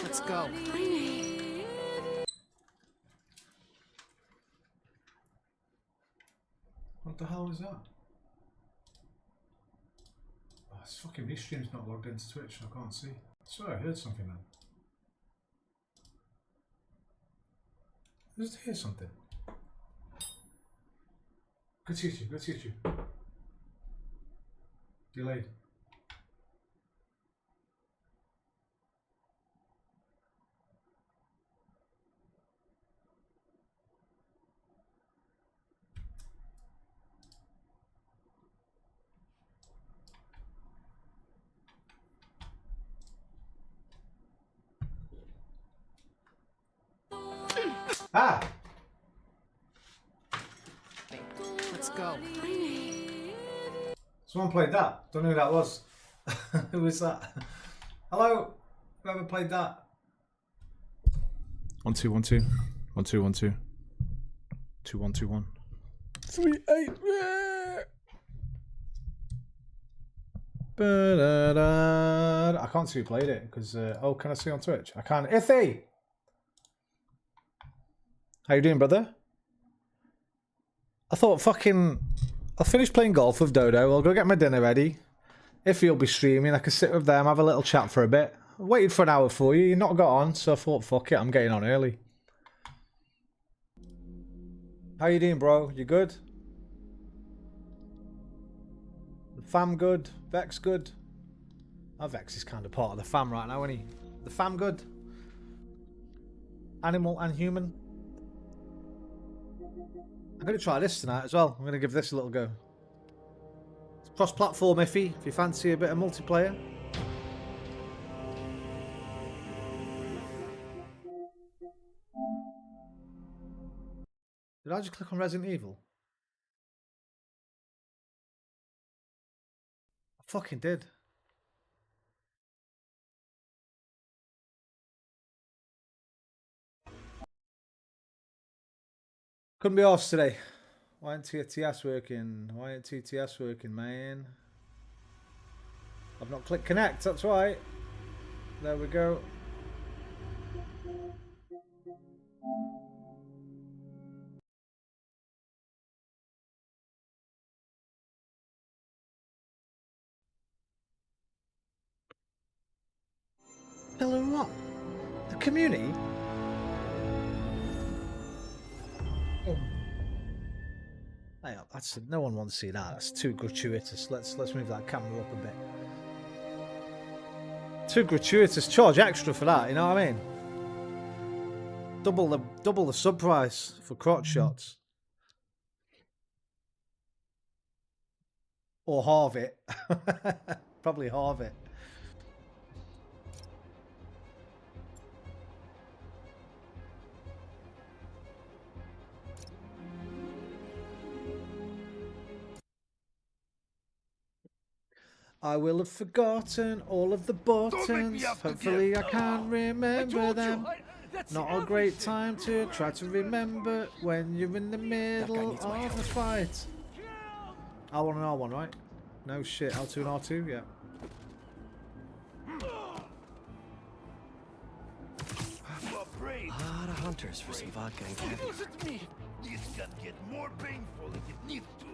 Let's go. What the hell was that? Oh, this fucking Restream's not logged into Twitch, I can't see. I swear I heard something then. I just hear something. Go to YouTube, go to YouTube. Delayed. Ah! Let's go. Someone played that. Don't know who that was. Who was that? Hello? Whoever played that? 1 2 1 2 1 2 1 2 2 1 2 1 3 8. I can't see who played it because oh, can I see on Twitch? I can't. Iffy! How you doing, brother? I thought I'll finish playing golf with Dodo. I'll go get my dinner ready. If you'll be streaming, I can sit with them, have a little chat for a bit. I waited for an hour for you. You're not got on, so I thought, fuck it, I'm getting on early. How you doing, bro? You good? The fam good? Vex good? Oh, Vex is kind of part of the fam right now, isn't he? The fam good? Animal and human? I'm going to try this tonight as well. I'm going to give this a little go. It's cross-platform iffy, if you fancy a bit of multiplayer. Did I just click on Resident Evil? I fucking did. Couldn't be arsed today. Why ain't TTS working? Why ain't TTS working, man? I've not clicked connect, that's right. There we go. Pillar what? The community? Hey, that's no one wants to see that. That's too gratuitous. Let's move that camera up a bit. Too gratuitous. Charge extra for that. You know what I mean? Double the sub price for crotch shots, or halve it. Probably halve it. I will have forgotten all of the buttons. Hopefully I can't remember them. Not a great time to try to remember when you're in the middle of a fight. R1 and R1, right? No shit. L2 and R2, yeah. A lot of hunters for some vodka and candy. This can get more painful if it needs to.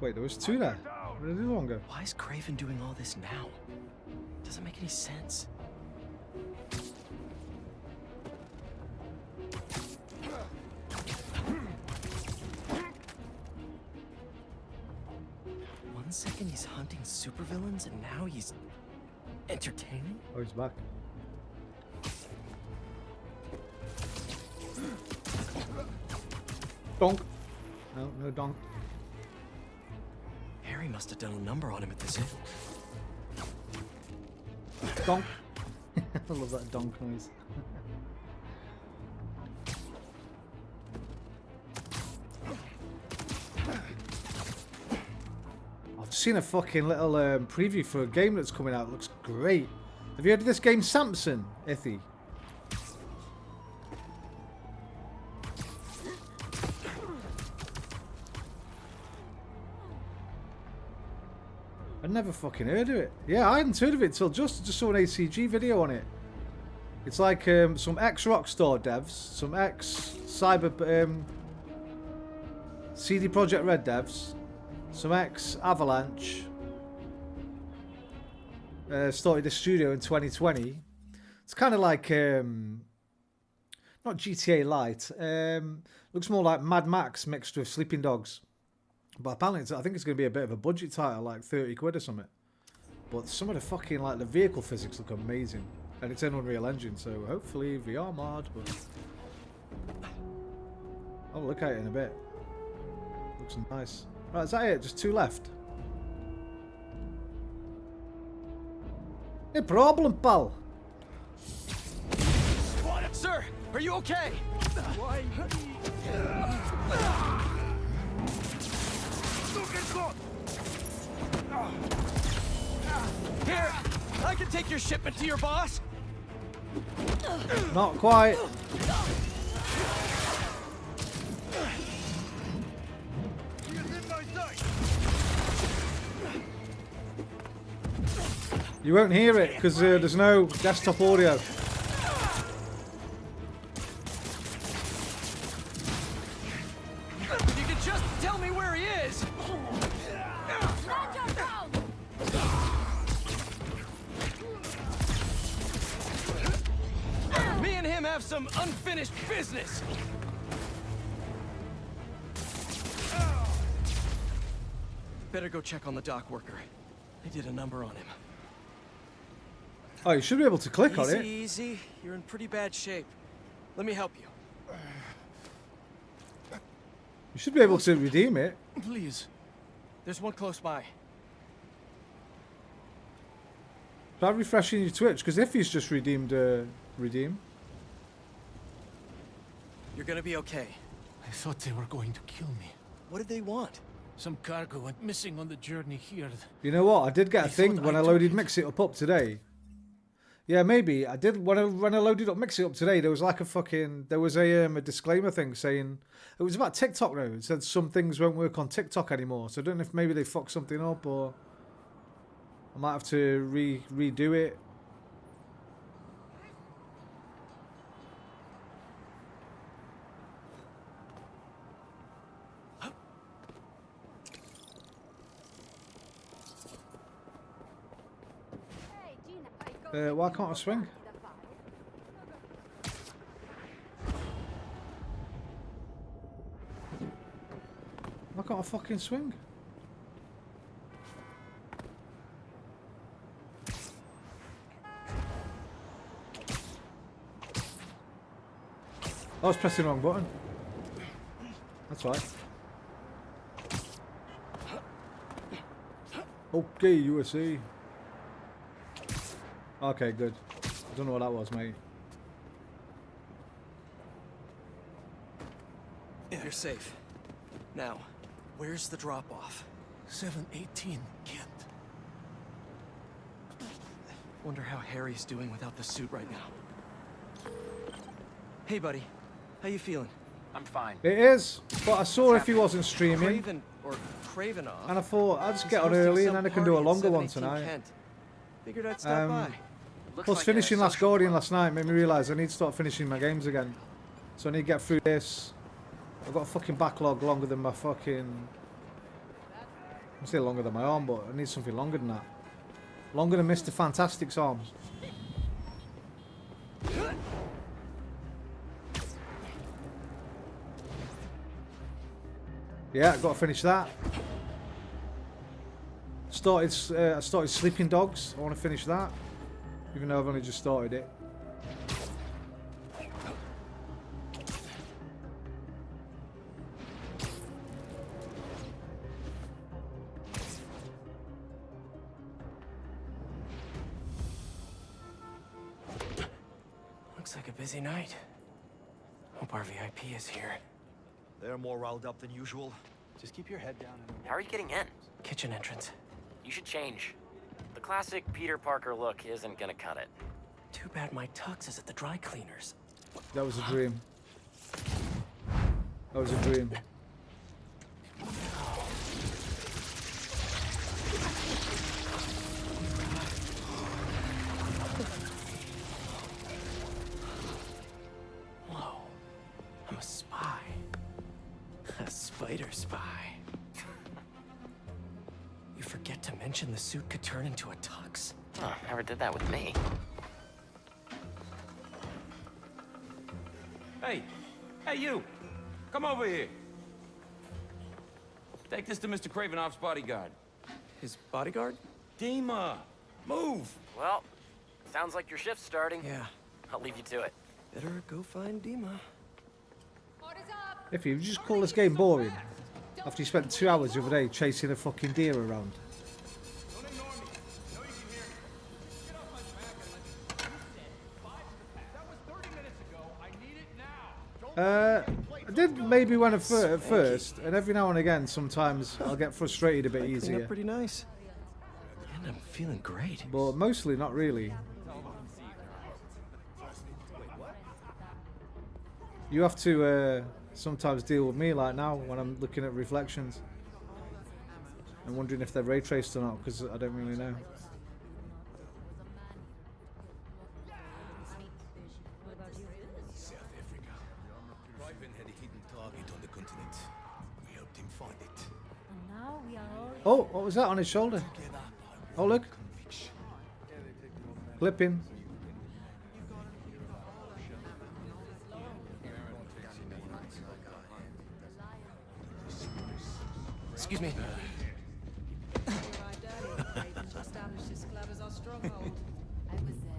Wait, there was two there. Where did the other one go? Why is Craven doing all this now? Doesn't make any sense. One second he's hunting supervillains, and now he's entertaining? Oh, he's back. Donk. No, no donk. Harry must have done a number on him at the zoo. Donk. I love that donk noise. I've seen a fucking little preview for a game that's coming out. It looks great. Have you heard of this game, Samson, Ithy? I'd never fucking heard of it. Yeah, I hadn't heard of it till just saw an ACG video on it. It's like some ex-Rockstar devs, some ex-Cyber CD Projekt Red devs, some ex-Avalanche started this studio in 2020. It's kind of like not GTA Light. Looks more like Mad Max mixed with Sleeping Dogs. But apparently, I think it's going to be a bit of a budget title, like 30 quid or something. But some of the fucking, like, the vehicle physics look amazing. And it's in Unreal Engine, so hopefully VR mod, but... I'll look at it in a bit. Looks nice. Right, is that it? Just 2 left. No problem, pal. Sir, are you okay? Why? Don't get caught! Here, I can take your shipment to your boss. Not quite. He is in my sight! You won't hear it because there's no desktop audio. If you could just tell me where he is. Me and him have some unfinished business. Better go check on the dock worker. They did a number on him. Oh, you should be able to click on Easy, it. easy. You're in pretty bad shape. Let me help you. You should be able to redeem it. Please. There's one close by. Try refreshing your Twitch, because if he's just redeemed, redeem. You're gonna be okay. I thought they were going to kill me. What did they want? Some cargo went missing on the journey here. You know what? I did get a thing thought when I I took loaded it. Mix It Up today. Yeah, maybe I did when I loaded up Mix It Up today. There was like a disclaimer thing saying it was about TikTok now. It said some things won't work on TikTok anymore. So I don't know if maybe they fucked something up or I might have to redo it. Why can't I swing? Why can't I fucking swing? I was pressing the wrong button. That's right. Okay, USA. Okay, good. I don't know what that was, mate. You're safe. Now, where's the drop-off? 718, Kent. Wonder how Harry's doing without the suit right now. Hey, buddy. How you feeling? I'm fine. It is, but I saw if he wasn't streaming, Craven off. and I thought I'd just get on early and then I can do a longer one tonight. Figured I'd stop by. Plus, finishing Last Guardian last night made me realise I need to start finishing my games again. So I need to get through this. I've got a fucking backlog longer than my fucking I'm still longer than my arm, but I need something longer than that. Longer than Mr. Fantastic's arms. Yeah, got to finish that. I started Sleeping Dogs. I want to finish that, even though I've only just started it. Looks like a busy night. Hope our VIP is here. They're more riled up than usual. Just keep your head down and... How are you getting in? Kitchen entrance. You should change. The classic Peter Parker look isn't gonna cut it. Too bad my tux is at the dry cleaners. That was a dream. That was a dream. Whoa. I'm a spy. A spider spy. You forget to mention the suit could turn into a tux. Oh, never did that with me. Hey! Hey, you! Come over here. Take this to Mr. Cravenoff's bodyguard. His bodyguard? Dima! Move! Well, sounds like your shift's starting. Yeah. I'll leave you to it. Better go find Dima. If you just call this game boring, after you spent 2 hours the other day chasing a fucking deer around. I did maybe when at first, and every now and again, sometimes I'll get frustrated a bit Cleaned easier. up pretty nice. And I'm feeling great. But mostly not really. You have to sometimes deal with me like now when I'm looking at reflections. I'm wondering if they're ray traced or not, because I don't really know. South Africa. Craven had a hidden target on the continent. We helped him find it. And now we are all Oh, what was that on his shoulder? Oh, look. Clipping. Excuse me. I was there.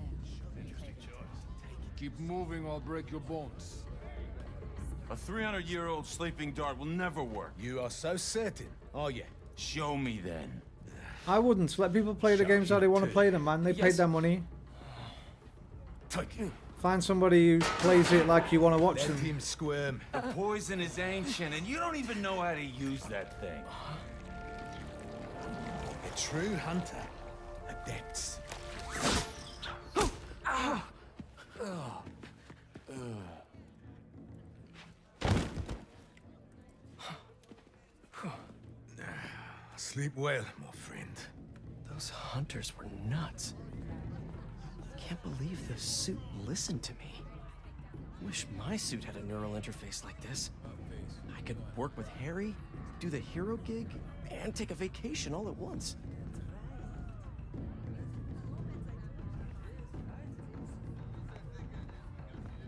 Keep moving or I'll break your bones. A 300-year-old sleeping dart will never work. You are so certain, are you? Show me then. I wouldn't let people play the games how they want to play them, man. They paid their money. Take it. Find somebody who plays it like you want to watch Let them. him squirm. The poison is ancient, and you don't even know how to use that thing. A true hunter. Adepts. Sleep well, my friend. Those hunters were nuts. Can't believe the suit listened to me. Wish my suit had a neural interface like this. I could work with Harry, do the hero gig, and take a vacation all at once.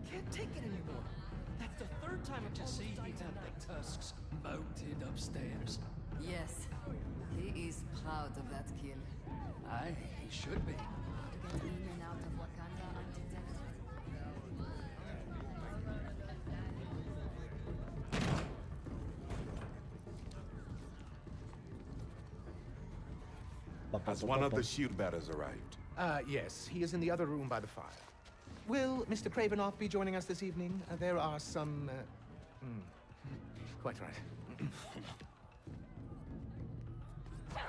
Can't take it anymore. That's the third time I just see he's had the tusks mounted upstairs. Yes, he is proud of that kill. Aye, he should be. To get in and out of Wakanda undetected. Has one of the shield bearers arrived? Yes, he is in the other room by the fire. Will Mr. Cravenoff be joining us this evening? There are some, quite right.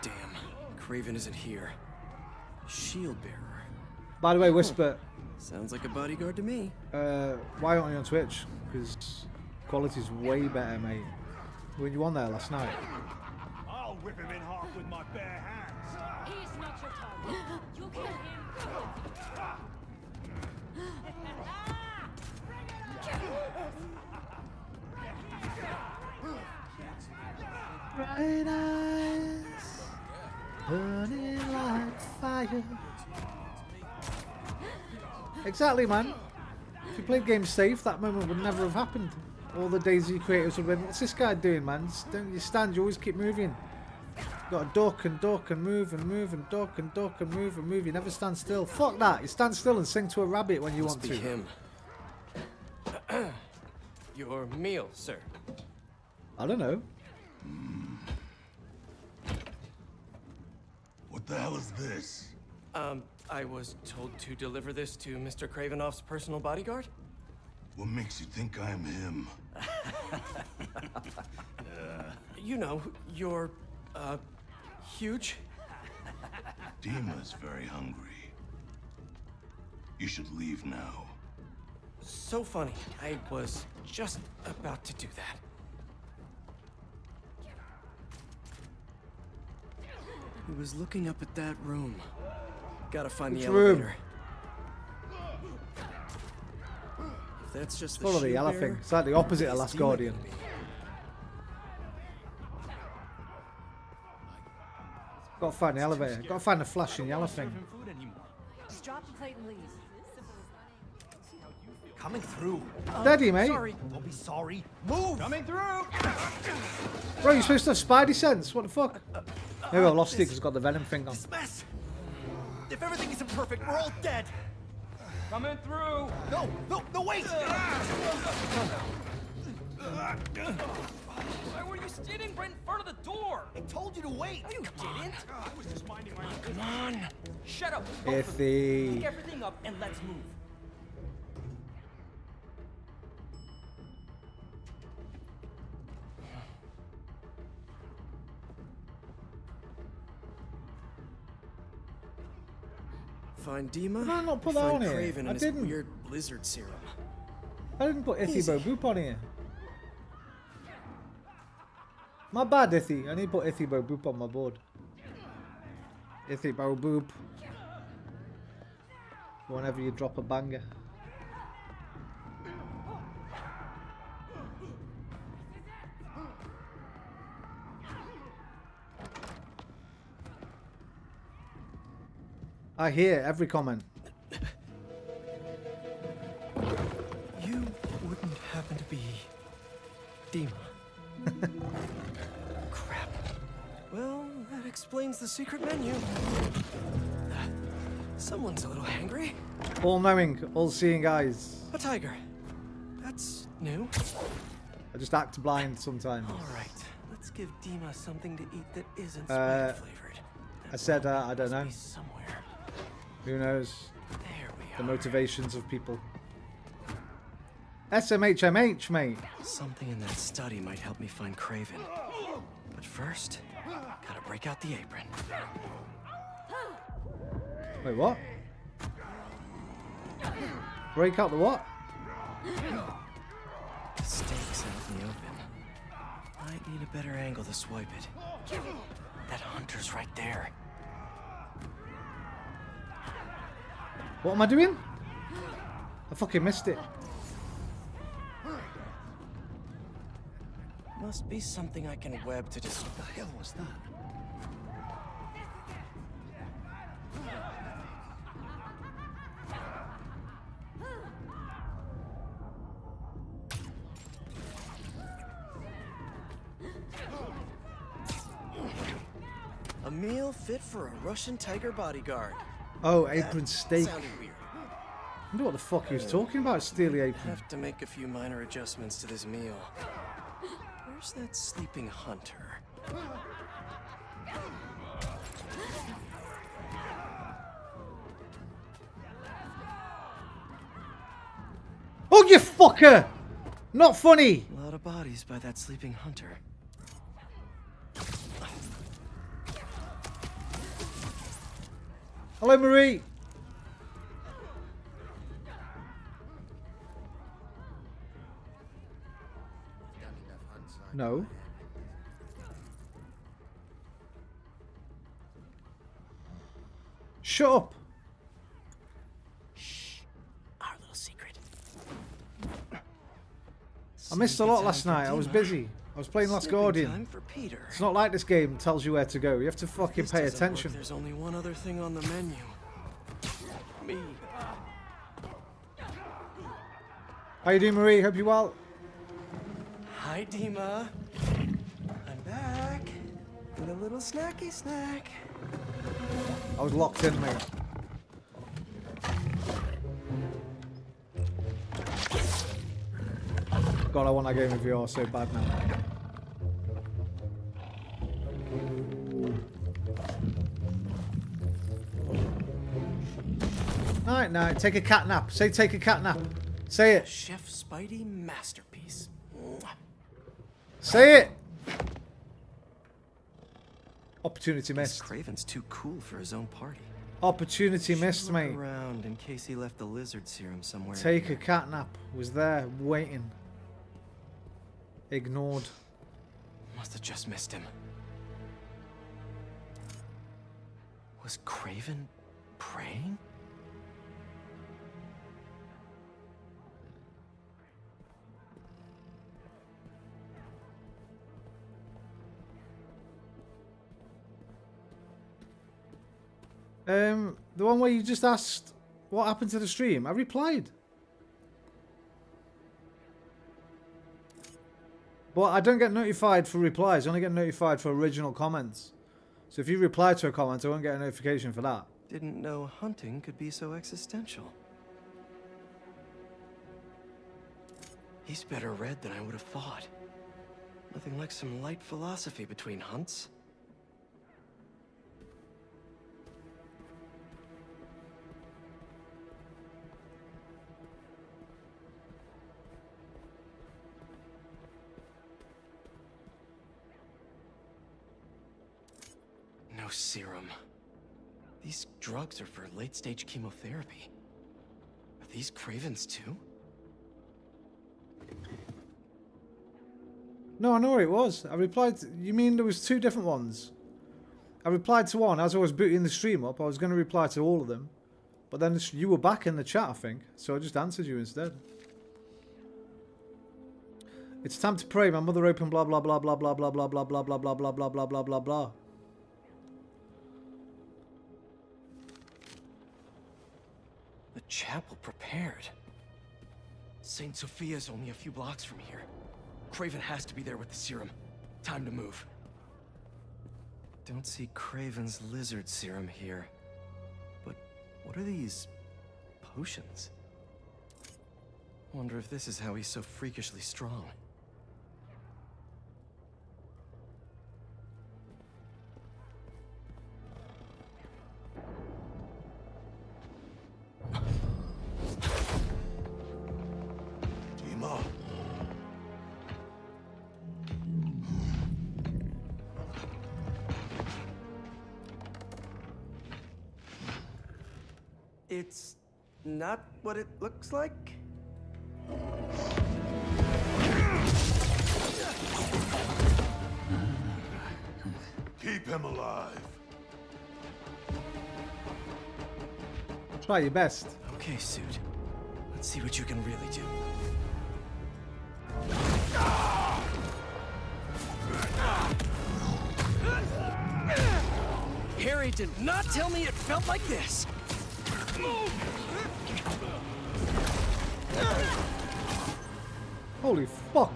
Damn, Craven isn't here. Shield bearer. By the way, Whisper, Sounds like a bodyguard to me. why aren't you on Twitch? Because quality's way better, mate. Were you on there last night? I'll whip him in half with my bare hands. He's not your target. You kill him. Very nice. Burning like fire. Exactly, man. If you played games safe, that moment would never have happened. All the DayZ creators would have been, what's this guy doing, man? Just don't you stand, you always keep moving. You got to duck and move and move and duck and duck and move and move. You never stand still. Fuck that. You stand still and sing to a rabbit when you want to. Him. Your meal, sir. I don't know. What the hell is this? I was told to deliver this to Mr. Cravenoff's personal bodyguard. What makes you think I'm him? You know, you're, huge. Dima's very hungry. You should leave now. So funny. I was just about to do that. He was looking up at that room. Gotta find Which the room? elevator. If that's just the Follow the shield yellow bearer, thing. It's like the opposite of where's Last Dima Guardian. gonna be? Got to find the elevator. Got to find the flashing yellow thing. Just drop the plate and leave. Coming through. Daddy, mate. Sorry. Don't be sorry. Move! Coming through! Bro, you're supposed to have spidey sense. What the fuck? Maybe I've lost it because it's got the venom thing on. This mess! If everything isn't perfect, we're all dead! Coming through! No! No! No, wait! Why were you standing right in front of the door? I told you to wait! No, you didn't. I was just minding my own Come on. Shut up. both of you. Iffy. Pick everything up and let's move. Find Dima. Did I not put that find on here? Craven I and his didn't. weird lizard serum. I didn't put Ithy Easy. Bo Boop on here. My bad, Ithy. I need to put Ithy Bo Boop on my board. Ithy Bo Boop. Whenever you drop a banger. I hear every comment. You wouldn't happen to be Dima. Crap. Well, that explains the secret menu. Someone's a little hangry. All-knowing, all-seeing eyes. A tiger. That's new. I just act blind sometimes. All right, let's give Dima something to eat that isn't spider flavored. I said, I don't know. Be somewhere. Who knows? There we The are. motivations of people. SMHMH, mate. Something in that study might help me find Craven. But first, gotta break out the apron. Wait, what? Break out the what? The stake's out in the open. Might need a better angle to swipe it. That hunter's right there. What am I doing? I fucking missed it. Must be something I can web to just... What the hell was that? A meal fit for a Russian tiger bodyguard. Oh, apron That steak. sounded weird. I wonder what the fuck he was talking about, Steely Apron. Have to make a few minor adjustments to this meal. Where's that sleeping hunter? Oh, you fucker! Not funny! A lot of bodies by that sleeping hunter. Hello, Marie. No. Shut up. Shh. Our little secret. I missed a lot last night. I was busy. I was playing Last Snipping Guardian. time for Peter. It's not like this game tells you where to go. You have to fucking This pay doesn't attention. work. There's only one other thing on the menu. Me. How you doing, Marie? Hope you're well. Hi, Dima. I'm back with a little snacky snack. I was locked in, mate. God, I want that game in VR so bad now. Night, night. Take a cat nap. Say take a cat nap. Say it. Chef Spidey masterpiece. Mwah. Say it. Opportunity This missed. Craven's too cool for his own party. Opportunity Should missed, look mate. around in case he left the lizard serum somewhere. Take a cat nap. Was there, waiting. Ignored. Must have just missed him. Was Craven praying? The one where you just asked what happened to the stream. I replied. But I don't get notified for replies. I only get notified for original comments. So if you reply to a comment, I won't get a notification for that. Didn't know hunting could be so existential. He's better read than I would have thought. Nothing like some light philosophy between hunts. No serum. These drugs are for late-stage chemotherapy. Are these Cravens too? No, I know what it was. I replied to, you mean there was two different ones? I replied to one as I was booting the stream up. I was going to reply to all of them. But then you were back in the chat, I think. So I just answered you instead. It's time to pray. My mother opened blah blah blah blah blah blah blah blah blah blah blah blah blah blah blah blah blah. The chapel prepared. Saint Sophia's only a few blocks from here. Craven has to be there with the serum. Time to move. Don't see Craven's lizard serum here. But what are these potions? Wonder if this is how he's so freakishly strong. Dima. It's not what it looks like? Keep him alive. Try your best. Okay, Suit. Let's see what you can really do. Harry did not tell me it felt like this. Holy fuck.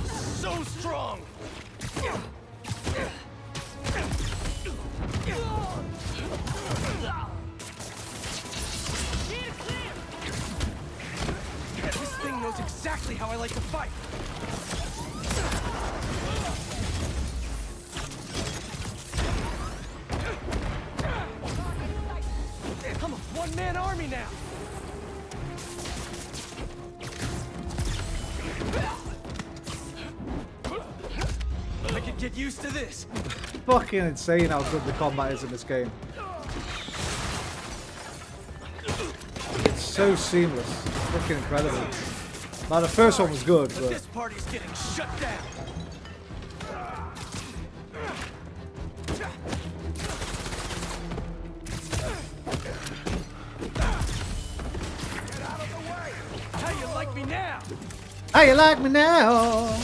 So strong. This thing knows exactly how I like to fight. I'm a one-man army now. I could get used to this. Fucking insane how good the combat is in this game. It's so seamless. Fucking incredible. Now the first one was good, But but this party's getting shut down. How you like me now?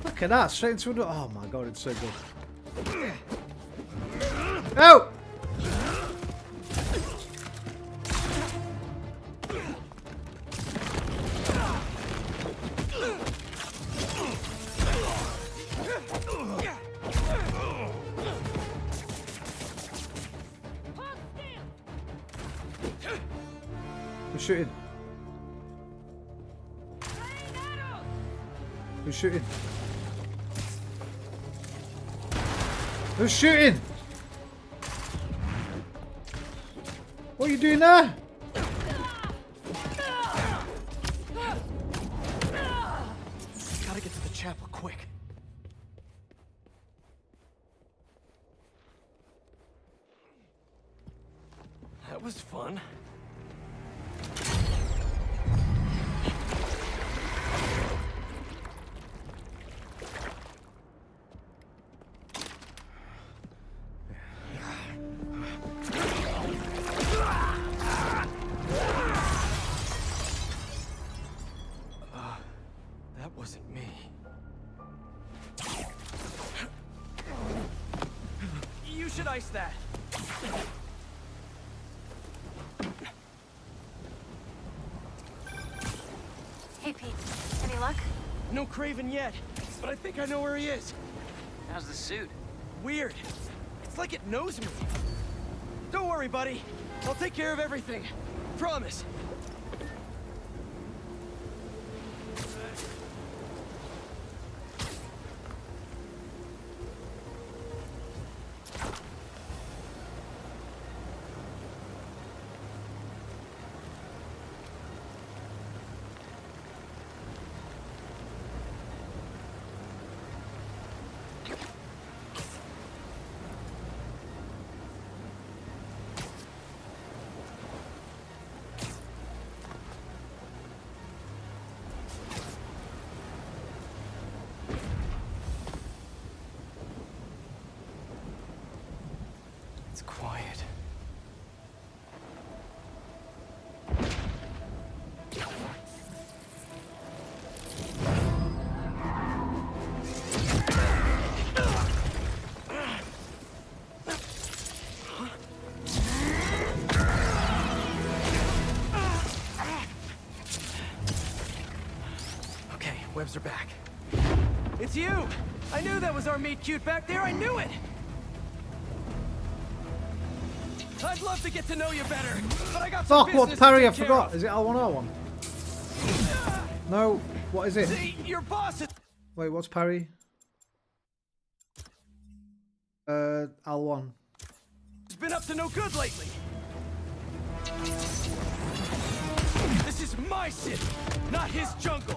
Look at that, straight into the... Oh my god, it's so good. Oh! Who's shooting? Who's shooting? Who's shooting? What are you doing there? Gotta get to the chapel quick. That was fun. That wasn't me. You should ice that. Hey, Pete. Any luck? No Craven yet, but I think I know where he is. How's the suit? Weird. It's like it knows me. Don't worry, buddy. I'll take care of everything. Promise. It's quiet. Okay, webs are back. It's you! I knew that was our meet cute back there, I knew it! I'd love to get to know you better, but I got some Fuck, what business parry? to I take care forgot. of. Is it L1, L1? No, what is it? See, your boss is... Wait, what's parry? L1. He's been up to no good lately. This is my city, not his jungle.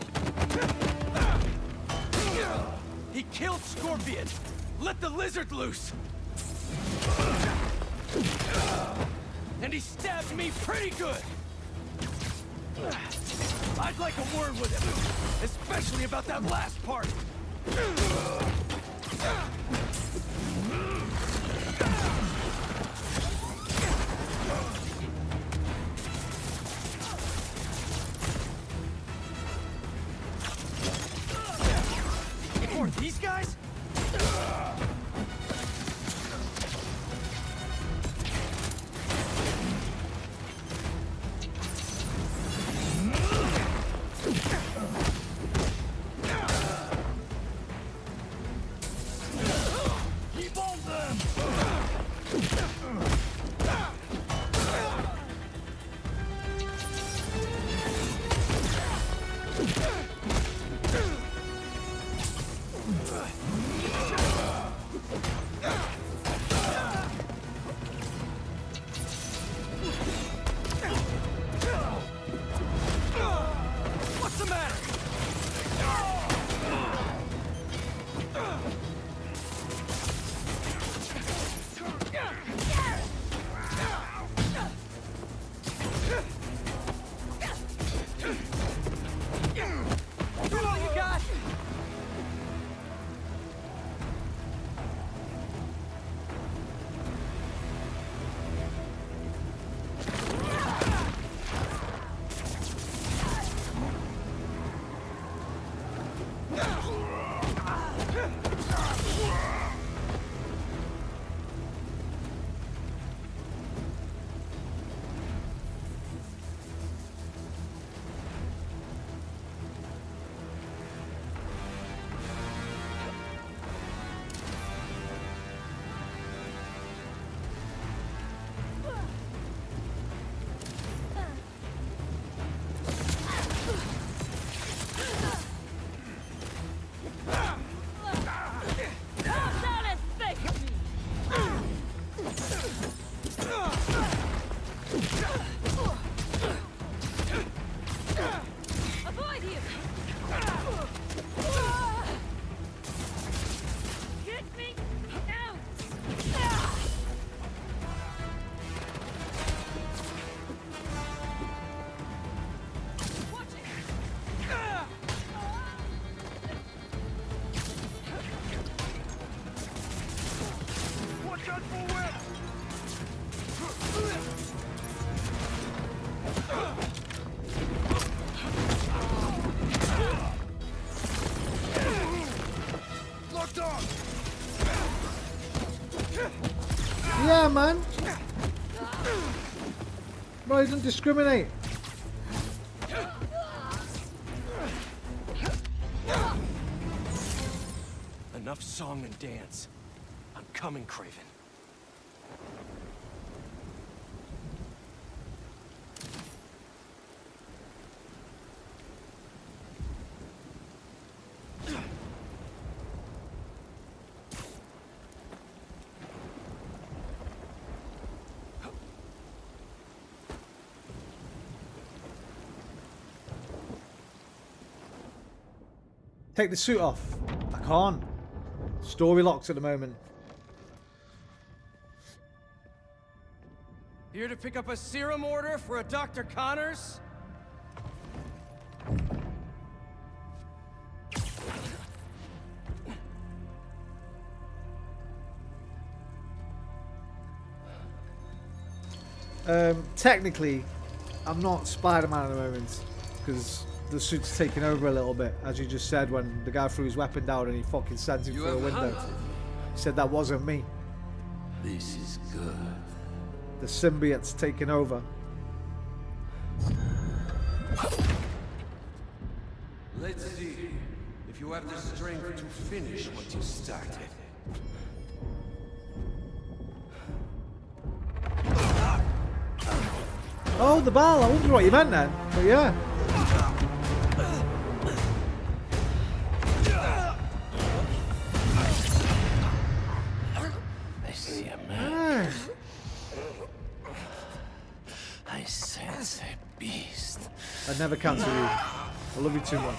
He killed Scorpion. Let the lizard loose. And he stabbed me pretty good. I'd like a word with him, especially about that last part. More of these guys? Keep on there! Yeah, man. Bro, he doesn't discriminate. Enough song and dance. I'm coming, Craven. Take the suit off. I can't. Story locked at the moment. Here to pick up a serum order for a Dr. Connors? Technically, I'm not Spider-Man at the moment because the suit's taking over a little bit, as you just said when the guy threw his weapon down and he fucking sent him through a window. He said that wasn't me. This is good. The symbiote's taking over. Let's see if you have the strength to finish what you started. Oh, the ball. I wonder what you meant then. But yeah. I see a man. Ah. I sense a beast. I'd never cancel you. I love you too much.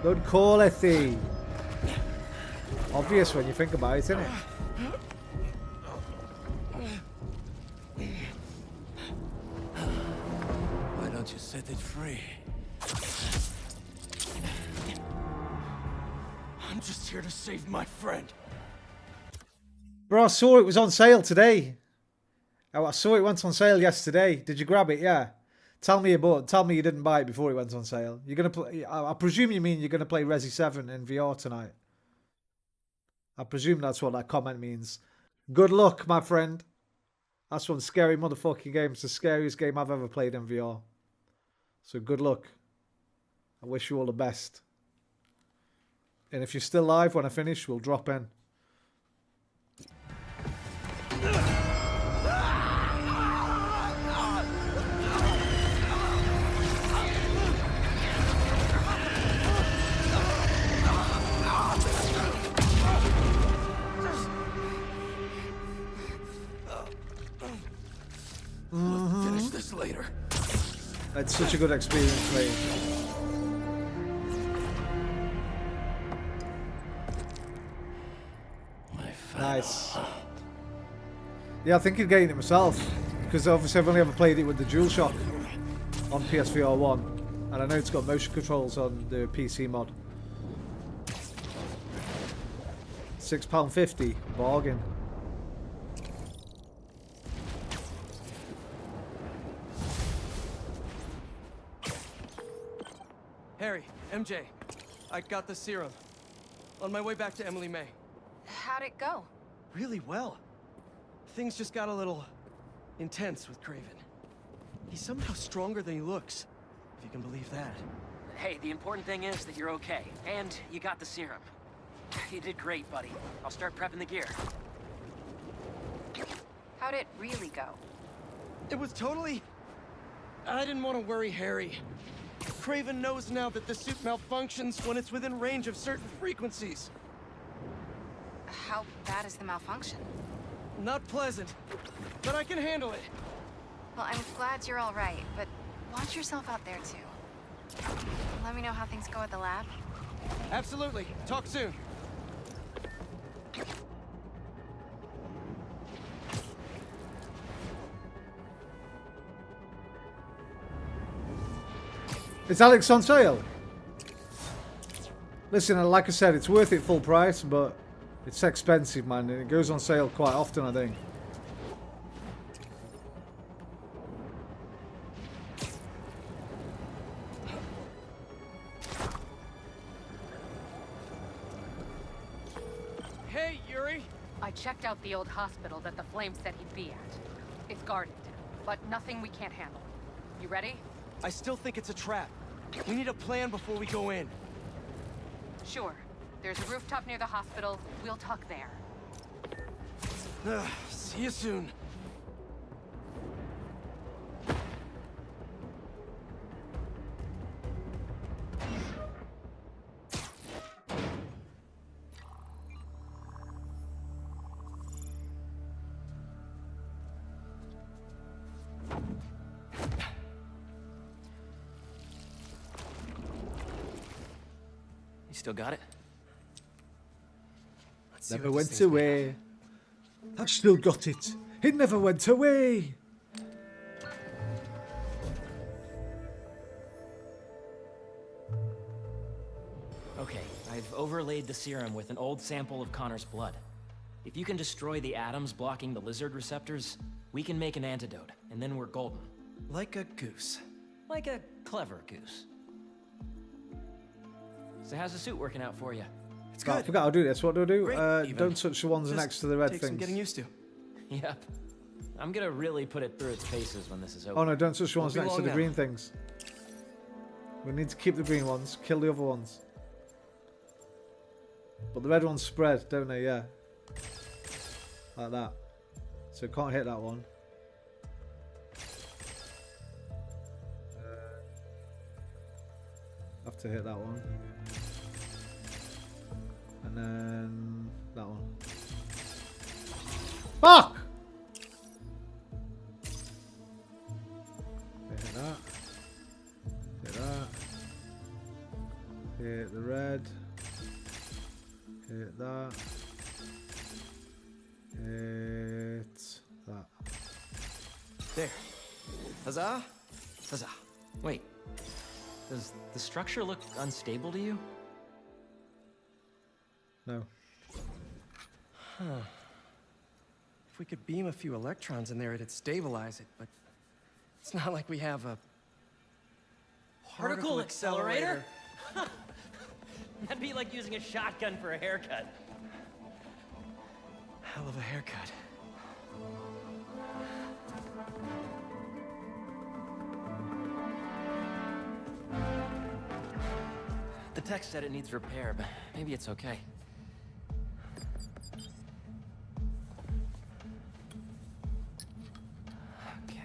Don't call it thee. Obvious when you think about it, isn't it? Why don't you set it free? I'm just here to save my friend. Bro, I saw it was on sale today. Oh, I saw it went on sale yesterday. Did you grab it? Yeah. Tell me you didn't buy it before it went on sale. You're gonna play. I presume you mean you're gonna play Resi 7 in VR tonight. I presume that's what that comment means. Good luck, my friend. That's one scary motherfucking game. It's the scariest game I've ever played in VR. So good luck. I wish you all the best. And if you're still live when I finish, we'll drop in. We'll finish this later. It's such a good experience, mate. Nice. Yeah, I think he's getting it myself because obviously I've only ever played it with the DualShock on PSVR 1, and I know it's got motion controls on the PC mod. £6.50 bargain. Harry, MJ, I got the serum. On my way back to Emily May. How'd it go? Really well. Things just got a little intense with Craven. He's somehow stronger than he looks, if you can believe that. Hey, the important thing is that you're okay, and you got the serum. You did great, buddy. I'll start prepping the gear. How'd it really go? It was totally... I didn't want to worry Harry. Craven knows now that the suit malfunctions when it's within range of certain frequencies. How bad is the malfunction? Not pleasant, but I can handle it. Well, I'm glad you're all right, but watch yourself out there too. Let me know how things go at the lab. Absolutely. Talk soon. Is Alex on sale? Listen, like I said, it's worth it full price, but it's expensive, man, and it goes on sale quite often, I think. out the old hospital that the Flame said he'd be at. It's guarded, but nothing we can't handle. You ready? I still think it's a trap. We need a plan before we go in. Sure. There's a rooftop near the hospital. We'll talk there. See you soon. You still got it? Let's see Never what this went thing's made away. I've still got it. It never went away. Okay, I've overlaid the serum with an old sample of Connor's blood. If you can destroy the atoms blocking the lizard receptors, we can make an antidote, and then we're golden. of. Like a goose. Like a clever goose. So how's the suit working out for you? It's Oh, I good. forgot I'll do this. What do I do? Great, even. Don't touch the ones Just next to the red takes some things. getting used to. Yep. I'm gonna really put it through its paces when this is over. Oh no, don't touch the ones Won't be next to long the now. green things. We need to keep the green ones, kill the other ones. But the red ones spread, don't they? Yeah. Like that. So can't hit that one. Have to hit that one. And then that one. Fuck! Hit that. Hit that. Hit the red. Hit that. Hit that. There. Huzzah! Huzzah. Wait. Does the structure look unstable to you? No. Huh. If we could beam a few electrons in there, it'd stabilize it, but it's not like we have a Particle accelerator? That'd be like using a shotgun for a haircut. Hell of a haircut. The text said it needs repair, but maybe it's okay. Okay.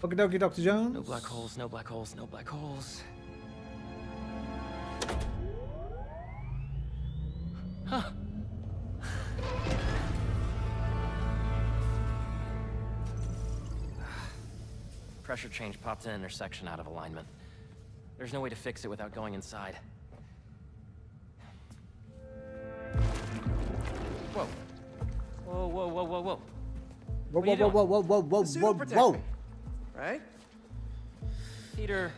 Okie dokie, Dr. Jones. No black holes, no black holes, no black holes. Huh. Pressure change popped an intersection out of alignment. There's no way to fix it without going inside. Whoa. Whoa, whoa, whoa, whoa, whoa. Whoa, What are you whoa, doing? whoa, whoa, whoa, whoa, The suit whoa, will protect whoa. me, right? Peter,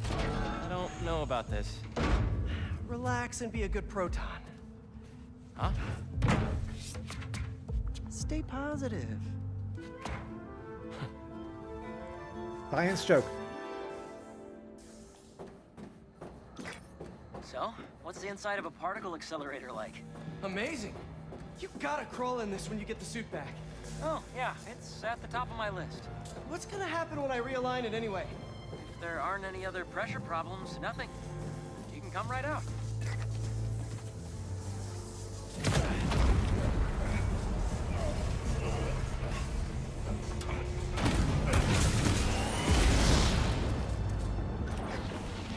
I don't know about this. Relax and be a good proton. Huh? Stay positive. Science joke. So, what's the inside of a particle accelerator like? Amazing. You gotta crawl in this when you get the suit back. Oh, yeah, it's at the top of my list. What's gonna happen when I realign it anyway? If there aren't any other pressure problems, nothing. You can come right out.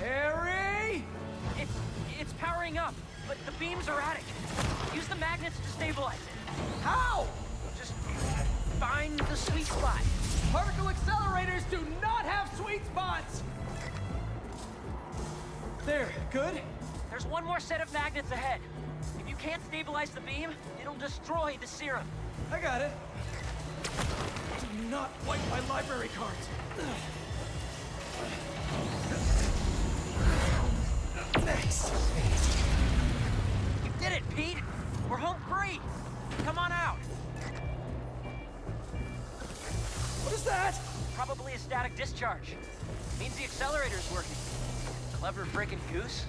Harry! It's powering up, but the beam's erratic. Use the magnets to stabilize it. How? Just find the sweet spot. Particle accelerators do not have sweet spots! There, good? There's one more set of magnets ahead. If you can't stabilize the beam, it'll destroy the serum. I got it. Do not wipe my library cards. Thanks. You did it, Pete! We're home free! Come on out! What is that? Probably a static discharge. Means the accelerator's working. Clever frickin' goose.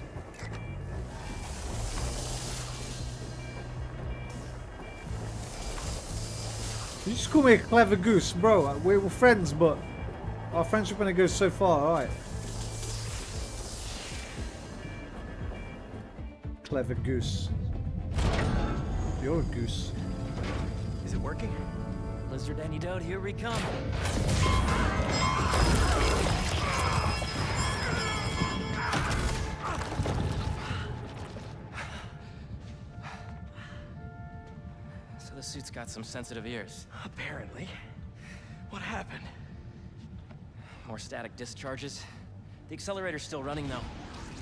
You just call me a clever goose, bro. We're friends, but our friendship only goes so far. All right. Clever goose. You're a goose. Is it working? Lizard antidote, here we come. So the suit's got some sensitive ears. Apparently. What happened? More static discharges. The accelerator's still running though.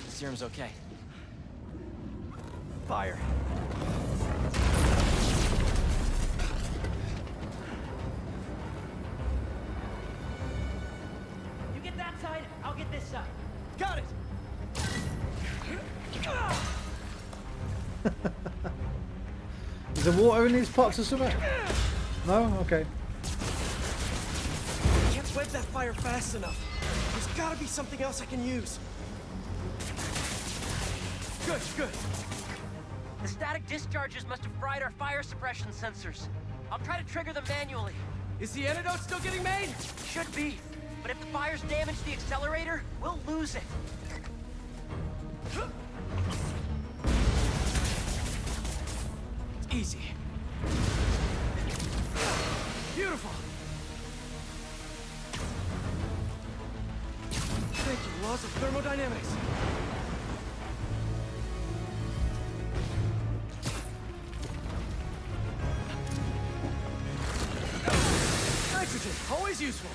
The serum's okay. Fire. You get that side, I'll get this side. Got it! Is there water in these pots or something? No? Okay. I can't web that fire fast enough. There's gotta be something else I can use. Good, good. The static discharges must have fried our fire suppression sensors. I'll try to trigger them manually. Is the antidote still getting made? Should be. But if the fires damage the accelerator, we'll lose it. It's easy. Beautiful. Thank you, laws of thermodynamics. Nitrogen, always useful.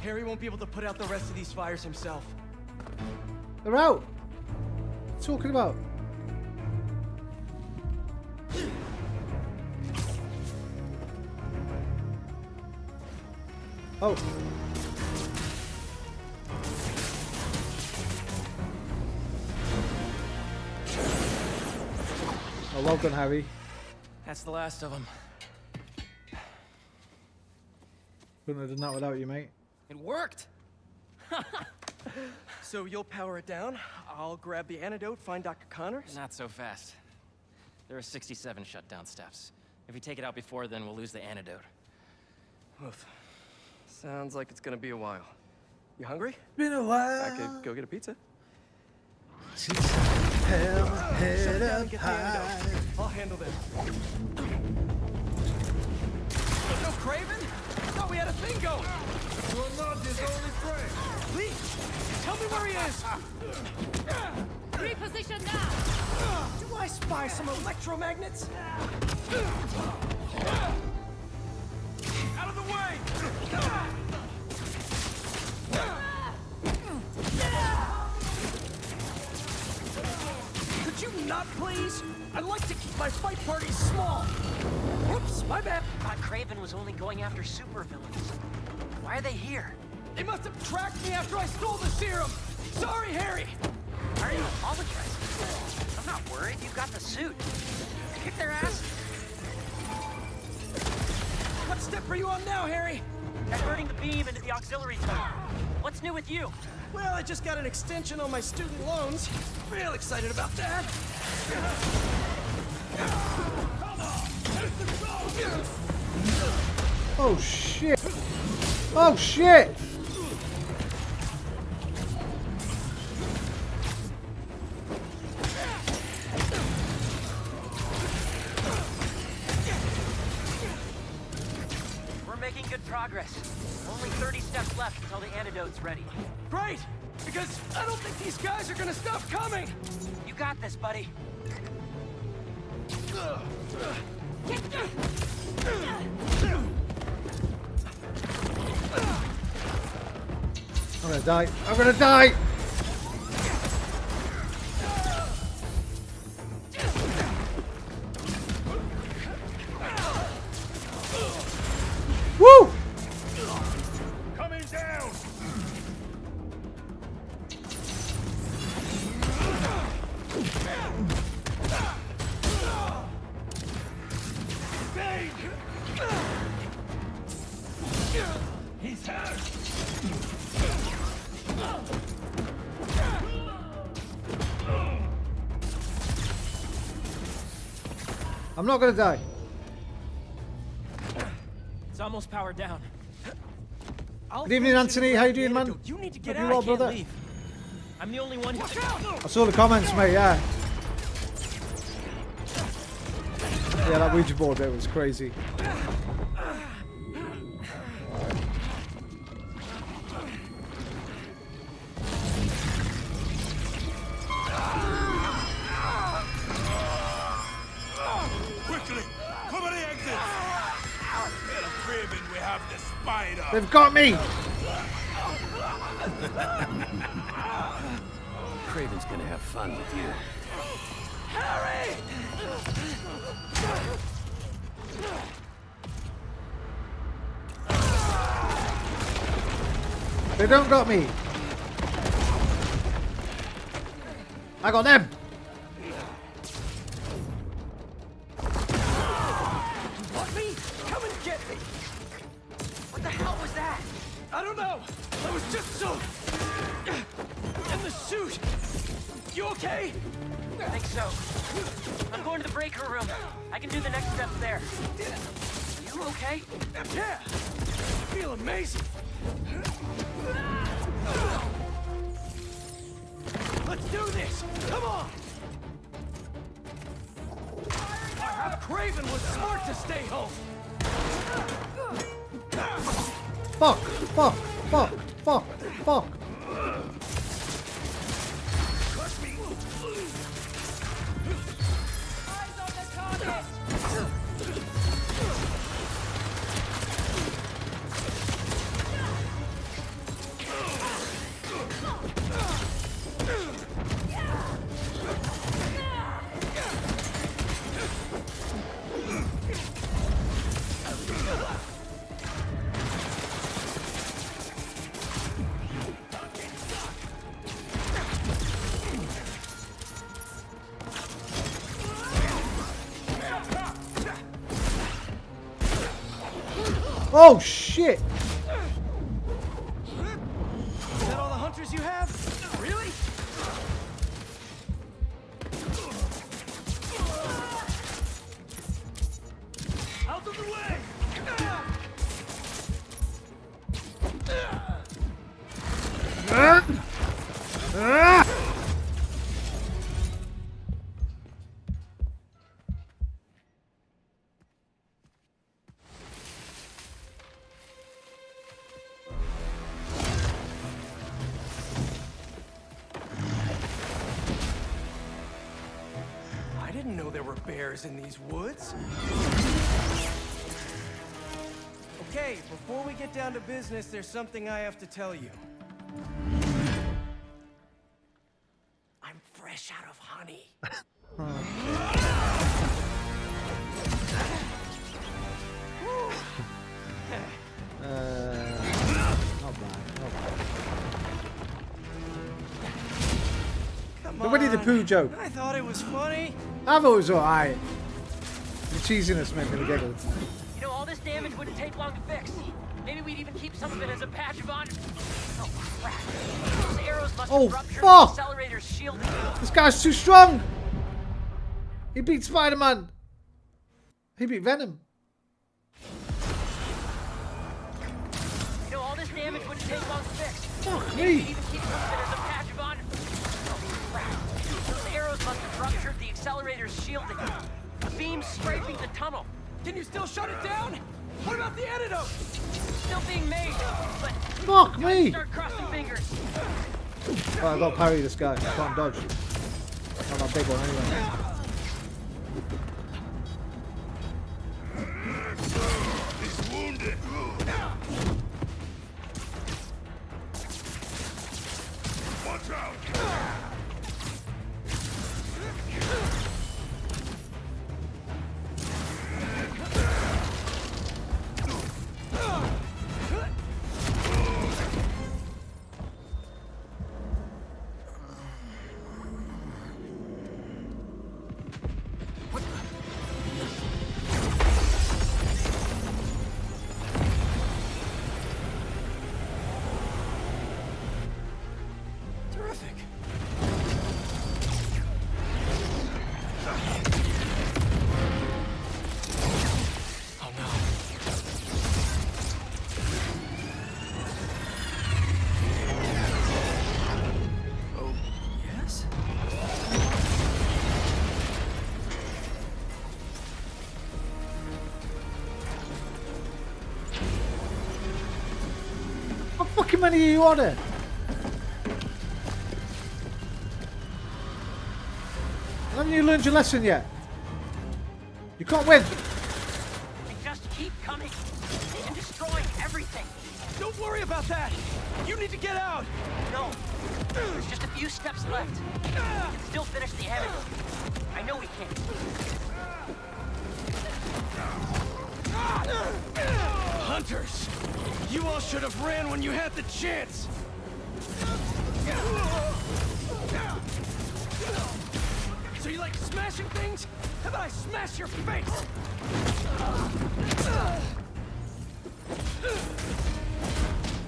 Harry won't be able to put out the rest of these fires himself. They're out. What are you talking about? Oh. Oh, well done, Harry. That's the last of them. Couldn't have done that without you, mate. It worked! So you'll power it down, I'll grab the antidote, find Dr. Connors? Not so fast. There are 67 shutdown steps. If we take it out before then, we'll lose the antidote. Oof. Sounds like it's gonna be a while. You hungry? Been a while. I could go get a pizza. Head Shut it down up and get the high. antidote. I'll handle them. No Craven? I thought we had a thing going. You're not his only friend. Please, tell me where he is. Reposition now! Do I spy some electromagnets? Out of the way! Could you not, please? I'd like to keep my fight parties small. Whoops, my bad. Thought Craven was only going after supervillains. Why are they here? They must have tracked me after I stole the serum. Sorry, Harry. Why are you apologizing? I'm not worried. You've got the suit. Kick their ass. What step are you on now, Harry? Diverting the beam into the auxiliary tunnel. What's new with you? Well, I just got an extension on my student loans. Real excited about that. Oh shit! Oh shit! We're making good progress. Only 30 steps left until the antidote's ready. Great! Because I don't think these guys are gonna stop coming! You got this, buddy. I'm gonna die. I'm gonna die! Woo! Coming down! I'm not gonna die. It's almost powered down. Good evening, Anthony. How you doing, man? You need to get Hope out. you well, I can't brother. leave. I'm the only one. Watch out! I saw the comments, mate. Yeah. Yeah, that Ouija board bit was crazy. Quickly, cover the exits. Tell Craven we have the spider. They've got me. Craven's gonna have fun with you. Harry! They don't got me. I got them. Want me? Come and get me! What the hell was that? I don't know! I was just so... in the suit! You okay? I think so. I'm going to the breaker room. I can do the next steps there. You okay? Yeah! I feel amazing! Let's do this! Come on! Craven was smart to stay home! Fuck, fuck, fuck, fuck, fuck. Oh shit! Is that all the hunters you have? Really? Out of the way! I didn't know there were bears in these woods. Okay, before we get down to business, there's something I have to tell you. I'm fresh out of honey. Not bad, not bad. Come The Winnie the on. Pooh joke. I thought it was funny. I thought it was alright. The cheesiness made me giggle. You know, all this damage wouldn't take long to fix. Maybe we'd even keep some of it as a patch of honor. Oh, crap. Those arrows must Oh, have ruptured fuck! the accelerator's shielding. This guy's too strong! He beat Spider-Man! He beat Venom. You know, all this damage wouldn't take long to fix. Fuck Maybe we'd me! even keep some of it as a patch of honor. Oh, crap. Those arrows must have ruptured the accelerator's shielding. A beam scraping the tunnel. Can you still shut it down? What about the antidote? Still being made, but Fuck gotta me! start crossing fingers. Oh, I gotta parry this guy. I can't dodge. I'm not a big one anyway. He's wounded. Watch out. Terrific. many you order? Haven't you learned your lesson yet? You can't win. They just keep coming and destroying everything. Don't worry about that. You need to get out. No. There's just a few steps left. We can still finish the antidote. I know we can. Hunters! You all should have ran when you had the chance! So you like smashing things? How about I smash your face?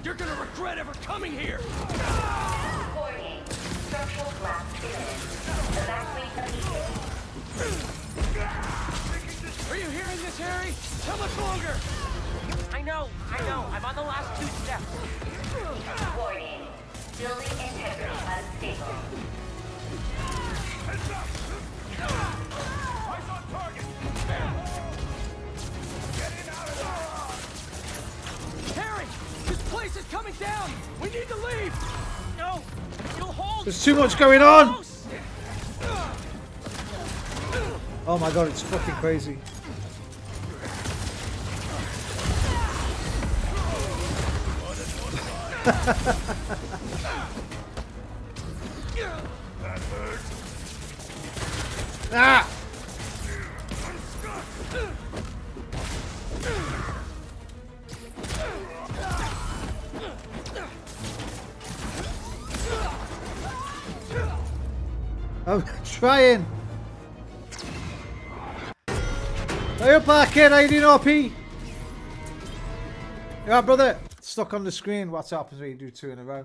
You're gonna regret ever coming here! Warning. Structural collapse imminent. Evacuate immediately. Are you hearing this, Harry? How much longer? I know. I'm on the last 2 steps. Warning. Building integrity unstable. Heads up! Eyes on target! Get in out of there! Harry! This place is coming down! We need to leave! No! It'll hold! There's too much going on! Oh my god, it's fucking crazy. Ah! I'm trying. Hey up there, kid. How you doing, OP? You alright, brother? Stuck on the screen. What happens when you do 2 in a row?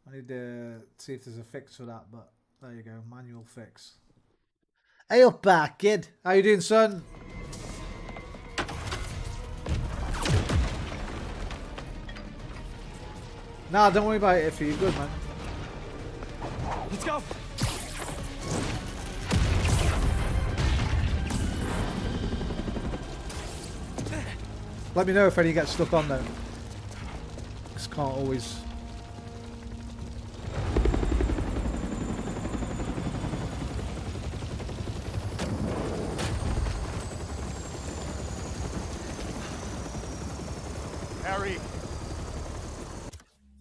I need to see if there's a fix for that, but there you go. Manual fix. Hey up there, kid. How you doing, son? Nah, don't worry about it, Iffy. You're good, man. Let's go! Let me know if any gets stuck on though. Just can't always. Harry!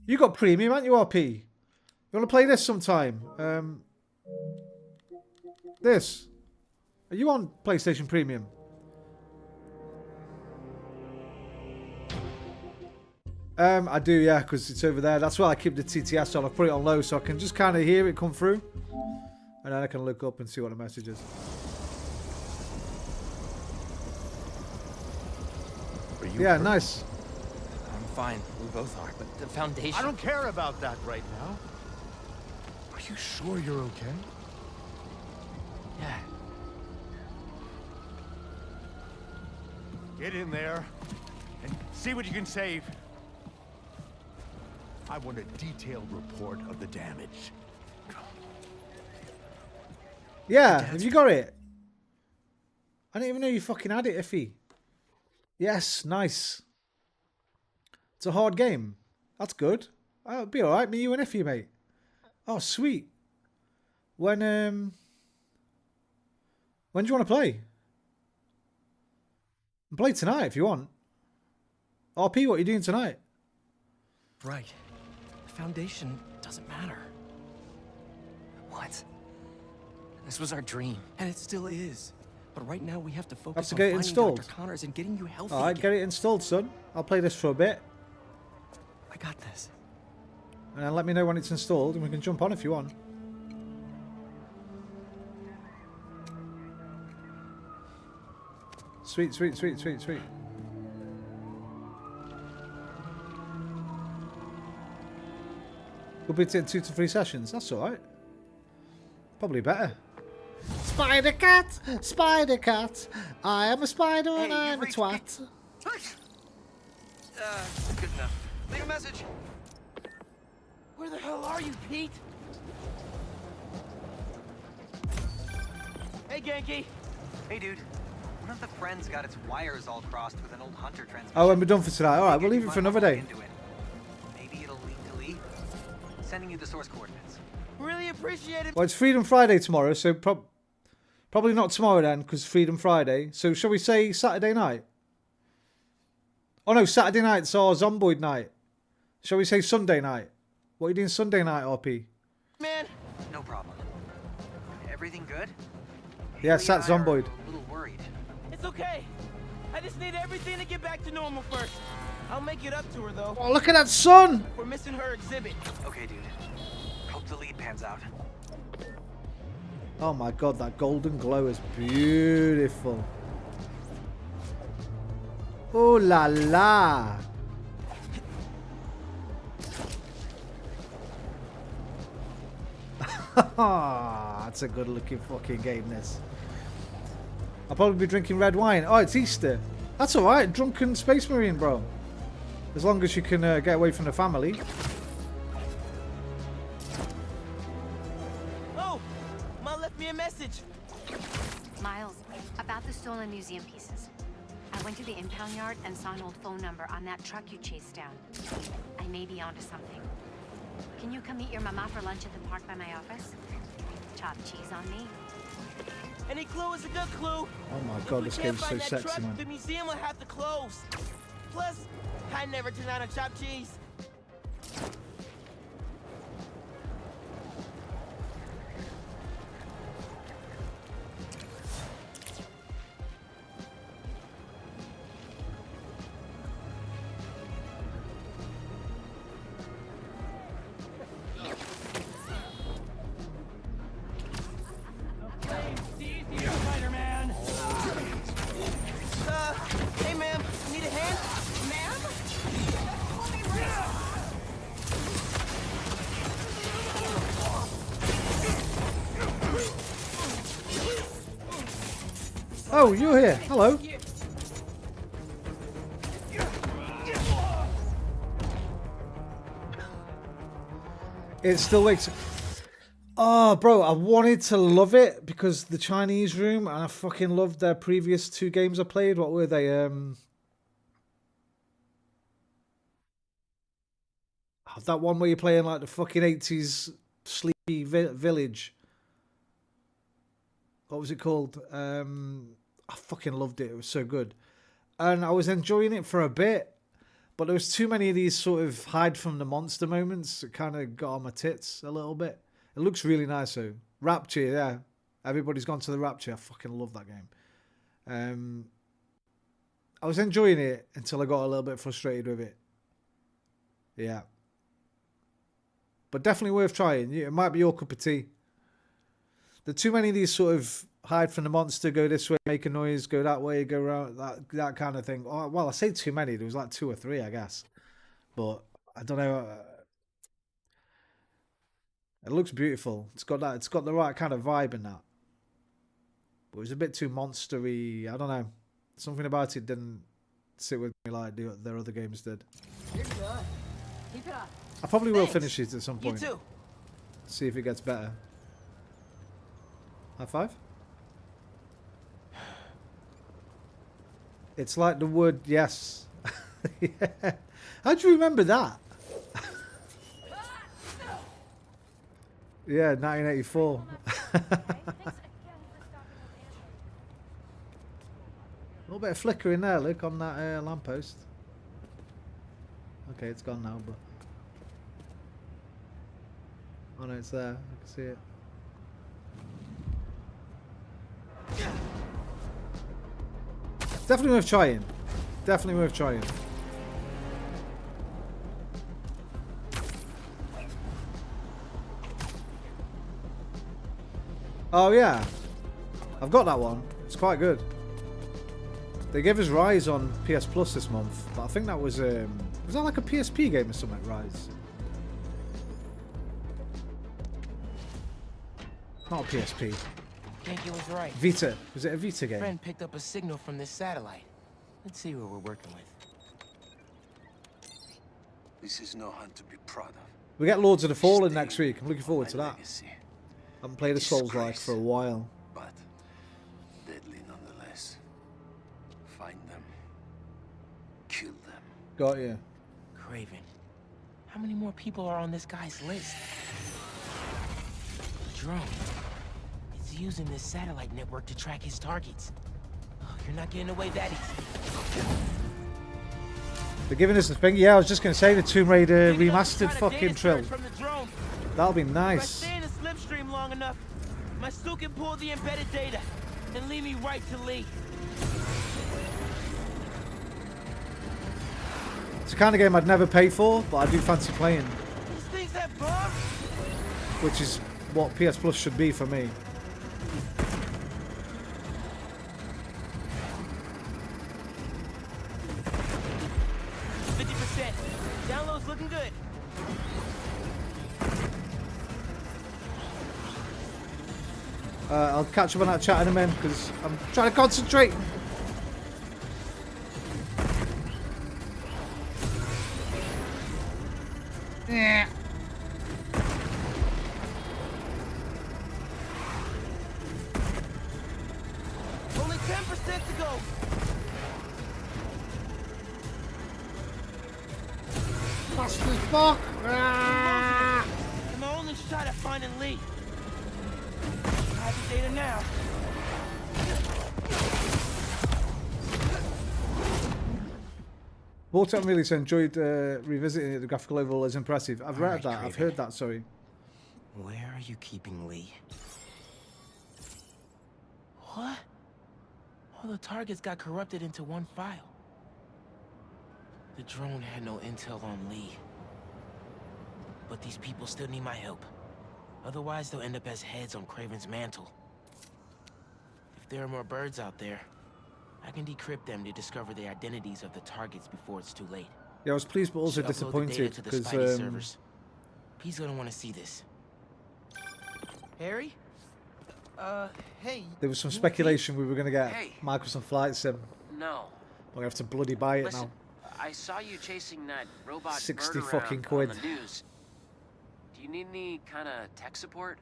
You got premium, haven't you, RP? You want to play this sometime? This. Are you on PlayStation Premium? I do, yeah, because it's over there. That's why I keep the TTS on. I put it on low so I can just kind of hear it come through. And then I can look up and see what the message is. Are you Yeah, hurt? nice. I'm fine. We both are. But the Foundation... I don't care about that right now. Are you sure you're okay? Yeah. Get in there and see what you can save. I want a detailed report of the damage. Yeah, have you got it? I didn't even know you fucking had it, Iffy. Yes, nice. It's a hard game. That's good. It'll be alright, me, you and Iffy, mate. Oh, sweet. When do you want to play? Play tonight if you want. RP, what are you doing tonight? Right. The Foundation doesn't matter. What? This was our dream. And it still is. But right now we have to focus to on get it finding installed. Dr. Connors and getting you healthy Alright, again. get it installed, son. I'll play this for a bit. I got this. And then let me know when it's installed and we can jump on if you want. Sweet, sweet, sweet, sweet, sweet. We'll be in 2 to 3 sessions. That's alright. Probably better. Spider cat! Spider cat! I am a spider and I'm a twat. Good enough. Leave a message. Where the hell are you, Pete? Hey, Genki. Hey, dude. One of the friends got its wires all crossed with an old hunter transmission. Oh, and we're done for tonight. Alright, we'll leave it for another day. sending you the source coordinates. Really appreciate it. Well, it's Freedom Friday tomorrow, so probably not tomorrow then, because Freedom Friday. So shall we say Saturday night? Oh no, Saturday night's our Zomboid night. Shall we say Sunday night? What are you doing Sunday night, RP? Man. No problem. Everything good? Yeah, Sat Zomboid. A little worried. It's okay. I just need everything to get back to normal first. I'll make it up to her though. Oh, look at that sun! We're missing her exhibit. Okay, dude. Hope the lead pans out. Oh my god, that golden glow is beautiful. Oh la la. That's a good looking fucking game, this. I'll probably be drinking red wine. Oh, it's Easter. That's alright, drunken space marine, bro. As long as you can get away from the family. Oh, Ma left me a message. Miles, about the stolen museum pieces. I went to the impound yard and saw an old phone number on that truck you chased down. I may be onto something. Can you come meet your mama for lunch at the park by my office? Chopped cheese on me. Any clue is a good clue. Oh my god, this game's so sexy, man. The museum will have to close. Plus, I never turn out on chopped cheese. Hey ma'am, need a hand? Oh, you're here. Hello. It still wakes. Oh, bro, I wanted to love it because the Chinese room, and I fucking loved their previous 2 games I played. What were they? That one where you're playing like the fucking 80s sleepy village. What was it called? I fucking loved it. It was so good. And I was enjoying it for a bit, but there was too many of these sort of hide from the monster moments. It kind of got on my tits a little bit. It looks really nice though. Rapture, yeah. Everybody's gone to the Rapture. I fucking love that game. I was enjoying it until I got a little bit frustrated with it. Yeah. But definitely worth trying. It might be your cup of tea. There are too many of these sort of hide from the monster, go this way, make a noise, go that way, go around, that kind of thing. Oh, well, I say too many. There was like 2 or 3, I guess. But I don't know. It looks beautiful. It's got the right kind of vibe in that. But it was a bit too monstery. I don't know. Something about it didn't sit with me like their other games did. You're good. Keep it up. I probably will finish it at some point. You too. See if it gets better. High five? It's like the word yes. Yeah. How do you remember that? Yeah, 1984. A little bit of flicker in there, look, on that lamppost. Okay, it's gone now, but... Oh no, it's there. I can see it. Definitely worth trying. Definitely worth trying. Oh yeah, I've got that one. It's quite good. They gave us Rise on PS Plus this month, but I think that was that like a PSP game or something? Rise. Not a PSP. I think he was right. Vita. Was it a Vita game? Friend picked up a signal from this satellite. Let's see what we're working with. This is no hunt to be proud of. We get Lords of the Fallen next week. I'm looking forward to that. I haven't played a Souls-like for a while. But deadly nonetheless. Find them. Kill them. Got you. Craven. How many more people are on this guy's list? The drone. It's using this satellite network to track his targets. Oh, you're not getting away that easy. They're giving us the thing. Yeah, I was just going to say the Tomb Raider remastered fucking trill. That'll be nice. If I stay in the slipstream long enough, my suit can pull the embedded data and lead me right to Lee. It's the kind of game I'd never pay for, but I do fancy playing. These things have bombs? Which is what PS Plus should be for me. Download's looking good. I'll catch up on that chat in a minute because I'm trying to concentrate. Yeah. Only 10% to go. Fast as fuck. Ah. And my only shot at finding Lee. I have the data now. Vortex really enjoyed revisiting it. The graphical overall is impressive. I've read that. I've heard that. Sorry. Where are you keeping Lee? What? All the targets got corrupted into one file. The drone had no intel on Lee. But these people still need my help. Otherwise, they'll end up as heads on Kraven's mantle. If there are more birds out there, I can decrypt them to discover the identities of the targets before it's too late. Yeah, I was pleased but also Should upload the data disappointed to the because Spidey servers. He's gonna want to see this. Harry? Hey. there was some speculation we were going to get Hey. Microsoft Flight Sim. No. We're going to have to bloody buy it Listen, now. I saw you chasing that robot 60 bird fucking around quid. on the news. Do you need any kind of tech support?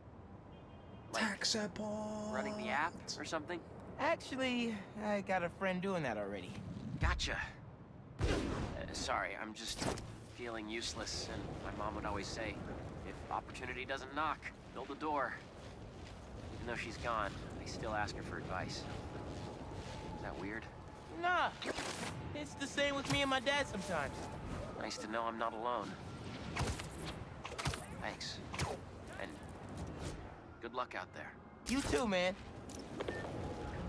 Like Tech support. running the app or something? Actually, I got a friend doing that already. Gotcha. Sorry, I'm just feeling useless, and my mom would always say, if opportunity doesn't knock, build a door. Even though she's gone, I still ask her for advice. Is that weird? Nah. It's the same with me and my dad sometimes. Nice to know I'm not alone. Thanks. And good luck out there. You too, man.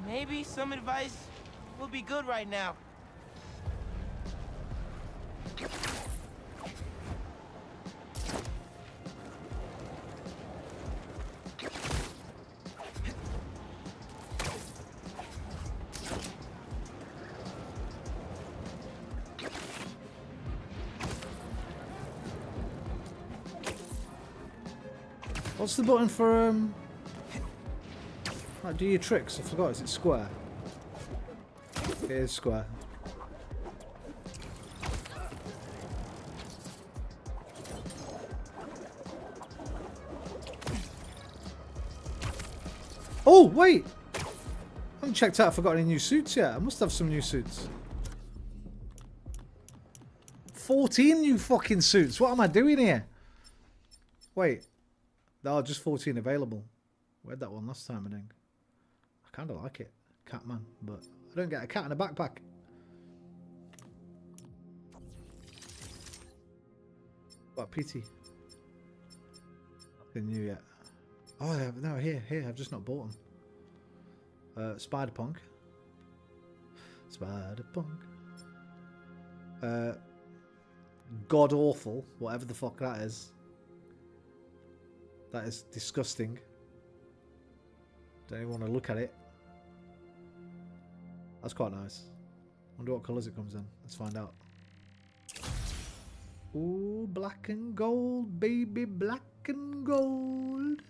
Maybe some advice will be good right now. What's the button for like do your tricks? I forgot. Is it square? It is square. Oh wait! I haven't checked out if I got any new suits yet. I must have some new suits. 14 new fucking suits. What am I doing here? Wait. There are just 14 available. We had that one last time, I think. I kind of like it. Catman. But I don't get a cat in a backpack. What, PT? Nothing new yet. Oh, no, here. I've just not bought them. Spider-Punk. God-awful. Whatever the fuck that is. That is disgusting. Don't even want to look at it. That's quite nice. Wonder what colours it comes in. Let's find out. Ooh, black and gold, baby, black and gold.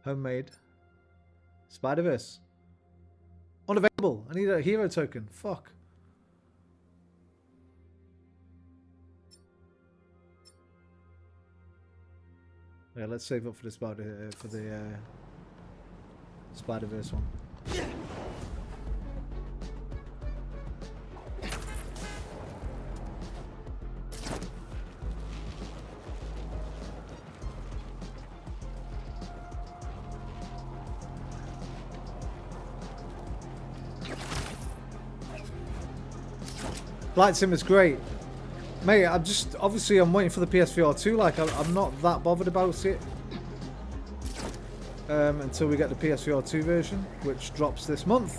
Homemade. Spider-Verse. Unavailable. I need a hero token. Fuck. Yeah, let's save up for the Spider-Verse one. Flight Sim is great. Mate, I'm waiting for the PSVR 2, like, I'm not that bothered about it. Until we get the PSVR 2 version, which drops this month.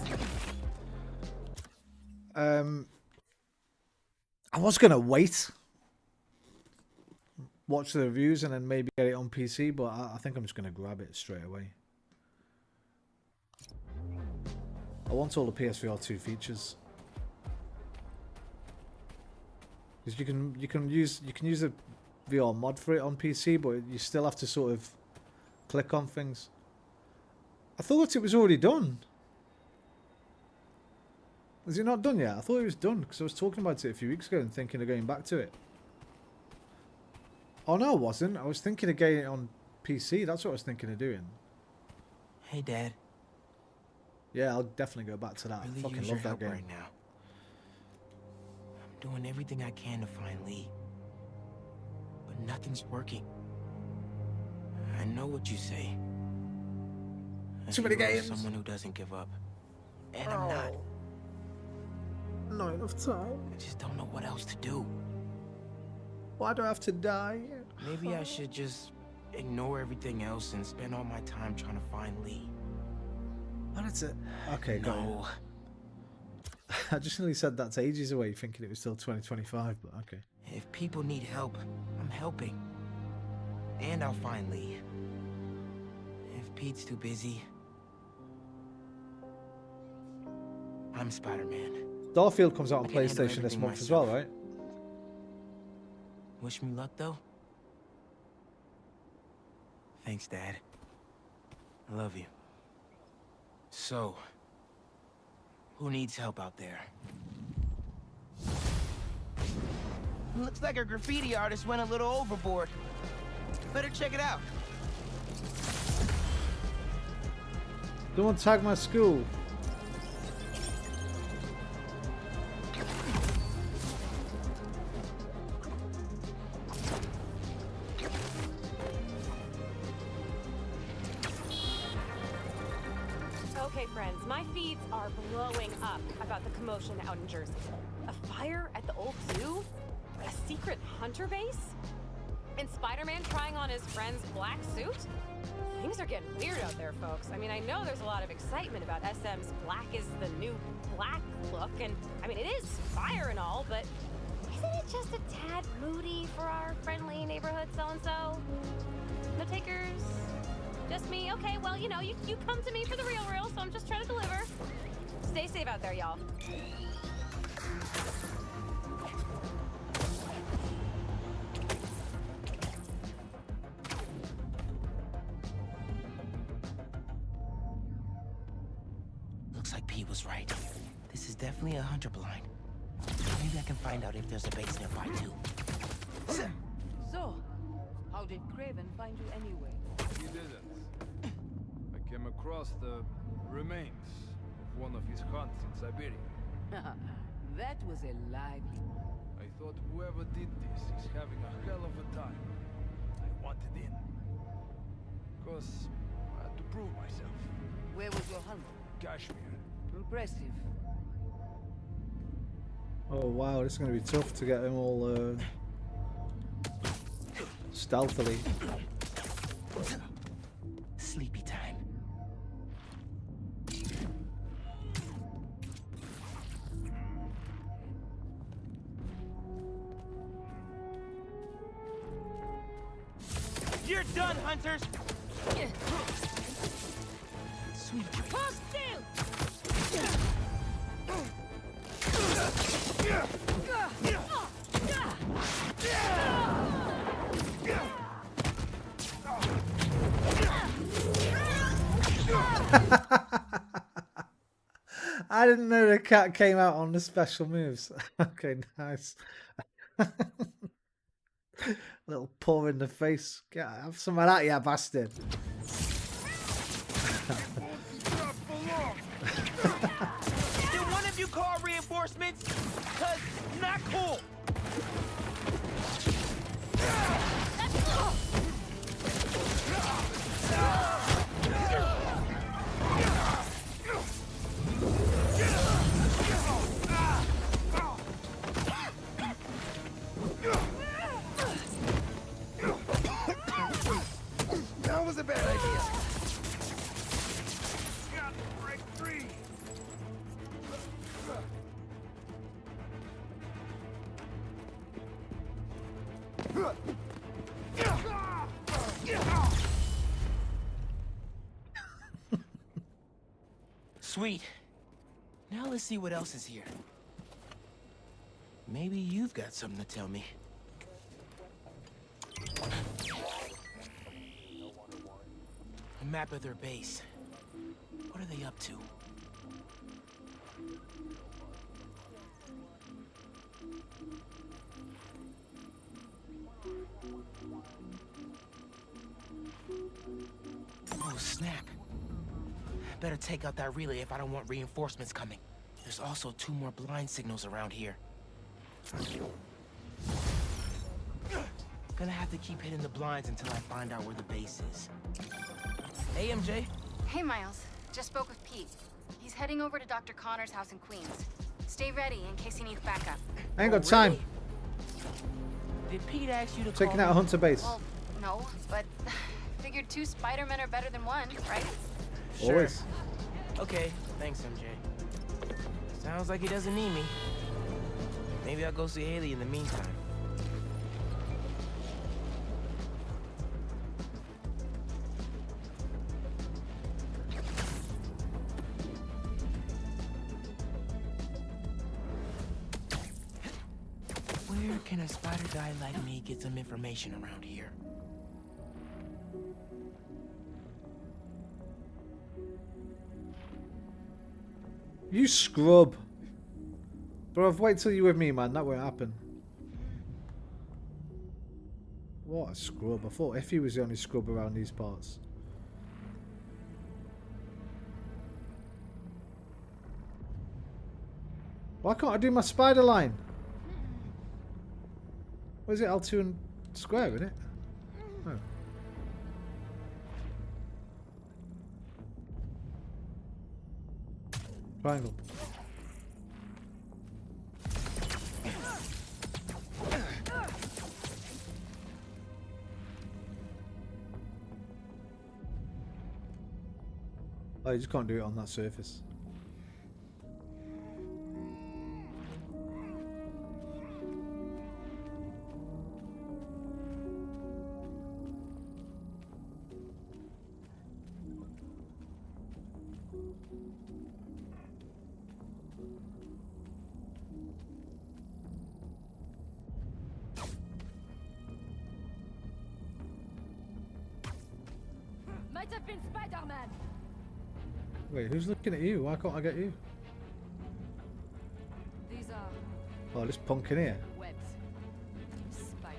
I was going to wait. Watch the reviews and then maybe get it on PC, but I think I'm just going to grab it straight away. I want all the PSVR 2 features. Because you can use a VR mod for it on PC, but you still have to sort of click on things. I thought it was already done. Is it not done yet? I thought it was done because I was talking about it a few weeks ago and thinking of going back to it. Oh no, I wasn't. I was thinking of getting it on PC. That's what I was thinking of doing. Hey, Dad. Yeah, I'll definitely go back to that. Really I fucking use love your that help game. right now. I'm doing everything I can to find Lee, but nothing's working. I know what you say. Too many games. Someone who doesn't give up, and I'm not. Not enough time. I just don't know what else to do. Why do I have to die? Maybe I should just ignore everything else and spend all my time trying to find Lee. Oh, that's it. Okay, got No. it. I just nearly said that's ages away, thinking it was still 2025, but okay. If people need help, I'm helping. And I'll find Lee. If Pete's too busy, I'm Spider-Man. Starfield comes out on I can handle PlayStation this everything month as well, myself. right? Wish me luck, though. Thanks, Dad. I love you. So, who needs help out there? Looks like our graffiti artist went a little overboard. Better check it out. Don't tag my school. Okay, friends, my feeds are blowing up about the commotion out in Jersey. A fire at the old zoo? A secret hunter base? And Spider-Man trying on his friend's black suit? Things are getting weird out there, folks. I mean, I know there's a lot of excitement about SM's black is the new black look, and I mean, it is fire and all, but isn't it just a tad moody for our friendly neighborhood so-and-so? No takers? Just me? Okay, well, you know, you come to me for the real, so I'm just trying to deliver. Stay safe out there, y'all. Looks like Pete was right. This is definitely a hunter blind. Maybe I can find out if there's a base nearby, too. So, how did Craven find you anyway? He didn't. I came across the remains of one of his hunts in Siberia. That was a lively one. I thought whoever did this is having a hell of a time. I wanted in. Because I had to prove myself. Where was your hunt? Kashmir. Impressive. Oh wow, this is going to be tough to get them all stealthily. Sleepy time. You're done, hunters! Sweet. I didn't know the cat came out on the special moves. Okay, nice. Little paw in the face. Have some of that, you bastard. Did one of you call reinforcements? Cause not cool. That was a bad idea. Sweet. Now let's see what else is here. Maybe you've got something to tell me. A map of their base. What are they up to? Oh, snap. Better take out that relay if I don't want reinforcements coming. There's also 2 more blind signals around here. Gonna have to keep hitting the blinds until I find out where the base is. Hey, MJ. Hey, Miles. Just spoke with Pete. He's heading over to Dr. Connor's house in Queens. Stay ready in case he needs backup. I ain't got time. Did Pete ask you to Taking call out a hunter base. Well, no, but figured 2 Spider-Men are better than 1, right? Sure. Always. Okay, thanks, MJ. Sounds like he doesn't need me. Maybe I'll go see Haley in the meantime. Where can a spider guy like me get some information around here? You scrub. Bruv, wait till you with me, man. That won't happen. What a scrub. I thought Effie was the only scrub around these parts. Why can't I do my spider line? What is it? L2 and square, isn't it? Oh. Triangle. Oh, you just can't do it on that surface. Might have been Spider-Man. Wait, who's looking at you? Why can't I get you? These are Oh, this punk in here. webs. Spider-Man.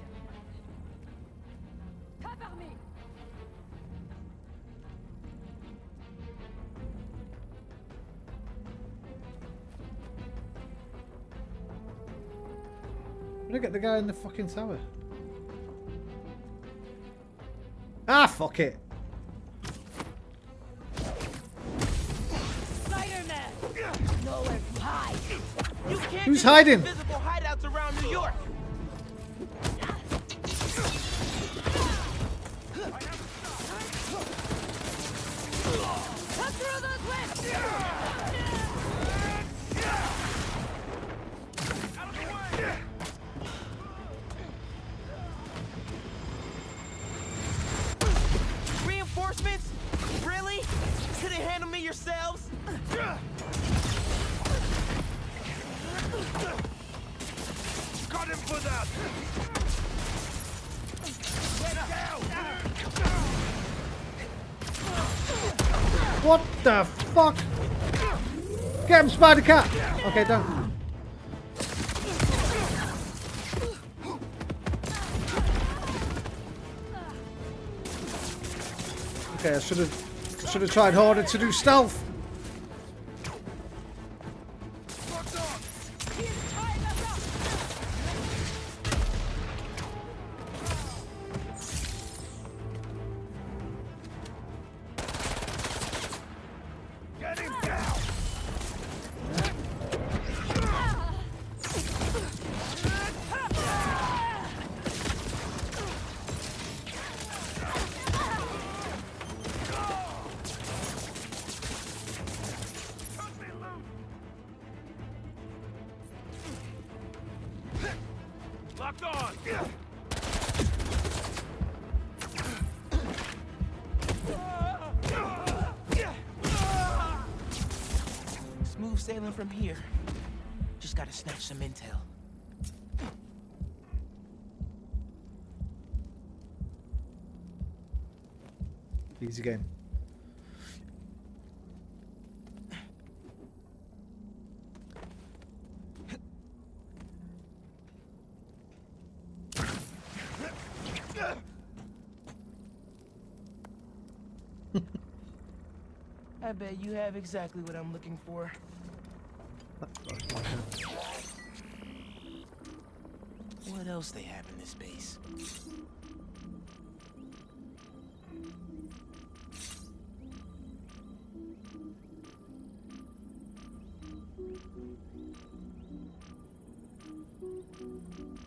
Cover me. Look at the guy in the fucking tower. Ah, fuck it. Spider-Man. Nowhere to hide. You can't Who's get hiding? invisible hideouts around New York. Cut through those webs. Reinforcements? Really? Couldn't handle me yourselves? Got him for that! What the fuck? Get him, Spider Cat! Okay, don't. Okay, I should have tried harder to do stealth. Get him down! Locked on! Smooth sailing from here. Just gotta snatch some intel. Easy game. I bet you have exactly what I'm looking for. What else they have in this base?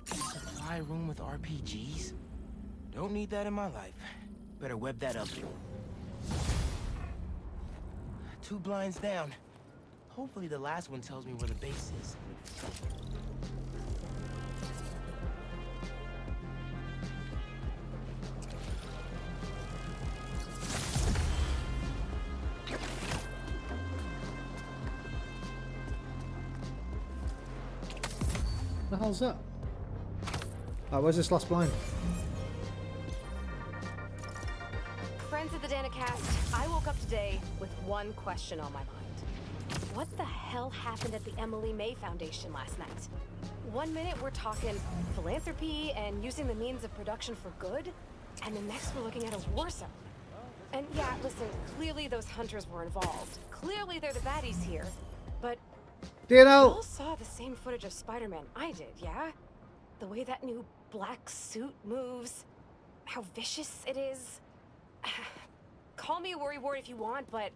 Supply room with RPGs? Don't need that in my life. Better web that up. 2 blinds down. Hopefully the last one tells me where the base is. What the hell's that? Oh, where's this last blind? Friends of the Danicast, I woke up today with one question on my mind. What the hell happened at the Emily May Foundation last night? One minute we're talking philanthropy and using the means of production for good, and the next we're looking at a war zone. And yeah, listen, clearly those hunters were involved. Clearly they're the baddies here. But you know, you all saw the same footage of Spider-Man I did, yeah? The way that new black suit moves, how vicious it is. Call me a worrywart if you want, but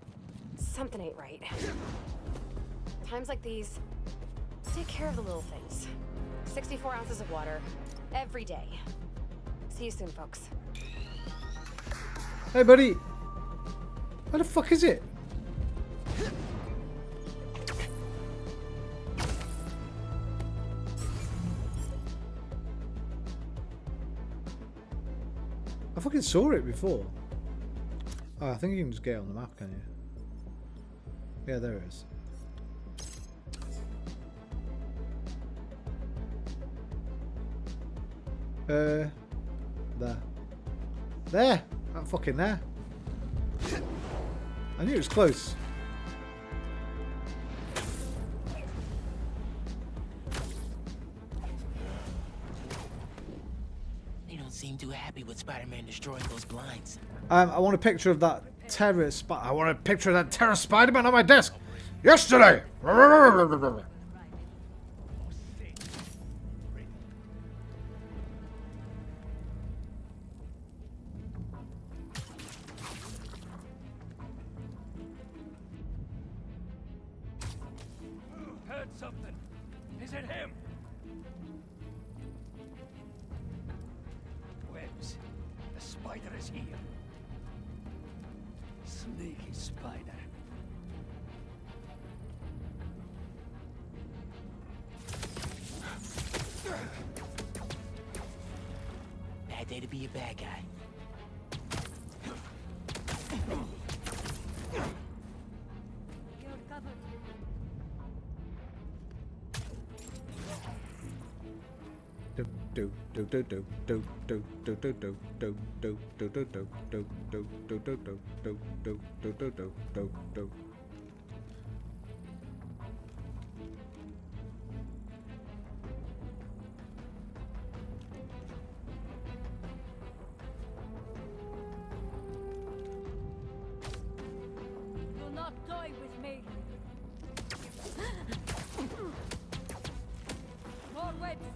something ain't right. Times like these, take care of the little things. 64 ounces of water, every day. See you soon, folks. Hey, buddy. Where the fuck is it? I fucking saw it before. Oh, I think you can just get it on the map, can you? Yeah, there it is. There. There! That fucking there. I knew it was close. They don't seem too happy with Spider-Man destroying those blinds. I want a picture of that terror I want a picture of that terror Spider-Man on my desk. Yesterday! Heard something. Is it him? Webs. The spider is here. Sneaky spider. Bad day to be a bad guy.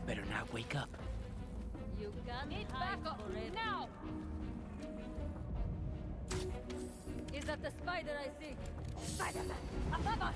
better not wake up. You can't Get hide back up forever. now! Is that the spider I see? Spider-Man! Above us!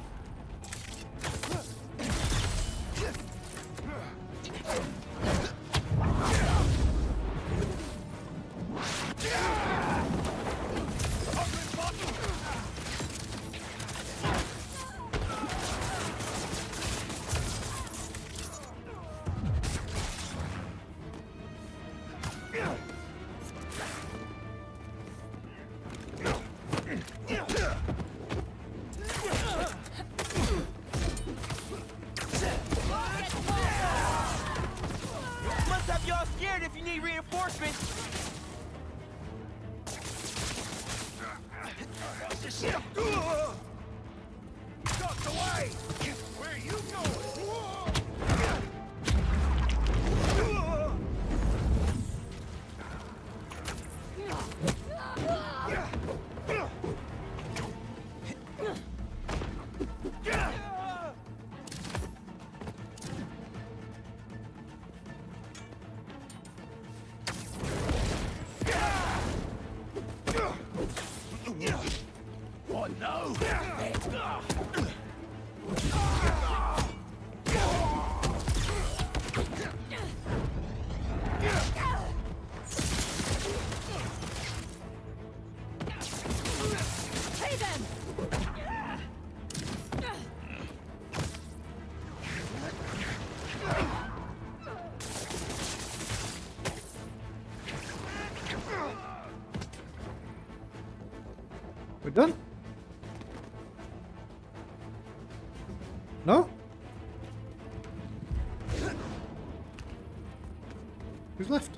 Must have y'all scared if you need reinforcements. Ducked away! Where are you Oh no! Hey then! We're done? No? Who's left?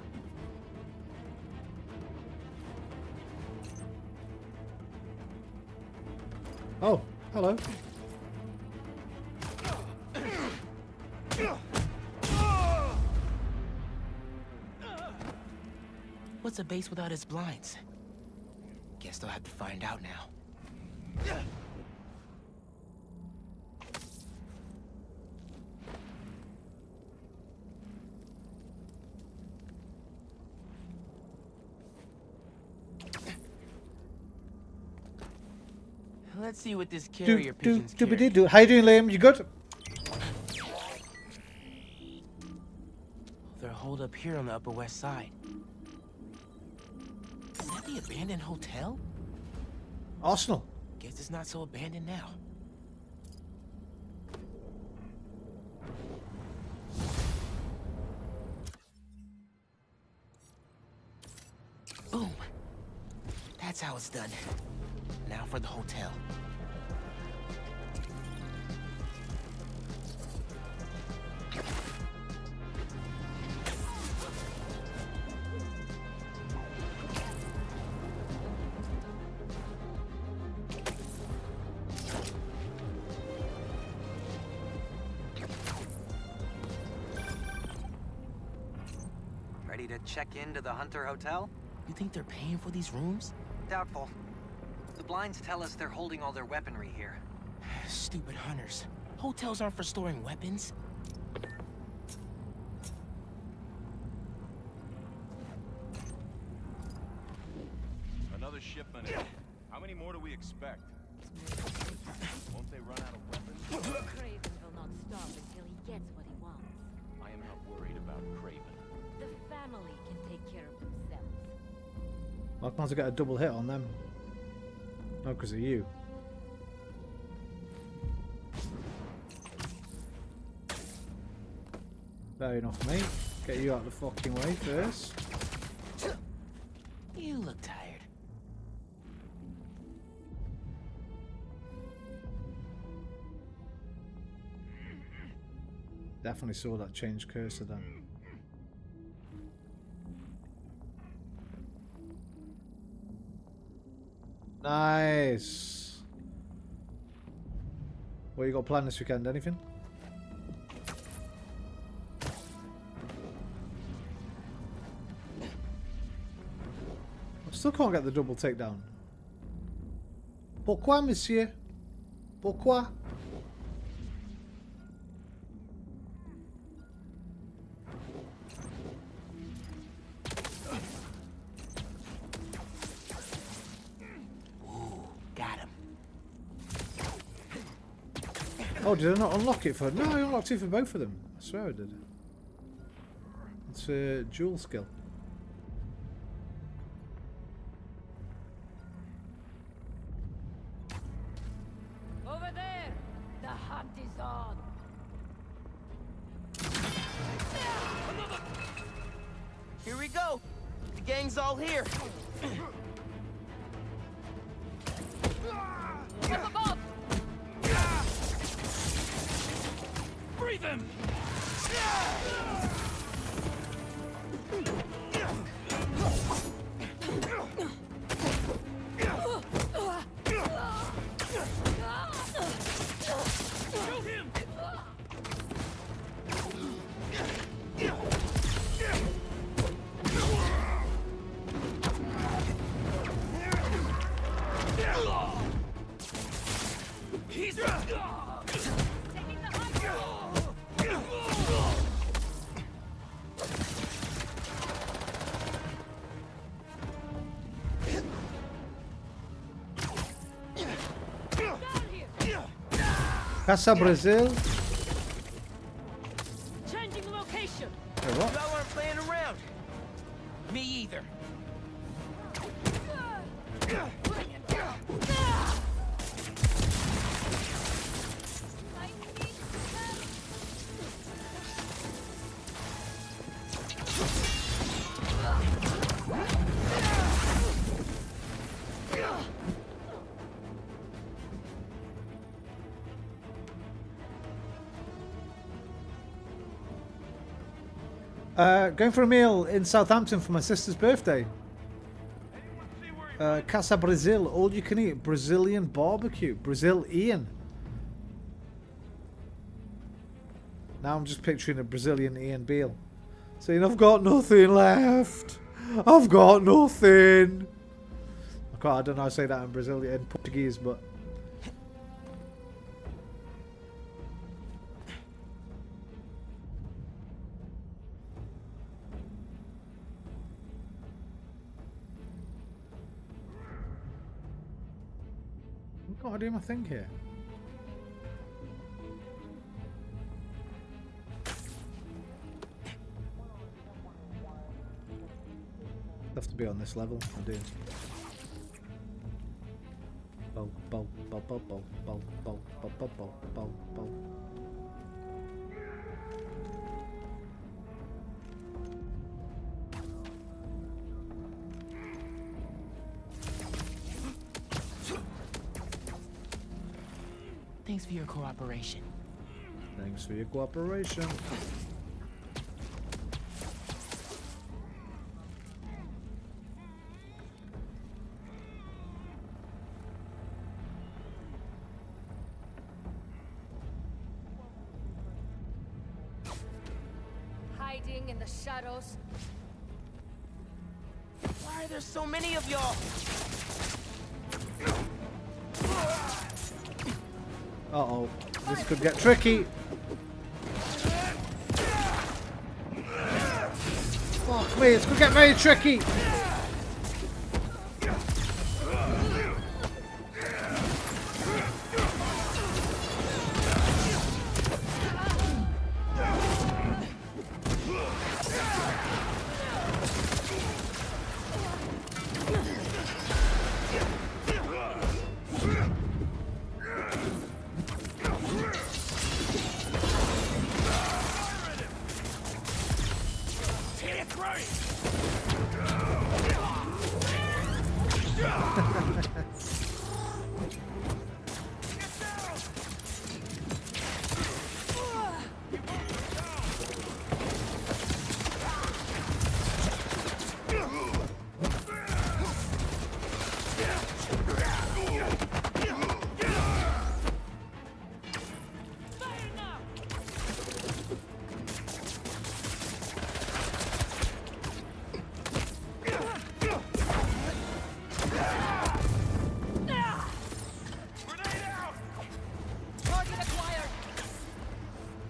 Oh, hello. What's a base without its blinds? Guess they'll have to find out now. Let's see what this carrier pigeon's carrying. Do. How you doing, Liam? You good? They're holed up here on the Upper West Side. Is that the abandoned hotel? Arsenal. Guess it's not so abandoned now. Boom. That's how it's done. Now for the hotel. Ready to check into the Hunter Hotel? You think they're paying for these rooms? Doubtful. The blinds tell us they're holding all their weaponry here. Stupid hunters. Hotels aren't for storing weapons. Another shipment in. How many more do we expect? Won't they run out of weapons? Craven will not stop until he gets what he wants. I am not worried about Craven. The family can take care of themselves. I can't get a double hit on them. No, because of you. Fair enough, mate. Get you out of the fucking way first. You look tired. Definitely saw that change cursor then. Nice. What you got planned this weekend? Anything? I still can't get the double takedown. Pourquoi, monsieur? Pourquoi? Oh, did I not unlock it for... No, I unlocked it for both of them. I swear I did. It's a dual skill. Over there! The hunt is on! Here we go. The gang's all here. Up above! Breathe him! He's taking the high ground. Casa Brazil. Changing location. Hey, what? Y'all aren't playing around. Me either. Going for a meal in Southampton for my sister's birthday. Casa Brazil, all you can eat Brazilian barbecue. Brazil Ian. Now I'm just picturing a Brazilian Ian Beale saying, I've got nothing left. I've got nothing. I don't know how to say that in Brazilian, in Portuguese, but... I've got to do my thing here. Have to be on this level. I do. Bow, bow, bow, bow, bow, bow, bow, bow, bow, bow, bow, bow. Thanks for your cooperation. Thanks for your cooperation. Hiding in the shadows. Why are there so many of y'all? Uh-oh. This could get tricky. Fuck me, this could get very tricky.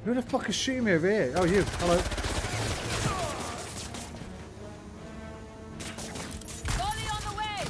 Who the fuck is shooting me over here? Oh, you. Hello. Volley on the way.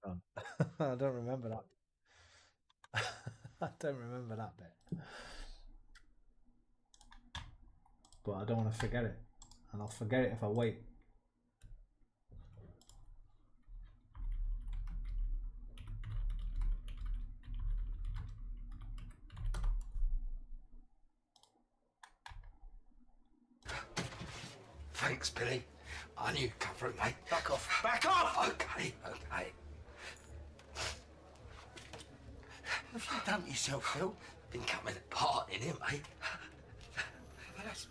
on. I don't remember that. I don't remember that bit. But I don't want to forget it. And I'll forget it if I wait. Thanks, Billy. I knew you'd come through, mate. Back off. Back off! Okay, okay. Have you done it yourself, Phil? Been coming apart in here, mate. Well, that's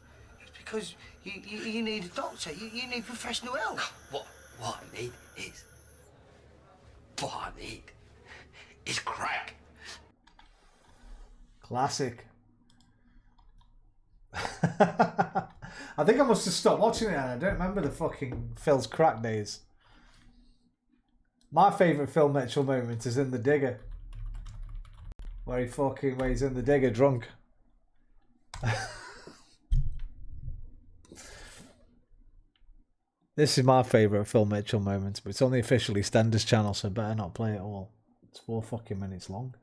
because you need a doctor. You need professional help. What I need is crack. Classic. I think I must have stopped watching it and I don't remember the fucking Phil's crack days. My favourite Phil Mitchell moment is in The Digger. Where he's in The Digger drunk. This is my favourite Phil Mitchell moment, but it's only officially Stender's channel, so I better not play it all. It's 4 fucking minutes long.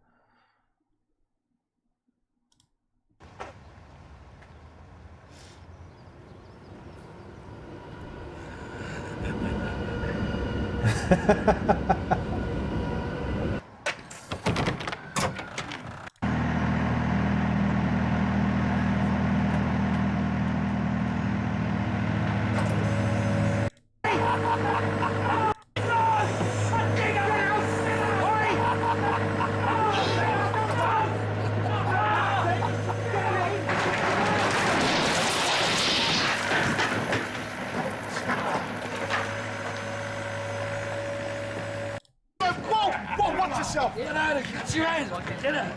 Whoa, watch yourself! Get out of here! Get your hands on it! Get out!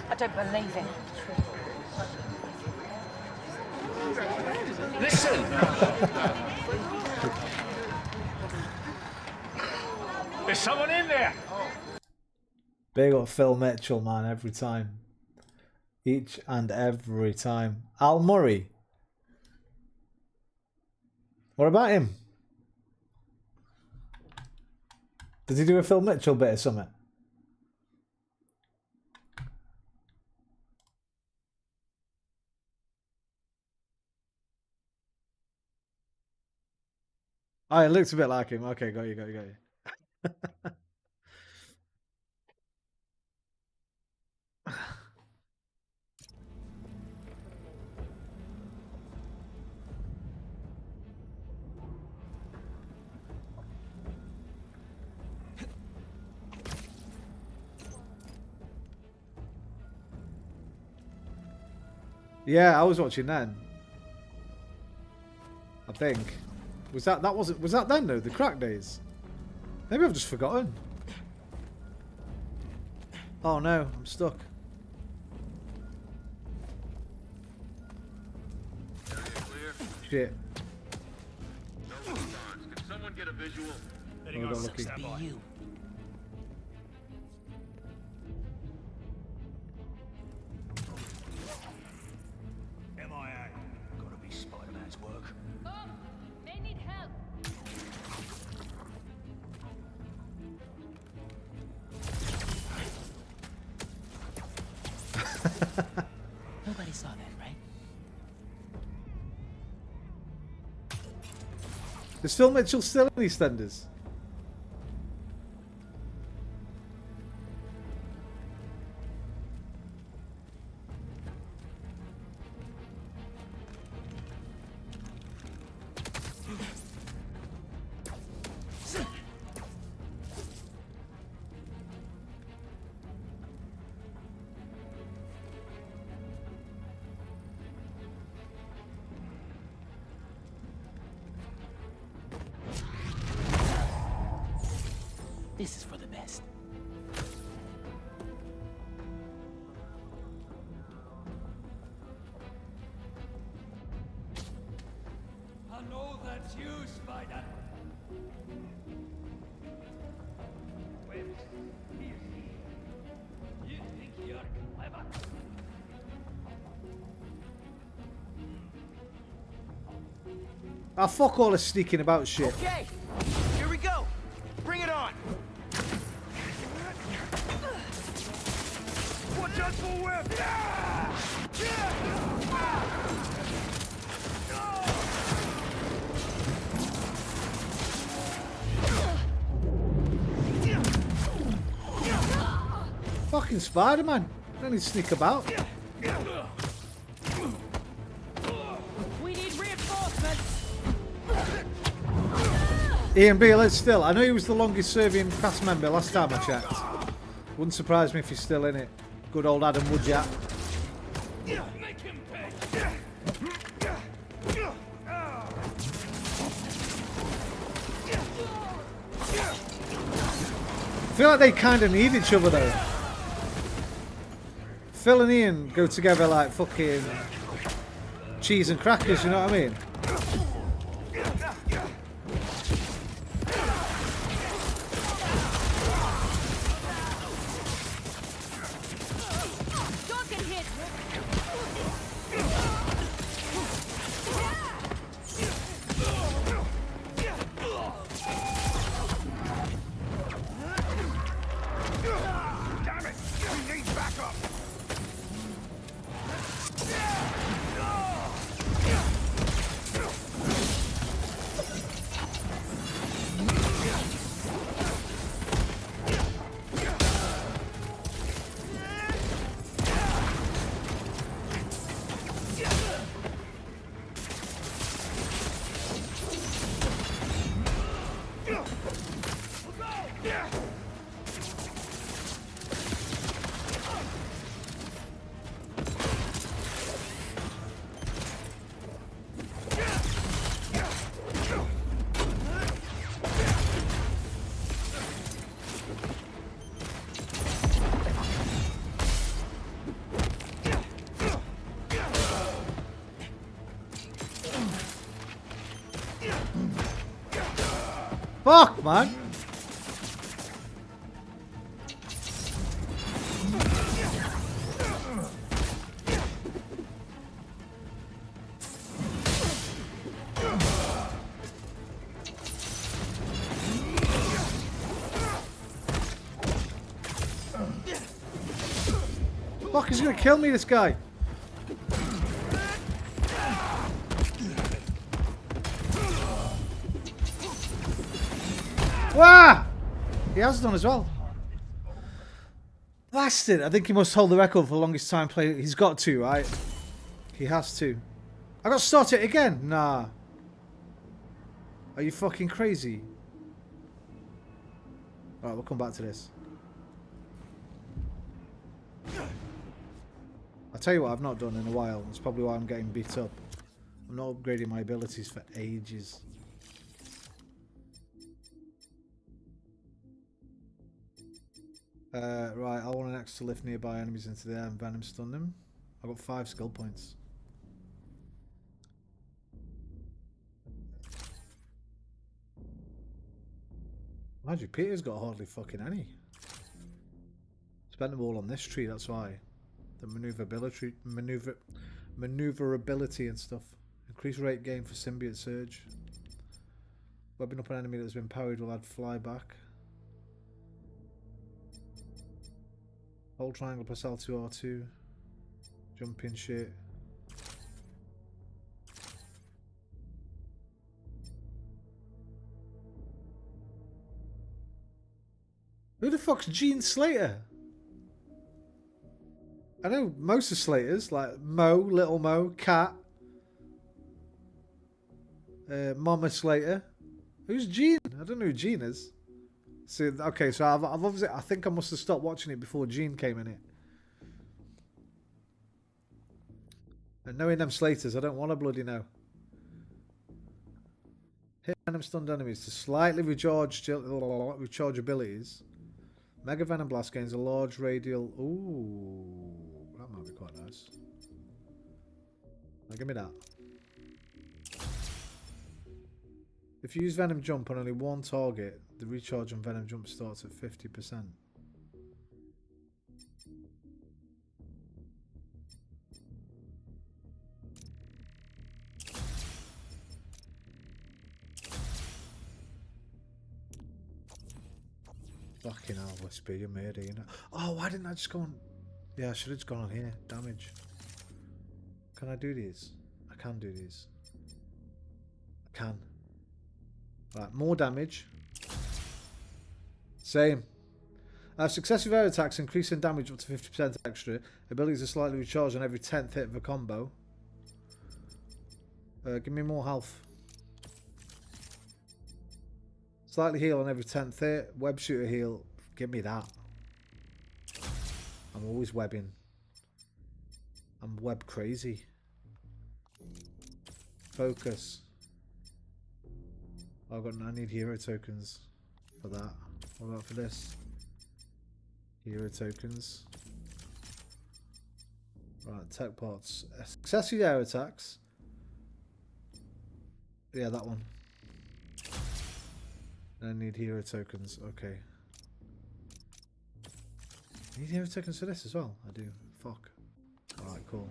I don't believe it. Listen! There's someone in there! Big up Phil Mitchell, man, every time. Each and every time. Al Murray. What about him? Did he do a Phil Mitchell bit or something? Oh, it looks a bit like him. Okay, got you. Yeah, I was watching then. I think. Was that then though, the crack days? Maybe I've just forgotten. Oh no, I'm stuck. Shit. No response. Can someone get a visual? Oh, got lucky. MIA. Gotta be Spider-Man's work. Oh, they need help. Nobody saw that, right? Is Phil Mitchell still in EastEnders? This is for the best. I know that's you, Spider. Wait, you think you're clever? Ah, fuck all the sneaking about shit. Okay, Here we go. Bring it on. Watch out for whip! Fucking Spider-Man. Don't need to sneak about. We need reinforcements. Ian Beale is still. I know he was the longest serving cast member last time I checked. Wouldn't surprise me if he's still in it. Good old Adam Woodjack. Make him pay. I feel like they kind of need each other though. Phil and Ian go together like fucking cheese and crackers, you know what I mean? Don't get hit. Damn it! We need backup! Fuck, man. Fuck, he's gonna kill me, this guy. Wah! He has done as well. Bastard. I think he must hold the record for the longest time play. He's got to, right? He has to. I got to start it again. Nah. Are you fucking crazy? Alright, we'll come back to this. I'll tell you what I've not done in a while. That's probably why I'm getting beat up. I'm not upgrading my abilities for ages. Right, I want an X to lift nearby enemies into the air and venom stun them. I've got 5 skill points. Mind you, Peter's got hardly fucking any. Spent them all on this tree, that's why. The maneuverability and stuff. Increase rate gain for symbiote surge. Webbing up an enemy that's been parried will add flyback. Hold triangle plus L2 R2. Jumping shit. Who the fuck's Gene Slater? I know most of Slater's, like Mo, Little Mo, Cat, Mama Slater. Who's Gene? I don't know who Gene is. See, okay, so I've obviously, I think I must have stopped watching it before Gene came in it. And knowing them Slaters, I don't want to bloody know. Hit venom stunned enemies to slightly recharge abilities. Mega Venom Blast gains a large radial. Ooh, that might be quite nice. Now give me that. If you use Venom Jump on only one target, the recharge on Venom Jump starts at 50%. Fucking hell, Whisper, you're murder, you know. Oh, why didn't I just go on? Yeah, I should have just gone on here. Damage. Can I do these? I can do these. I can. Right, more damage. Same. Successive air attacks increasing damage up to 50% extra. Abilities are slightly recharged on every 10th hit of a combo. Give me more health. Slightly heal on every 10th hit. Web shooter heal. Give me that. I'm always webbing. I'm web crazy. Focus. I need hero tokens for that. What about for this? Hero tokens. Right, tech pots. Successive air attacks. Yeah, that one. I need hero tokens. Okay. I need hero tokens for this as well. I do. Fuck. Alright, cool.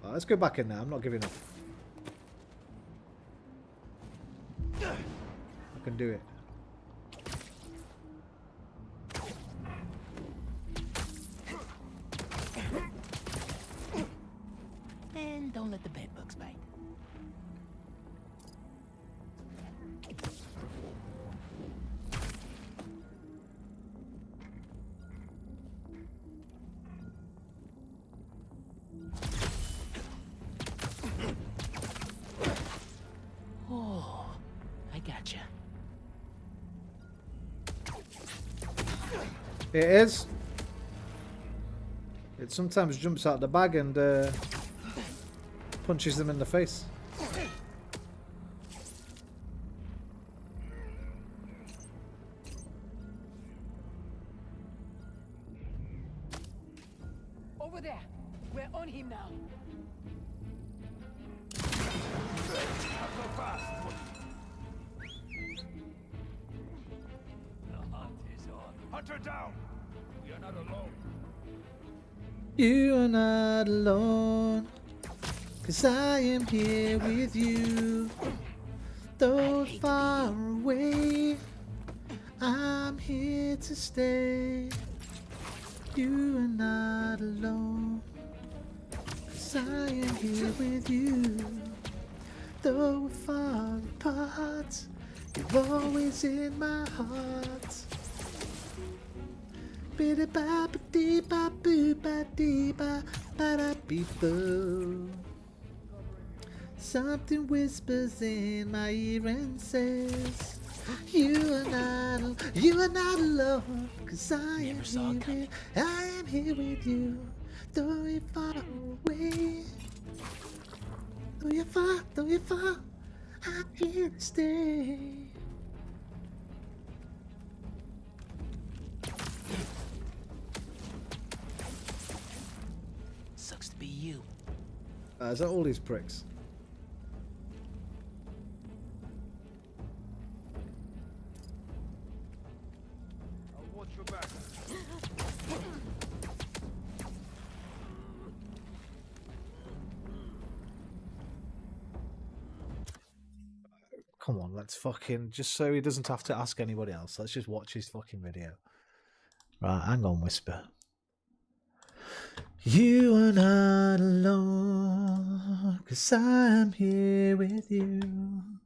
Alright, let's go back in there. I'm not giving up. I can do it. And don't let the bed bugs bite. Oh, I gotcha. It is. It sometimes jumps out the bag and punches them in the face. Over there. We're on him now. Not so fast. The hunt is on. Hunter down. We are not alone. You are not alone, 'cause I am here with you. Though far away, I'm here to stay. You are not alone, 'cause I am here with you. Though we're far apart, you're always in my heart. Something whispers in my ear and says, you are not alone, 'cause I am here with you. Though you're far away, though you're far, I'm here to stay. Sucks to be you. Is that all these pricks? I'll watch your back. Come on, let's fucking, just so he doesn't have to ask anybody else, let's just watch his fucking video. Right, hang on, Whisper. You are not alone, 'cause I'm here with you.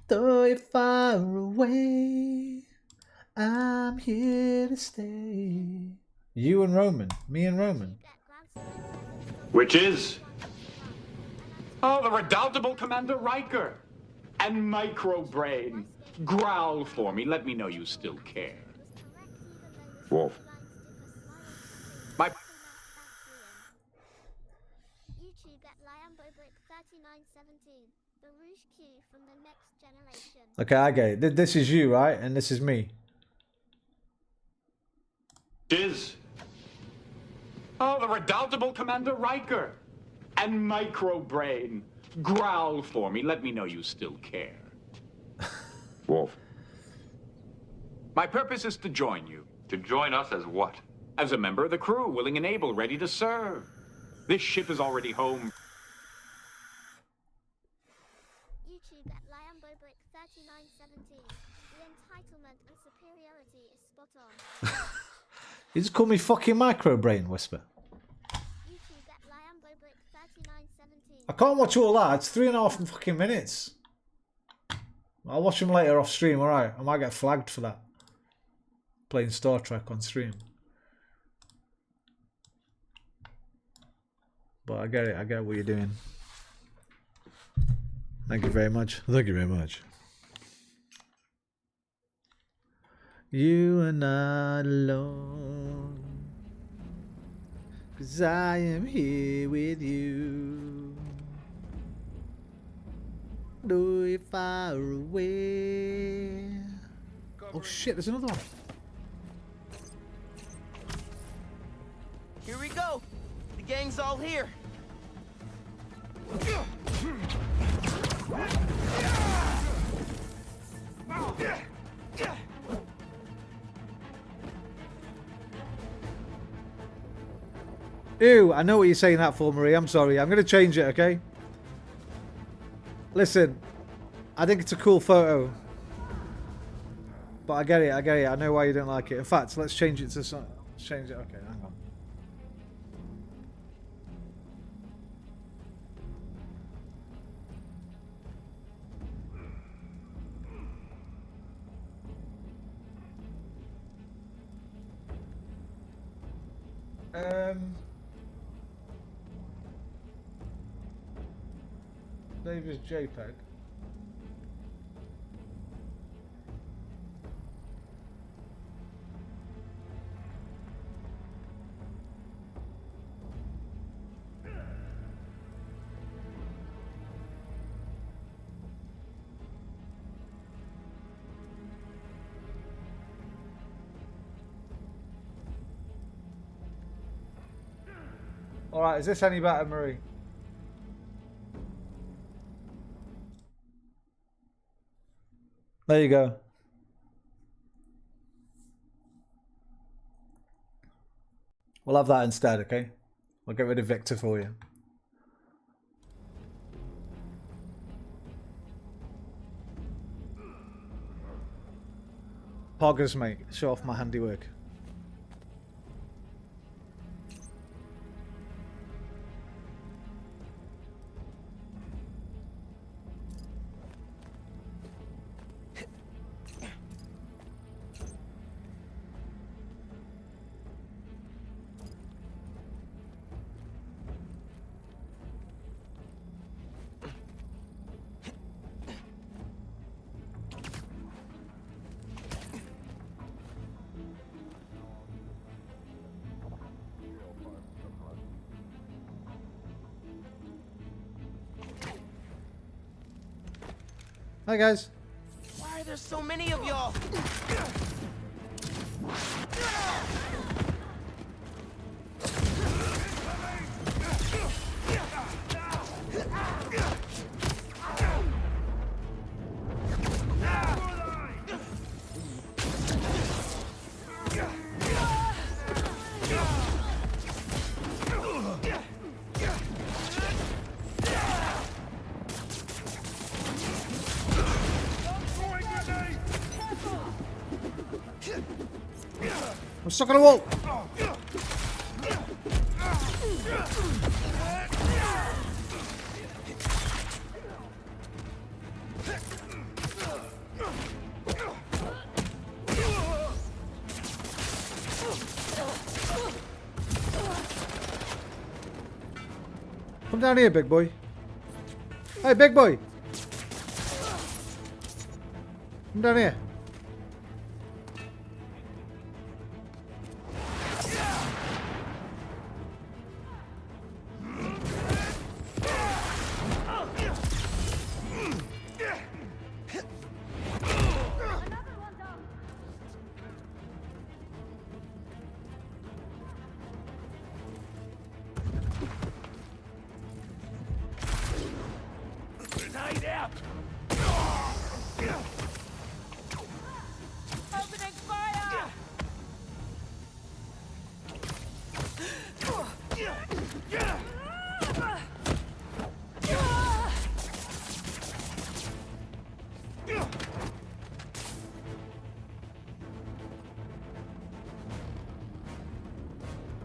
Though you're far away, I'm here to stay. You and Roman, me and Roman. Which is? Oh, the redoubtable Commander Riker. And Microbrain. Growl for me. Let me know you still care. Wolf. My... YouTube at Liambobrick 3917. The Rouge Q from the next generation. Okay, I get it. This is you, right? And this is me. Is? Oh, the redoubtable Commander Riker. And Microbrain. Growl for me. Let me know you still care. Wolf. My purpose is to join you. To join us as what? As a member of the crew, willing and able, ready to serve. This ship is already home. YouTube at LiamboBrick3917. The entitlement and superiority is spot on. You just call me fucking microbrain whisper. YouTube at LiamboBrick3917. I can't watch all that. It's 3.5 fucking minutes. I'll watch them later off stream, alright? I might get flagged for that. Playing Star Trek on stream. But I get it. I get what you're doing. Thank you very much. Thank you very much. You are not alone. 'Cause I am here with you. Though you're far away. Oh shit, there's another one. Here we go. The gang's all here. Ew, I know what you're saying that for, Marie. I'm sorry. I'm going to change it, okay? Listen, I think it's a cool photo. But I get it, I get it. I know why you don't like it. In fact, let's change it to some... Let's change it. Okay, hang on. David's JPEG. Alright, is this any better, Marie? There you go. We'll have that instead, okay? We'll get rid of Victor for you. Poggers, mate. Show off my handiwork. Hi guys. Why are there so many of y'all? I'm stuck on a wall. Come down here, big boy. Hey, big boy. Come down here.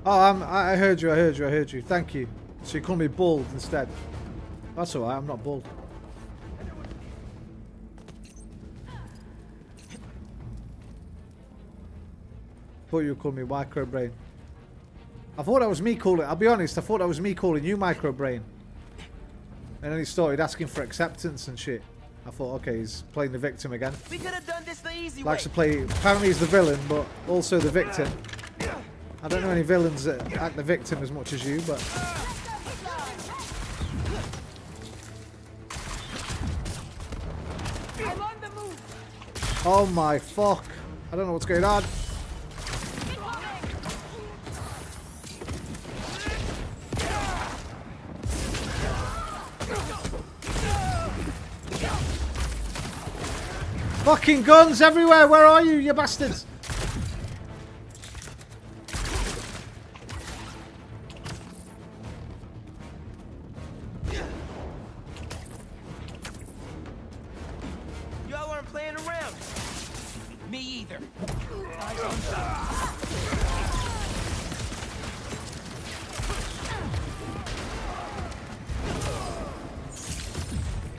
Oh, I heard you, I heard you, I heard you. Thank you. So you call me bald instead. That's alright, I'm not bald. Thought you called me microbrain. I thought that was me calling. I'll be honest. I thought that was me calling you microbrain. And then he started asking for acceptance and shit. I thought, okay, he's playing the victim again. We could have done this the easy Likes way. to play. Apparently, he's the villain, but also the victim. I don't know any villains that act the victim as much as you, but. I'm on the move. Oh my fuck! I don't know what's going on. Fucking guns everywhere! Where are you, you bastards? Y'all aren't playing around. Me either.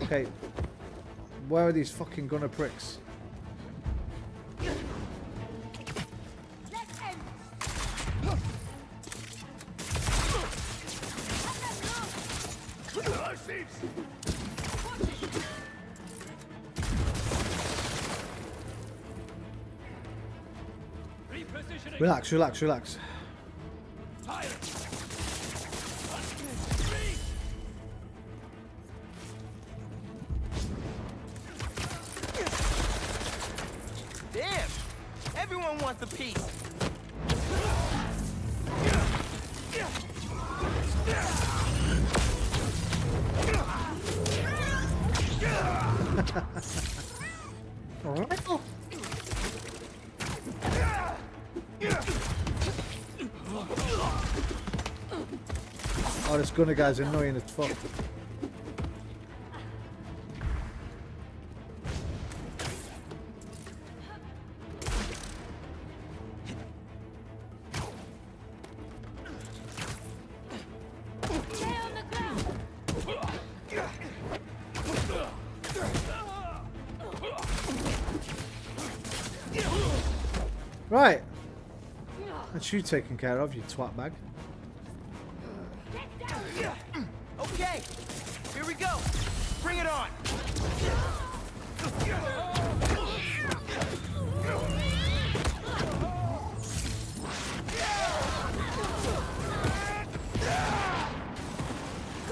Okay. Where are these fucking gunner pricks? Relax, relax, relax. Damn! Everyone wants a piece. Oh, this gunner guy's annoying as fuck. Right. That's you taken care of, you twat bag. Okay, here we go. Bring it on.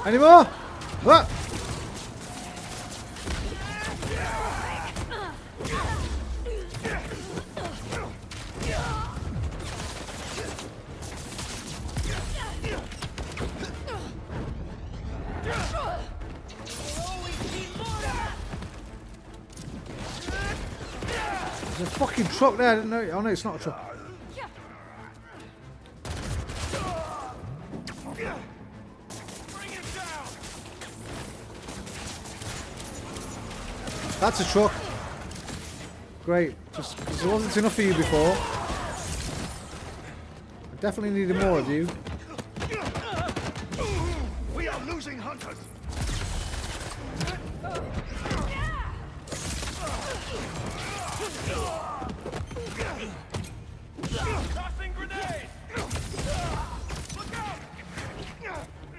Any more? What? There's a fucking truck there, I didn't know. Oh no, it's not a truck. That's a truck. Great. Just because there wasn't enough of you before. I definitely needed more of you. We are losing hunters. Tossing grenade. Look out!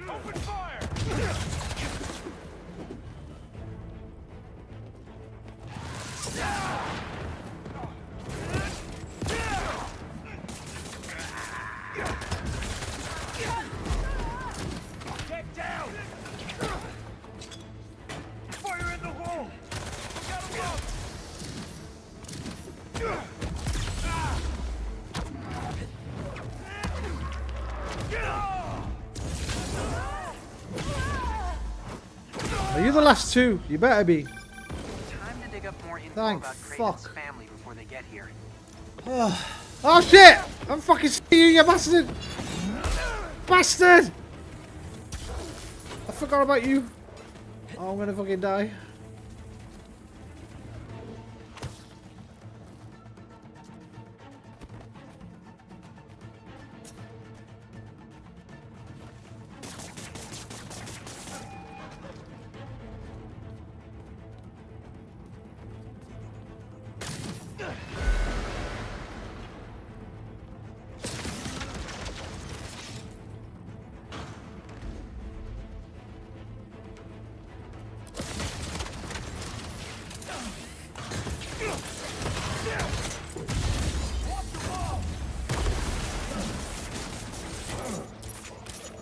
Open fire! Get down! Fire in the hole! Got him up! Are you the last two? You better be. Time to dig up more info Thank about fuck. Craven's family before they get here. Oh shit! I'm fucking seeing you, you bastard! Bastard! I forgot about you. Oh, I'm gonna fucking die.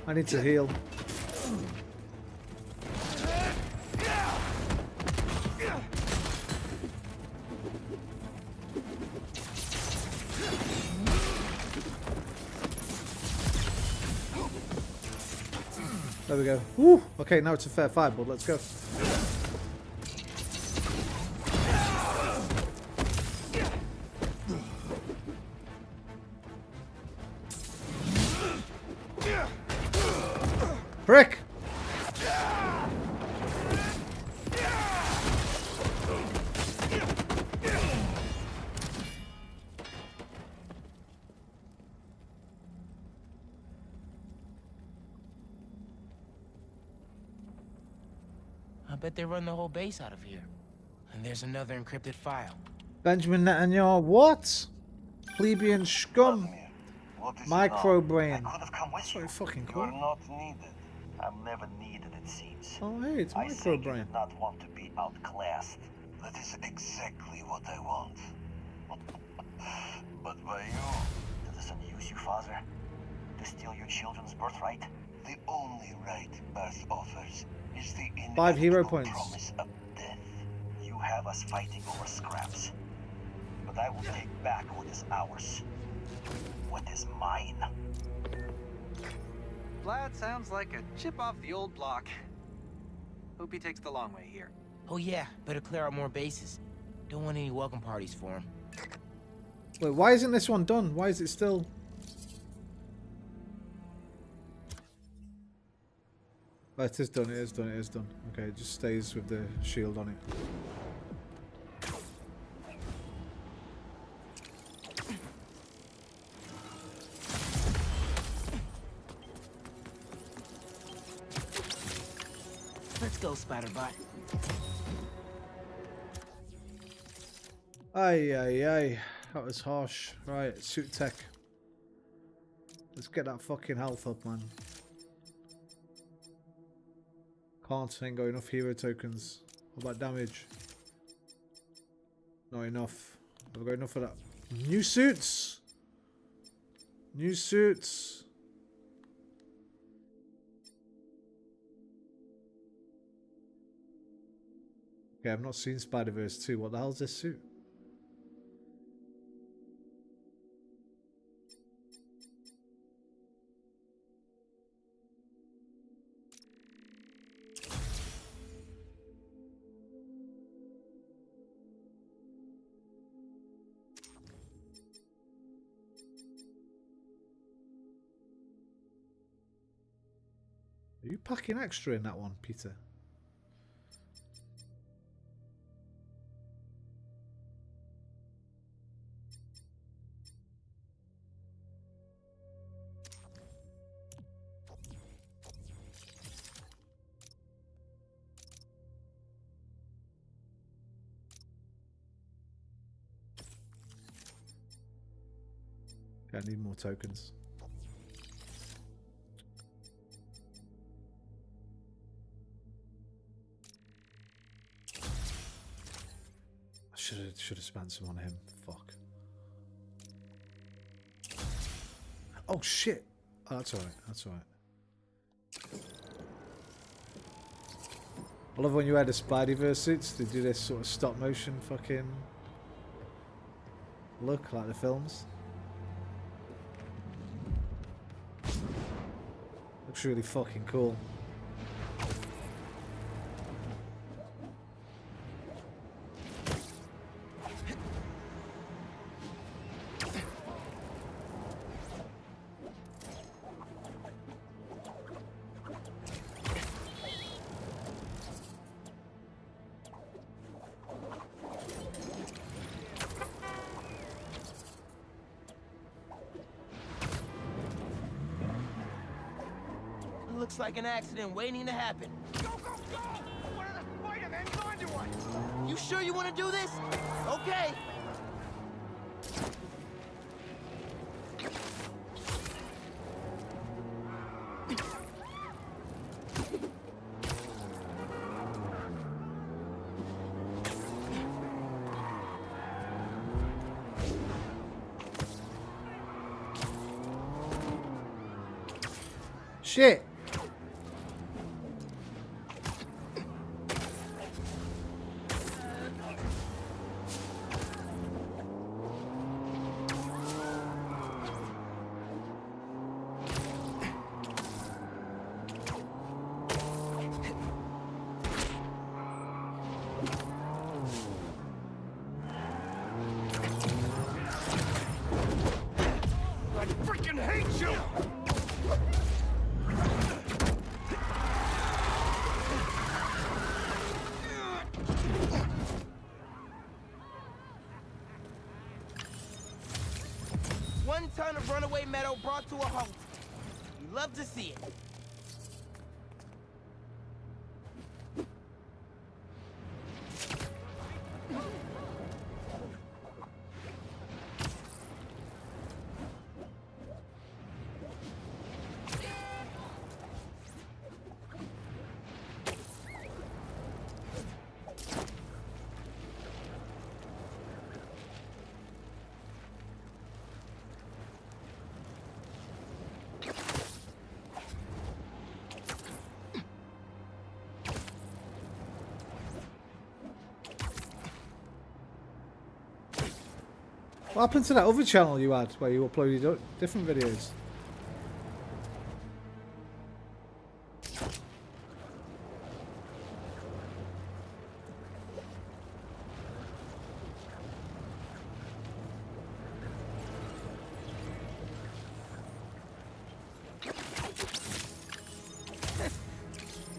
I need to heal. There we go. Woo! Okay, now it's a fair fight, but let's go. Brick! I bet they run the whole base out of here. And there's another encrypted file. Benjamin Netanyahu, what? Plebeian scum. Microbrain. Sorry, fucking cool. You're not needed. I'm never needed, it seems. Oh, hey, it's I said you Microbrain. did not want to be outclassed. That is exactly what I want. But by you, does this amuse you, father? To steal your children's birthright? The only right birth offers is the 5 hero inevitable points. promise of death. You have us fighting over scraps. But I will take back what is ours. What is mine. Vlad sounds like a chip off the old block. Hope he takes the long way here. Oh yeah, better clear out more bases. Don't want any welcome parties for him. Wait, why isn't this one done? Why is it still... Oh, it is done, it is done, it is done. Okay, it just stays with the shield on it. Let's go, Spider-Bot. Aye, aye, aye. That was harsh. Right, suit tech. Let's get that fucking health up, man. Can't, ain't got enough hero tokens. What about damage? Not enough. Have I got enough of that? New suits! New suits! Okay, I've not seen Spider-Verse 2. What the hell is this suit? Are you packing extra in that one, Peter? Okay, I need more tokens. Should have spent some on him. Fuck. Oh shit. Oh, that's alright. That's alright. I love when you add a Spideyverse suits. They do this sort of stop motion fucking look like the films. Looks really fucking cool. Looks like an accident waiting to happen. Go, go, go! One of the Spider-Men's onto us! You sure you want to do this? Okay. shit. I freaking hate you! One ton of runaway metal brought to a halt. You love to see it. What happened to that other channel you had where you uploaded different videos?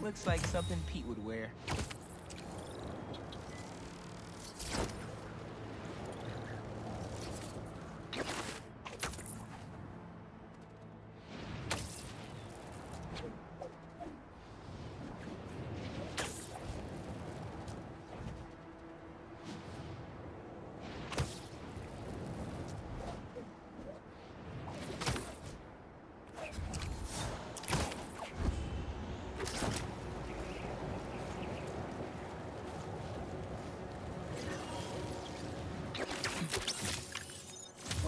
Looks like something Pete would wear.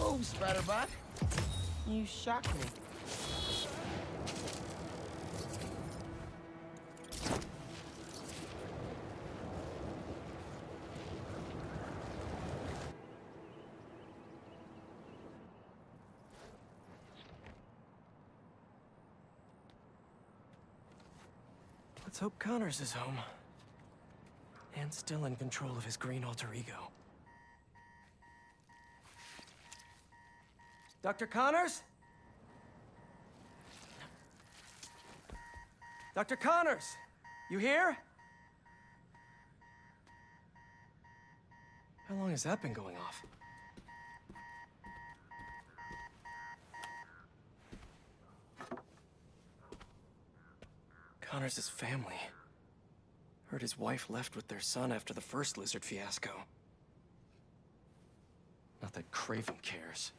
Oh, Spider-Bot. You shocked me. Let's hope Connors is home. And still in control of his green alter ego. Dr. Connors? Dr. Connors! You here? How long has that been going off? Connors' family. Heard his wife left with their son after the first lizard fiasco. Not that Craven cares.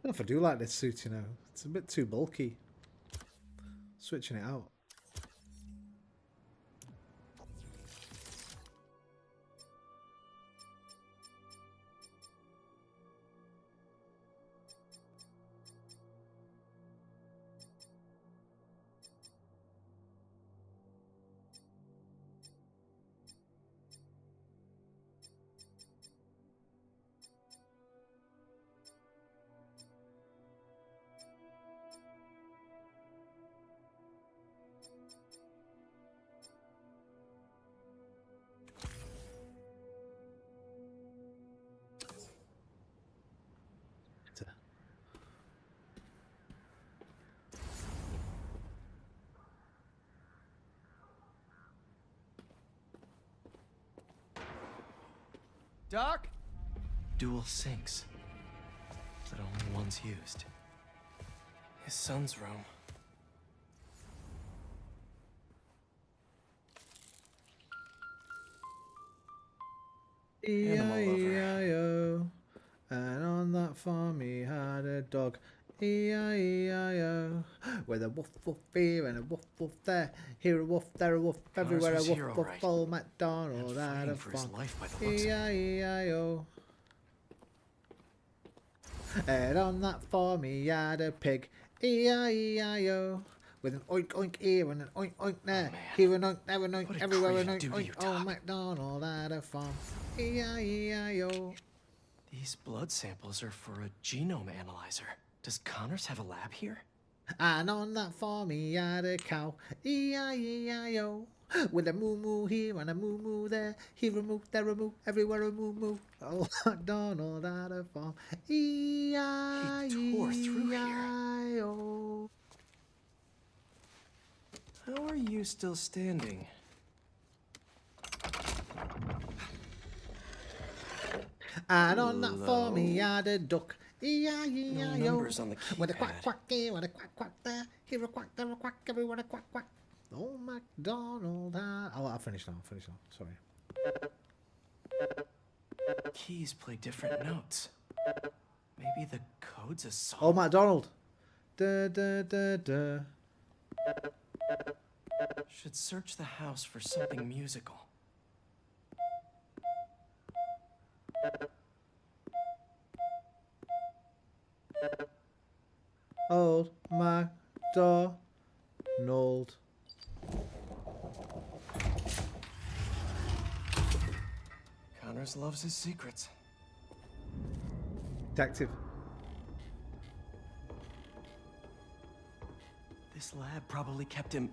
I don't know if I do like this suit, you know. It's a bit too bulky. Switching it out. Doc? Dual sinks. But only one's used. His son's room. E-I-E-I-O. And on that farm he had a dog. E-I-E-I-O. With a woof woof here and a woof woof there. Here a woof, there a woof, everywhere a woof woof. Old MacDonald had a farm. E-I-E-I-O. And on that farm he had a pig, E-I-E-I-O. With an oink oink here and an oink oink there. Here an oink, there an oink, everywhere an oink oink. Oh, MacDonald had a farm, E-I-E-I-O. These blood samples are for a genome analyzer. Does Connors have a lab here? And on that farm he had a cow, E-I-E-I-O. With a moo-moo here and a moo-moo there. Here a moo, there a moo, everywhere a moo-moo. Oh, MacDonald had a farm, E-I-E-I-O. How are you still standing? And on that farm he had a duck, E-I-E-I-O. No numbers on the keypad. With a quack quack here and a quack quack there. Here a quack, there a quack, everywhere a quack quack. Oh, MacDonald had... Oh, I'll finish now, Sorry. Keys play different notes. Maybe the code's a song. Oh, MacDonald. Da da da da. Should search the house for something musical. Old MacDonald. Connors loves his secrets. Detective. This lab probably kept him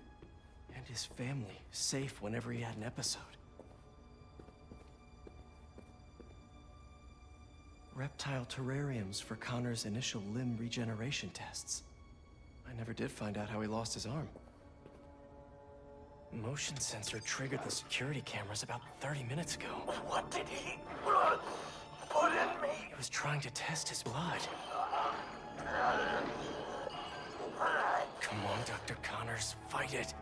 and his family safe whenever he had an episode. Reptile terrariums for Connor's initial limb regeneration tests. I never did find out how he lost his arm. Motion sensor triggered the security cameras about 30 minutes ago. What did he put in me? He was trying to test his blood. Come on, Dr. Connors, fight it.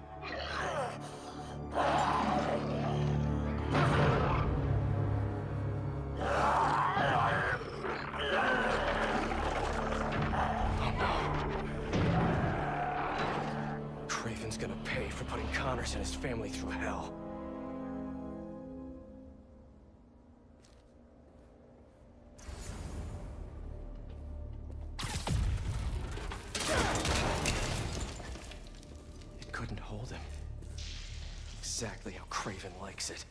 Craven's gonna pay for putting Connors and his family through hell. It couldn't hold him. Exactly how Craven likes it.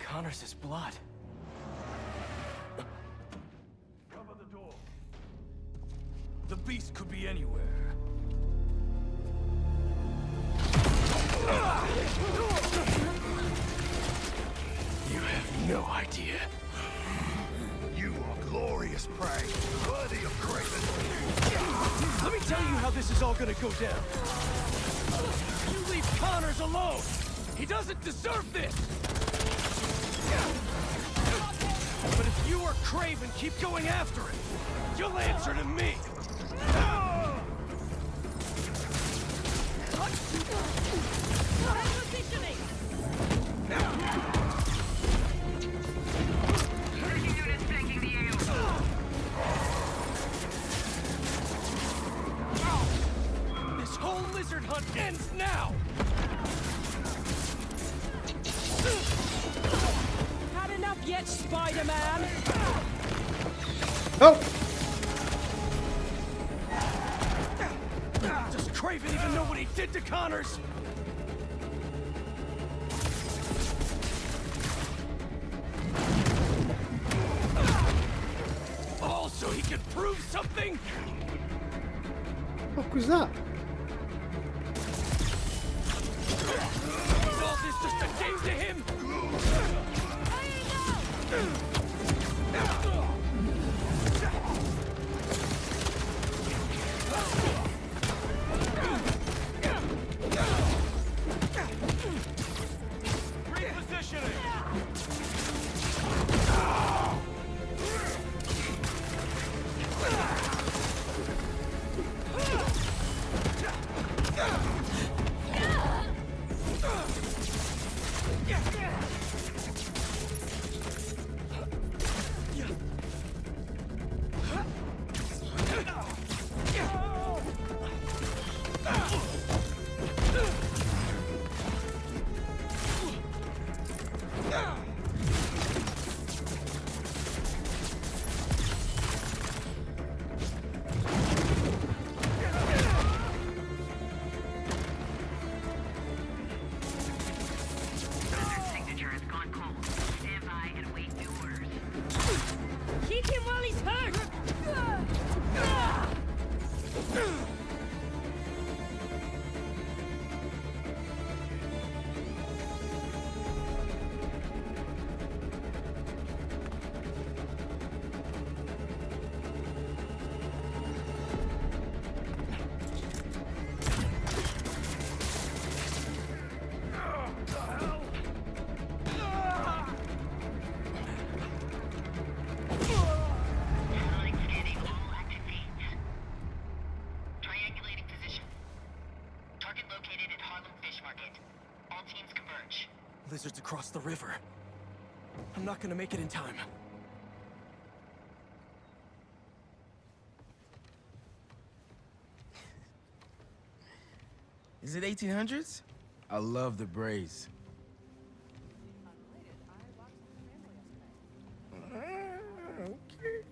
Connors' blood. Cover the door. The beast could be anywhere. You have no idea. You are glorious prey, worthy of Craven. Let me tell you how this is all gonna go down. You leave Connors alone. He doesn't deserve this. But if you or Craven keep going after him, you'll answer to me. This whole lizard hunt ends now. Had enough yet, Spider-Man? Oh! Does Craven even know what he did to Connors? Oh, so he could prove something? What was that? Is all this just a game to him? lizards across the river. I'm not gonna make it in time. Is it 1800s? I love the braids. Okay.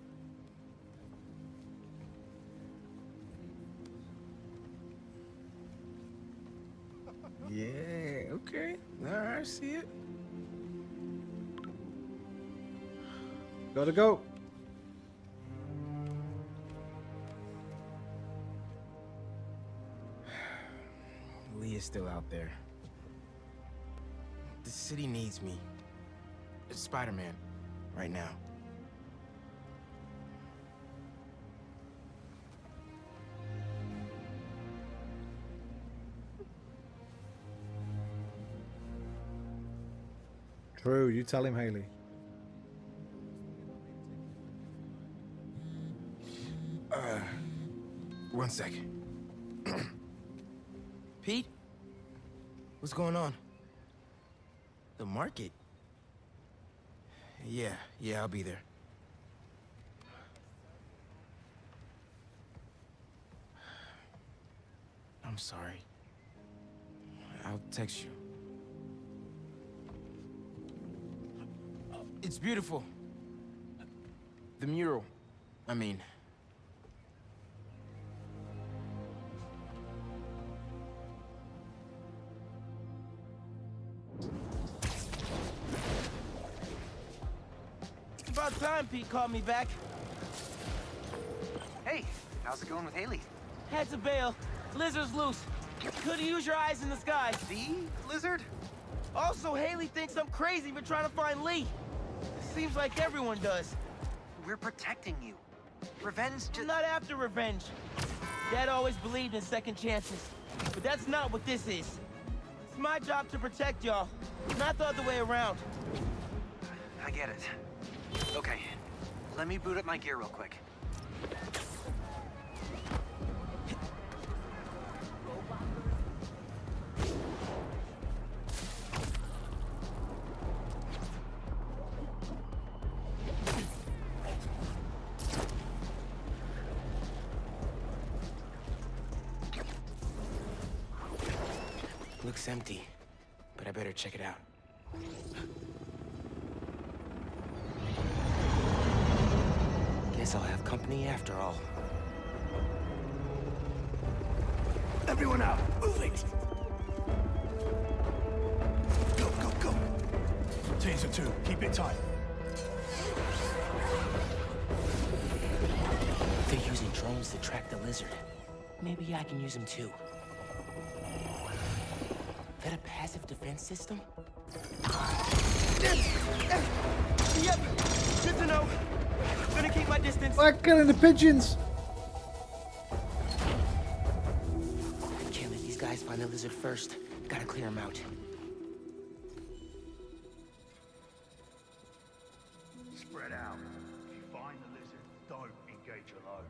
Yeah, okay. I see it. Gotta go. Lee is still out there. The city needs me. It's Spider-Man right now. True, you tell him, Haley. One second. Pete? What's going on? The market? Yeah, I'll be there. I'm sorry. I'll text you. It's beautiful. The mural, I mean. About time Pete called me back. Hey, how's it going with Haley? Had to bail. Lizard's loose. Couldn't use your eyes in the sky. The lizard? Also, Haley thinks I'm crazy for trying to find Lee. Seems like everyone does. We're protecting you. Revenge I'm not after revenge. Dad always believed in second chances. But that's not what this is. It's my job to protect y'all, not the other way around. I get it. Okay, let me boot up my gear real quick. Looks empty, but I better check it out. Guess I'll have company after all. Everyone out! Moving! Go, go, go! Teams of two, keep it tight. They're using drones to track the lizard. Maybe I can use them too. That a passive defense system? Yep, good to know. Gonna keep my distance. Like killing the pigeons. Can't let these guys find the lizard first. Gotta clear them out. Spread out. If you find the lizard, don't engage alone.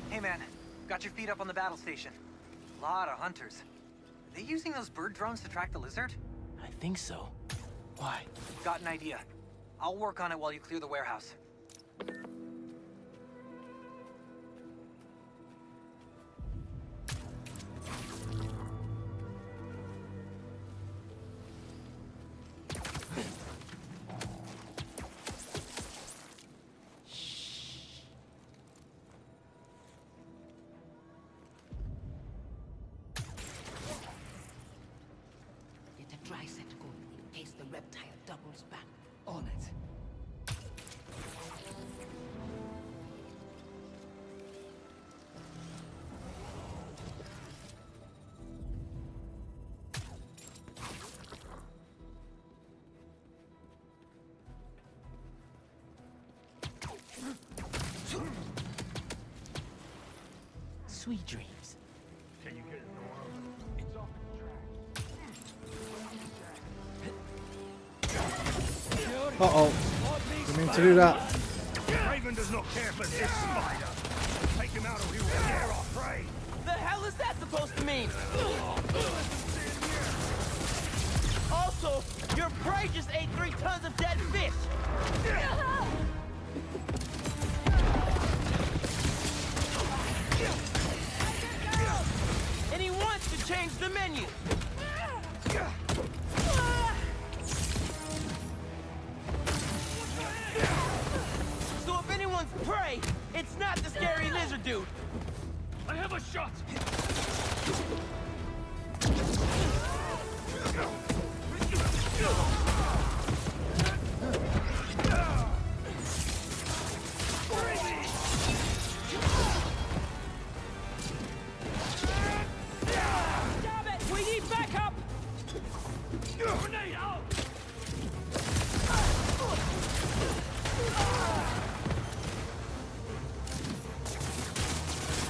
Hey man, got your feet up on the battle station. Lot of hunters. Are they using those bird drones to track the lizard? I think so. Why? Got an idea. I'll work on it while you clear the warehouse. On it. Sweet dreams. Can you get it, Nora? It's off the track. Uh-oh. Didn't mean to do that. Raven does not care for this spider. Take him out or he will scare our prey. The hell is that supposed to mean? Also, your prey just ate 3 tons of dead fish. And he wants to change the menu. So if anyone's prey, it's not the scary lizard dude. I have a shot! Damn it! We need backup! Grenade out!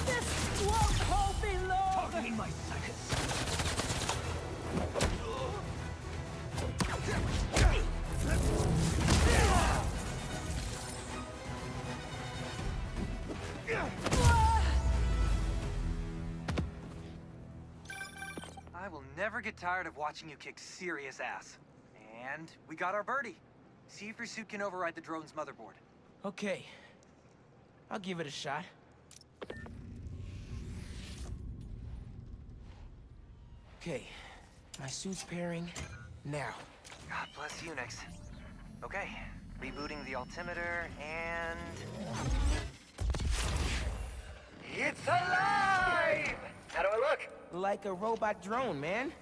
This won't hold me long! Talking my seconds. I will never get tired of watching you kick serious ass. And we got our birdie. See if your suit can override the drone's motherboard. Okay. I'll give it a shot. Okay. My suit's pairing now. God bless Unix. Okay. Rebooting the altimeter and... It's alive! How do I look? Like a robot drone, man.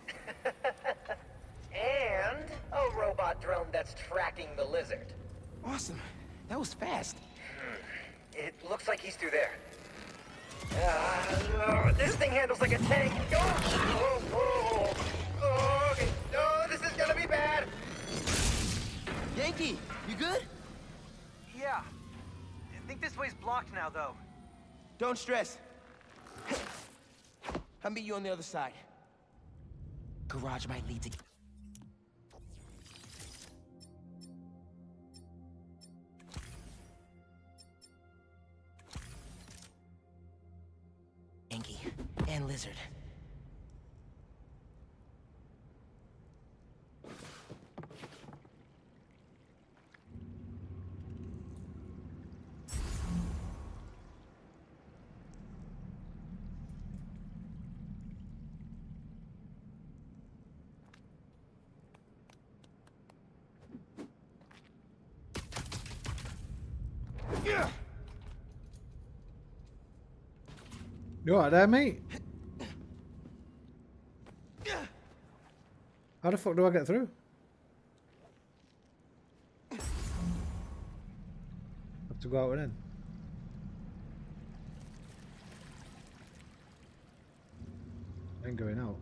And a robot drone that's tracking the lizard. Awesome. That was fast. It looks like he's through there. This thing handles like a tank. Okay. No, this is gonna be bad. Yankee, you good? Yeah. I think this way's blocked now, though. Don't stress. I'll meet you on the other side. Garage might lead to... Yankee and Lizard. You alright there, mate? How the fuck do I get through? Have to go out and in. Ain't going out.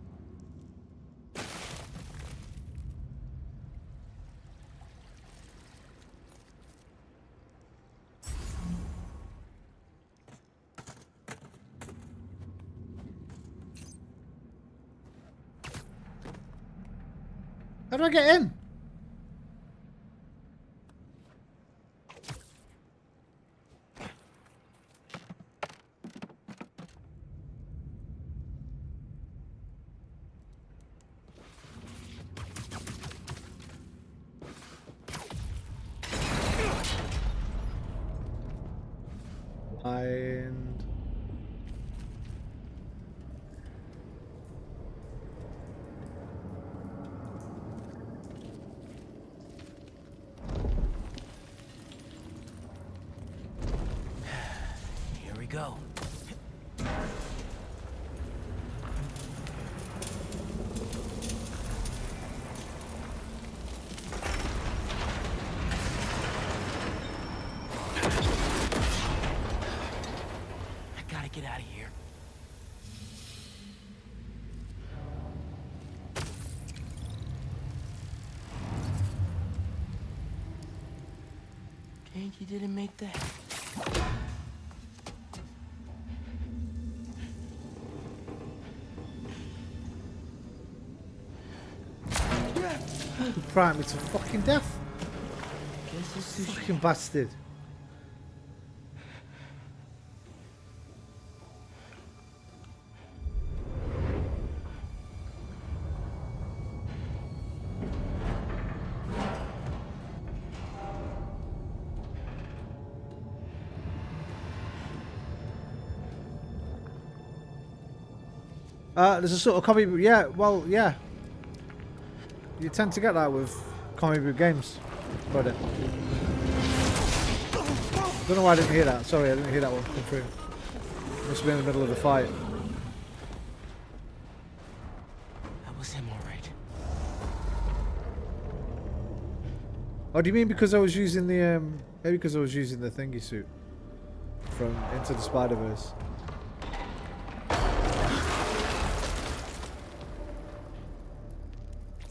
How do I get in? And Here we go. I gotta get out of here. Yankee didn't make that. you frightened me to fucking death. Fucking bastard. There's a sort of comic book. Yeah, well, yeah. You tend to get that with comic book games, brother. Don't know why I didn't hear that. Sorry, I didn't hear that one come through. Must have been in the middle of the fight. That was him, all right. Oh, do you mean because I was using the maybe because I was using the thingy suit from Into the Spider-Verse?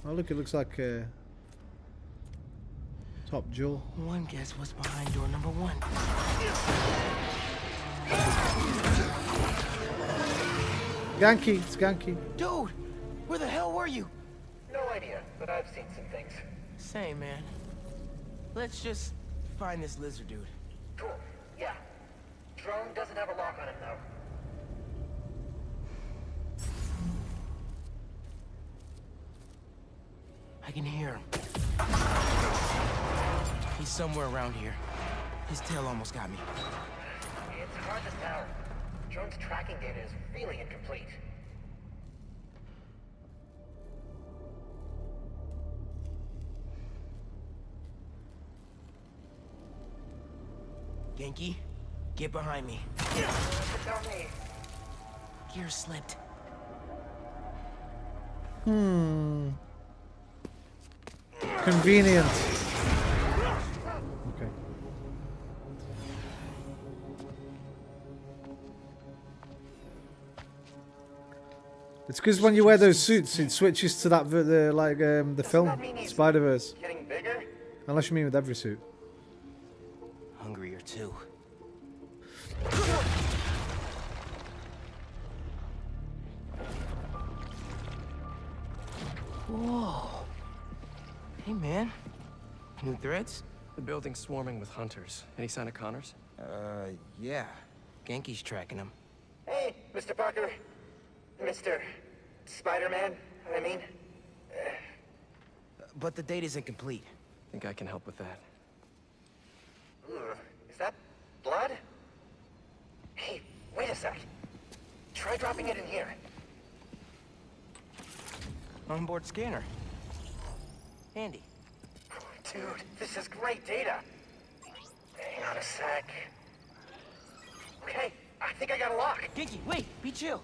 Oh look, it looks like Top Jewel. One guess what's behind door number 1. Ganky, it's Ganky. Dude, where the hell were you? No idea, but I've seen some things. Same, man. Let's just find this lizard dude. Cool. Yeah. Drone doesn't have a lock on him, though. I can hear him. He's somewhere around here. His tail almost got me. It's hard to tell. Drone's tracking data is really incomplete. Genki, get behind me. Tell me. Gear slipped. Convenient. Okay. It's because when you wear those suits, it switches to that the film Spider-Verse. Getting bigger? Unless you mean with every suit. Hungrier too. Whoa. Hey, man. New threads? The building's swarming with hunters. Any sign of Connors? Yeah. Genki's tracking him. Hey, Mr. Parker. Mr. Spider-Man, I mean. But the data's incomplete. Think I can help with that. Ugh, is that blood? Hey, wait a sec. Try dropping it in here. Onboard scanner. Handy. Dude, this is great data. Hang on a sec. Okay, I think I got a lock. Genki, wait, be chill.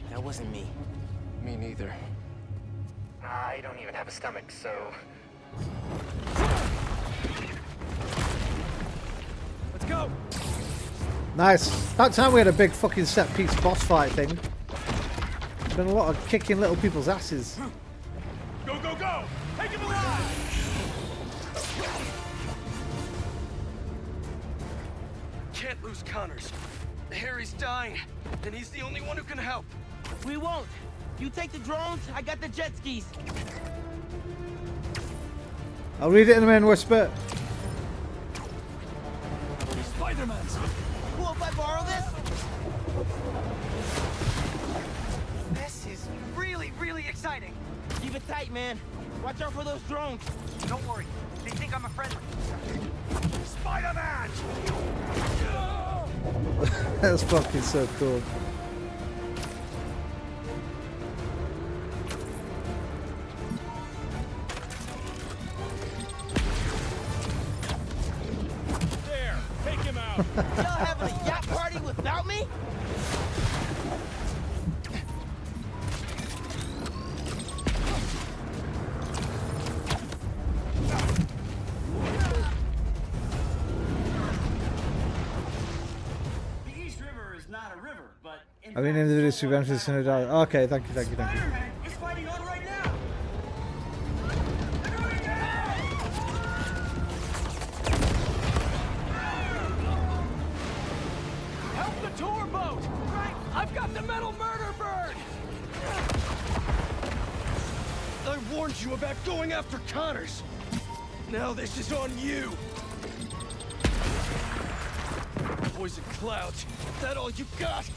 That wasn't me. Me neither. I don't even have a stomach, so... Let's go! Nice. About time we had a big fucking set piece boss fight thing. Been a lot of kicking little people's asses. Go, go, go! Take him alive! Can't lose Connors. Harry's dying, and he's the only one who can help. We won't. You take the drones, I got the jet skis. I'll read it in the main whisper. Spider-Man's. Cool if I borrow this? This is really, really exciting. Keep it tight, man. Watch out for those drones. Don't worry. They think I'm a friendly. Spider-Man! That's fucking so cool. There, take him out. Y'all having a yacht party without me? I mean, in the video, to benefit the okay, thank you, thank you, thank you. It's fighting on right now. Help the tour boat! Right! I've got the metal murder bird! I warned you about going after Connors. Now this is on you. Poison clouds. Is that all you got?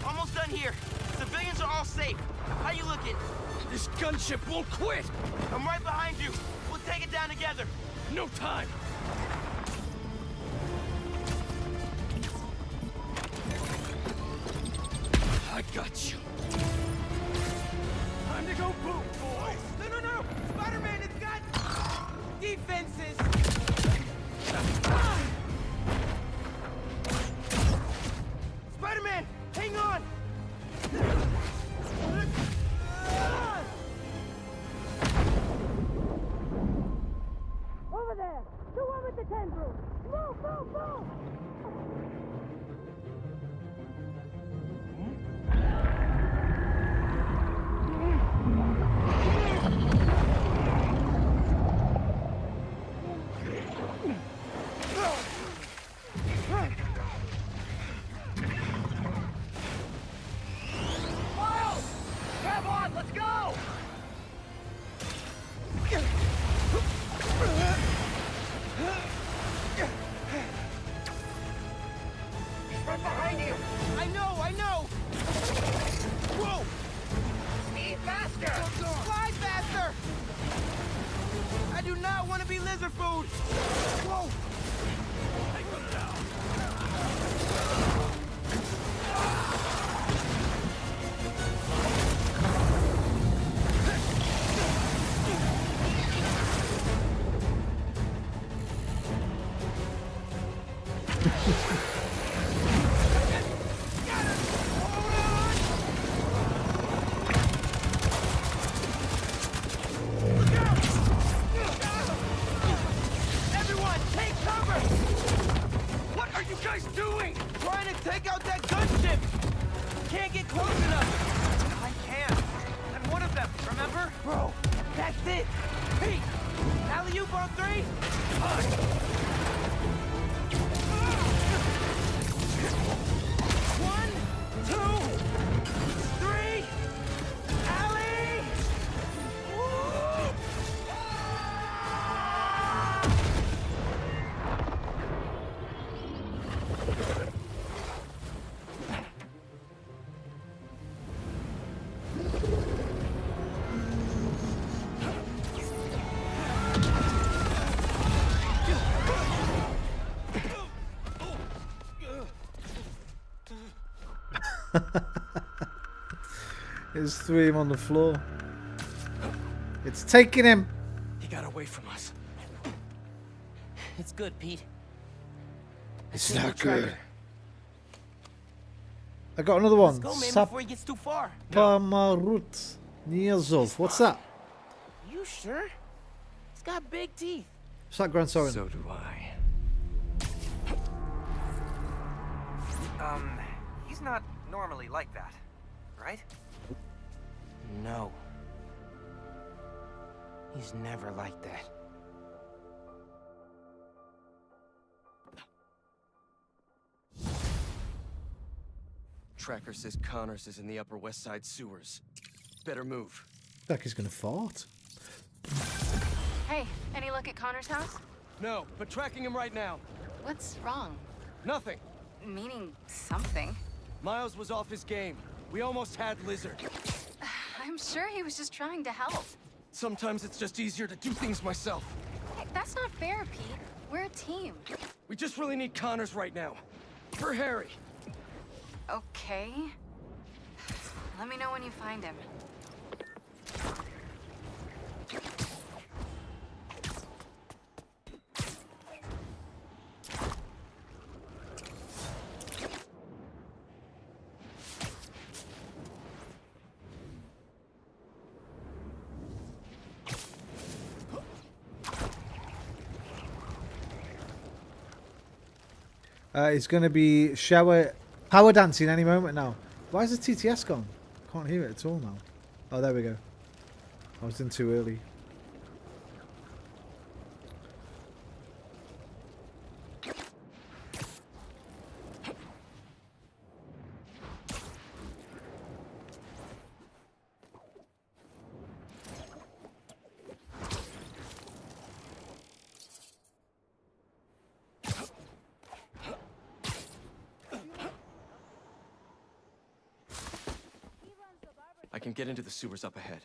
Almost done here. Civilians are all safe. How you looking? This gunship won't quit! I'm right behind you. We'll take it down together. No time! I got you. Time to go boom, boys! No! Spider-Man has got defenses! Spider-Man, hang on! Over there! The one with the tendrils! Move! Miles! Grab on, let's go! Right behind you! I know! Whoa! Speed faster! Fly faster! I do not want to be lizard food! Whoa! Take them down. Everyone, take cover! What are you guys doing? Trying to take out that gunship! Can't get close enough! I can. I'm one of them, remember? Bro, that's it! Pete! Alley-oop on 3? One, two, three! Alley! There's 3 of them on the floor. It's taking him. He got away from us. It's good, Pete. It's not good. I got another one. Let's go, man, before he gets too far. Sapamarut Niazov. What's that? You sure? He's got big teeth. What's that, Grand Sorin? So do I. He's not normally like that, right? No. He's never like that. Tracker says Connors is in the Upper West Side sewers. Better move. Like he's gonna fart. Hey, any look at Connor's house? No, but tracking him right now. What's wrong? Nothing. Meaning something. Miles was off his game. We almost had Lizard. I'm sure he was just trying to help. Sometimes it's just easier to do things myself. Hey, that's not fair, Pete. We're a team. We just really need Connors right now. For Harry. Okay. Let me know when you find him. It's going to be power dancing any moment now. Why is the TTS gone? Can't hear it at all now. Oh, there we go. I was in too early. I can get into the sewers up ahead.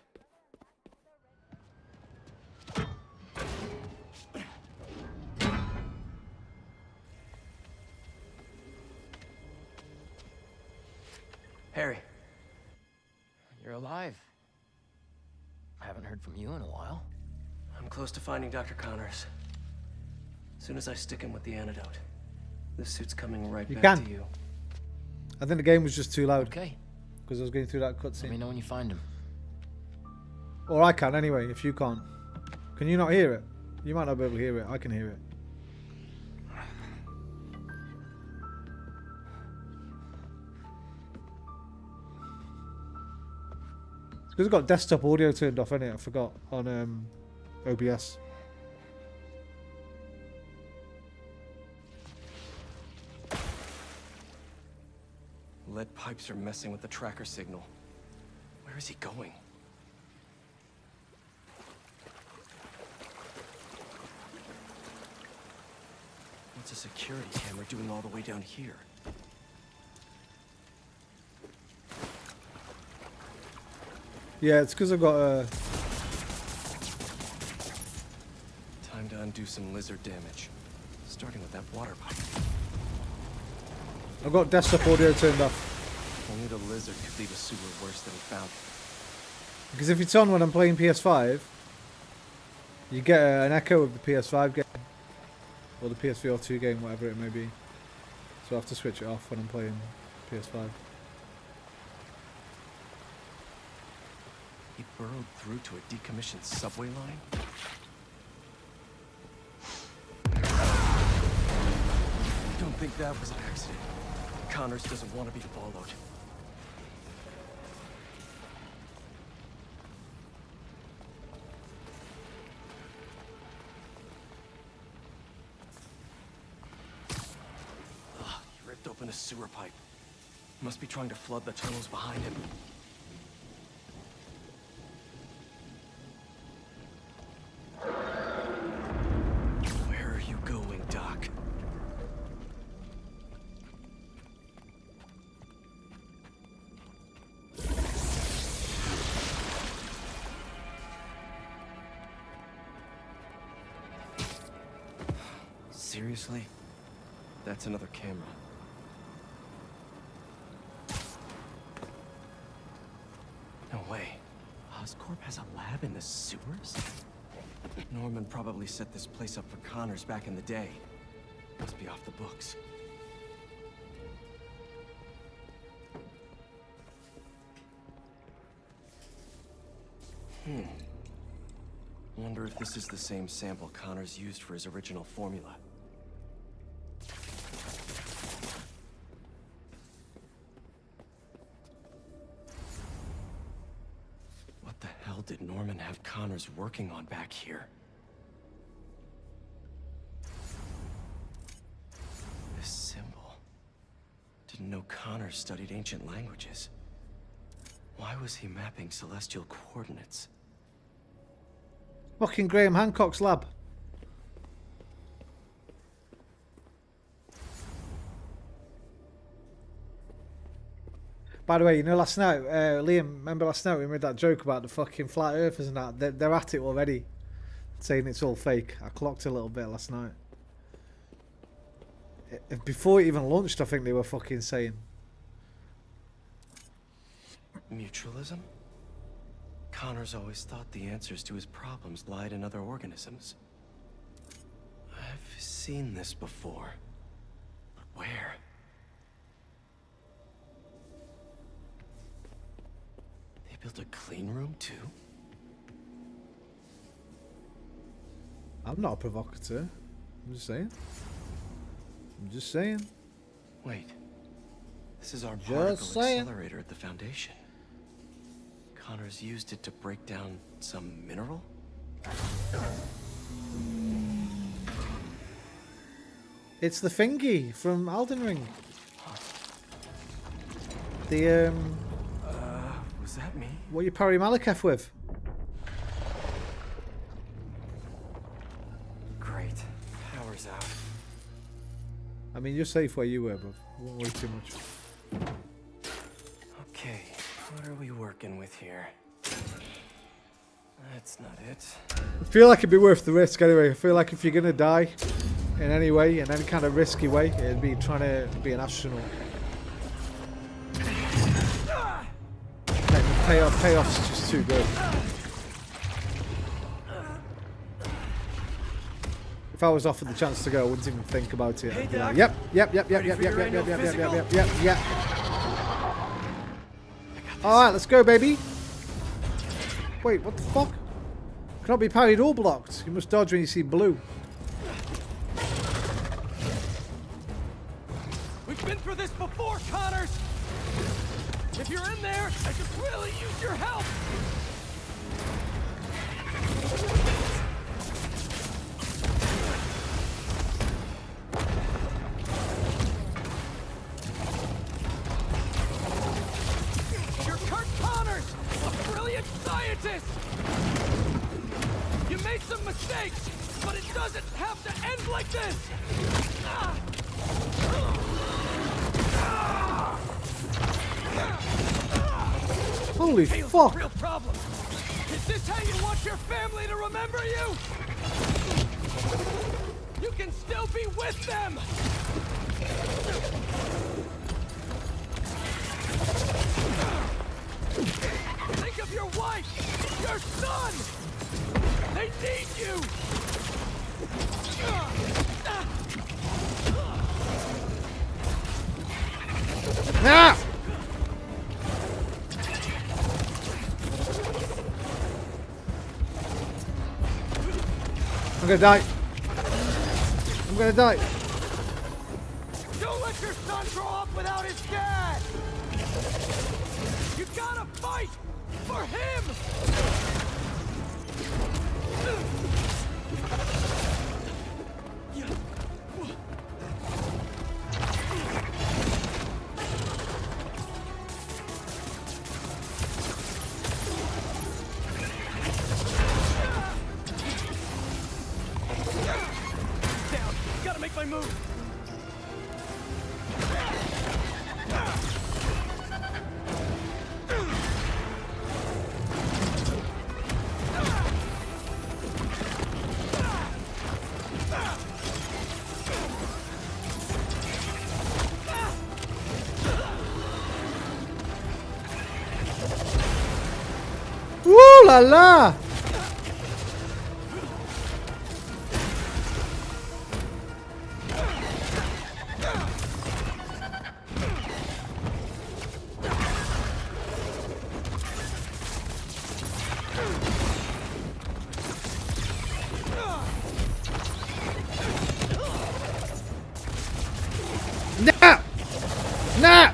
Harry, heard from you in a while. I'm close to finding Dr. Connors. As soon as I stick him with the antidote, this suit's coming right back to you. I think the game was just too loud. Okay. Because I was going through that cutscene. Let me know when you find him. Or I can anyway, if you can't. Can you not hear it? You might not be able to hear it. I can hear it. It's because I've got desktop audio turned off, innit? I forgot on OBS. Lead pipes are messing with the tracker signal. Where is he going? What's a security camera doing all the way down here? Yeah, it's because I've got Time to undo some lizard damage. Starting with that water pipe. I've got desktop audio turned off. Only the lizard could leave a sewer worse than he found it. Because if it's on when I'm playing PS5, you get an echo of the PS5 game. Or the PSVR 2 game, whatever it may be. So I have to switch it off when I'm playing PS5. He burrowed through to a decommissioned subway line? Don't think that was an accident. Connors doesn't want to be followed. He ripped open a sewer pipe. Must be trying to flood the tunnels behind him. Where are you going, Doc? Seriously? That's another camera. No way. Oscorp has a lab in the sewers? Norman probably set this place up for Connors back in the day. Must be off the books. Wonder if this is the same sample Connors used for his original formula. What the hell did Norman have Connors working on back here? This symbol. Didn't know Connors studied ancient languages. Why was he mapping celestial coordinates? Fucking Graham Hancock's lab. By the way, you know, last night, Liam, remember last night we made that joke about the fucking flat earthers and that? They're at it already, saying it's all fake. I clocked a little bit last night. Before it even launched, I think they were fucking saying. Mutualism? Connors always thought the answers to his problems lied in other organisms. I've seen this before. But where? They built a clean room too? I'm not a provocateur. I'm just saying. I'm just saying. Wait. This is our particle accelerator at the Foundation. Connors used it to break down some mineral? It's the thingy from Elden Ring. The was that me? What you parry Malekith with? Great. Power's out. I mean, you're safe where you were, but won't worry too much. Okay, what are we working with here? That's not it. I feel like it'd be worth the risk anyway. I feel like if you're gonna die in any way, in any kind of risky way, it'd be trying to be an astronaut. Like the payoff's just too good. If I was offered the chance to go, I wouldn't even think about it. Hey, I'd be Doc. like, yep. Alright, let's go, baby. Wait, what the fuck? Cannot be parried or blocked. You must dodge when you see blue. We've been through this before, Connors! If you're in there, I could really use your help! You're Kurt Connors, a brilliant scientist! You made some mistakes, but it doesn't have to end like this! Holy Tails, fuck! real problem. Is this how you want your family to remember you? You can still be with them! Think of your wife! Your son! They need you! Ah! I'm gonna die. I'm gonna die. Don't let your son grow up without his dad! You gotta fight for him! Down. Gotta make my move. Woo la la! Nah! Nah!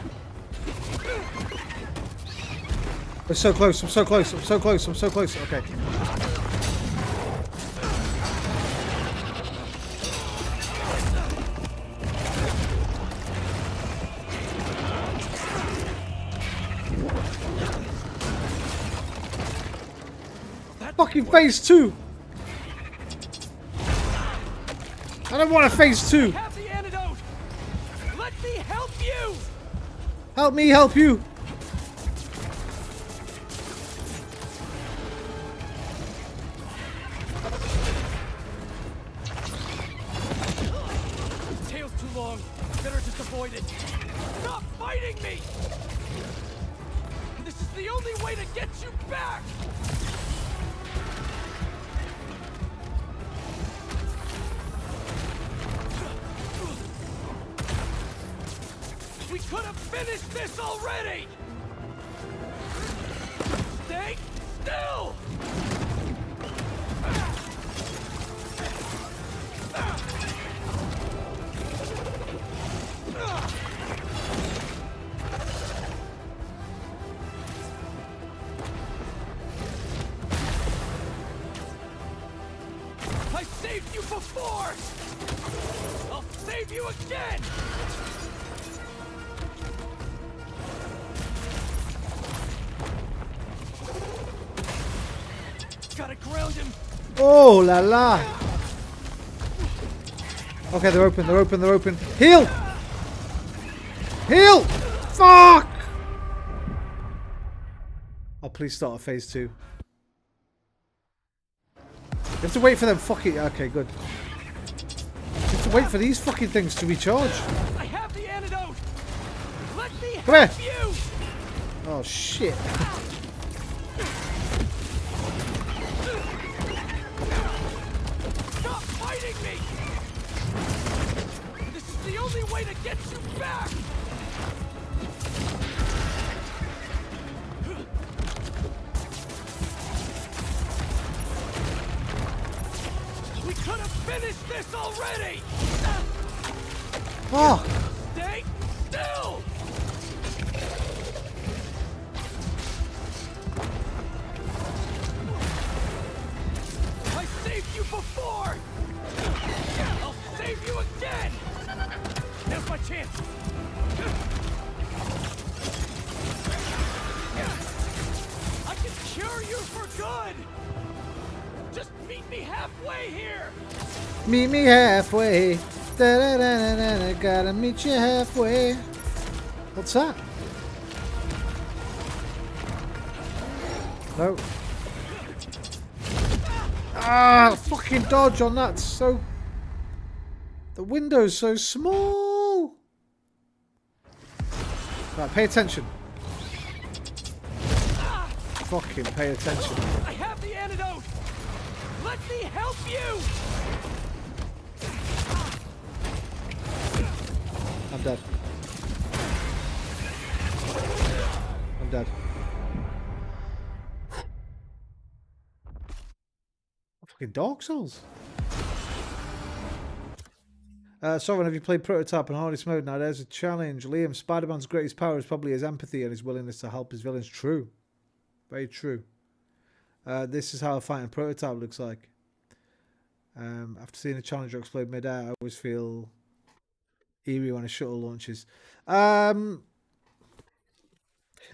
We're so close, I'm so close, I'm so close, I'm so close. Okay. Fucking phase 2! I don't want a phase 2! Have the antidote. Let me help you. Help me help you! Tail's too long. Better just avoid it. Stop fighting me. This is the only way to get you back. We could have finished this already! Stay still! I saved you before! I'll save you again! Gotta ground him. Oh la la! Okay, they're open, they're open, they're open. Heal! Heal! Fuck! Oh, please start a phase 2. You have to wait for them fucking... Okay, good. You have to wait for these fucking things to recharge. I have the antidote. Let me Come help here. you. Oh shit. Stop fighting me. to get you back! We could have finished this already! Oh! Stay still! I saved you before! I'll save you again! Now's my chance! I can cure you for good! Just meet me halfway here! Meet me halfway. Da da da da da da. Gotta meet you halfway. What's that? No. Ah, fucking dodge on that. So the window's so small. Right, pay attention. Fucking pay attention. I have the antidote! Let me help you! I'm dead. I'm dead. Fucking Dark Souls. Sovereign, have you played Prototype on hardest mode? Now there's a challenge. Liam, Spider-Man's greatest power is probably his empathy and his willingness to help his villains. True. Very true. This is how a fighting Prototype looks like. After seeing a challenger explode mid-air, I always feel eerie when a shuttle launches.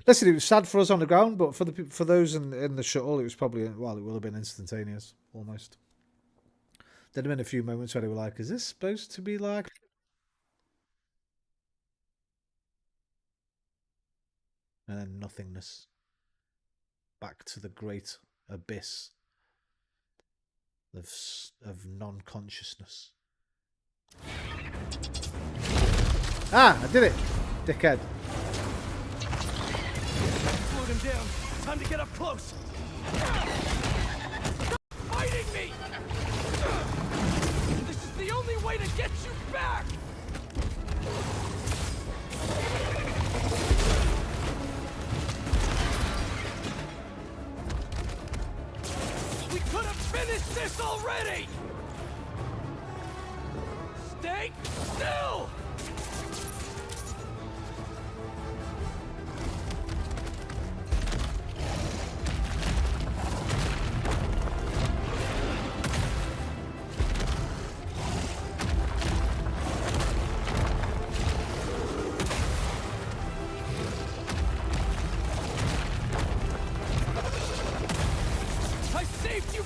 Listen, it was sad for us on the ground, but for those in the shuttle, it was probably, well, it will have been instantaneous, almost. There'd have been a few moments where they were like, is this supposed to be like... And then nothingness. Back to the great abyss of non-consciousness. Ah, I did it, dickhead. Slowed him down. Time to get up close. Stop fighting me! This is the only way to get you back! We could have finished this already! Stay still!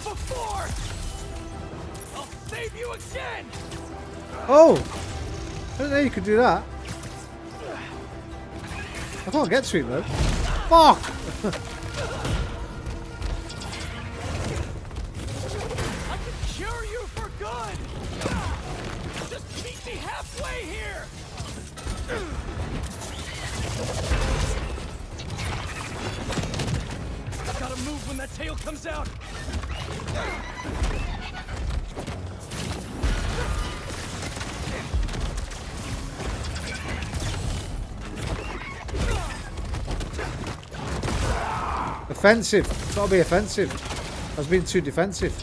Before! I'll save you again! Oh! I didn't know you could do that. I can't get to him though. Fuck! I can cure you for good! Just meet me halfway here! Gotta move when that tail comes out! Offensive. It's gotta be offensive. I was being too defensive.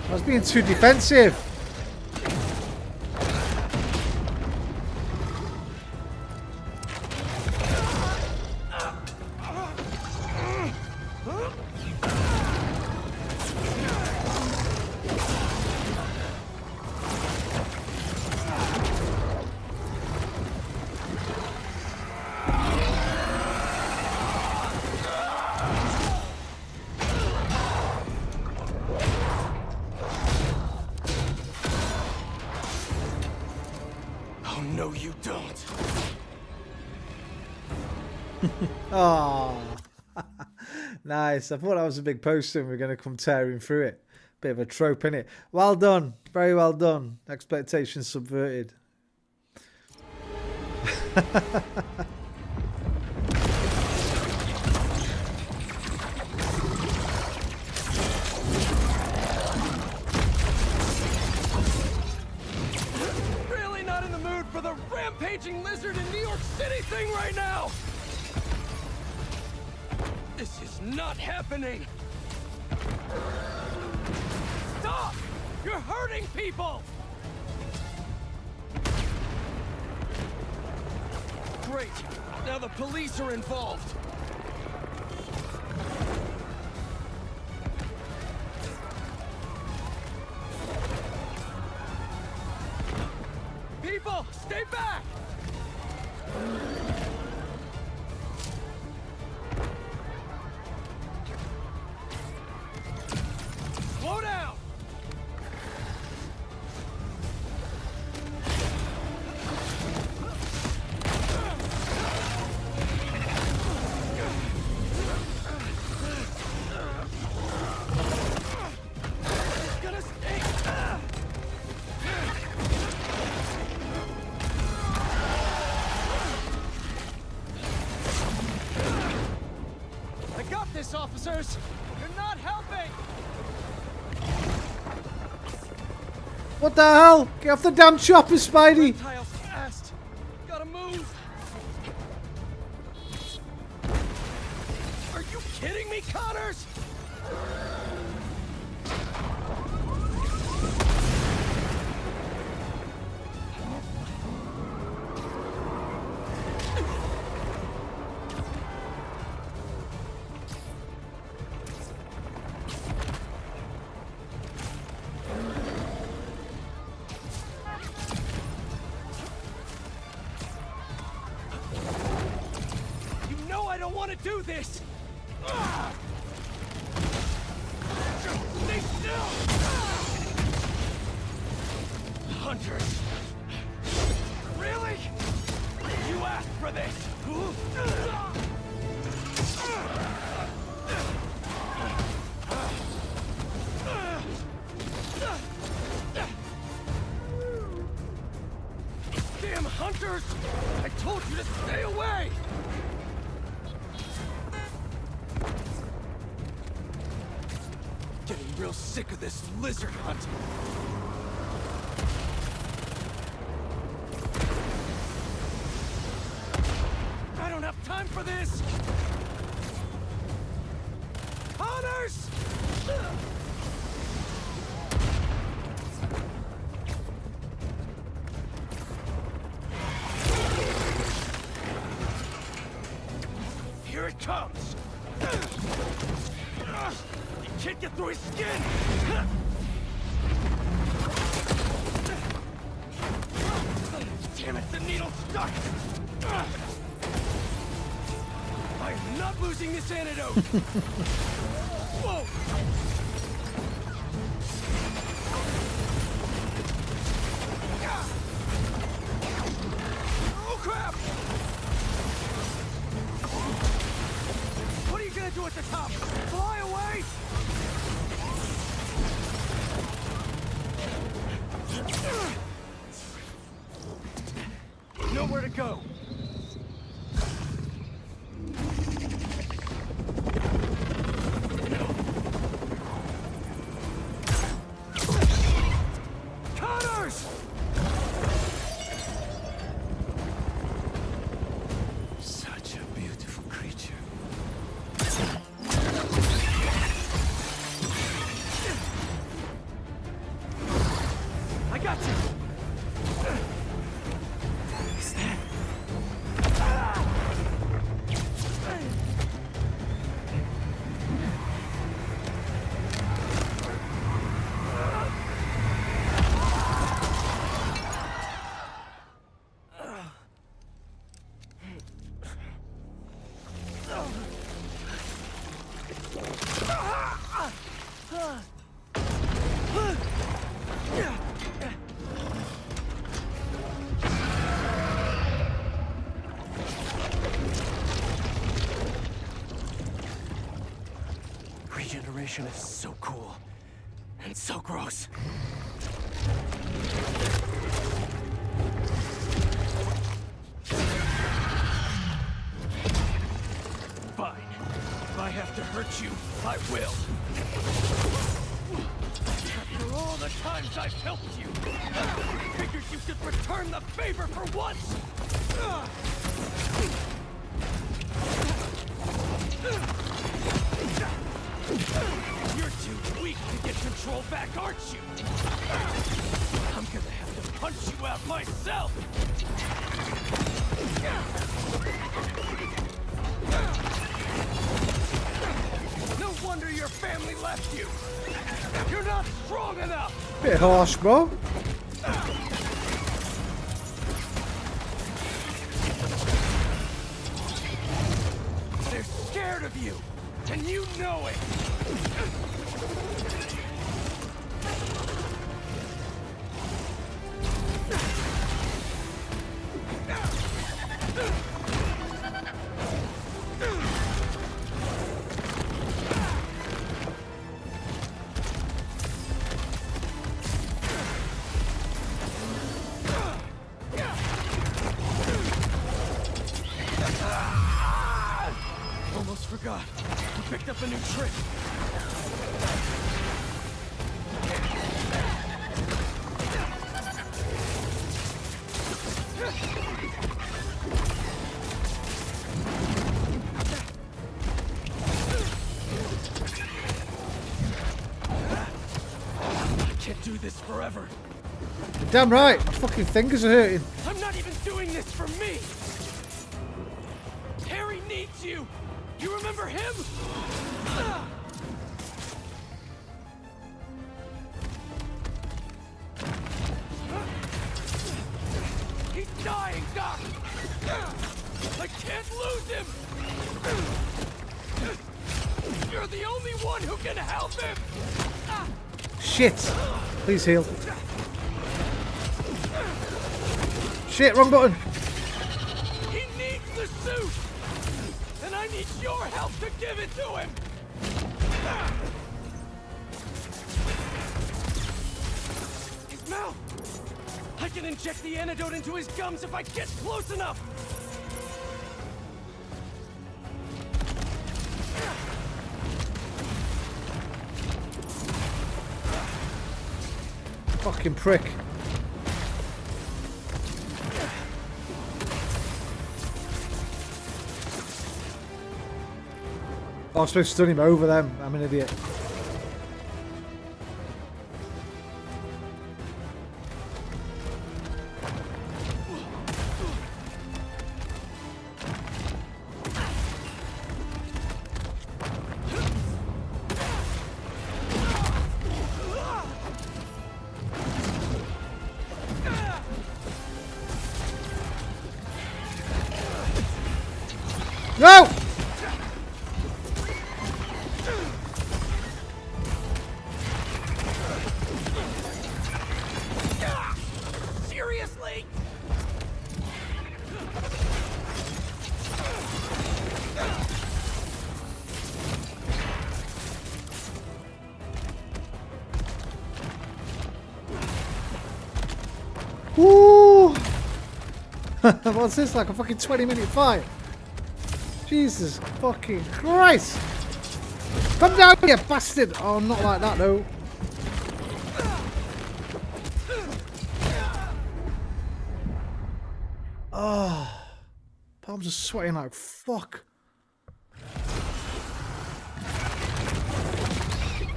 I was being too defensive. Oh, nice. I thought that was a big poster and we are going to come tearing through it. Bit of a trope, innit? Well done. Very well done. Expectations subverted. Really not in the mood for the rampaging lizard in New York City thing right now! This is not happening! Stop! You're hurting people! Great. Now the police are involved. People, stay back! Slow down! Gonna stay. I got this, officers! You're not helping! What the hell? Get off the damn chopper, Spidey! Reptiles fast! Gotta move! Are you kidding me, Connors? You know I don't want to do this! Stay still! Hunters! Really? You asked for this! Damn hunters! I told you to stay away! Getting real sick of this lizard hunt. I don't have time for this! Connors! Here it comes! You can't get through his skin! Damn it, the needle's stuck! I am not losing this antidote! Whoa! Oh crap! What are you gonna do at the top? Fly away? Nowhere to go. Connors! Such a beautiful creature. I got you. Is that information is so cool and so gross. Fine. If I have to hurt you, I will. After all the times I've helped you, figured you could return the favor for once! You're too weak to get control back, aren't you? I'm gonna have to punch you out myself! No wonder your family left you! You're not strong enough! Bit harsh, bro. They're scared of you, and you know it! Almost forgot. We picked up a new trick. I can't do this forever. You're damn right. My fucking fingers are hurting. I'm not even doing this for me. Harry needs you. You remember him? He's dying, Doc. I can't lose him. You're the only one who can help him. Shit. Please heal. Shit, wrong button. He needs the suit. And I need your help to give it to him! His mouth! I can inject the antidote into his gums if I get close enough! Fucking prick. Oh, I'm supposed to stun him over them. I'm an idiot. No! Seriously? Woo! What's this, like a fucking 20-minute fight? Jesus fucking Christ! Come down, you bastard! Oh, not like that, though. Oh, palms are sweating like fuck.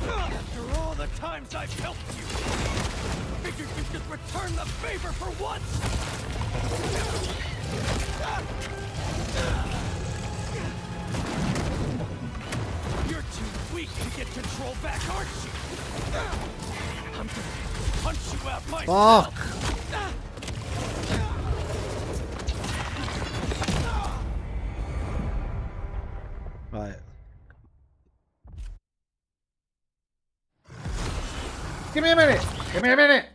After all the times I've helped you, figured you could return the favor for once! You're too weak to get control back, aren't you? I'm gonna punch you out myself! Fuck! Right. Give me a minute! Give me a minute!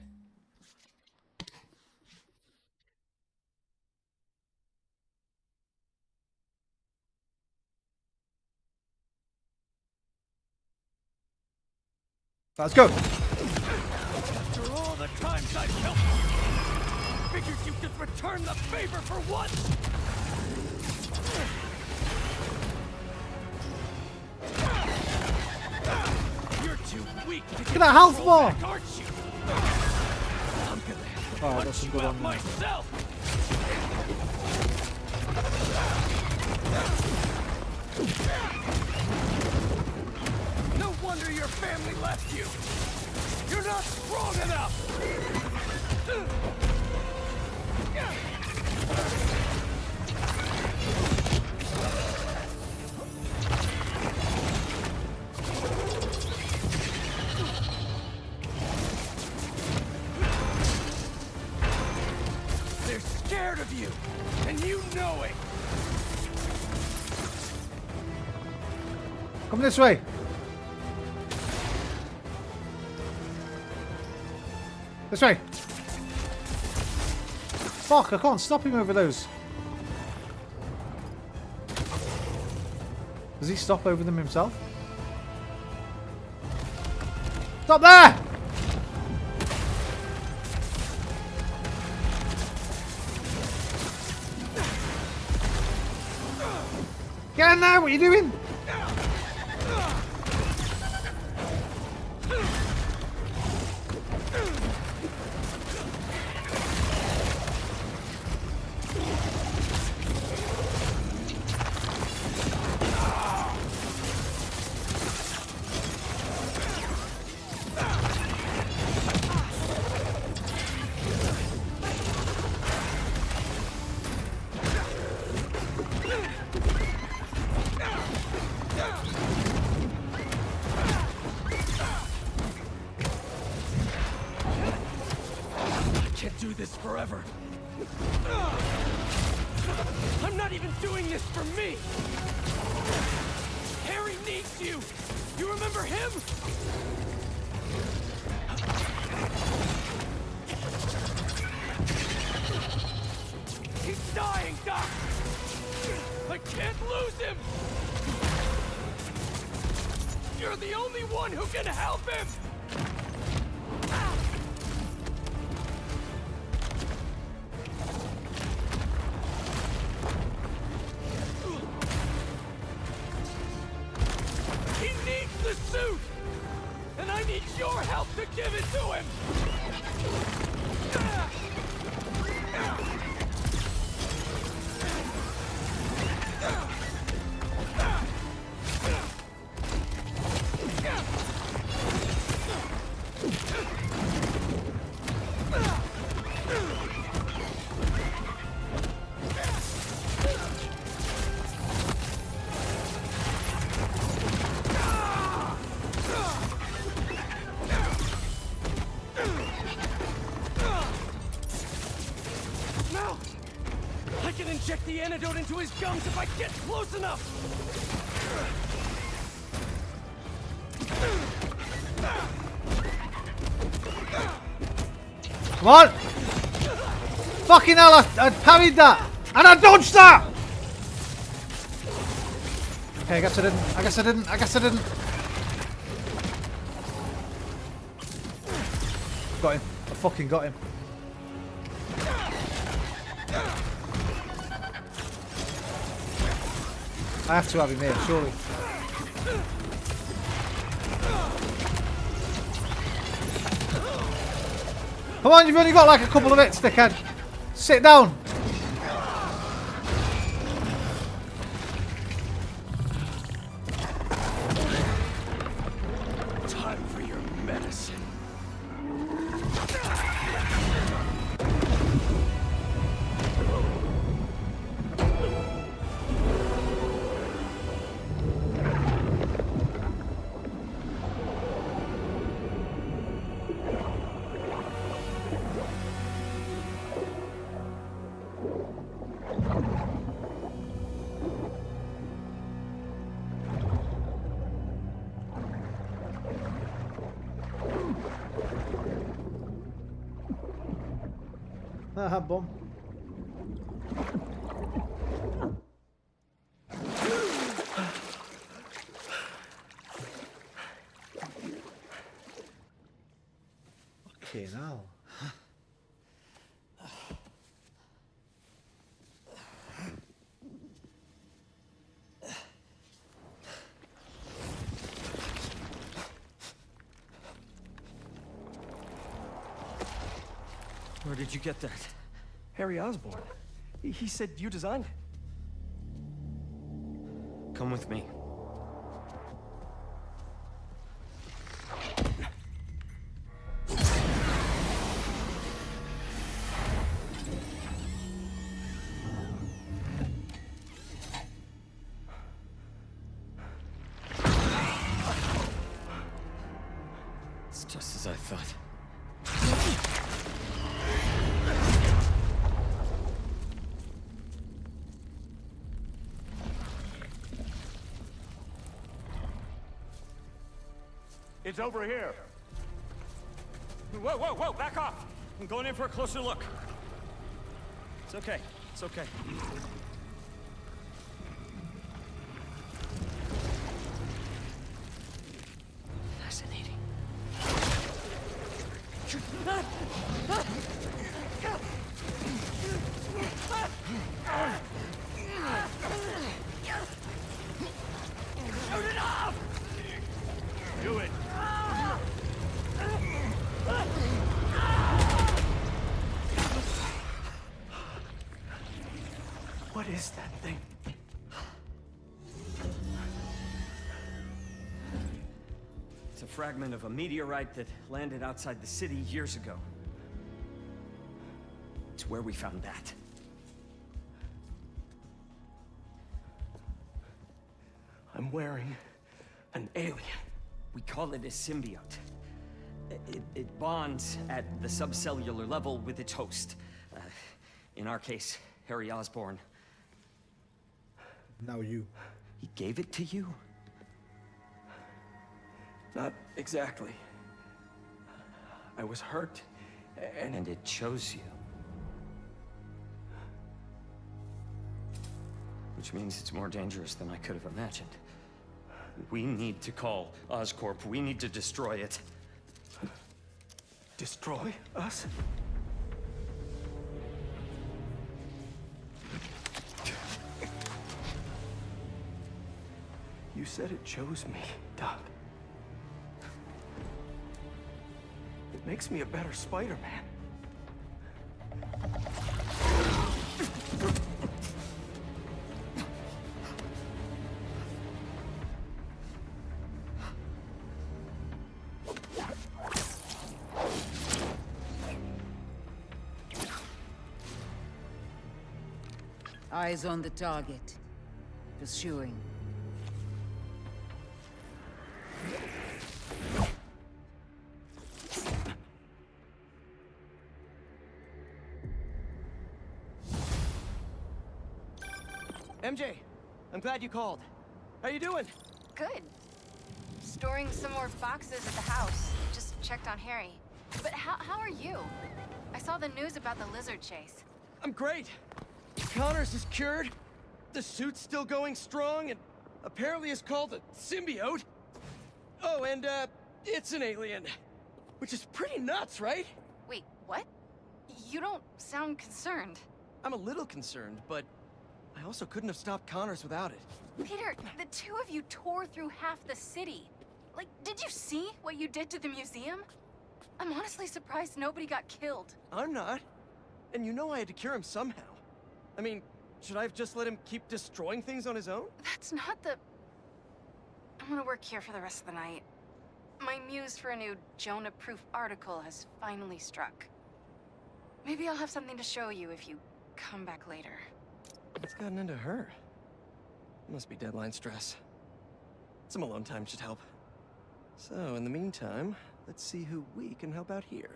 Let's go. After all the times I've helped you, figured you could return the favor for once. You're too weak to Look at that health bar. back, aren't you? I'm gonna Oh, that's some good on there. myself. No wonder your family left you. You're not strong enough. They're scared of you, and you know it. Come this way. This way. Fuck, I can't stop him over those. Does he stop over them himself? Stop there! Get in there, what are you doing? Can't do this forever. I'm not even doing this for me. Harry needs you. You remember him? He's dying, Doc. I can't lose him. You're the only one who can help him. He needs the suit! And I need your help to give it to him! Now, I can inject the antidote into his gums if I get close enough! Come on! Fucking hell, I parried that! And I dodged that! Okay, I guess I didn't. Got him. I fucking got him. I have to have him here, surely. Come on, you've only got like a couple of hits, dickhead. Sit down. Time for your medicine. Haha, bomb. Fucking hell. Where did you get that? Harry Osborn. He said you designed it. Come with me. It's just as I thought. It's over here. Whoa, whoa, whoa, back off! I'm going in for a closer look. It's okay, it's okay. Fascinating. Shoot it off! Do it. What is that thing? It's a fragment of a meteorite that landed outside the city years ago. It's where we found that. I'm wearing an alien. We call it a symbiote. It bonds at the subcellular level with its host. In our case, Harry Osborn. Now you. He gave it to you? Not exactly. I was hurt, and it chose you. Which means it's more dangerous than I could have imagined. We need to call Oscorp. We need to destroy it. Destroy us? You said it chose me, Doc. It makes me a better Spider-Man. Eyes on the target. Pursuing. MJ, I'm glad you called. How you doing? Good. Storing some more boxes at the house. Just checked on Harry. But how are you? I saw the news about the lizard chase. I'm great. Connors is cured. The suit's still going strong, and apparently is called a symbiote. Oh, and it's an alien. Which is pretty nuts, right? Wait, what? You don't sound concerned. I'm a little concerned, but I also couldn't have stopped Connors without it. Peter, the two of you tore through half the city. Like, did you see what you did to the museum? I'm honestly surprised nobody got killed. I'm not. And you know I had to cure him somehow. I mean, should I have just let him keep destroying things on his own? That's not the... I'm gonna work here for the rest of the night. My muse for a new Jonah-proof article has finally struck. Maybe I'll have something to show you if you come back later. What's gotten into her? Must be deadline stress. Some alone time should help. So, in the meantime, let's see who we can help out here.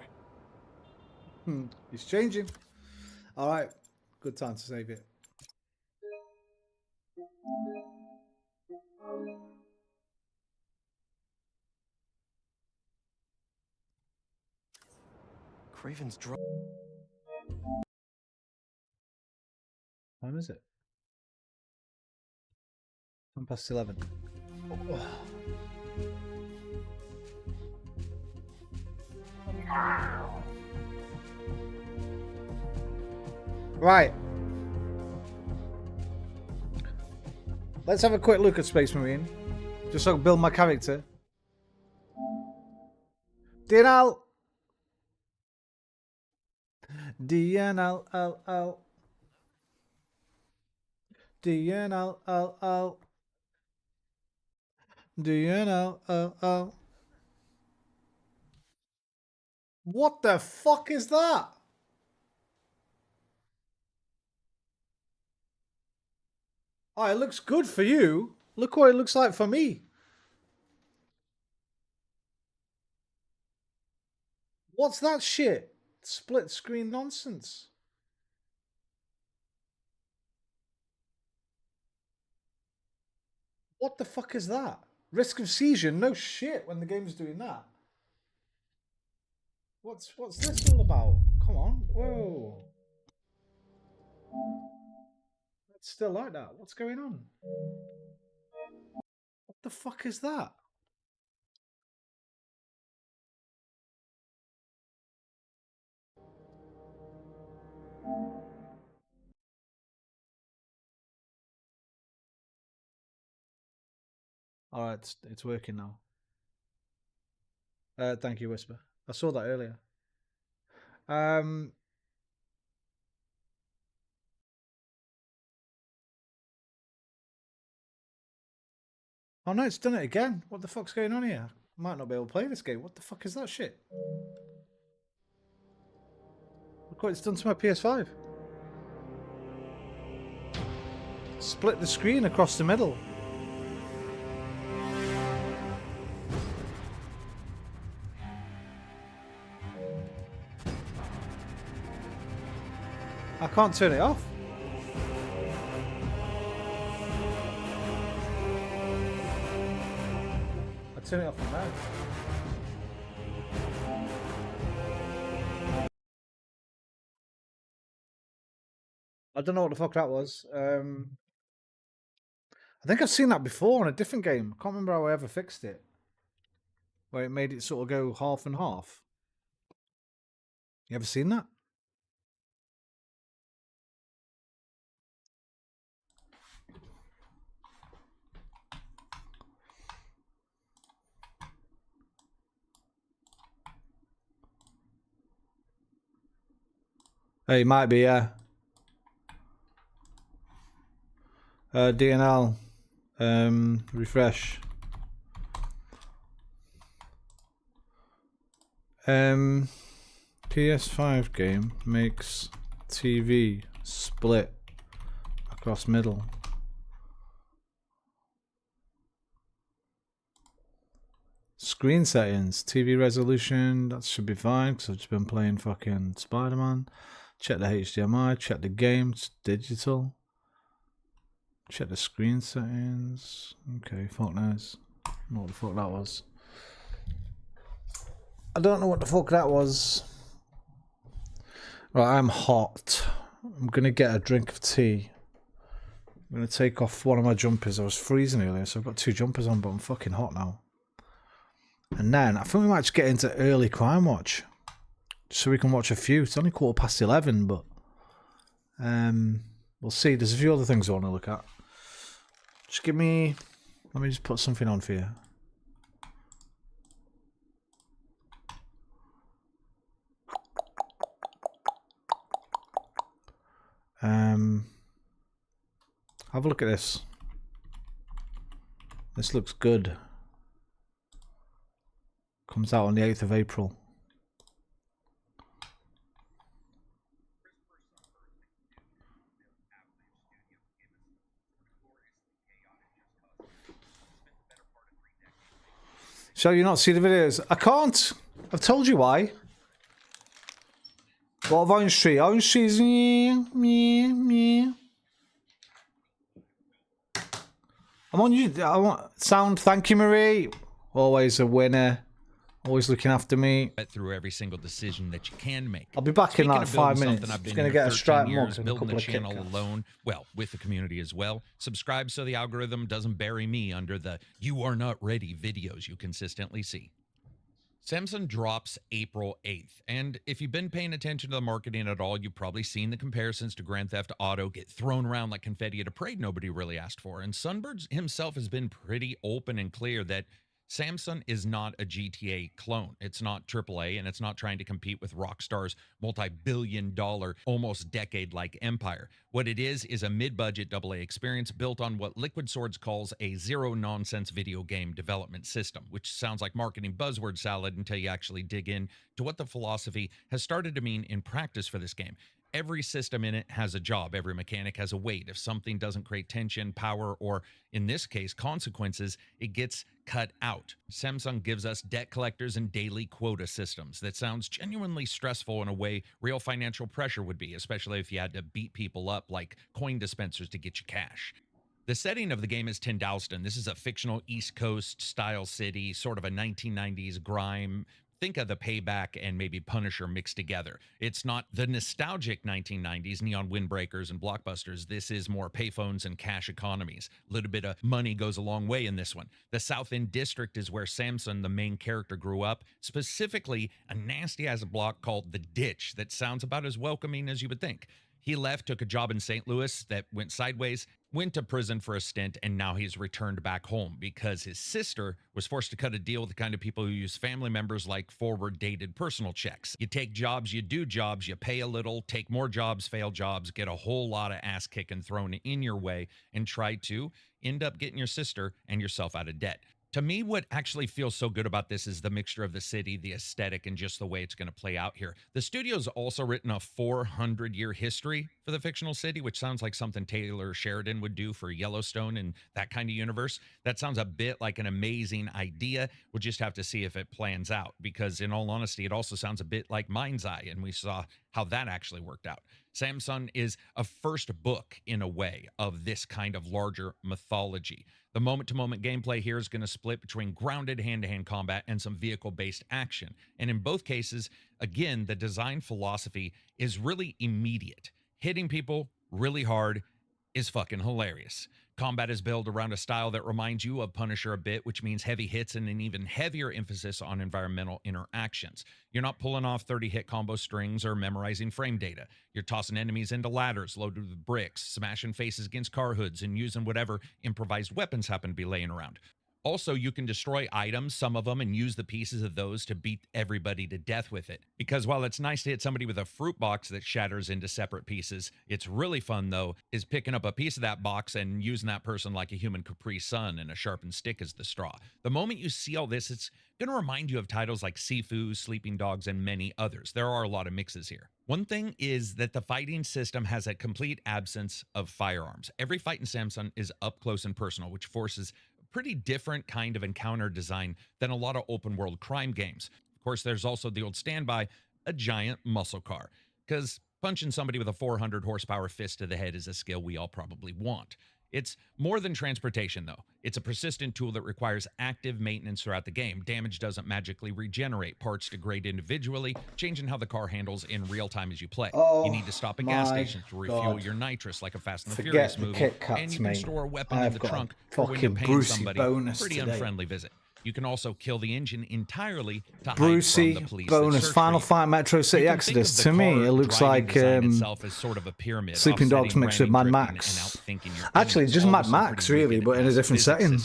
He's changing. All right. Good time to save it. Craven's draw. What time is it? 11:10. Oh. Right. Let's have a quick look at Space Marine. Just so I can build my character. DNL. DNL. DNL. DNL. What the fuck is that? Oh, it looks good for you. Look what it looks like for me. What's that shit? Split screen nonsense. What the fuck is that? Risk of seizure? No shit when the game's doing that. What's this all about? Come on. Whoa. It's still like that. What's going on? What the fuck is that? Alright, it's working now. Thank you, Whisper. I saw that earlier. Oh no, it's done it again. What the fuck's going on here? I might not be able to play this game. What the fuck is that shit? Look what it's done to my PS5. Split the screen across the middle. I can't turn it off. I turn it off now. I don't know what the fuck that was. I think I've seen that before on a different game. I can't remember how I ever fixed it. Where it made it sort of go half and half. You ever seen that? Hey, it might be, yeah. DNL. Refresh. PS5 game makes TV split across middle. Screen settings, TV resolution, that should be fine because I've just been playing fucking Spider-Man. Check the HDMI, check the game, it's digital. Check the screen settings. Okay, fuck knows. I don't know what the fuck that was. I don't know what the fuck that was. Right, I'm hot. I'm gonna get a drink of tea. I'm gonna take off one of my jumpers. I was freezing earlier, so I've got 2 jumpers on, but I'm fucking hot now. And then I think we might just get into early Crimewatch, so we can watch a few. It's only 11:15, but we'll see. There's a few other things I want to look at. Just give me. Let me just put something on for you. Have a look at this. This looks good. Comes out on the 8th of April. Shall you not see the videos? I can't. I've told you why. What of Orange Tree? Orange Tree's me. I'm on you. I want sound. Thank you, Marie. Always a winner. Always looking after me. Through every single decision that you can make. I'll be back Speaking in like of building 5 minutes. I've been Just gonna here get a 13 strike years, mug and a building couple the of channel Kit Kats. alone. Well, with the community as well. Subscribe so the algorithm doesn't bury me under the "you are not ready" videos you consistently see. Samsung drops April 8th, and if you've been paying attention to the marketing at all, you've probably seen the comparisons to Grand Theft Auto get thrown around like confetti at a parade nobody really asked for, and Sunbird himself has been pretty open and clear that Samsung is not a GTA clone. It's not AAA, and it's not trying to compete with Rockstar's multi-billion-dollar, almost decade-like empire. What it is a mid-budget AA experience built on what Liquid Swords calls a zero-nonsense video game development system, which sounds like marketing buzzword salad until you actually dig in to what the philosophy has started to mean in practice for this game. Every system in it has a job. Every mechanic has a weight. If something doesn't create tension, power, or in this case, consequences, it gets cut out. Samsung gives us debt collectors and daily quota systems. That sounds genuinely stressful in a way real financial pressure would be, especially if you had to beat people up like coin dispensers to get you cash. The setting of the game is Tyndalston. This is a fictional East Coast style city, sort of a 1990s grime. Think of the Payback and maybe Punisher mixed together. It's not the nostalgic 1990s neon windbreakers and blockbusters. This is more payphones and cash economies. A little bit of money goes a long way in this one. The South End District is where Samson, the main character, grew up. Specifically, a nasty-ass block called The Ditch that sounds about as welcoming as you would think. He left, took a job in St. Louis that went sideways, went to prison for a stint, and now he's returned back home because his sister was forced to cut a deal with the kind of people who use family members like forward-dated personal checks. You take jobs, you do jobs, you pay a little, take more jobs, fail jobs, get a whole lot of ass kicking thrown in your way, and try to end up getting your sister and yourself out of debt. To me, what actually feels so good about this is the mixture of the city, the aesthetic, and just the way it's going to play out here. The studio's also written a 400-year history for the fictional city, which sounds like something Taylor Sheridan would do for Yellowstone and that kind of universe. That sounds a bit like an amazing idea. We'll just have to see if it plans out, because in all honesty, it also sounds a bit like Mind's Eye, and we saw how that actually worked out. Samsung is a first book, in a way, of this kind of larger mythology. The moment-to-moment gameplay here is going to split between grounded hand-to-hand combat and some vehicle-based action. And in both cases, again, the design philosophy is really immediate. Hitting people really hard is fucking hilarious. Combat is built around a style that reminds you of Punisher a bit, which means heavy hits and an even heavier emphasis on environmental interactions. You're not pulling off 30-hit combo strings or memorizing frame data. You're tossing enemies into ladders loaded with bricks, smashing faces against car hoods, and using whatever improvised weapons happen to be laying around. Also, you can destroy items, some of them, and use the pieces of those to beat everybody to death with it. Because while it's nice to hit somebody with a fruit box that shatters into separate pieces, it's really fun, though, is picking up a piece of that box and using that person like a human Capri Sun and a sharpened stick as the straw. The moment you see all this, it's going to remind you of titles like Sifu, Sleeping Dogs, and many others. There are a lot of mixes here. One thing is that the fighting system has a complete absence of firearms. Every fight in Samsung is up close and personal, which forces pretty different kind of encounter design than a lot of open world crime games. Of course, there's also the old standby, a giant muscle car, because punching somebody with a 400 horsepower fist to the head is a skill we all probably want. It's more than transportation, though. It's a persistent tool that requires active maintenance throughout the game. Damage doesn't magically regenerate. Parts degrade individually, changing how the car handles in real time as you play. You need to stop at gas stations to refuel your nitrous like a Fast and the Furious movie, and you can store a weapon in the trunk for when you're paying somebody a pretty unfriendly visit. You can also kill the engine entirely to hide from the police. Bonus Final Fight Metro City Exodus. To me, it looks like sort of a pyramid, Sleeping Dogs mixed with Mad Max. Actually, just Mad Max, really, but in a different setting.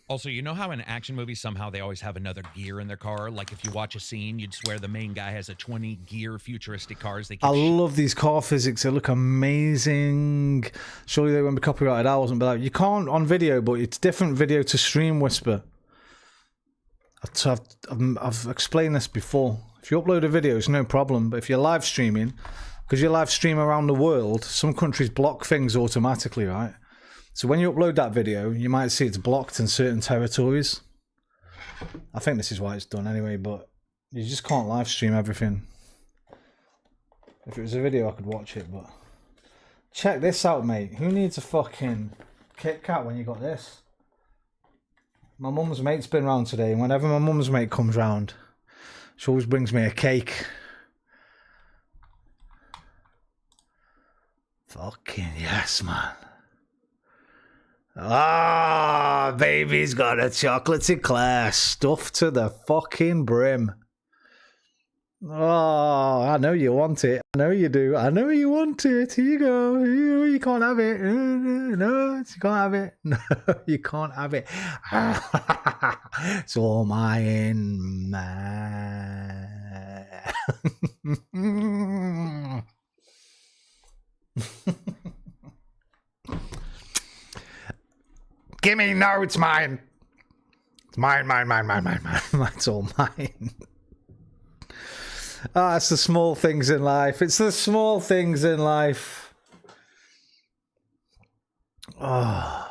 Also, you know how in action movies somehow they always have another gear in their car? Like if you watch a scene, you'd swear the main guy has a 20-gear futuristic cars. I love these car physics. They look amazing. Surely they won't be copyrighted. I wasn't, but you can't on video, but it's different video to Stream Whisper. I've explained this before. If you upload a video, it's no problem. But if you're live streaming, because you live stream around the world, some countries block things automatically, right? So when you upload that video, you might see it's blocked in certain territories. I think this is why it's done anyway, but you just can't live stream everything. If it was a video, I could watch it, but... Check this out, mate. Who needs a fucking Kit Kat when you got this? My mum's mate's been round today, and whenever my mum's mate comes round, she always brings me a cake. Fucking yes, man. Ah, baby's got a chocolate eclair stuffed to the fucking brim. Oh, I know you want it. I know you do. I know you want it. Here you go. You can't have it. No, you can't have it. No, you can't have it. It's all mine, man. Gimme, no, it's mine. It's mine. It's all mine. Ah, it's the small things in life. It's the small things in life. Oh.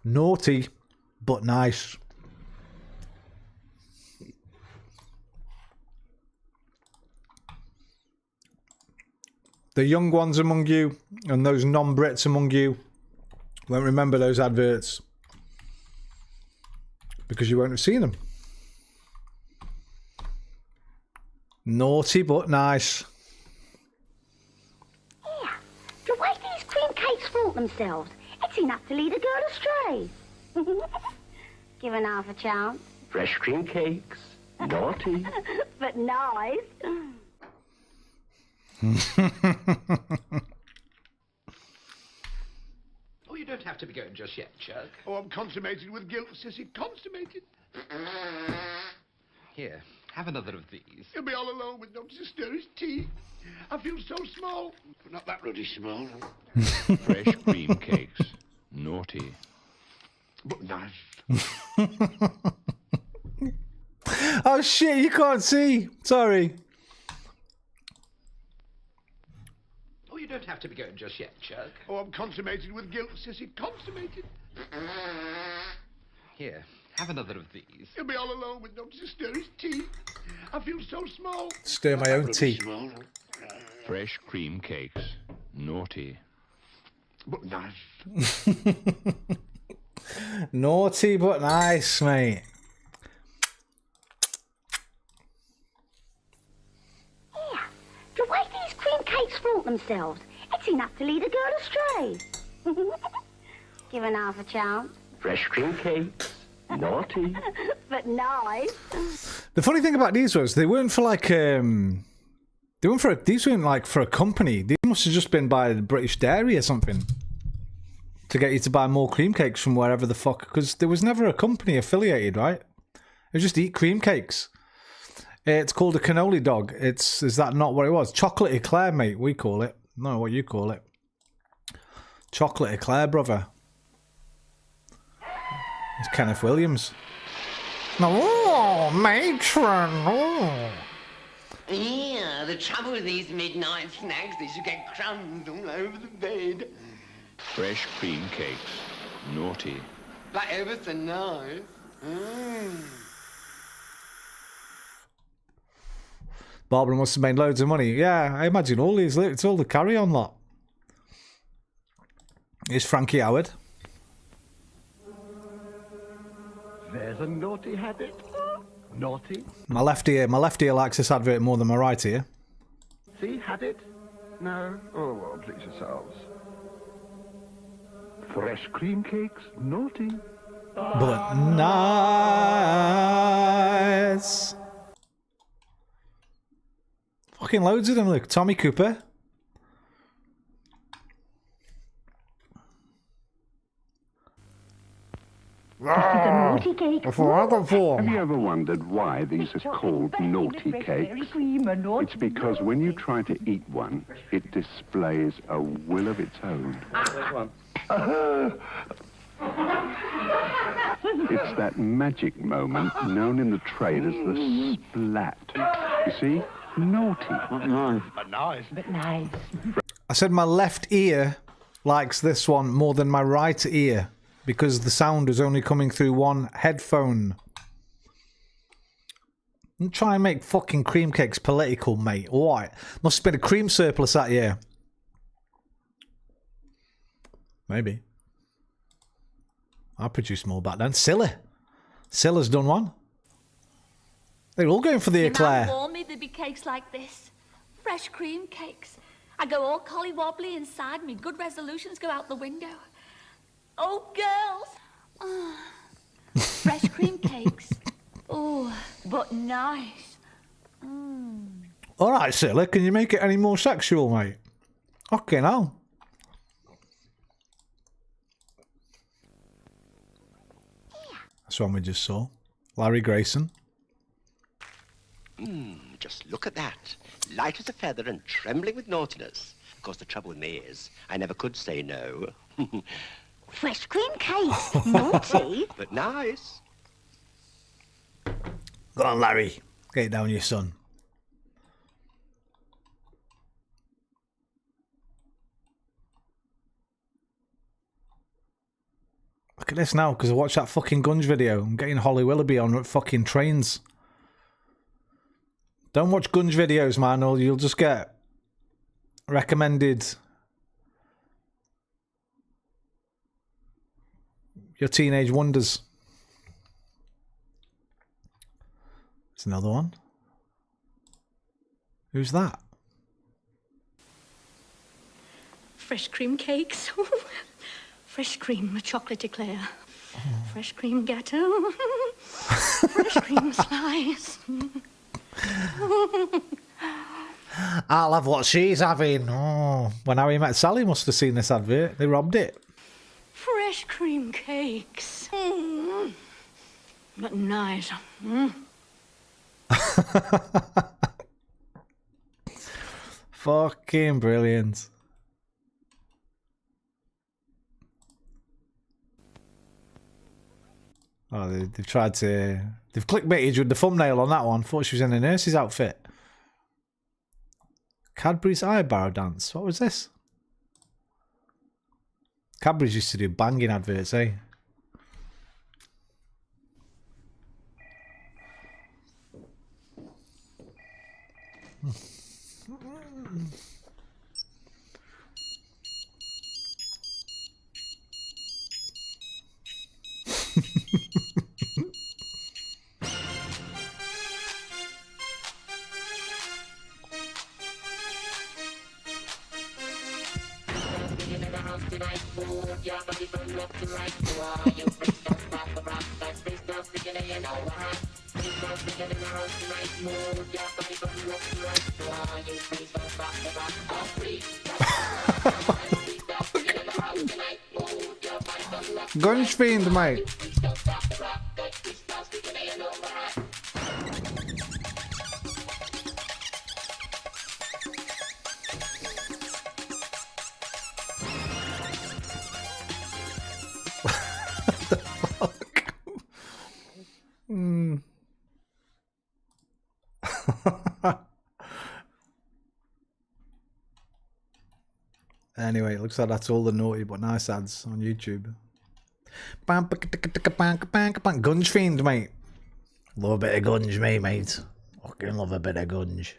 Naughty, but nice. The young ones among you and those non-Brits among you won't remember those adverts because you won't have seen them. Naughty but nice. Yeah, the way these cream cakes flaunt themselves, it's enough to lead a girl astray. Given half a chance. Fresh cream cakes. Naughty. But nice. Oh, you don't have to be going just yet, Chuck. Oh, I'm consummated with guilt, sissy. Consummated. Here, have another of these. He'll be all alone with no to stir his tea. I feel so small. But not that ruddy small. Fresh cream cakes. Naughty. But nice. Oh shit, you can't see. Sorry. Oh, you don't have to be going just yet, Chuck. Oh, I'm consummated with guilt, sissy. Consummated. Here, have another of these. He'll be all alone with no to stir his tea. I feel so small. Stir my own tea. Fresh cream cakes. Naughty. But nice. Naughty but nice, mate. Yeah, the way these cream cakes flaunt themselves, it's enough to lead a girl astray. Given half a chance. Fresh cream cakes. Naughty. But nice. The funny thing about these was they weren't for like these weren't like for a company. These must have just been by the British Dairy or something to get you to buy more cream cakes from wherever the fuck, because there was never a company affiliated, right? It was just eat cream cakes. It's called a cannoli dog. Is that not what it was? Chocolate eclair, mate, we call it. No, what you call it. Chocolate eclair, brother. It's Kenneth Williams. No, oh, matron. Oh. Yeah, the trouble with these midnight snacks is you get crumbs all over the bed. Fresh cream cakes. Naughty. Like ever so nice. Barbara must have made loads of money. Yeah, I imagine all these. It's all the carry-on lot. It's Frankie Howard. There's a naughty habit. Naughty. My left ear likes this advert more than my right ear. See, had it? No? Oh, well, please yourselves. Fresh cream cakes. Naughty. But nice. Fucking loads of them, look. Tommy Cooper. Naughty cake. Have you ever wondered why these are called naughty cakes? It's because when you try to eat one, it displays a will of its own. It's that magic moment known in the trade as the splat. You see? Naughty. But nice. But nice. But nice. I said my left ear likes this one more than my right ear because the sound is only coming through one headphone. Don't try and make fucking cream cakes political, mate. Alright. Must have been a cream surplus that year. Maybe. I produced more back then. Silla's done one. They're all going for the eclair. Your mum warned me there'd be cakes like this. Fresh cream cakes. I go all colly-wobbly inside me. Good resolutions go out the window. Oh, girls. Fresh cream cakes. Oh, but nice. All right, Silly, can you make it any more sexual, mate? Okay, now. That's one we just saw. Larry Grayson. Just look at that. Light as a feather and trembling with naughtiness. Of course, the trouble with me is I never could say no. Fresh cream cakes. Naughty. But nice. Go on, Larry. Get it down, your son. Look at this now, because I watched that fucking Gunge video. I'm getting Holly Willoughby on fucking trains. Don't watch Gunge videos, man, or you'll just get recommended your teenage wonders. There's another one. Who's that? Fresh cream cakes. Fresh cream chocolate eclair. Fresh cream gâteau. Fresh cream slice. I'll have what she's having. Oh, when Harry Met Sally must have seen this advert. They robbed it. Fresh cream cakes. But nice. Fucking brilliant. Oh, they've tried to... They've clickbaited you with the thumbnail on that one. Thought she was in a nurse's outfit. Cadbury's eyebrow dance. What was this? Cadbury's used to do banging adverts, eh? Gunge fiend, mate. Anyway, it looks like that's all the naughty but nice ads on YouTube. Gunge fiend, mate. Love a bit of gunge, mate. Fucking love a bit of gunge.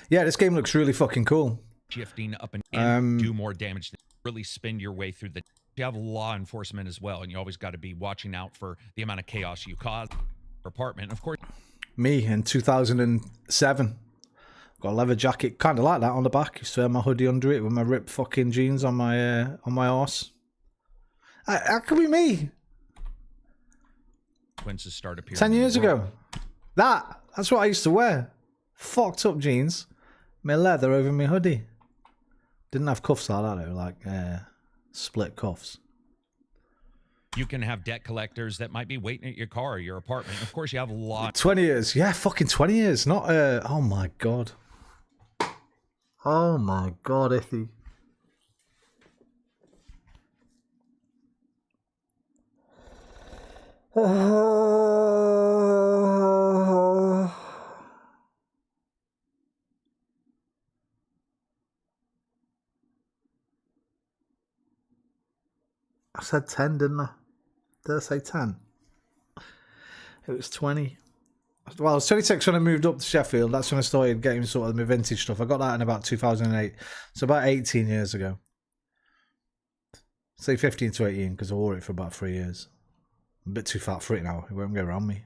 Yeah, this game looks really fucking cool. Shifting up and do more damage. Really spin your way through the... You have law enforcement as well, and you always got to be watching out for the amount of chaos you cause in your apartment. Of course... Me in 2007. Got a leather jacket, kind of like that on the back. Used to wear my hoodie under it with my ripped fucking jeans on my horse. How can be me? Consequences start appearing. 10 years ago. That's what I used to wear. Fucked up jeans. My leather over my hoodie. Didn't have cuffs like that though, like split cuffs. You can have debt collectors that might be waiting at your car or your apartment. Of course, you have a lot. 20 years. Yeah, fucking 20 years. Not, oh my God. Oh my God, Iffy. I said 10, didn't I? Did I say 10? It was 20. Well, I was 26 when I moved up to Sheffield. That's when I started getting sort of my vintage stuff. I got that in about 2008. So about 18 years ago. Say 15 to 18 because I wore it for about 3 years. I'm a bit too fat for it now. It won't go around me.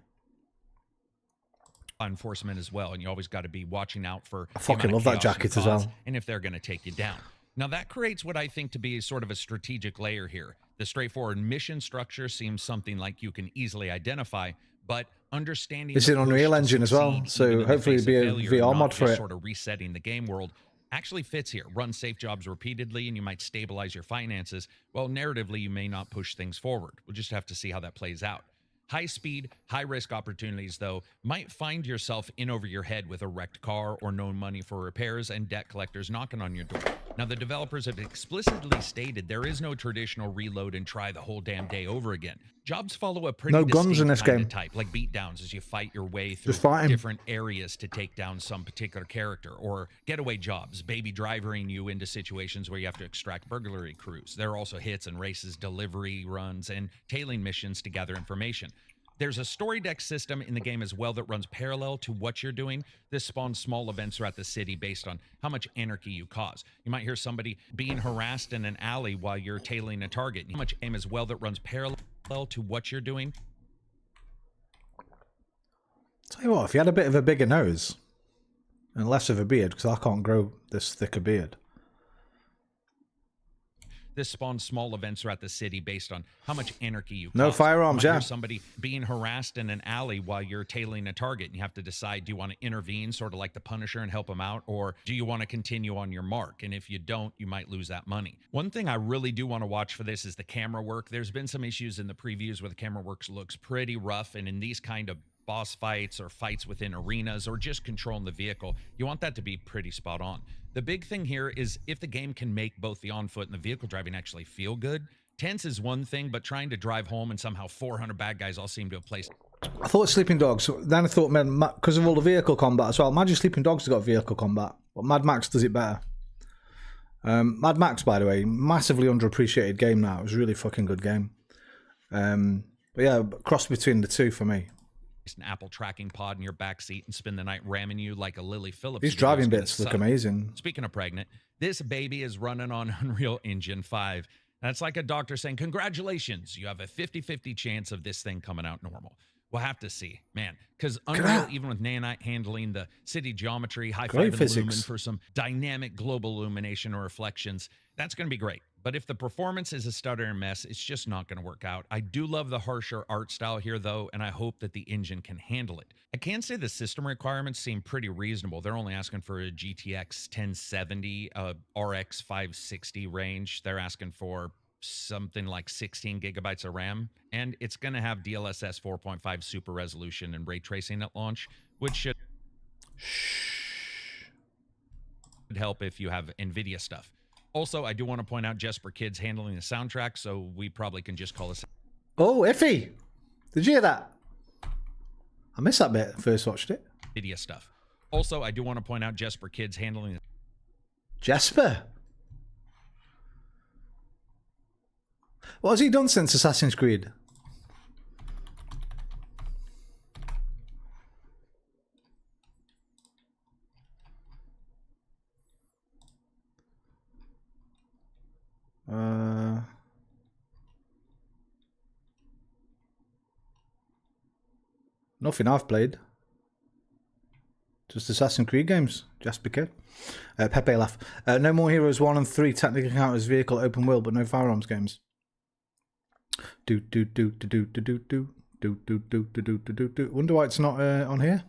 enforcement as well, and you always got to be watching out for I fucking love that jacket as well. and if they're going to take you down. Now that creates what I think to be sort of a strategic layer here. The straightforward mission structure seems something like you can easily identify, but understanding This the is an push Unreal to Engine as well, succeed so even in the hopefully face it'll of be a failure, VR not mod for just it. sort of resetting the game world actually fits here. Run safe jobs repeatedly and you might stabilize your finances, while narratively you may not push things forward. We'll just have to see how that plays out. High speed, high risk opportunities, though, might find yourself in over your head with a wrecked car or no money for repairs and debt collectors knocking on your door. Now, the developers have explicitly stated there is no traditional reload and try the whole damn day over again. Jobs follow a pretty No guns in distinct this kind game. of type, like beatdowns as you fight your way through Just fight him. different areas to take down some particular character, or getaway jobs, baby drivering you into situations where you have to extract burglary crews. There are also hits and races, delivery runs, and tailing missions to gather information. There's a story deck system in the game as well that runs parallel to what you're doing. This spawns small events throughout the city based on how much anarchy you cause. You might hear somebody being harassed in an alley while you're tailing a target. How much aim as well that runs parallel to what you're doing. Tell you what, if you had a bit of a bigger nose and less of a beard, because I can't grow this thick a beard. This spawns small events throughout the city based on how much anarchy you cause. No firearms, you might yeah. hear somebody being harassed in an alley while you're tailing a target, and you have to decide, do you want to intervene, sort of like the Punisher, and help them out, or do you want to continue on your mark? And if you don't, you might lose that money. One thing I really do want to watch for this is the camera work. There's been some issues in the previews where the camera work looks pretty rough, and in these kind of boss fights or fights within arenas or just controlling the vehicle, you want that to be pretty spot on. The big thing here is if the game can make both the on foot and the vehicle driving actually feel good. Tense is one thing, but trying to drive home and somehow 400 bad guys all seem to have placed. I thought Sleeping Dogs, then I thought, man, because of all the vehicle combat as well, imagine Sleeping Dogs has got vehicle combat, but Mad Max does it better. Mad Max, by the way, massively underappreciated game now. It was a really fucking good game. But yeah, cross between the two for me. An Apple tracking pod in your backseat and spend the night ramming you like a Lily Phillips. These driving bits look amazing. Speaking of pregnant, this baby is running on Unreal Engine 5. That's like a doctor saying, congratulations, you have a 50-50 chance of this thing coming out normal. We'll have to see, man, because Unreal, even with nanite handling the city geometry, high-five and Lumen for some dynamic global illumination or reflections, that's going to be great. But if the performance is a stuttering mess, it's just not going to work out. I do love the harsher art style here, though, and I hope that the engine can handle it. I can say the system requirements seem pretty reasonable. They're only asking for a GTX 1070, RX 560 range. They're asking for something like 16 gigabytes of RAM, and it's going to have DLSS 4.5 super resolution and ray tracing at launch, which should help if you have NVIDIA stuff. Also, I do want to point out Jesper Kid's handling the soundtrack, so we probably can just call this. Oh, Iffy! Did you hear that? I missed that bit. First watched it. NVIDIA stuff. Also, I do want to point out Jesper Kid's handling. Jesper? What has he done since Assassin's Creed? Nothing I've played. Just Assassin's Creed games. Jasper Kid. Pepe laugh. No More Heroes 1 and 3 technically count as vehicle open world, but no firearms games. Wonder why it's not on here.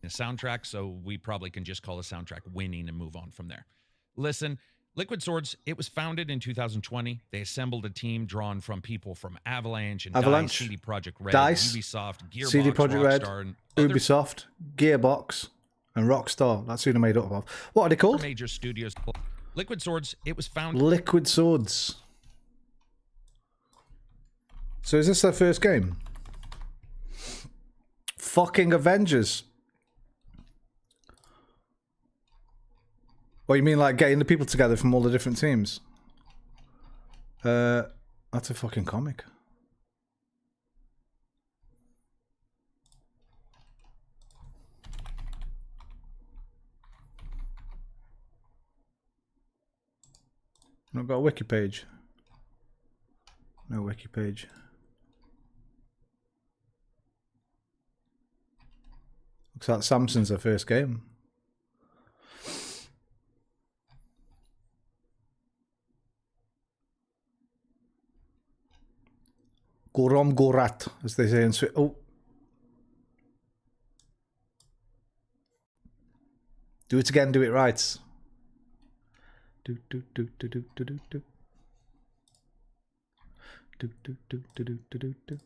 The soundtrack, so we probably can just call the soundtrack winning and move on from there. Listen, Liquid Swords, it was founded in 2020. They assembled a team drawn from people from Avalanche and DICE, CD Projekt Red, Ubisoft, Gearbox, CD Projekt Red, Rockstar, and Ubisoft, Gearbox, and Rockstar. That's who they're made up of. What are they called? Major studios. Liquid Swords, it was founded. Liquid Swords. So is this their first game? Fucking Avengers. Or you mean like getting the people together from all the different teams? That's a fucking comic. Not got a wiki page. No wiki page. Looks like Samson's their first game. Gorom Gorat, as they say in Sweden. Oh. Do it again, do it right. Do do do do do do do do. Do do do do do do do.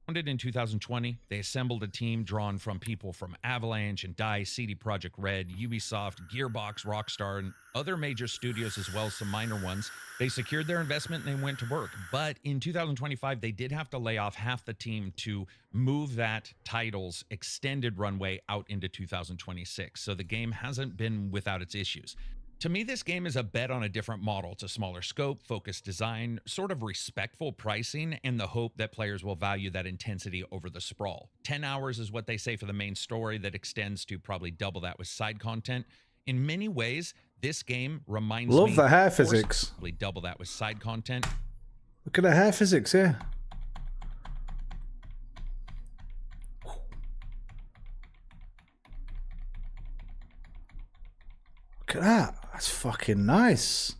Founded in 2020, they assembled a team drawn from people from Avalanche and DICE, CD Projekt Red, Ubisoft, Gearbox, Rockstar, and other major studios, as well as some minor ones. They secured their investment and they went to work. But in 2025, they did have to lay off half the team to move that title's extended runway out into 2026. So the game hasn't been without its issues. To me, this game is a bet on a different model. It's a smaller scope, focused design, sort of respectful pricing, and the hope that players will value that intensity over the sprawl. 10 hours is what they say for the main story that extends to probably double that with side content. In many ways, this game reminds me... Love the hair physics. Probably double that with side content. Look at the hair physics, yeah. Look at that. That's fucking nice.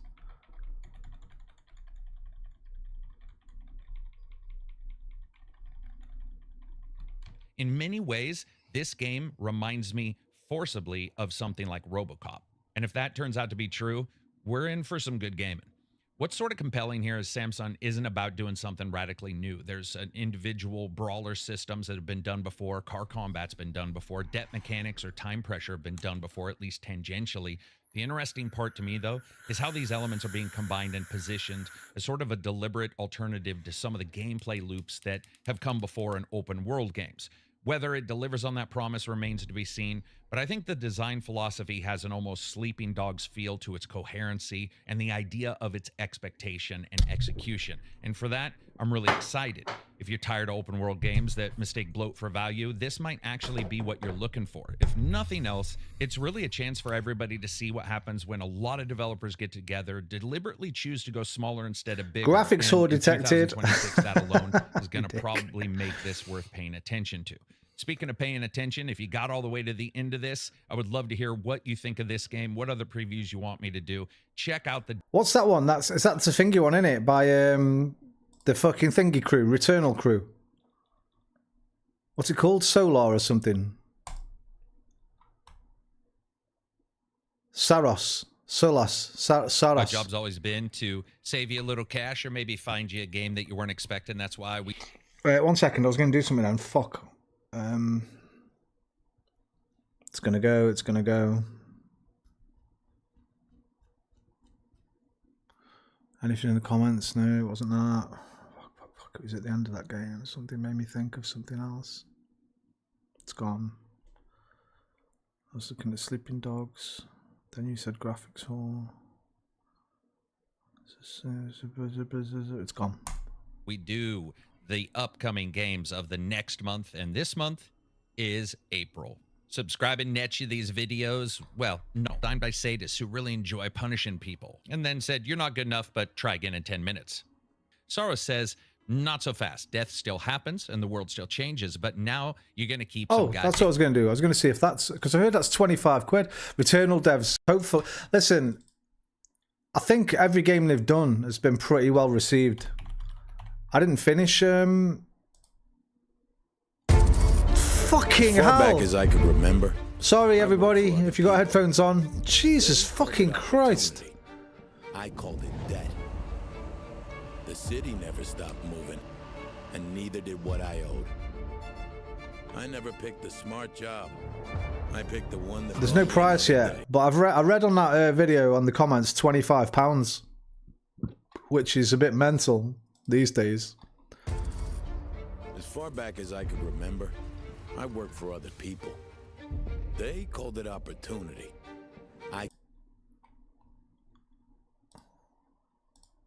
In many ways, this game reminds me forcibly of something like RoboCop. And if that turns out to be true, we're in for some good gaming. What's sort of compelling here is Samsung isn't about doing something radically new. There's an individual brawler systems that have been done before. Car combat's been done before. Depth mechanics or time pressure have been done before, at least tangentially. The interesting part to me, though, is how these elements are being combined and positioned as sort of a deliberate alternative to some of the gameplay loops that have come before in open world games. Whether it delivers on that promise remains to be seen, but I think the design philosophy has an almost Sleeping Dogs feel to its coherency and the idea of its expectation and execution. And for that, I'm really excited. If you're tired of open world games that mistake bloat for value, this might actually be what you're looking for. If nothing else, it's really a chance for everybody to see what happens when a lot of developers get together, deliberately choose to go smaller instead of bigger. Graphics and were detected. 2026, that alone is going to probably make this worth paying attention to. Speaking of paying attention, if you got all the way to the end of this, I would love to hear what you think of this game, what other previews you want me to do. Check out the... What's that one? That's the thingy one, isn't it? By the fucking thingy crew, Returnal crew. What's it called? Solar or something? Saros. Saros. My job's always been to save you a little cash or maybe find you a game that you weren't expecting. That's why we... Wait, 1 second. I was going to do something then. Fuck. It's gonna go. Anything in the comments? No, it wasn't that. Fuck. It was at the end of that game. Something made me think of something else. It's gone. I was looking at Sleeping Dogs. Then you said graphics hall. It's gone. We do the upcoming games of the next month, and this month is April. Subscribe and net you these videos. Well, no, designed by sadists who really enjoy punishing people, and then said, you're not good enough, but try again in 10 minutes. Soros says, not so fast. Death still happens, and the world still changes, but now you're going to keep some guys. That's what I was going to do. I was going to see if that's... Because I heard that's 25 quid. Returnal devs, hopefully... Listen, I think every game they've done has been pretty well received. I didn't finish... Fucking hell! Far back as I could remember. Sorry, everybody, if you got headphones on. Jesus fucking Christ. I called it dead. The city never stopped moving, and neither did what I owed. I never picked the smart job. I picked the one that... There's no price yet, but I read on that video on the comments £25, which is a bit mental these days. As far back as I could remember, I worked for other people. They called it opportunity.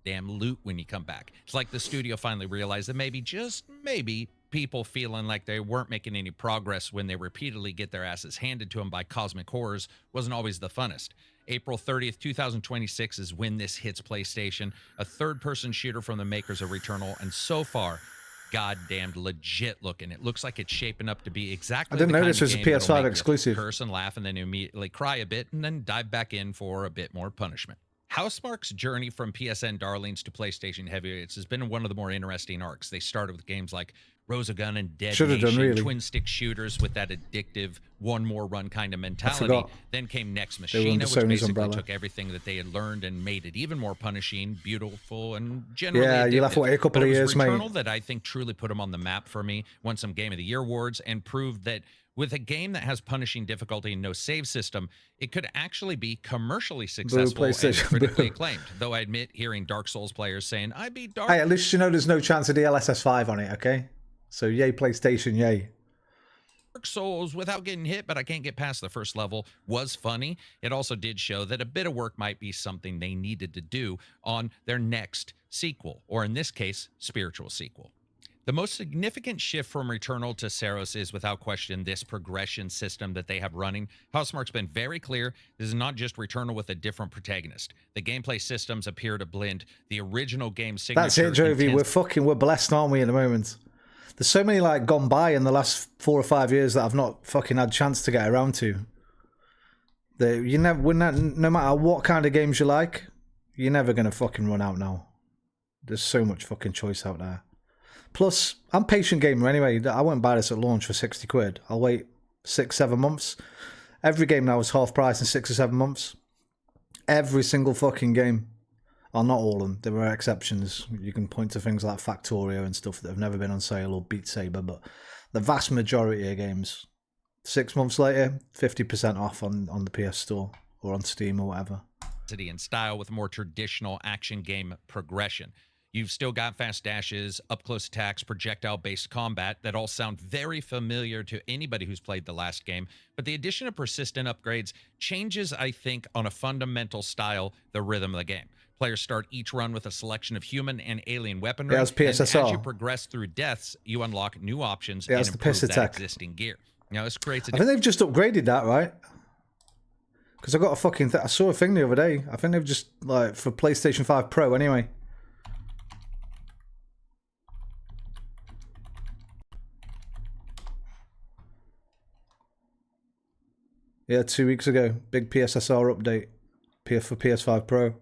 Damn loot when you come back. It's like the studio finally realized that maybe, just maybe, people feeling like they weren't making any progress when they repeatedly get their asses handed to them by cosmic horrors wasn't always the funnest. April 30th, 2026 is when this hits PlayStation, a third-person shooter from the makers of Returnal, and so far, goddamned legit looking. It looks like it's shaping up to be exactly I didn't the know kind this of was a game that'll PS5 make you exclusive. curse and laugh and then immediately cry a bit and then dive back in for a bit more punishment. Housemarque's journey from PSN darlings to PlayStation heavyweights has been one of the more interesting arcs. They started with games like Rosagun and Dead Should've done, Nation, really. twin-stick shooters with that addictive one-more-run kind of mentality. forgot. Then came Next They were under Machina, which Sony's basically umbrella. took everything that they had learned and made it even more punishing, beautiful, and generally Yeah, you'll have to addictive. wait a couple But of it was years, mate. Returnal that I think truly put them on the map for me, won some Game of the Year awards, and proved that with a game that has punishing difficulty and no save system, it could actually be commercially successful and PlayStation, critically boo. acclaimed. Though I admit hearing Dark Souls players saying, I beat Dark Hey, at least you know there's no chance of the LSS5 on it, okay? So yay PlayStation, yay. Souls without getting hit, but I can't get past the first level was funny. It also did show that a bit of work might be something they needed to do on their next sequel, or in this case, spiritual sequel. The most significant shift from Returnal to Saros is, without question, this progression system that they have running. Housemarque's been very clear. This is not just Returnal with a different protagonist. The gameplay systems appear to blend the original game signature. That's it, Jovi. We're blessed, aren't we, at the moment? There's so many like gone by in the last 4 or 5 years that I've not fucking had chance to get around to. No matter what kind of games you like, you're never gonna fucking run out now. There's so much fucking choice out there. Plus, I'm a patient gamer anyway. I won't buy this at launch for 60 quid. I'll wait 6-7 months. Every game now is half price in 6 or 7 months. Every single fucking game. Well, not all of them. There are exceptions. You can point to things like Factorio and stuff that have never been on sale, or Beat Saber, but the vast majority of games, 6 months later, 50% off on the PS Store or on Steam or whatever. And style with more traditional action game progression. You've still got fast dashes, up-close attacks, projectile-based combat that all sound very familiar to anybody who's played the last game, but the addition of persistent upgrades changes, I think, on a fundamental style, the rhythm of the game. Players start each run with a selection of human and alien weaponry, Yeah, it's PSSR. and as you progress through deaths, you unlock new options Yeah, and it's the improve piss that attack. existing gear. Now, this creates a I think they've just upgraded that, right? Because I got a fucking... I saw a thing the other day. I think they've just, like, for PlayStation 5 Pro anyway. Yeah, 2 weeks ago. Big PSSR update. For PS5 Pro.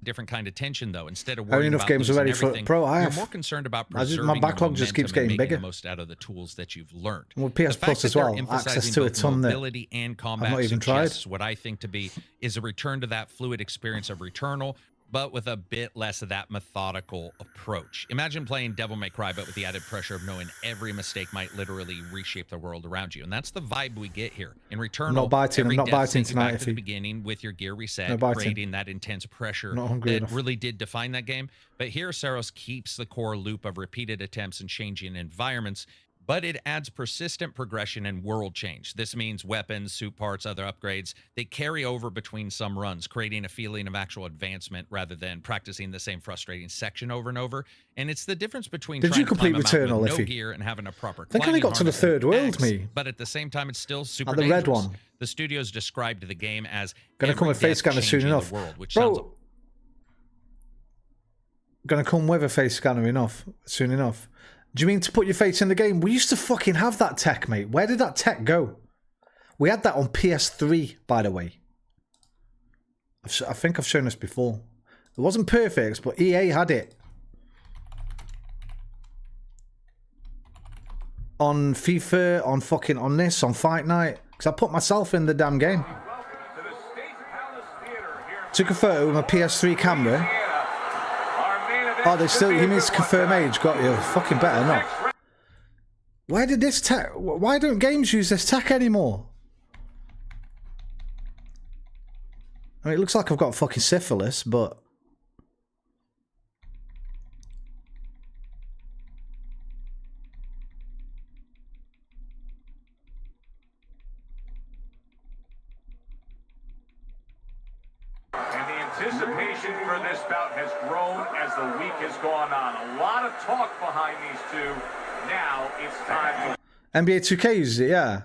different kind of tension, though. Instead of How worrying enough about games are losing ready for everything, Pro? I you're have. more concerned about I just- preserving my backlog your just keeps momentum getting and making bigger. the most out of the tools that you've learned. And with PS The fact Plus that as they're well, emphasizing access to a both ton that mobility and combat I've not even tried. suggests what I think to be is a return to that fluid experience of Returnal, but with a bit less of that methodical approach. Imagine playing Devil May Cry, but with the added pressure of knowing every mistake might literally reshape the world around you. And that's the vibe we get here. In Returnal, I'm not biting, every I'm not death biting sends you tonight, back to the Iffy. beginning with your gear reset, No biting. creating that intense pressure Not hungry that enough. really did define that game. But here, Saros keeps the core loop of repeated attempts and changing environments, but it adds persistent progression and world change. This means weapons, suit parts, other upgrades, they carry over between some runs, creating a feeling of actual advancement rather than practicing the same frustrating section over and over. And it's the difference between Did trying you to climb complete a mountain Returnal, with no Iffy? gear and having a proper I think I climbing only got to the harness and third world, axe, me. but at the same time, it's still super At the red dangerous. one. The studios described the game as Gonna come every with face death scanner soon changing the enough. world, which Bro, sounds gonna come with a face scanner soon enough. Do you mean to put your face in the game? We used to fucking have that tech, mate. Where did that tech go? We had that on PS3, by the way. I think I've shown this before. It wasn't perfect, but EA had it. On FIFA, on this, on Fight Night. Because I put myself in the damn game. Took a photo with my PS3 camera. Oh, he needs to confirm age. Got you. Fucking better not. Where did this tech... Why don't games use this tech anymore? I mean, it looks like I've got fucking syphilis, but... Anticipation for this bout has grown as the week has gone on. A lot of talk behind these two. Now it's time to... NBA 2K uses it, yeah.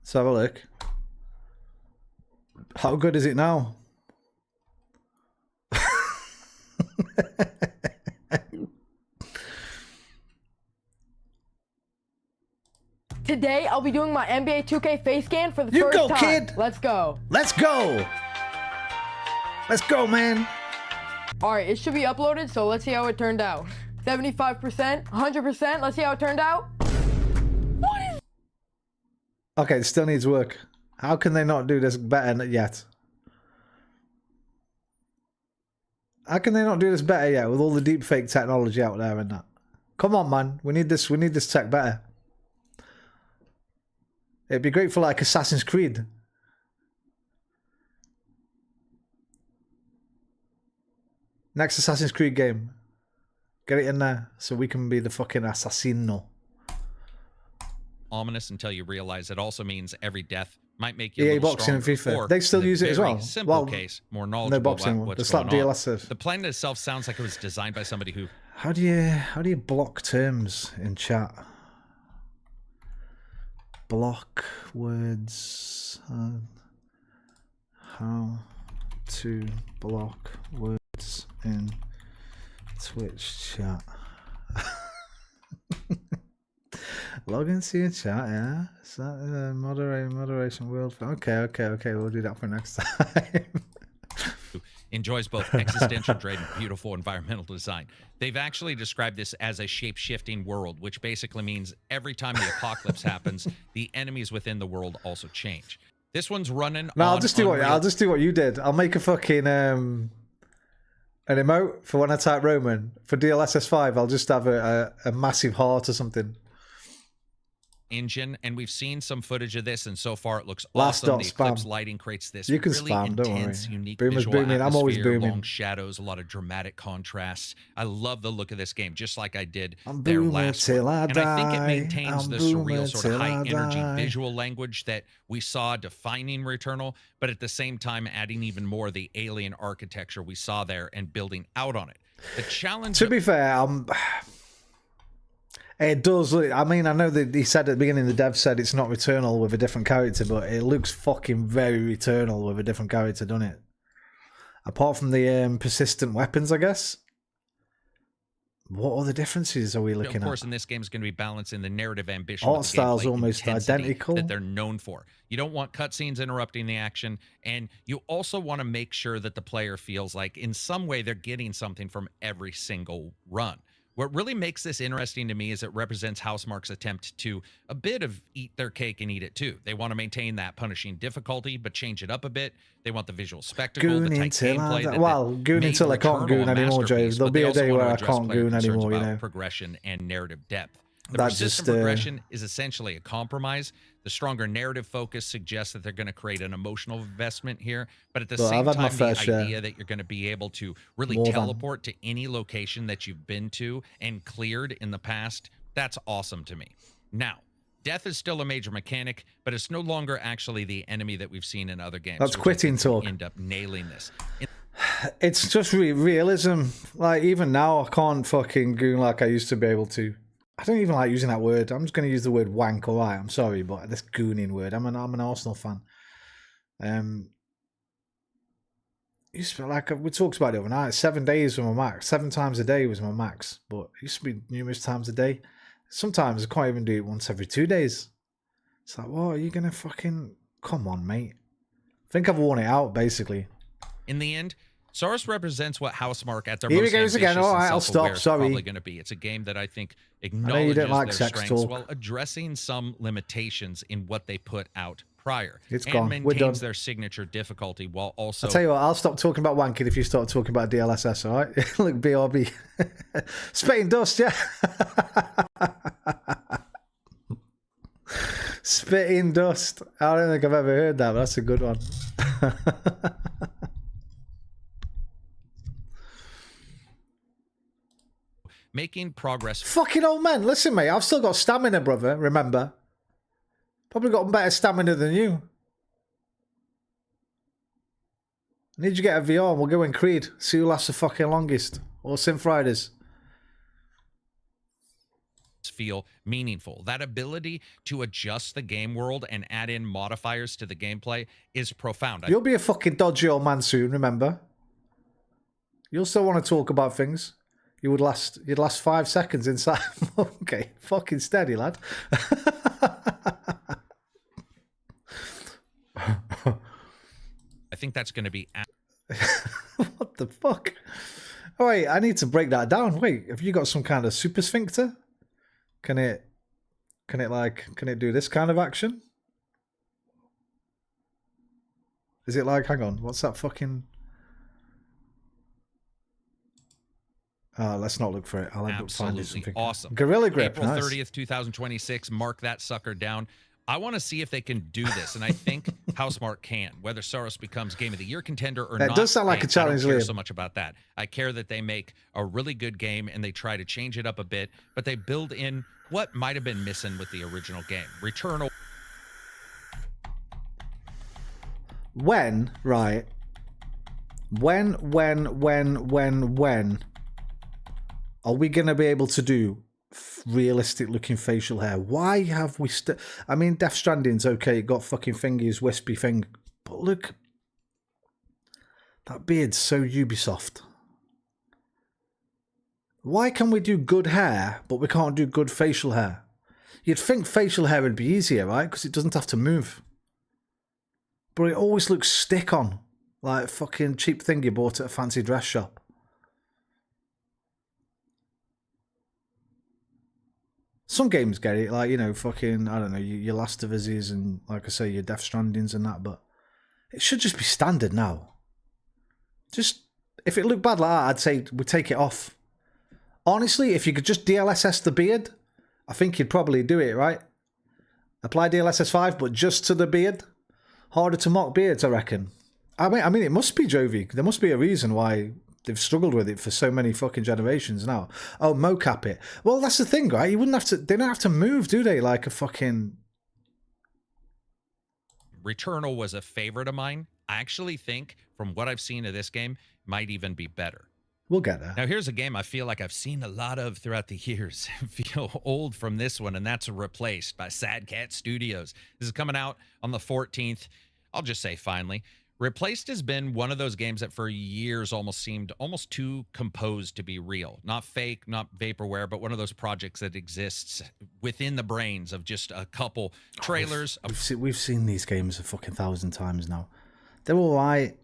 Let's have a look. How good is it now? Today, I'll be doing my NBA 2K face scan for the first time. You go, kid! Let's go. Let's go! Let's go, man. Alright, it should be uploaded, so let's see how it turned out. 75%, 100%, let's see how it turned out. Okay, it still needs work. How can they not do this better yet? How can they not do this better yet with all the deepfake technology out there and that? Come on, man. We need this tech better. It'd be great for like Assassin's Creed. Next Assassin's Creed game. Get it in there so we can be the fucking assassino. Ominous until you realize it also means every death might make you EA Boxing and FIFA. They still use it as well. Simple case, more knowledgeable no boxing. about what's The slap going on. DLS. The plan itself sounds like it was designed by somebody who... How do you block terms in chat? Block words. How to block words in Twitch chat. Log into your chat, yeah. Is that moderation world? Okay. We'll do that for next time. enjoys both existential dread and beautiful environmental design. They've actually described this as a shape-shifting world, which basically means every time the apocalypse happens, the enemies within the world also change. This one's running. No, I'll just do what you did. I'll make a fucking an emote for when I type Roman for DLSS 5. I'll just have a massive heart or something. Engine, and we've seen some footage of this, and so far it looks awesome. The Eclipse lighting creates this really intense, unique visual atmosphere, I'm always booming. long shadows, a lot of dramatic contrasts. I love the look of this game, just like I did their last one. And I think it maintains the surreal sort of high-energy visual language that we saw defining Returnal, but at the same time adding even more the alien architecture we saw there and building out on it. The challenge... To be fair, it does look, I mean, I know that he said at the beginning, the dev said it's not Returnal with a different character, but it looks fucking very Returnal with a different character, doesn't it? Apart from the persistent weapons, I guess. What other differences are we looking at? Of course, in this game is going to be balancing the narrative ambition. Art style's almost identical. That they're known for. You don't want cutscenes interrupting the action, and you also want to make sure that the player feels like in some way they're getting something from every single run. What really makes this interesting to me is it represents Housemarque's attempt to a bit of eat their cake and eat it too. They want to maintain that punishing difficulty, but change it up a bit. They want the visual spectacle, the tight gameplay. Well, goon until I can't goon anymore, Joe. There'll be a day where I can't goon anymore, you know. Progression and narrative depth. The persistent progression is essentially a compromise. The stronger narrative focus suggests that they're going to create an emotional investment here, but at the same time, the idea that you're going to be able to really teleport to any location that you've been to and cleared in the past, that's awesome to me. Now, death is still a major mechanic, but it's no longer actually the enemy that we've seen in other games. That's quitting talk. End up nailing this. It's just realism. Like, even now, I can't fucking goon like I used to be able to. I don't even like using that word. I'm just going to use the word wank, all right? I'm sorry, but this gooning word. I'm an Arsenal fan. Used to be like we talked about it overnight. 7 days was my max. 7 times a day was my max. But it used to be numerous times a day. Sometimes I can't even do it once every 2 days. It's like, what? Are you going to fucking... Come on, mate. I think I've worn it out, basically. In the end... Source represents what Housemarque at their Here most ambitious again. All right, I'll stop. Sorry. Sorry. Probably going to be. It's a game that I think acknowledges their strengths while addressing some limitations in what they put out prior. It's and gone. maintains their signature difficulty while also... I'll tell you what, I'll stop talking about wanking if you start talking about DLSS, all right? Look, BRB. Spitting dust, yeah. Spitting dust. I don't think I've ever heard that, but that's a good one. making progress. Fucking old man. Listen, mate, I've still got stamina, brother, remember? Probably got better stamina than you. I need you to get a VR and we'll go in Creed. See who lasts the fucking longest. Or Sim Fridays. Feel meaningful. That ability to adjust the game world and add in modifiers to the gameplay is profound. You'll be a fucking dodgy old man soon, remember? You'll still want to talk about things. You'd last 5 seconds inside. Okay, fucking steady, lad. I think that's going to be... What the fuck? Oh, wait, I need to break that down. Wait, have you got some kind of super sphincter? Can it do this kind of action? Is it like, hang on, what's that fucking... let's not look for it. I'll end up finding something. Awesome. Gorilla Grip, April nice. 30th, 2026. Mark that sucker down. I want to see if they can do this, and I think Housemarque can. Whether Soros becomes Game of the Year contender or not, It does sound like a challenge, I don't care Liam. so much about that. I care that they make a really good game and they try to change it up a bit, but they build in what might have been missing with the original game. Returnal. When, right? When are we going to be able to do realistic looking facial hair? Why have we I mean, Death Stranding's okay, it got fucking fingers, wispy thing, but look, that beard's so Ubisoft. Why can we do good hair, but we can't do good facial hair? You'd think facial hair would be easier, right? Because it doesn't have to move. But it always looks stick on, like a fucking cheap thing you bought at a fancy dress shop. Some games get it, like, you know, fucking, I don't know, your Last of Us's and, like I say, your Death Strandings and that, but it should just be standard now. Just, if it looked bad like that, I'd say we take it off. Honestly, if you could just DLSS the beard, I think you'd probably do it, right? Apply DLSS 5, but just to the beard. Harder to mock beards, I reckon. I mean, it must be, Jovi. There must be a reason why they've struggled with it for so many fucking generations now. Oh, mocap it. Well, that's the thing, right? You wouldn't have to. They don't have to move, do they? Like a fucking. Returnal was a favorite of mine. I actually think, from what I've seen of this game, might even be better. We'll get there. Now, here's a game I feel like I've seen a lot of throughout the years. I feel old from this one, and that's Replaced by Sad Cat Studios. This is coming out on the 14th. I'll just say finally. Replaced has been one of those games that for years almost seemed almost too composed to be real. Not fake, not vaporware, but one of those projects that exists within the brains of just a couple trailers. We've seen these games a fucking 1,000 times now. They're all right,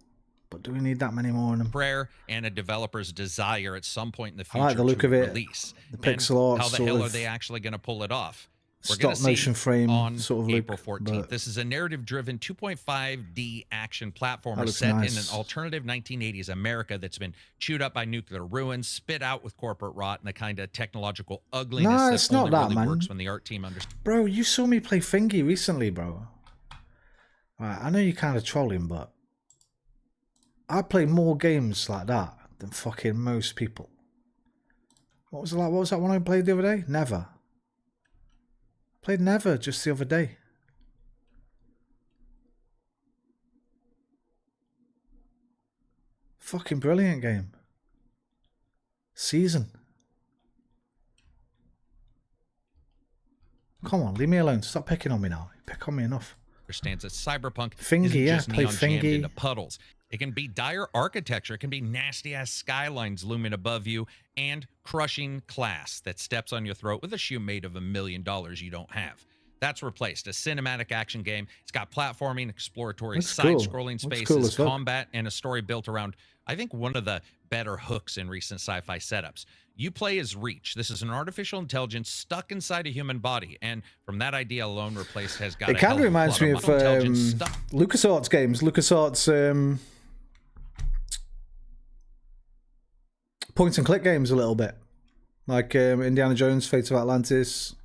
but do we need that many more of them? Prayer and a developer's desire at some point in the future I like the look to of it. release. The pixel art. How the hell are they actually going to pull it off? We're Stop motion frame on sort of April look, 14th. but This is a narrative-driven 2.5D action platformer That looks set nice. in an alternative 1980s America that's been chewed up by nuclear ruins, spit out with corporate rot, and the kind of technological ugliness No, that it's not only that, really man. works when the art team understands. Bro, you saw me play Fingy recently, bro. Right, I know you're kind of trolling, but I play more games like that than fucking most people. What was that one I played the other day? Never. Played Never just the other day. Fucking brilliant game. Season. Come on, leave me alone. Stop picking on me now. You pick on me enough. Understands that cyberpunk Fingy, isn't yeah, just play neon jammed Fingy. into puddles. It can be dire architecture. It can be nasty-ass skylines looming above you and crushing class that steps on your throat with a shoe made of $1 million you don't have. That's Replaced, a cinematic action game. It's got platforming, exploratory, Looks cool. side-scrolling Looks spaces, cool as fuck. combat, and a story built around, I think, one of the better hooks in recent sci-fi setups. You play as Reach. This is an artificial intelligence stuck inside a human body, and from that idea alone, Replaced has got It kind of reminds me of LucasArts games. LucasArts point and click games a little bit. Like Indiana Jones, Fate of Atlantis.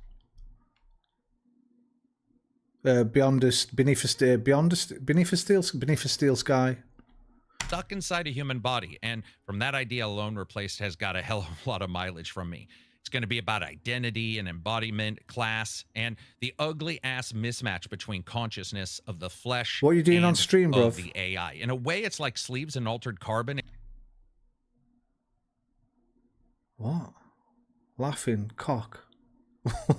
Beneath a Steel Sky. stuck inside a human body. And from that idea alone, Replaced has got a hell of a lot of mileage from me. It's going to be about identity and embodiment, class, and the ugly ass mismatch between consciousness of the flesh. What are you doing on and stream, bro? of the AI. In a way, it's like Sleeves and Altered Carbon. What? Laughing cock.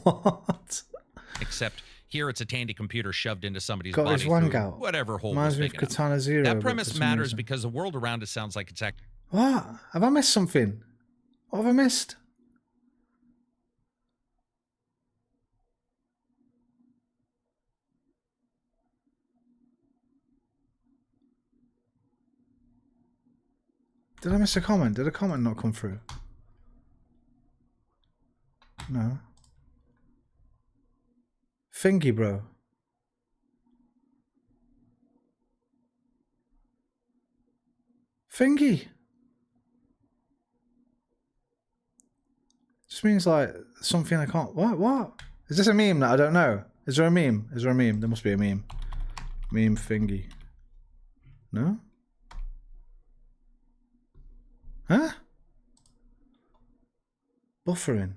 What? Except here it's a Tandy computer shoved into somebody's Got body his wang through out. whatever hole Reminds was me big of enough. Katana Zero. That but premise for some matters reason. because the world around it sounds like it's actually... What? Have I missed something? What have I missed? Did I miss a comment? Did a comment not come through? No. Fingy, bro. Fingy. Just means like something I can't. What? Is this a meme that I don't know? Is there a meme? Is there a meme? There must be a meme. Meme Fingy. No? Huh? Buffering.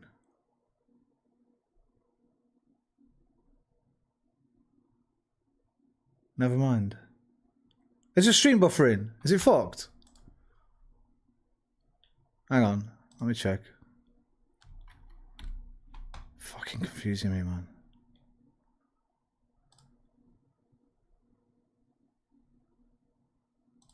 Never mind. Is the stream buffering? Is it fucked? Hang on. Let me check. Fucking confusing me, man.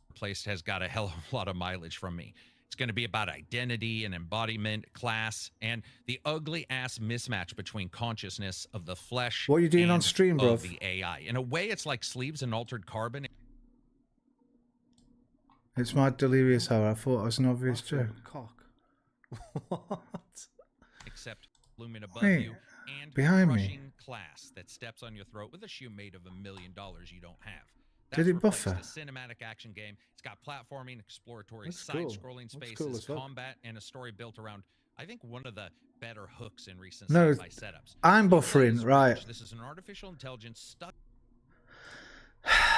Replaced has got a hell of a lot of mileage from me. It's going to be about identity and embodiment, class, and the ugly ass mismatch between consciousness of the flesh. What are you doing on and stream, bro? of the AI. In a way, it's like Sleeves and Altered Carbon. It's my delirious hour. I thought it was an obvious joke. Cock. What? Except looming above Wait, you and behind me. crushing class that steps on your throat with a shoe made of $1 million you don't have. Did it Replaced, buffer? a cinematic action game. It's got platforming, exploratory, That's cool. side-scrolling That's spaces, cool as fuck. combat, and a story built around, I think, one of the better hooks in recent No, sci-fi setups. I'm buffering, right. This is an artificial intelligence stuck.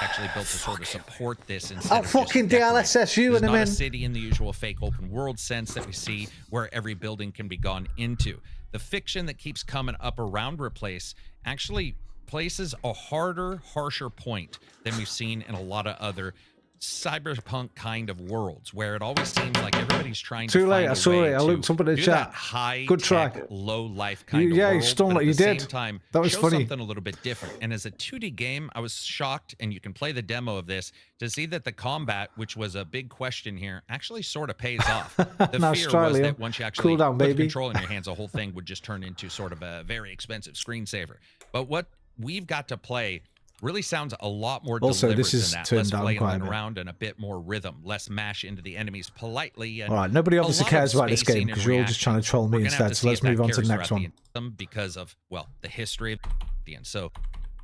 Actually built to sort of support this instead I'll of just fucking decorate. DLSS you It's in a not a minute. city in the usual fake open world sense that we see where every building can be gone into. The fiction that keeps coming up around Replace actually places a harder, harsher point than we've seen in a lot of other cyberpunk kind of worlds, where it always seems like everybody's trying Too to late, find I a saw way it. I to looked up in the do chat. that high Good try. tech, low life kind of Yeah, you world, stole but it. at You the did. same time, That was show funny. something a little bit different. And as a 2D game, I was shocked, and you can play the demo of this to see that the combat, which was a big question here, actually sort of pays off. The Now, fear was Australia. that once you actually Cool down, put the baby. control in your hands, the whole thing would just turn into sort of a very expensive screensaver. But what we've got to play really sounds a lot more Also, deliberate this is than that. turned Less down quite a flailing bit. around and a bit more rhythm. Less mash into the enemies politely. And All right, nobody a obviously lot cares of about this spacing game and because you're all just trying to troll We're me gonna have instead. to So see let's if that move on to the carries next throughout one. the because of, well, the history of the end. So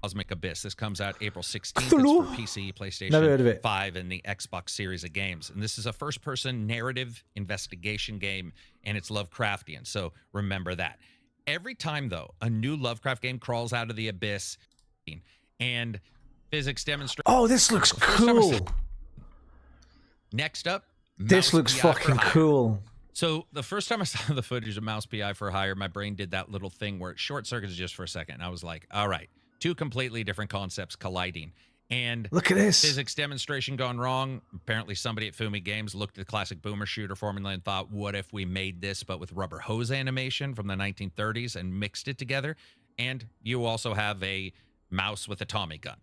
Cosmic Abyss. This comes out April 16th. Cthulhu. It's for PC, Never heard of PlayStation it. 5, and the Xbox series of games. And this is a first-person narrative investigation game, and it's Lovecraftian. So remember that. Every time, though, a new Lovecraft game crawls out of the abyss and physics demonstrate. Oh, this looks cool. Next up, This Mouse looks PI for fucking Hire. cool. So the first time I saw the footage of Mouse PI for Hire, my brain did that little thing where it short circuits just for a second. And I was like, all right, two completely different concepts colliding. And Look at this. Physics demonstration gone wrong. Apparently somebody at Fumi Games looked at the classic boomer shooter formula and thought, what if we made this but with rubber hose animation from the 1930s and mixed it together? And you also have a mouse with a Tommy gun.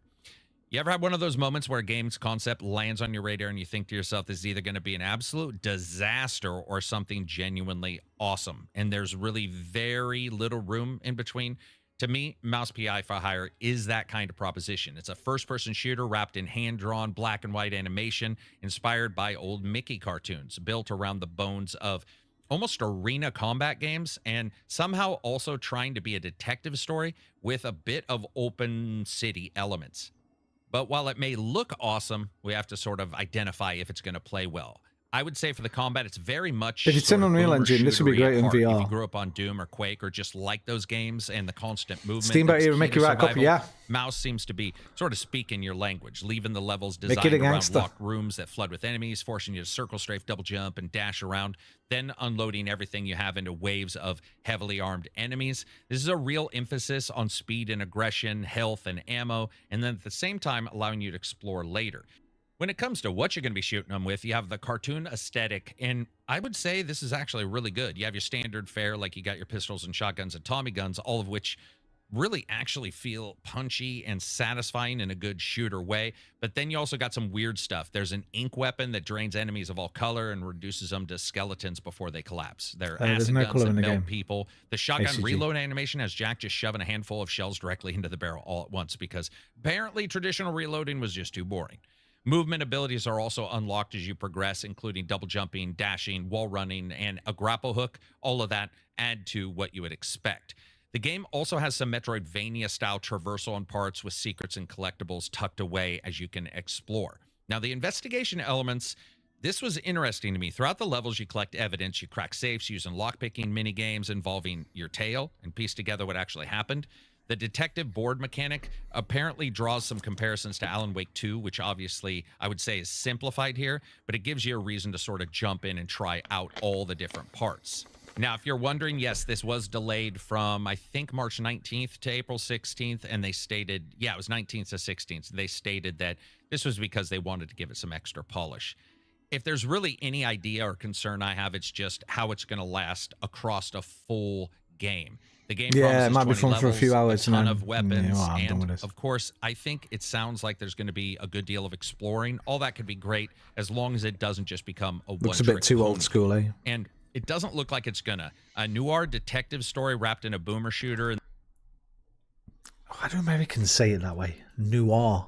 You ever had one of those moments where a game's concept lands on your radar and you think to yourself, this is either going to be an absolute disaster or something genuinely awesome? And there's really very little room in between. To me, Mouse PI for Hire is that kind of proposition. It's a first-person shooter wrapped in hand-drawn black and white animation inspired by old Mickey cartoons, built around the bones of almost arena combat games, and somehow also trying to be a detective story with a bit of open city elements. But while it may look awesome, we have to sort of identify if it's going to play well. I would say for the combat, it's very much. If it's an Unreal Engine, this would be great in If you VR. grew up on Doom or Quake or just like those games and the constant movement, Steamboat here, make your right copy, yeah. Mouse seems to be sort of speaking your language, leaving the levels Make it designed a around gangster. locked rooms that flood with enemies, forcing you to circle strafe, double jump, and dash around, then unloading everything you have into waves of heavily armed enemies. This is a real emphasis on speed and aggression, health and ammo, and then at the same time allowing you to explore later. When it comes to what you're going to be shooting them with, you have the cartoon aesthetic, and I would say this is actually really good. You have your standard fare, like you got your pistols and shotguns and Tommy guns, all of which really actually feel punchy and satisfying in a good shooter way. But then you also got some weird stuff. There's an ink weapon that drains enemies of all color and reduces them to skeletons before they collapse. There are acid guns that melt people. The shotgun reload animation has Jack just shoving a handful of shells directly into the barrel all at once because apparently traditional reloading was just too boring. Movement abilities are also unlocked as you progress, including double jumping, dashing, wall running, and a grapple hook. All of that add to what you would expect. The game also has some Metroidvania-style traversal in parts with secrets and collectibles tucked away as you can explore. Now, the investigation elements, this was interesting to me. Throughout the levels, you collect evidence, you crack safes using lockpicking mini-games involving your tail and piece together what actually happened. The detective board mechanic apparently draws some comparisons to Alan Wake 2, which obviously I would say is simplified here, but it gives you a reason to sort of jump in and try out all the different parts. Now, if you're wondering, yes, this was delayed from, I think, March 19th to April 16th, and they stated, yeah, it was 19th to 16th. They stated that this was because they wanted to give it some extra polish. If there's really any idea or concern I have, it's just how it's going to last across a full game. The game it might be fun levels, for a few hours. a ton of weapons, I'm done with and this. of course, I think it sounds like there's going to be a good deal of exploring. All that could be great as long as it doesn't just become a Looks a bit too old school, eh? And it doesn't look like it's gonna. A noir detective story wrapped in a boomer shooter. Why do Americans say it that way? Noir.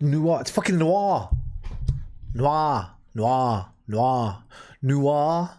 Noir. It's fucking noir. Noir. Noir. Noir. Noir.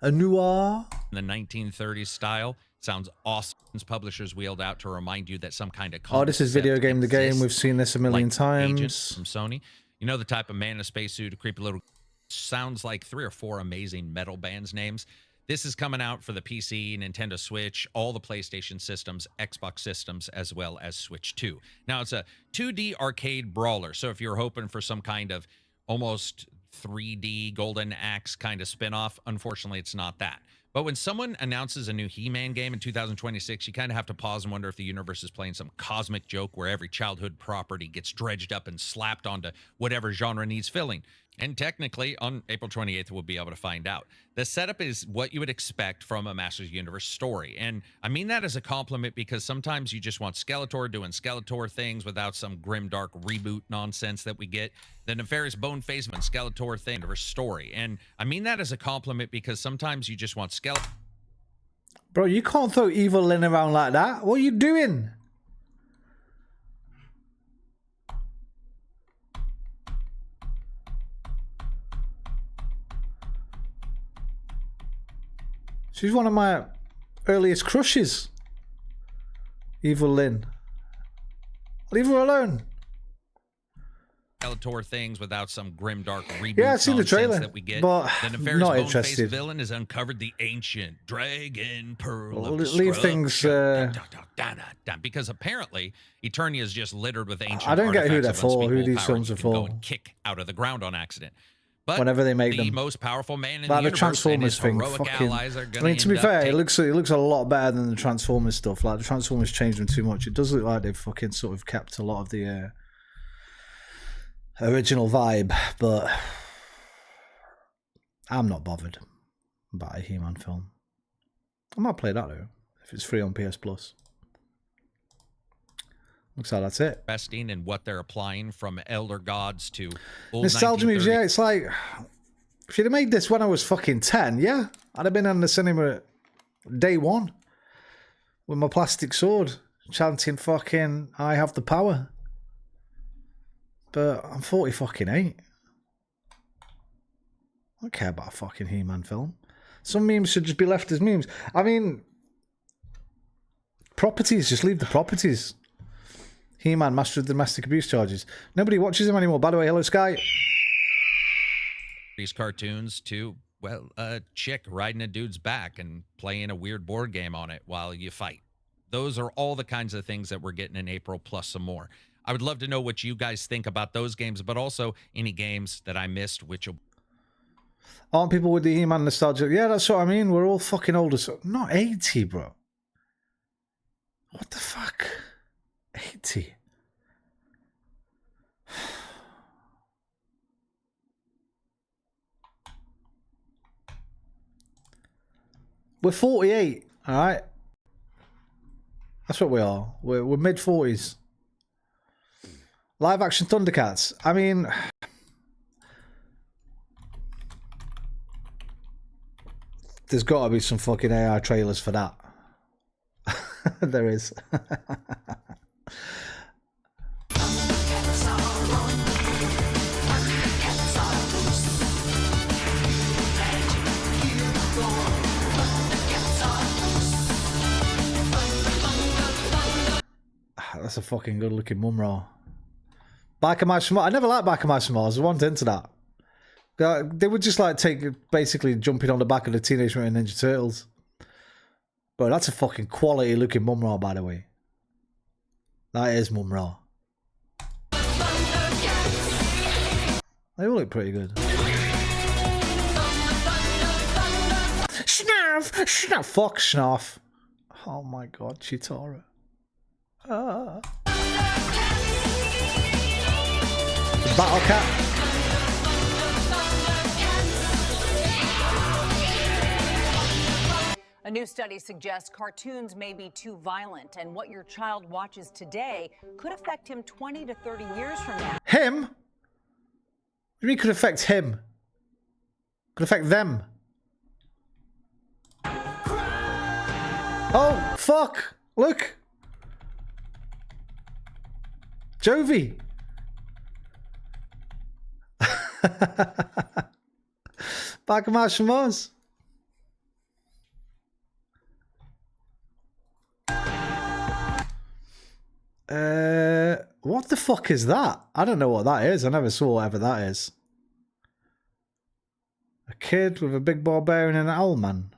A noir. In the 1930s style. Sounds awesome. Publishers wheeled out to remind you that some kind of Oh, this is Video Game the Game. We've seen this a million times. From Sony. You know the type of man in a spacesuit, a creepy little... Sounds like 3 or 4 amazing metal bands names. This is coming out for the PC, Nintendo Switch, all the PlayStation systems, Xbox systems, as well as Switch 2. Now, it's a 2D arcade brawler, so if you're hoping for some kind of almost 3D Golden Axe kind of spin-off, unfortunately, it's not that. But when someone announces a new He-Man game in 2026, you kind of have to pause and wonder if the universe is playing some cosmic joke where every childhood property gets dredged up and slapped onto whatever genre needs filling. And technically, on April 28th, we'll be able to find out. The setup is what you would expect from a Masters Universe story. And I mean that as a compliment because sometimes you just want Skeletor doing Skeletor things without some grimdark reboot nonsense that we get. The nefarious bone-faced Skeletor thing of her story. And I mean that as a compliment because sometimes you just want Skeletor. Bro, you can't throw Evil Lyn around like that. What are you doing? She's one of my earliest crushes. Evil Lyn. Leave her alone. Skeletor things without some grimdark reboot Yeah, I've seen the trailer, that we get. but The nefarious not bone-faced interested. villain has uncovered the ancient dragon pearl of Leave things. because apparently Eternia is just littered with ancient I don't get who they're artifacts of for, who unspeakable these power films you are can go for. and kick out of the ground on accident. But Whenever they make the them. most powerful man in Like the the universe and his Transformers thing, heroic fucking. allies are I going mean, to be fair, it looks a lot better than the Transformers stuff. Like the Transformers changed them too much. It does look like they've fucking sort of kept a lot of the original vibe, but I'm not bothered about a He-Man film. I might play that though if it's free on PS Plus. Looks like that's it. investing in what they're applying from elder gods to old Nostalgia moves, 1930s. yeah. It's like if you'd have made this when I was fucking 10, yeah, I'd have been in the cinema day one with my plastic sword chanting fucking "I have the power." But I'm 40 fucking 8. I don't care about a fucking He-Man film. Some memes should just be left as memes. I mean, properties, just leave the properties. He-Man, master of domestic abuse charges. Nobody watches him anymore. By the way, hello, Sky. these cartoons to, well, a chick riding a dude's back and playing a weird board game on it while you fight. Those are all the kinds of things that we're getting in April, plus some more. I would love to know what you guys think about those games, but also any games that I missed, which will... Aren't people with the He-Man nostalgia? Yeah, that's what I mean. We're all fucking old as... Not 80, bro. What the fuck? 80. We're 48, all right? That's what we are. We're mid-40s. Live action Thundercats. I mean... There's got to be some fucking AI trailers for that. There is. That's a fucking good looking Mumra. Biker Mice from Mars. I never liked Biker Mice from Mars. I wasn't into that. They would just like basically jumping on the back of the Teenage Mutant Ninja Turtles. But that's a fucking quality looking Mumra, by the way. That is Mumra. They all look pretty good. Snarf! Snarf! Fuck Snarf. Oh my god, Chitara. Ah. Battle Cat. A new study suggests cartoons may be too violent, and what your child watches today could affect him 20 to 30 years from now. Him? What do you mean could affect him? Could affect them? Oh, fuck! Look! Jovi! Back of Marsh from Mars. What the fuck is that? I don't know what that is. I never saw whatever that is. A kid with a big barbarian and an owl man.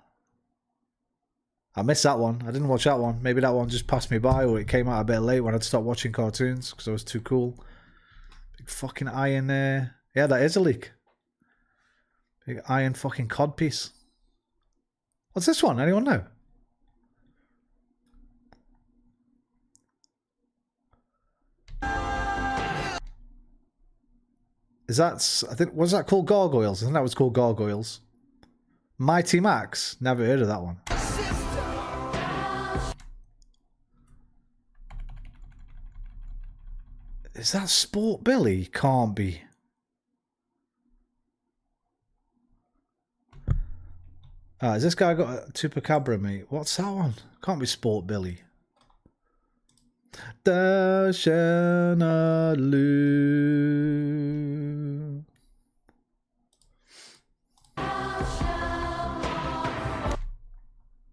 I missed that one. I didn't watch that one. Maybe that one just passed me by, or it came out a bit late when I'd stopped watching cartoons because I was too cool. Big fucking iron there. Yeah, that is a leak. Big iron fucking codpiece. What's this one? Anyone know? Is that, I think, was that called Gargoyles? I think that was called Gargoyles. Mighty Max? Never heard of that one. Is that Sport Billy? Can't be. Has this guy got a Chupacabra, mate? What's that one? Can't be Sport Billy. Thou shalt not lose.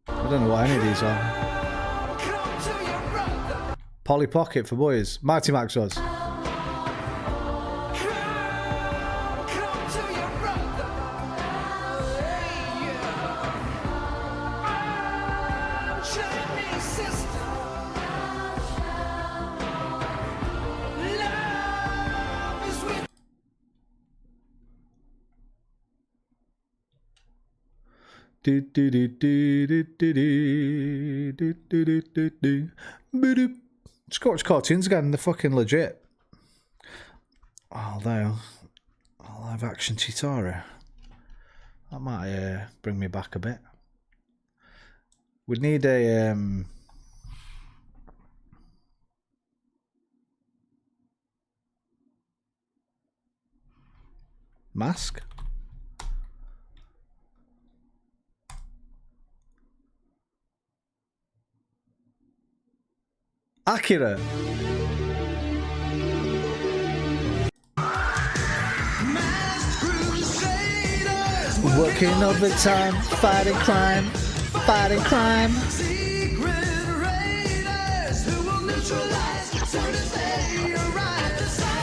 I don't know what any of these are. Polly Pocket for boys. Mighty Max was. Just watch cartoons again, they're fucking legit. Oh, there. Live action Chitara. That might bring me back a bit. We'd need a mask. Akira. Working overtime, fighting crime, fighting crime.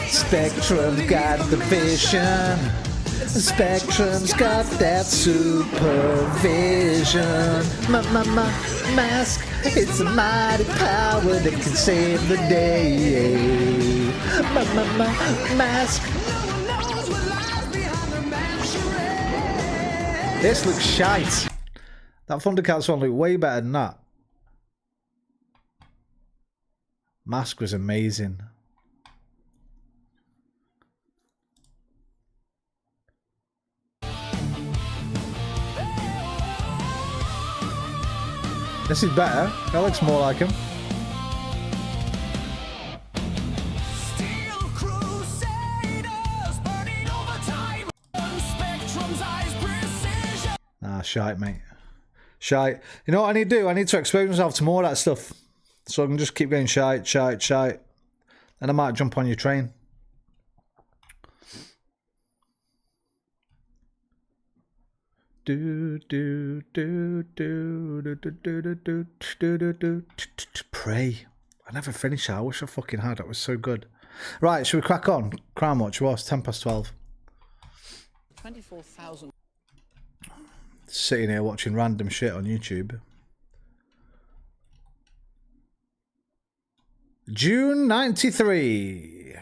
Spectrum got the vision. Spectrum's got that supervision. Mask, it's a mighty power that can save the day. Mask. This looks shite. That Thundercats one looked way better than that. Mask was amazing. This is better. That looks more like him. Ah, shite, mate. Shite. You know what I need to do? I need to expose myself to more of that stuff. So I can just keep going shite. And I might jump on your train. Pray. I never finished that. I wish I fucking had. That was so good. Right, should we crack on? Crimewatch was 12:10. 24,000. Sitting here watching random shit on YouTube. June 93.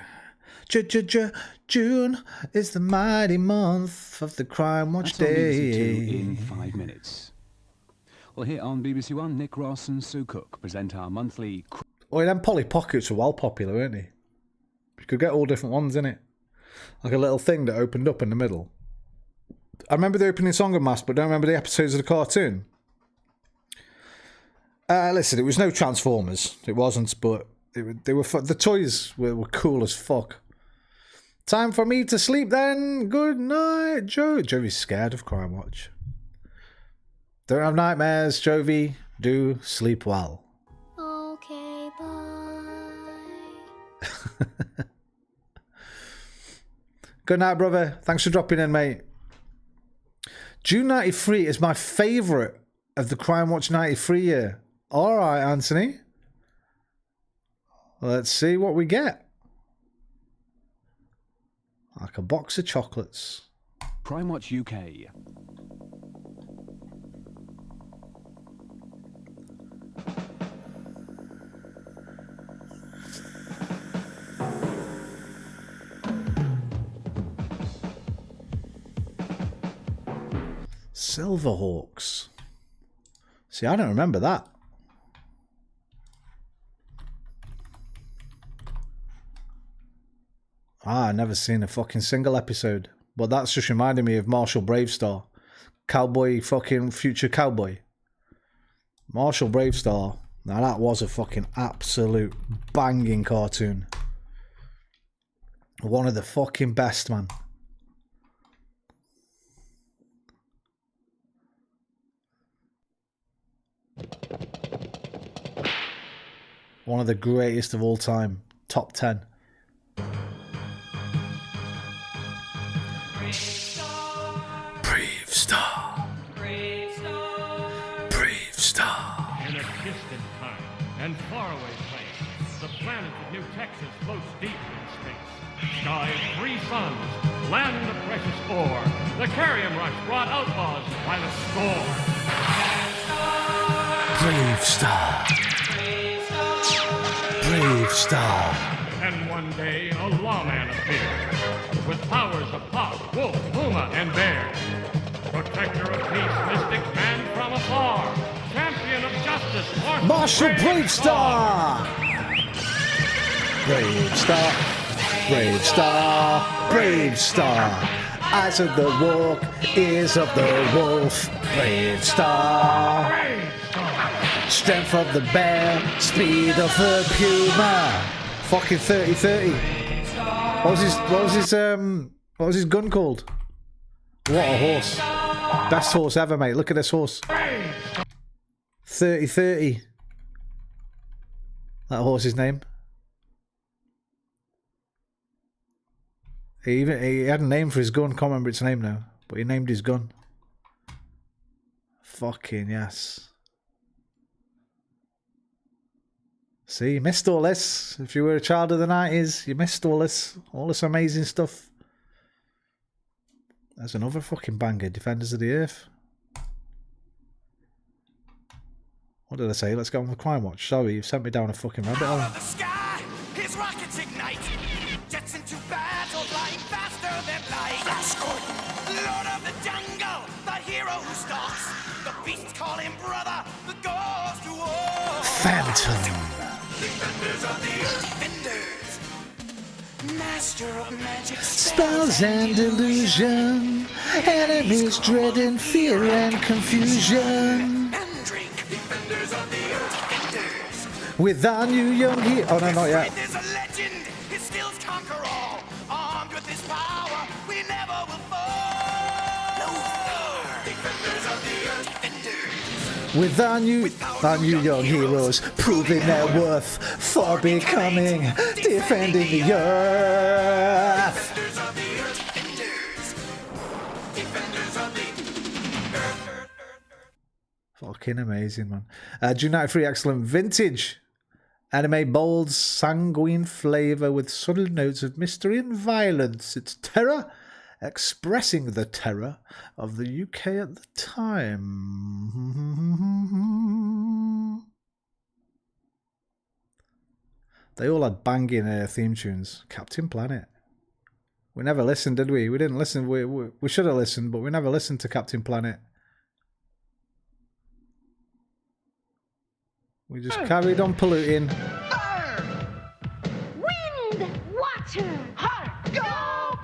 June is the mighty month of the Crimewatch Day. In 5 minutes. Well, here on BBC One, Nick Ross and Sue Cook present our monthly... Oh, them Polly Pockets were well popular, weren't they? You could get all different ones, innit? Like a little thing that opened up in the middle. I remember the opening song of Mask, but don't remember the episodes of the cartoon. Listen, it was no Transformers. It wasn't, but they were the toys were cool as fuck. Time for me to sleep then. Good night, Joe. Jovi's scared of Crimewatch. Don't have nightmares, Jovi. Do sleep well. Okay, bye. Good night, brother. Thanks for dropping in, mate. June 93 is my favourite of the Crimewatch 93 year. All right, Anthony. Let's see what we get. Like a box of chocolates. Crimewatch UK. Silverhawks. See, I don't remember that. I never seen a fucking single episode. But that's just reminding me of Marshall Bravestar. Cowboy, fucking future cowboy. Marshall Bravestar. Now that was a fucking absolute banging cartoon. One of the fucking best, man. One of the greatest of all time. Top 10. Brave Star. Brave Star. In a distant time and faraway place, the planet of New Texas floats deep in space. Sky of 3 suns, land of precious ore. The Carrium Rush brought outlaws by the score. Brave Star. Brave Star. And one day a lawman appeared with powers of hawk, wolf, puma, and bear. Protector of peace, mystic man from afar. Champion of justice, Marshall Bravestar. Brave Star. Brave Star. Brave Star. Eyes of the walk, ears of the wolf. Brave Star. Strength of the bear, speed of the puma. Fucking 30-30. What was his gun called? What a horse. Best horse ever, mate. Look at this horse. 30-30. That horse's name. He had a name for his gun. Can't remember its name now. But he named his gun. Fucking yes. See, you missed all this. If you were a child of the 90s, you missed all this amazing stuff. There's another fucking banger, Defenders of the Earth. What did I say? Let's go on the Crimewatch. Sorry, you've sent me down a fucking rabbit hole. The sky, his rockets ignite. Jets into battle, flying faster than light. Flash Gordon, Lord of the jungle, the hero who stalks. The beasts call him brother, the goes to war. Phantom. Defenders of the Earth. Defenders. Master of magic Spells and illusion. Enemies dread and fear and confusion. Defenders of the Earth. Defenders. With our new young hero. Oh no, not yet. There's a legend. His skills conquer all. Armed with his power, we never will fall. No. Defenders of the Earth. Defenders. With our new young heroes proving their worth for becoming, defending the earth. Defenders of the Earth. Defenders. Defenders of the Earth. Fucking amazing, man. June 93, excellent vintage. Anime bold, sanguine flavour with subtle notes of mystery and violence. It's terror, expressing the terror of the UK at the time. They all had banging theme tunes. Captain Planet. We never listened, did we? We didn't listen. We should have listened, but we never listened to Captain Planet. We just carried on polluting. Wind, water, heart, go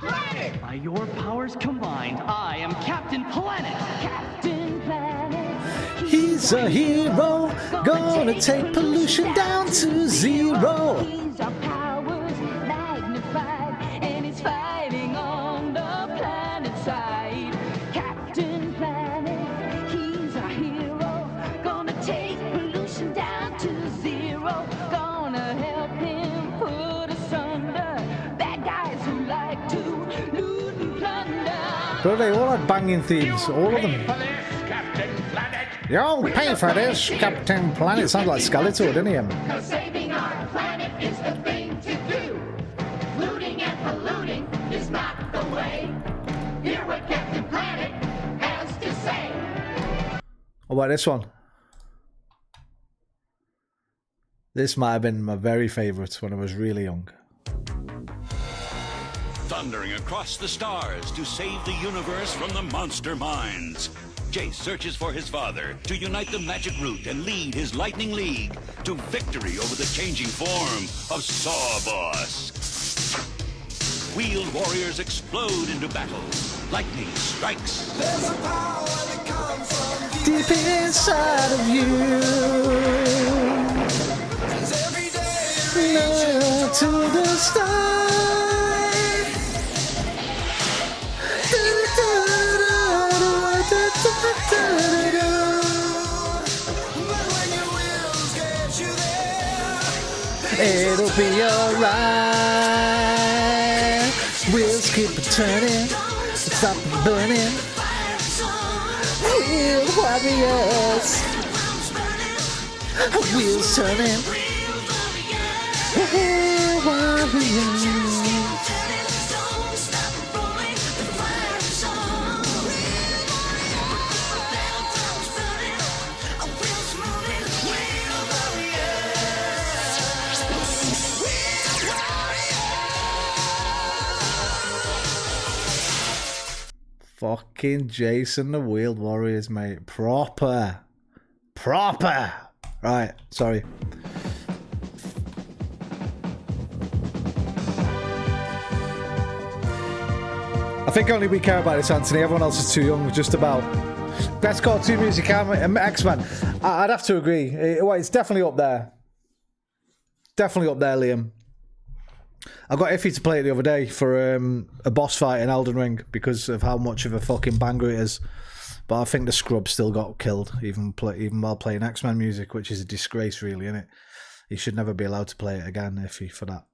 planet! By your powers combined, I am Captain Planet. Captain Planet. He's a hero, gonna take pollution down to zero. He's our powers magnified, and he's fighting on the planet side. Captain Planet, he's our hero, gonna take pollution down to zero. Gonna help him put asunder bad guys who like to loot and plunder. But they all had banging themes, all of them. You'll pay for this, Captain Planet. Sounds like Skeletor, didn't he? Cause saving our planet is the thing to do. Looting and polluting is not the way. Hear what Captain Planet has to say. What about this one? This might have been my very favourite when I was really young. Thundering across the stars to save the universe from the monster minds. Jace searches for his father to unite the magic root and lead his lightning league to victory over the changing form of Sawboss. Wheeled warriors explode into battle. Lightning strikes. There's a power that comes from Deep inside of you. every day. To the stars. It'll be alright. Wheels keep turning, stop burning. Wheel warriors, wheels turning. Wheel warriors. Fucking Jason the Wheeled Warriors, mate. Proper. Right, sorry. I think only we care about this, Anthony. Everyone else is too young, just about. Best cartoon music, X-Men. I'd have to agree. It's definitely up there. Definitely up there, Liam. I got Iffy to play it the other day for a boss fight in Elden Ring because of how much of a fucking banger it is. But I think the scrub still got killed, even while playing X-Men music, which is a disgrace, really, isn't it? He should never be allowed to play it again, Iffy, for that.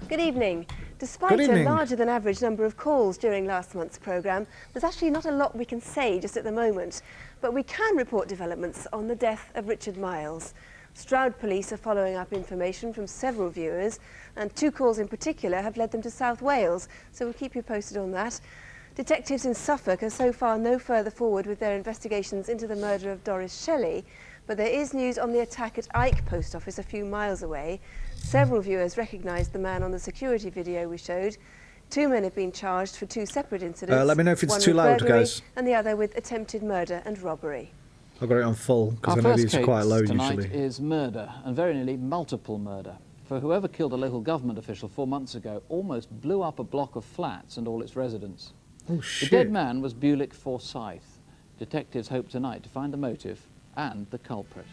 Good evening. Despite a larger than average number of calls during last month's programme, there's actually not a lot we can say just at the moment. But we can report developments on the death of Richard Miles. Stroud police are following up information from several viewers, and 2 calls in particular have led them to South Wales, so we'll keep you posted on that. Detectives in Suffolk are so far no further forward with their investigations into the murder of Doris Shelley, but there is news on the attack at Ike Post Office a few miles away. Several viewers recognised the man on the security video we showed. 2 men have been charged for 2 separate incidents. Let me know if it's one too with loud, burglary guys. And the other with attempted murder and robbery. I've got it on full, because I Our know first these are case quite low tonight usually. is murder, and very nearly multiple murder. For whoever killed a local government official 4 months ago almost blew up a block of flats and all its residents. Oh, shit. The dead man was Bulick Forsyth. Detectives hope tonight to find the motive and the culprit.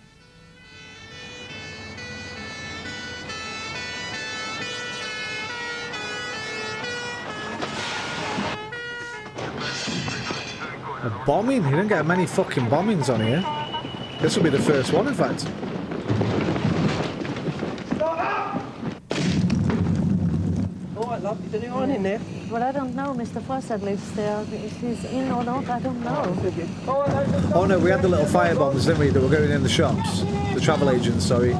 A bombing? You don't get many fucking bombings on here. This will be the first one, in fact. All right, love. Is anyone in there? Well, I don't know. Mr. Forsyth lives there. If he's in or not, I don't know. Oh no, we had the little fire bombs, didn't we, that were going in the shops? The travel agents, sorry.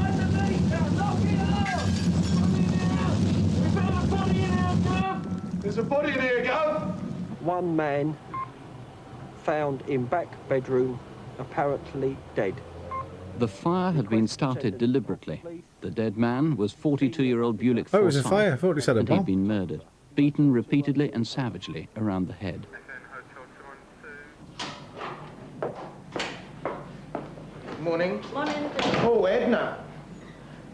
There's a body in here, go! One man found in back bedroom, apparently dead. The fire had been started deliberately. The dead man was 42-year-old Bulick Forsyth. Oh, it was a fire. I thought he said a and bomb. he'd been murdered, beaten repeatedly and savagely around the head. Morning. Morning. Oh, Edna.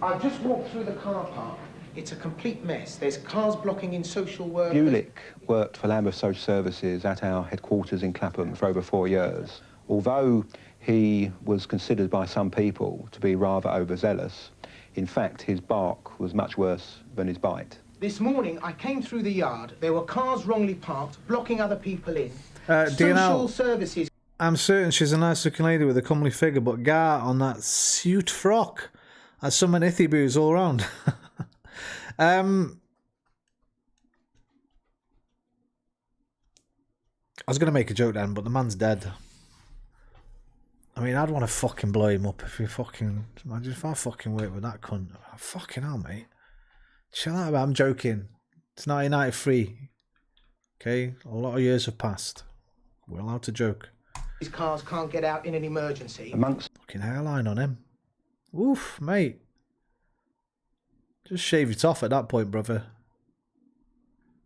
I've just walked through the car park. It's a complete mess. There's cars blocking in social work. Bulick worked for Lambeth Social Services at our headquarters in Clapham for over 4 years. Although he was considered by some people to be rather overzealous, in fact, his bark was much worse than his bite. This morning, I came through the yard. There were cars wrongly parked, blocking other people in. Do you know, Social services. I'm certain she's a nice looking lady with a comely figure, but Gar on that suit frock, that's some ithy boos all round. I was going to make a joke then, but the man's dead. I mean, I'd want to fucking blow him up if you fucking... Imagine if I fucking worked with that cunt. Fucking hell, mate. Chill out, I'm joking. It's 1993. Okay? A lot of years have passed. We're allowed to joke. These cars can't get out in an emergency. Amongst... Fucking hairline on him. Oof, mate. Just shave it off at that point, brother.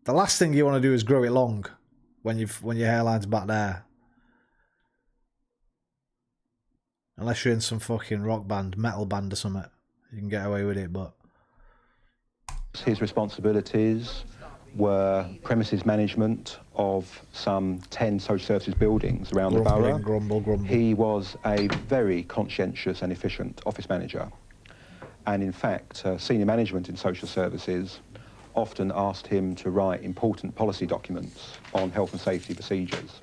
The last thing you want to do is grow it long when your hairline's back there. Unless you're in some fucking rock band, metal band or something. You can get away with it, but... His responsibilities were premises management of some 10 social services buildings around the borough. Grumble. He was a very conscientious and efficient office manager. And in fact, senior management in social services often asked him to write important policy documents on health and safety procedures.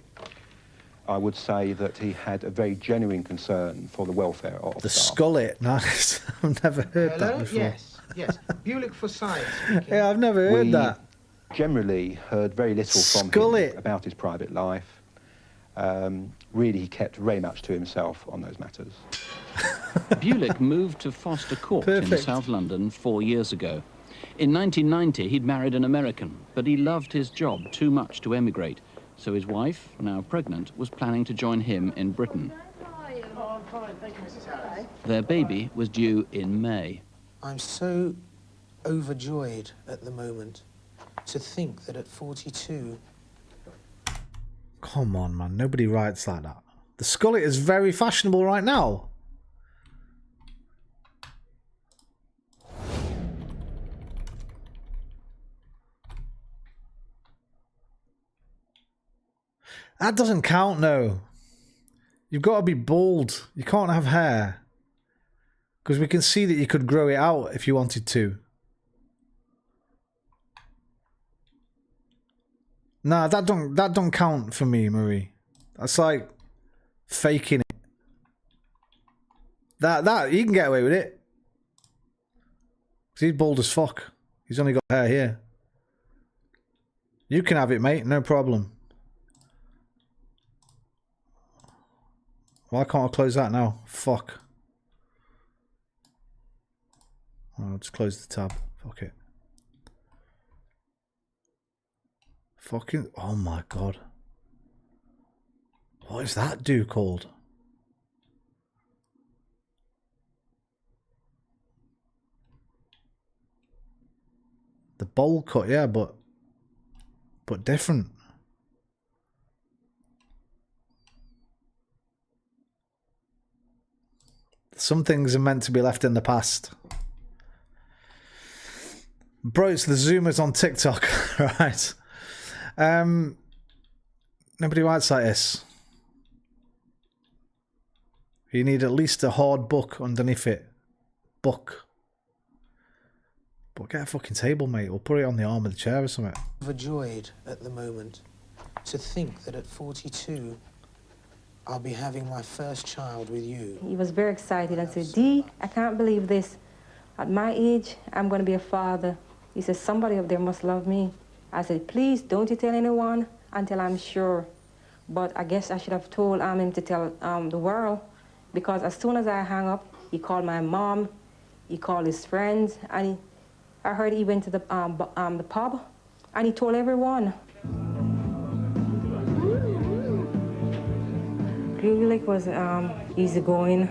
I would say that he had a very genuine concern for the welfare of the staff. skullet, nice. I've never heard that before. Yes. Bulick Forsyth speaking. Yeah, I've never heard that. Generally heard very little from him about his private life. Really, he kept very much to himself on those matters. Bulick moved to Foster Court in South London 4 years ago. In 1990, he'd married an American, but he loved his job too much to emigrate. So his wife, now pregnant, was planning to join him in Britain. Oh, I'm fine. Thank you, Mrs. Harris. Their baby was due in May. I'm so overjoyed at the moment to think that at 42... Come on, man. Nobody writes like that. The skullet is very fashionable right now. That doesn't count, no. You've got to be bald. You can't have hair. Because we can see that you could grow it out if you wanted to. Nah, that don't count for me, Marie. That's like faking it. That you can get away with it. 'Cause he's bald as fuck. He's only got hair here. You can have it, mate. No problem. Why can't I close that now? Fuck. I'll just close the tab. Fuck it. Fucking... Oh my god. What is that do called? The bowl cut, yeah, but different. Some things are meant to be left in the past. Bro, it's the Zoomers on TikTok, right? Nobody writes like this. You need at least a hard book underneath it. Book. But get a fucking table, mate. Or put it on the arm of the chair or something. Overjoyed at the moment to think that at 42 I'll be having my first child with you. He was very excited. I said, Dee, I can't believe this. At my age, I'm going to be a father. He said, somebody up there must love me. I said, please, don't you tell anyone until I'm sure. But I guess I should have told him to tell the world, because as soon as I hung up, he called my mom, he called his friends, and I heard he went to the pub, and he told everyone. Bulik was easygoing,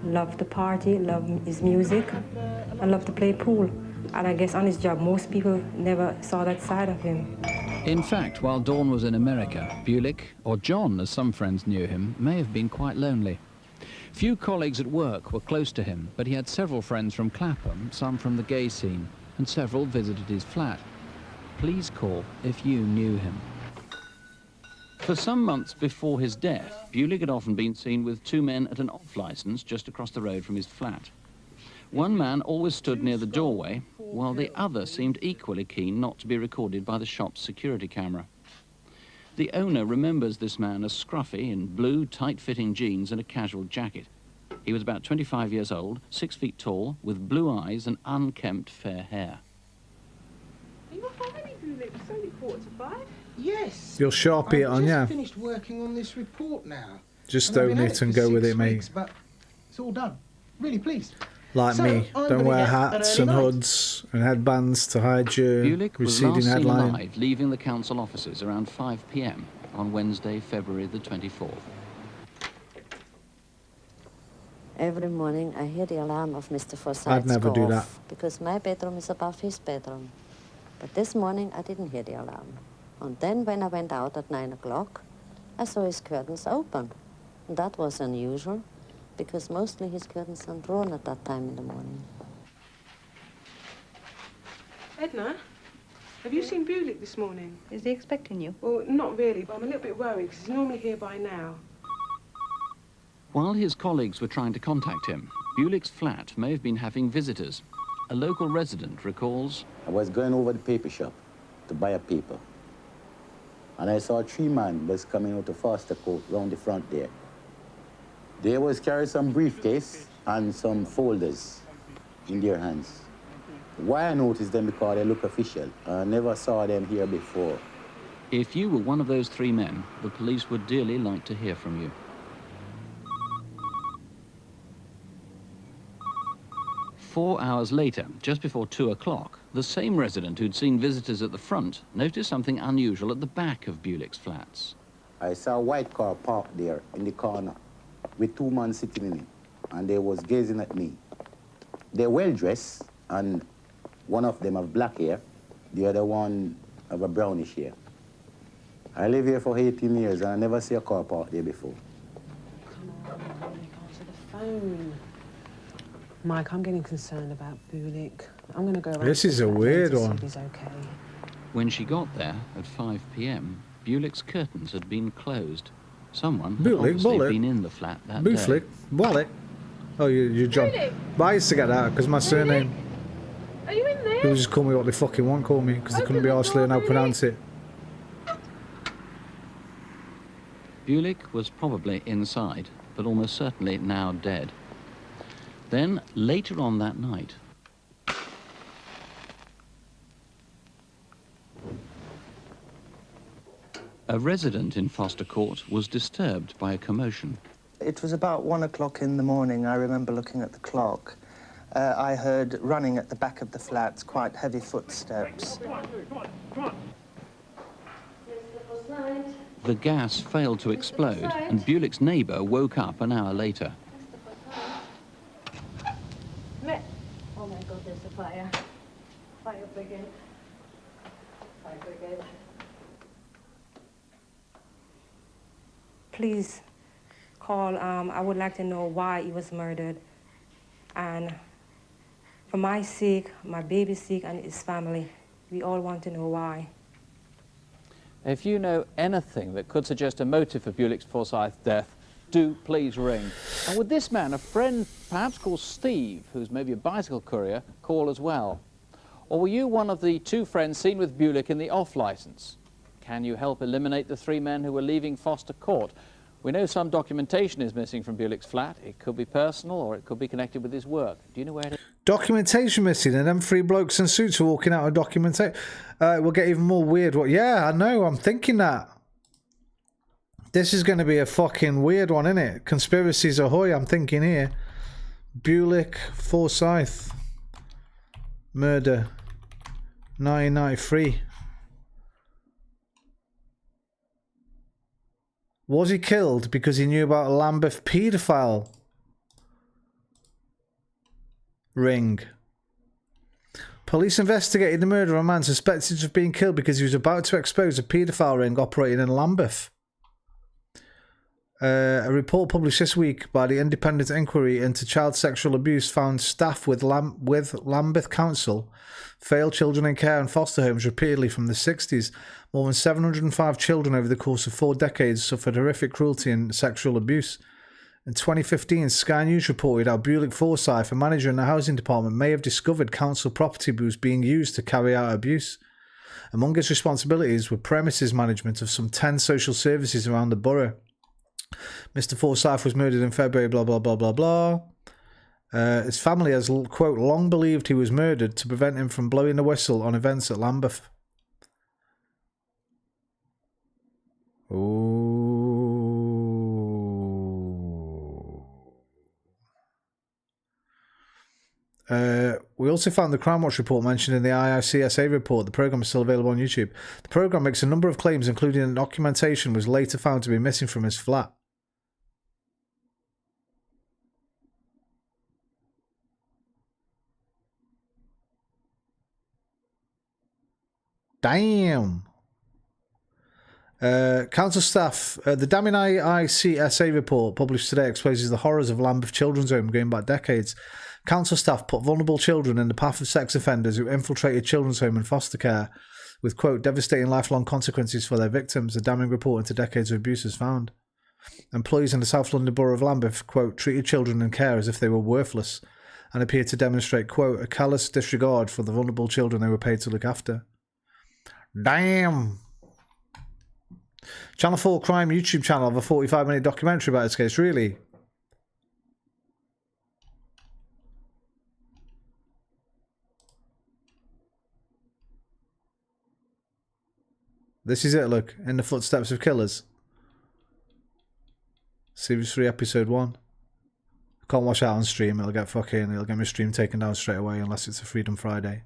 loved to party, loved his music, and loved to play pool. And I guess on his job, most people never saw that side of him. In fact, while Dawn was in America, Bulik, or John as some friends knew him, may have been quite lonely. Few colleagues at work were close to him, but he had several friends from Clapham, some from the gay scene, and several visited his flat. Please call if you knew him. For some months before his death, Bulik had often been seen with two men at an off licence just across the road from his flat. One man always stood near the doorway, while the other seemed equally keen not to be recorded by the shop's security camera. The owner remembers this man as scruffy in blue, tight-fitting jeans and a casual jacket. He was about 25 years old, 6 feet tall, with blue eyes and unkempt fair hair. Are you up already, Bulik? It's only 4:45. Yes. You'll Sharpie it on, yeah. I've just finished working on this report now. Just own it and go with it, mate. But it's all done. Really pleased. Like So, me. I'm Don't gonna wear get an hats early and night. hoods and headbands to hide your Bulik was receding last seen headline. alive leaving the council offices around 5 p.m. on Wednesday, February the 24th. Every morning I hear the alarm of Mr. Forsyth I'd never do go that. off, because my bedroom is above his bedroom. But this morning I didn't hear the alarm. And then when I went out at 9 o'clock, I saw his curtains open. And that was unusual, because mostly his curtains are drawn at that time in the morning. Edna, have you seen Bulik this morning? Is he expecting you? Well, not really, but I'm a little bit worried because he's normally here by now. While his colleagues were trying to contact him, Bulik's flat may have been having visitors. A local resident recalls, I was going over the paper shop to buy a paper, and I saw 3 men was coming out of Foster Court round the front there. They was carrying some briefcase and some folders in their hands. Why I noticed them? Because they look official. I never saw them here before. if you were one of those 3 men, the police would dearly like to hear from you. 4 hours later, just before 2 o'clock, the same resident who'd seen visitors at the front noticed something unusual at the back of Bulik's flats. I saw a white car parked there in the corner with 2 men sitting in it, and they was gazing at me. They're well dressed, and one of them have black hair, the other one have a brownish hair. I live here for 18 years, and I never see a car parked there before. Come on, answer the phone. Mike, I'm getting concerned about Bulik. I'm going to go around. This is a weird to see one. if he's okay. When she got there at 5 p.m., Bulik's curtains had been closed. Someone had Bulik, obviously Bullet. been in the flat that day. Bulik, Wallet. Oh, you're John. Bulik. But I used to get that because my surname. Are you in there? People just call me what they fucking want, call me, because they couldn't be arsed learning how to pronounce it. Bulik was probably inside, but almost certainly now dead. Then, later on that night, a resident in Foster Court was disturbed by a commotion. It was about 1 o'clock in the morning. I remember looking at the clock, I heard running at the back of the flat, quite heavy footsteps. The gas failed to explode, and Bulick's neighbour woke up an hour later. Oh my God, there's a fire. Fire brigade. Fire brigade. Please call. I would like to know why he was murdered. And for my sake, my baby's sake, and his family, we all want to know why. If you know anything that could suggest a motive for Bulick's Forsyth's death, do please ring. And would this man, a friend perhaps called Steve, who's maybe a bicycle courier, call as well? Or were you one of the 2 friends seen with Bulick in the off-licence? Can you help eliminate the 3 men who were leaving Foster Court? We know some documentation is missing from Bulick's flat. It could be personal or it could be connected with his work. Do you know where it is? Documentation missing, and them 3 blokes in suits are walking out of documentation. We'll get even more weird. What? Yeah, I know. I'm thinking that. This is going to be a fucking weird one, isn't it? Conspiracies ahoy, I'm thinking here. Bulick Forsyth. Murder. 1993. Was he killed because he knew about a Lambeth paedophile ring? Police investigated the murder of a man suspected of being killed because he was about to expose a paedophile ring operating in Lambeth. A report published this week by the Independent Inquiry into Child Sexual Abuse found staff with Lambeth Council failed children in care and foster homes repeatedly from the 60s. More than 705 children over the course of 4 decades suffered horrific cruelty and sexual abuse. In 2015, Sky News reported how Bulick Forsyth, a manager in the housing department, may have discovered council property was being used to carry out abuse. Among his responsibilities were premises management of some 10 social services around the borough. Mr. Forsyth was murdered in February, blah, blah, blah, blah, blah. His family has, quote, long believed he was murdered to prevent him from blowing the whistle on events at Lambeth. We also found the Crimewatch report mentioned in the IICSA report. The programme is still available on YouTube. The programme makes a number of claims, including that documentation was later found to be missing from his flat. Damn. Council staff, the damning IICSA report published today exposes the horrors of Lambeth Children's Home going back decades. Council staff put vulnerable children in the path of sex offenders who infiltrated children's home and foster care with, quote, devastating lifelong consequences for their victims. A damning report into decades of abuse has found. Employees in the South London Borough of Lambeth, quote, treated children in care as if they were worthless and appeared to demonstrate, quote, a callous disregard for the vulnerable children they were paid to look after. Damn. Channel 4 Crime YouTube channel have a 45-minute documentary about this case, really? This is it, look. In the Footsteps of Killers. Series 3, Episode 1. I can't watch that on stream. It'll get my stream taken down straight away unless it's a Freedom Friday.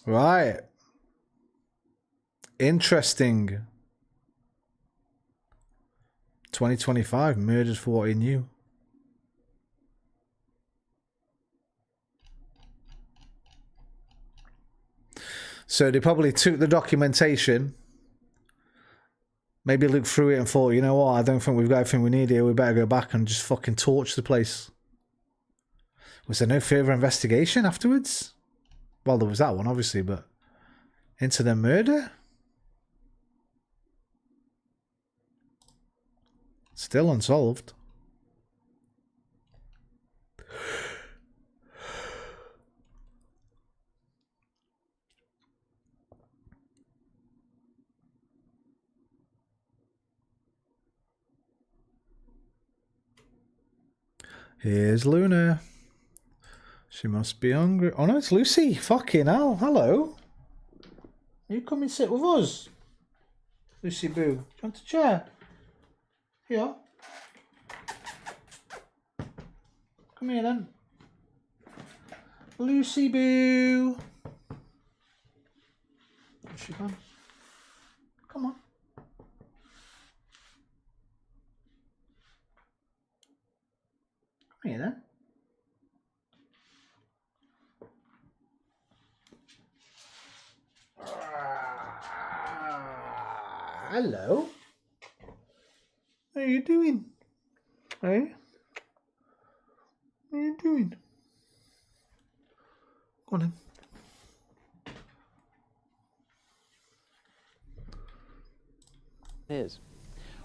Right. Interesting. 2025, murdered for what he knew. So they probably took the documentation, maybe looked through it and thought, you know what, I don't think we've got everything we need here, we better go back and just fucking torch the place. Was there no further investigation afterwards? Well, there was that one, obviously, but into the murder? Still unsolved. Here's Luna. She must be hungry. Oh no, it's Lucy. Fucking hell. Hello. You come and sit with us. Lucy Boo. Do you want a chair? Here. Come here then. Lucy Boo. Where's she gone? Come on. Come here then. Hello. What are you doing? Hey? What are you doing? Go on then. Is.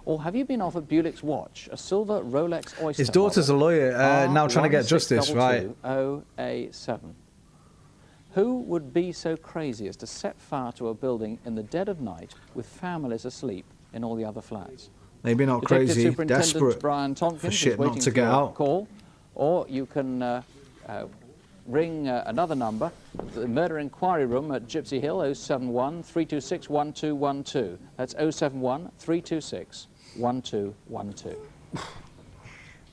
Or have you been offered Bulick's watch, a silver Rolex Oyster? His daughter's a lawyer, now trying to get justice, right? 0A7. Who would be so crazy as to set fire to a building in the dead of night with families asleep in all the other flats? Maybe not Detective crazy, Superintendent desperate Brian Tompkins for shit is waiting not to for get your out. Call, or you can ring another number, the Murder Inquiry Room at Gypsy Hill, 071 326 1212. That's 071 326 1212.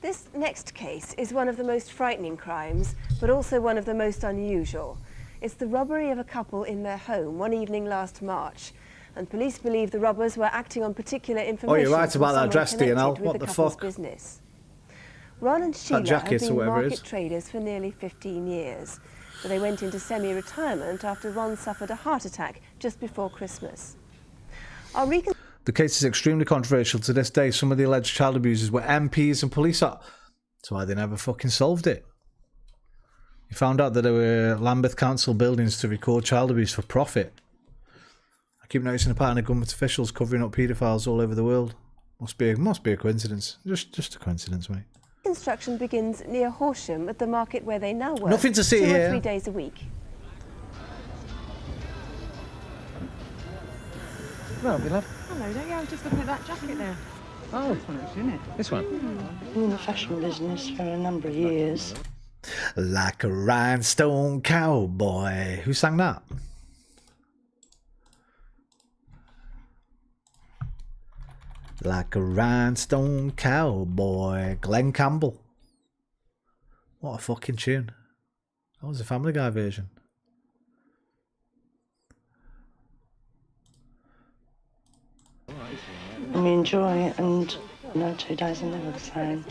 This next case is one of the most frightening crimes, but also one of the most unusual. It's the robbery of a couple in their home one evening last March, and police believe the robbers were acting on particular information. Oh, you're right from about that someone dress, connected DNL. with What the couple's fuck? Business. Ron and Sheila have jacket or been whatever it market is. traders for nearly 15 years, but they went into semi-retirement after Ron suffered a heart attack just before Christmas. Our The case is extremely controversial to this day. Some of the alleged child abusers were MPs and police. That's why they never fucking solved it. You found out that there were Lambeth Council buildings to record child abuse for profit. I keep noticing a pattern of government officials covering up paedophiles all over the world. Must be a coincidence. Just a coincidence, mate. Construction begins near Horsham at the market where they now work. Nothing to see 2 here. or 3 days a week. Well, we love. Hello there, yeah, I was just looking at that jacket there. Oh, this one, isn't it? This one. Been in the fashion business for a number of years. Like a rhinestone cowboy. Who sang that? Like a rhinestone cowboy. Glenn Campbell. What a fucking tune. That was a Family Guy version. We enjoy it, and no 2 days are never the same.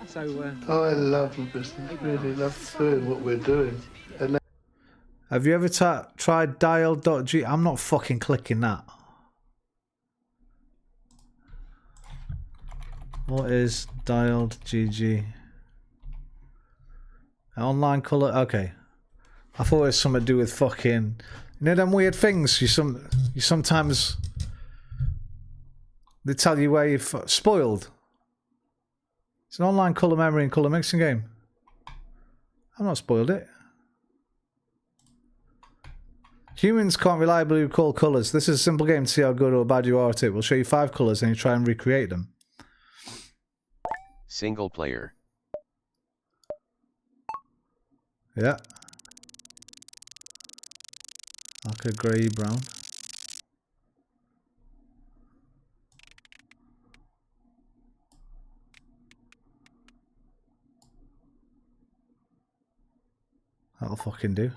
So, I love the business, really love doing what we're doing. And Have you ever tried dial.g? I'm not fucking clicking that. What is dialed.gg? Online colour? Okay. I thought it was something to do with fucking... You know them weird things? You sometimes... They tell you where you've spoiled. It's an online colour memory and colour mixing game. I've not spoiled it. Humans can't reliably recall colours. This is a simple game to see how good or bad you are at it. We'll show you 5 colours and you try and recreate them. Single player. Yeah. Like a grey brown. That'll fucking do.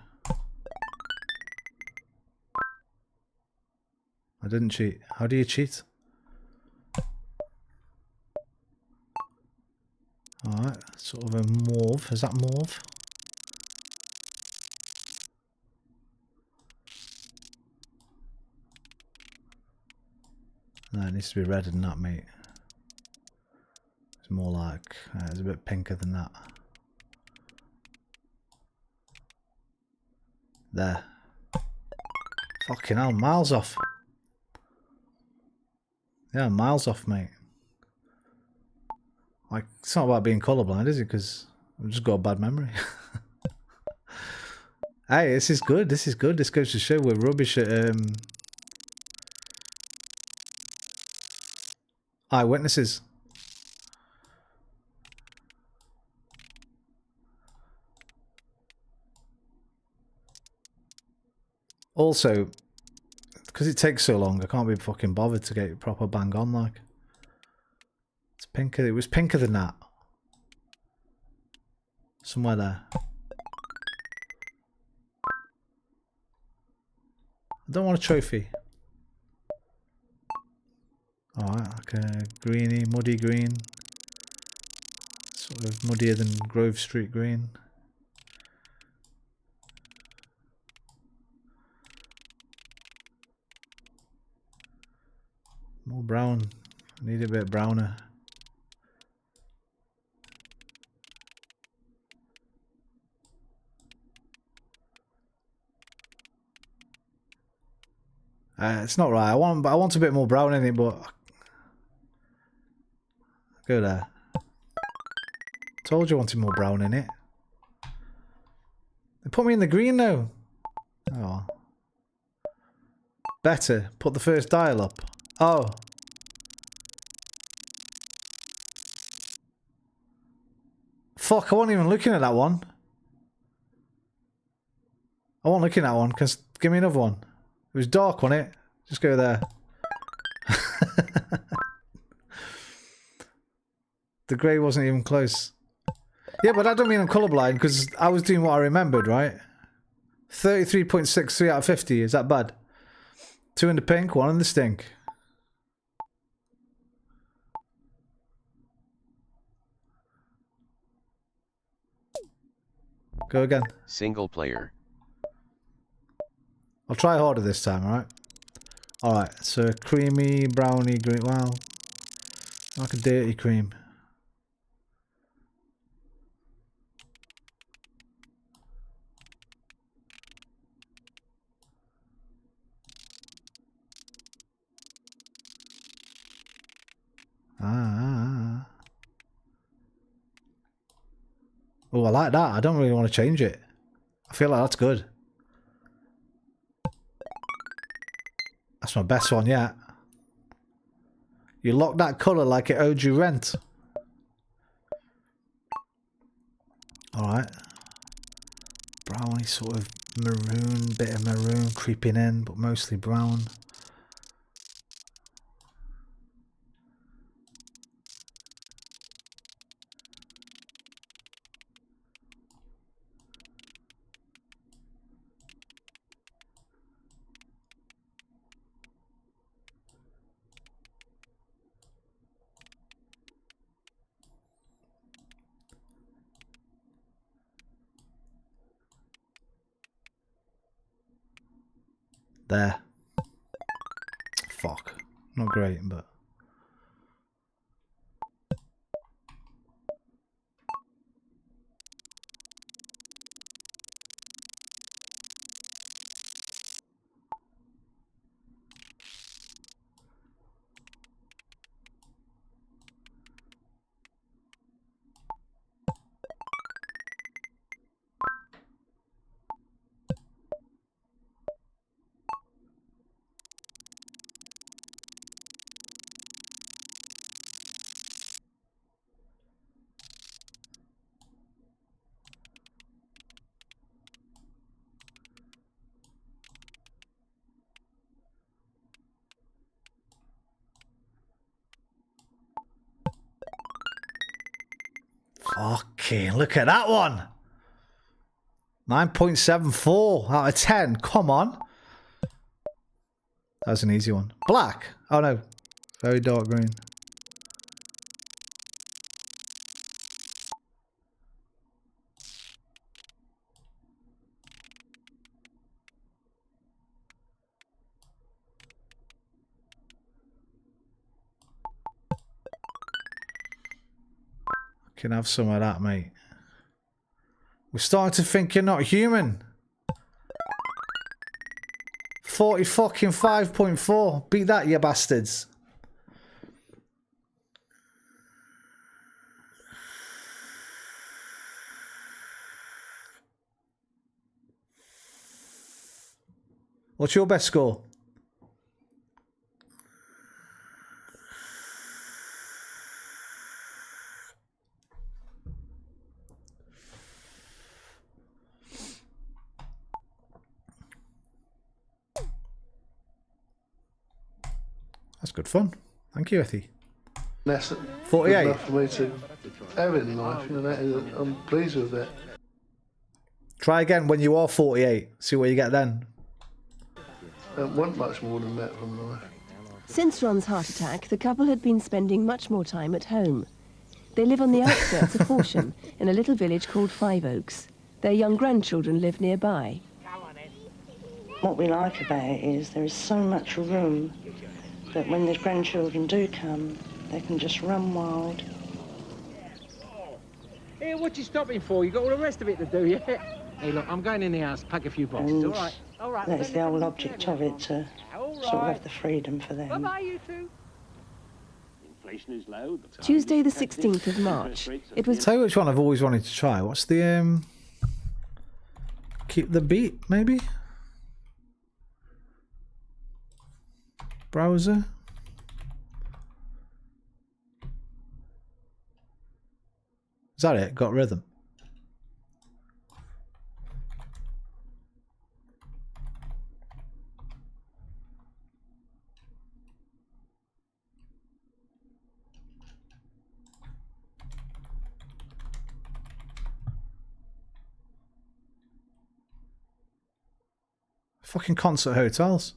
I didn't cheat. How do you cheat? Alright, sort of a mauve. Is that mauve? No, it needs to be redder than that, mate. It's more like... it's a bit pinker than that. There. Fucking hell, miles off. Yeah, miles off, mate. Like, it's not about being colourblind, is it? Because I've just got a bad memory. Hey, this is good. This is good. This goes to show we're rubbish at eyewitnesses. Also, because it takes so long, I can't be fucking bothered to get it proper bang on, like. It's pinker. It was pinker than that. Somewhere there. I don't want a trophy. Alright, like a greeny, muddy green. Sort of muddier than Grove Street green. More brown. I need a bit browner. It's not right. I want a bit more brown in it, but go there. Told you I wanted more brown in it. They put me in the green though. Oh. Better. Put the first dial up. Oh. Fuck, I wasn't even looking at that one. I wasn't looking at that one, because give me another one. It was dark, wasn't it? Just go there. The grey wasn't even close. Yeah, but that don't mean I'm colourblind, because I was doing what I remembered, right? 33.63 out of 50. Is that bad? 2 in the pink, 1 in the stink. Go again. Single player. I'll try harder this time, alright? Alright, so creamy, browny, green. Wow. Like a dirty cream. Oh, I like that. I don't really want to change it. I feel like that's good. That's my best one yet. You locked that colour like it owed you rent. Alright. Browny, sort of maroon, bit of maroon creeping in, but mostly brown. There. Fuck. Not great, but... Fucking look at that one. 9.74 out of 10. Come on. That was an easy one. Black. Oh no. Very dark green. Can have some of that, mate. We're starting to think you're not human. 40 fucking 5.4. Beat that, you bastards. What's your best score? That's good fun. Thank you, Ethy. That's 48. enough for me to have in life. You know, that is, I'm pleased with that. Try again when you are 48. See what you get then. I don't want much more than that from life. Since Ron's heart attack, the couple had been spending much more time at home. They live on the outskirts of Horsham, in a little village called Five Oaks. Their young grandchildren live nearby. What we like about it is there is so much room that when the grandchildren do come, they can just run wild. Hey, what you stopping for? You got all the rest of it to do, yeah? Hey, look, I'm going in the house, pack a few boxes, And all right? All right. that's the whole object of it, to sort of have the freedom for them. Bye-bye, you two. Inflation is low. Tuesday the 16th of March. It was... Tell you which one I've always wanted to try. What's the, Keep the Beat, maybe? Browser? Is that it? Got rhythm. Fucking concert hotels.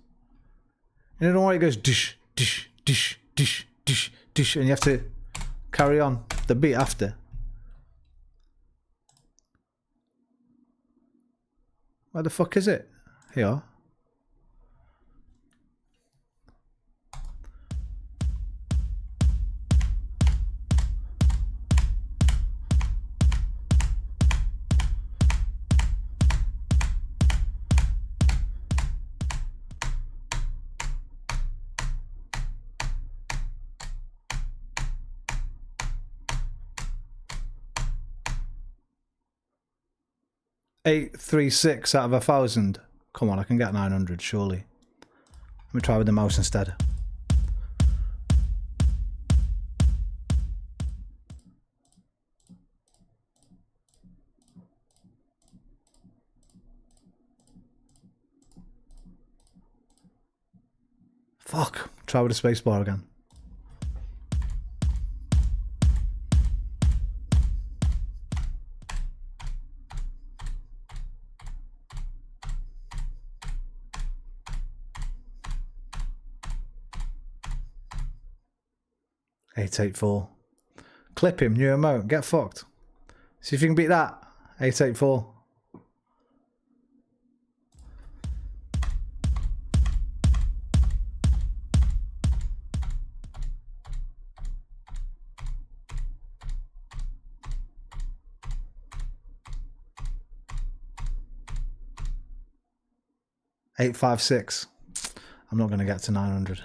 You know why it goes dish, dish, dish, dish, dish, dish, and you have to carry on the beat after. Where the fuck is it? Here. $836 out of 1,000. Come on, I can get 900 surely. Let me try with the mouse instead. Fuck. Try with the spacebar again. $884. Clip him, new emote, get fucked. See if you can beat that. $884. $856. I'm not going to get to 900.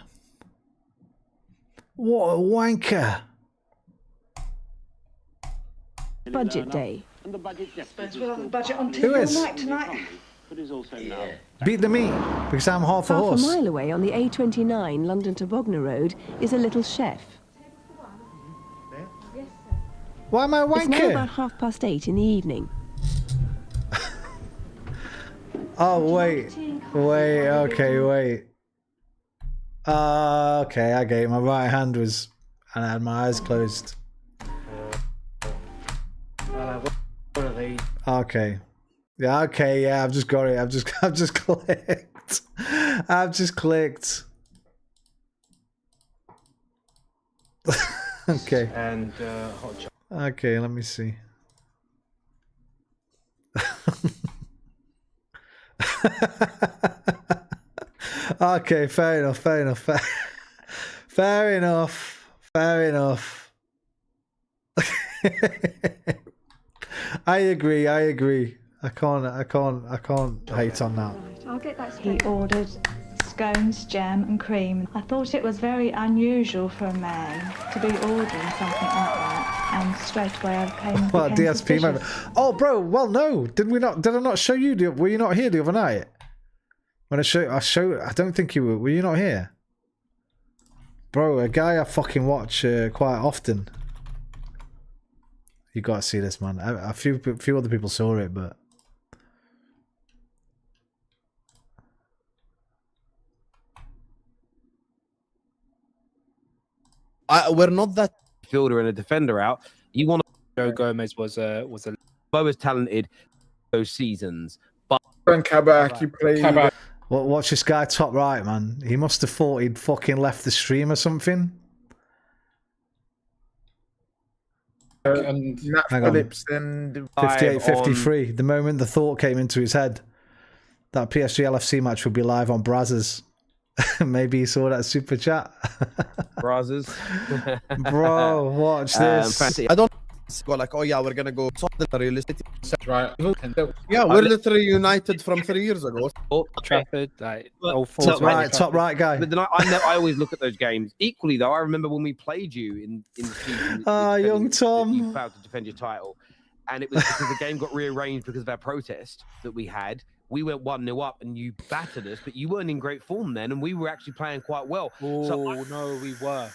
What a wanker! Budget day. Suppose we'll have a budget on Who TV is? all night tonight. Beat the meat, because I'm half a Half horse. a mile away on the A29 London to Bognor Road is a little chef. Why am I a It's now wanker? about 8:30 in the evening. Oh, wait. Wait, okay, wait. Okay, I get it. My right hand was... and I had my eyes closed. What are they? Okay. Yeah, okay, yeah, I've just got it. I've just clicked. I've just clicked. Okay. And hot chocolate. Okay, let me see. Okay, fair enough, fair enough. Fair enough. Fair enough. I agree, I agree. I can't hate on that. I'll get that straight. He ordered scones, jam and cream. I thought it was very unusual for a man to be ordering something like that, and straight away I came. What, DSP moment? Oh, bro, well, no. Did I not show you? Were you not here the other night? When I don't think you were. Were you not here? Bro, a guy I fucking watch quite often. You gotta see this, man. A few other people saw it, but... we're not that fielder and a defender out. You want Joe Gomez was a most talented those seasons, but and Kabak, he played. Watch this guy top right, man. He must have thought he'd fucking left the stream or something. And Nat Phillips and 58-53. The moment the thought came into his head, that PSG LFC match would be live on Brazzers. Maybe he saw that super chat. Brazzers. Bro, watch this. I don't go like, oh yeah, we're gonna go realistic, right? Yeah, we're literally united from 3 years ago. Trafford, like top right guy. But then I always look at those games. Equally though, I remember when we played you in the season. Young Tom. You failed to defend your title, and it was because the game got rearranged because of our protest that we had. We went 1-0 up and you battered us, but you weren't in great form then, and we were actually playing quite well. Oh no, we were.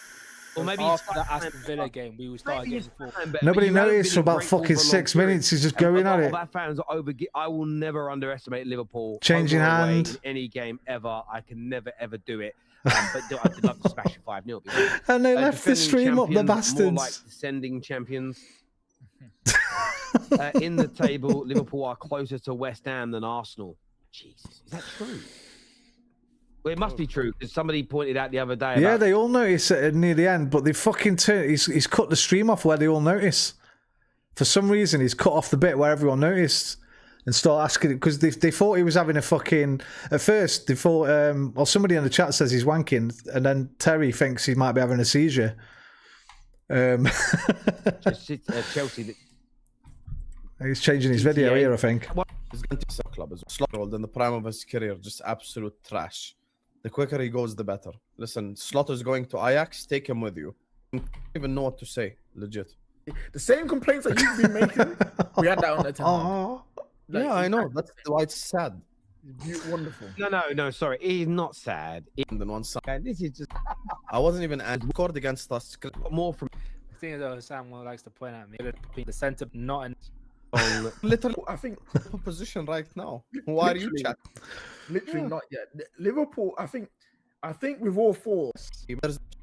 Or maybe after the Aston Villa game, we will start getting form. Nobody noticed for about fucking 6 minutes. He's just going at it. Our fans are I will never underestimate Liverpool. Changing hand in any game ever. I can never ever do it. But I'd love to smash it 5-0. And they left the stream up, the bastards. More like descending champions. In the table, Liverpool are closer to West Ham than Arsenal. Jesus, is that true? Well, it must be true because somebody pointed out the other day. Yeah, they all notice it near the end, but they fucking turn. He's cut the stream off where they all notice. For some reason, he's cut off the bit where everyone noticed and start asking it because they thought he was having a fucking. At first, they thought, well, somebody in the chat says he's wanking, and then Terry thinks he might be having a seizure. Chelsea. He's changing his video here, I think. He's going to club as Slaughter in the prime of his career, just absolute trash. The quicker he goes, the better. Listen, Slaughter's going to Ajax. Take him with you. I don't even know what to say. Legit. The same complaints that you've been making, we had that on the time. Yeah, I know. That's why it's sad. Wonderful. No. Sorry, he's not sad. Than one side. This is just. I wasn't even scored against us. More from. The thing is, though, Sam likes to point at me the centre, not in. Literally, I think position right now. Why are you chatting? Literally not yet. Liverpool, I think with all four.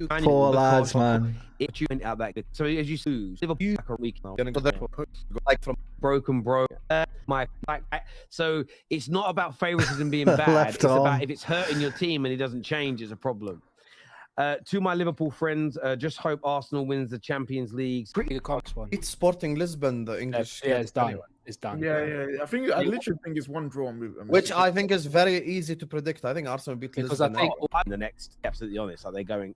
Poor lads, man. It you went out that good. So as you lose, Liverpool like a week now. Gonna go like from broken bro. So it's not about favoritism being bad. It's about if it's hurting your team and it doesn't change, it's a problem. To my Liverpool friends, just hope Arsenal wins the Champions League. It's Sporting Lisbon, the English. Yeah, it's done. Anyway. It's done. Yeah. I literally think it's one draw. Which I think is very easy to predict. I think Arsenal beat because Lisbon. I think in the next. Absolutely honest, are they going?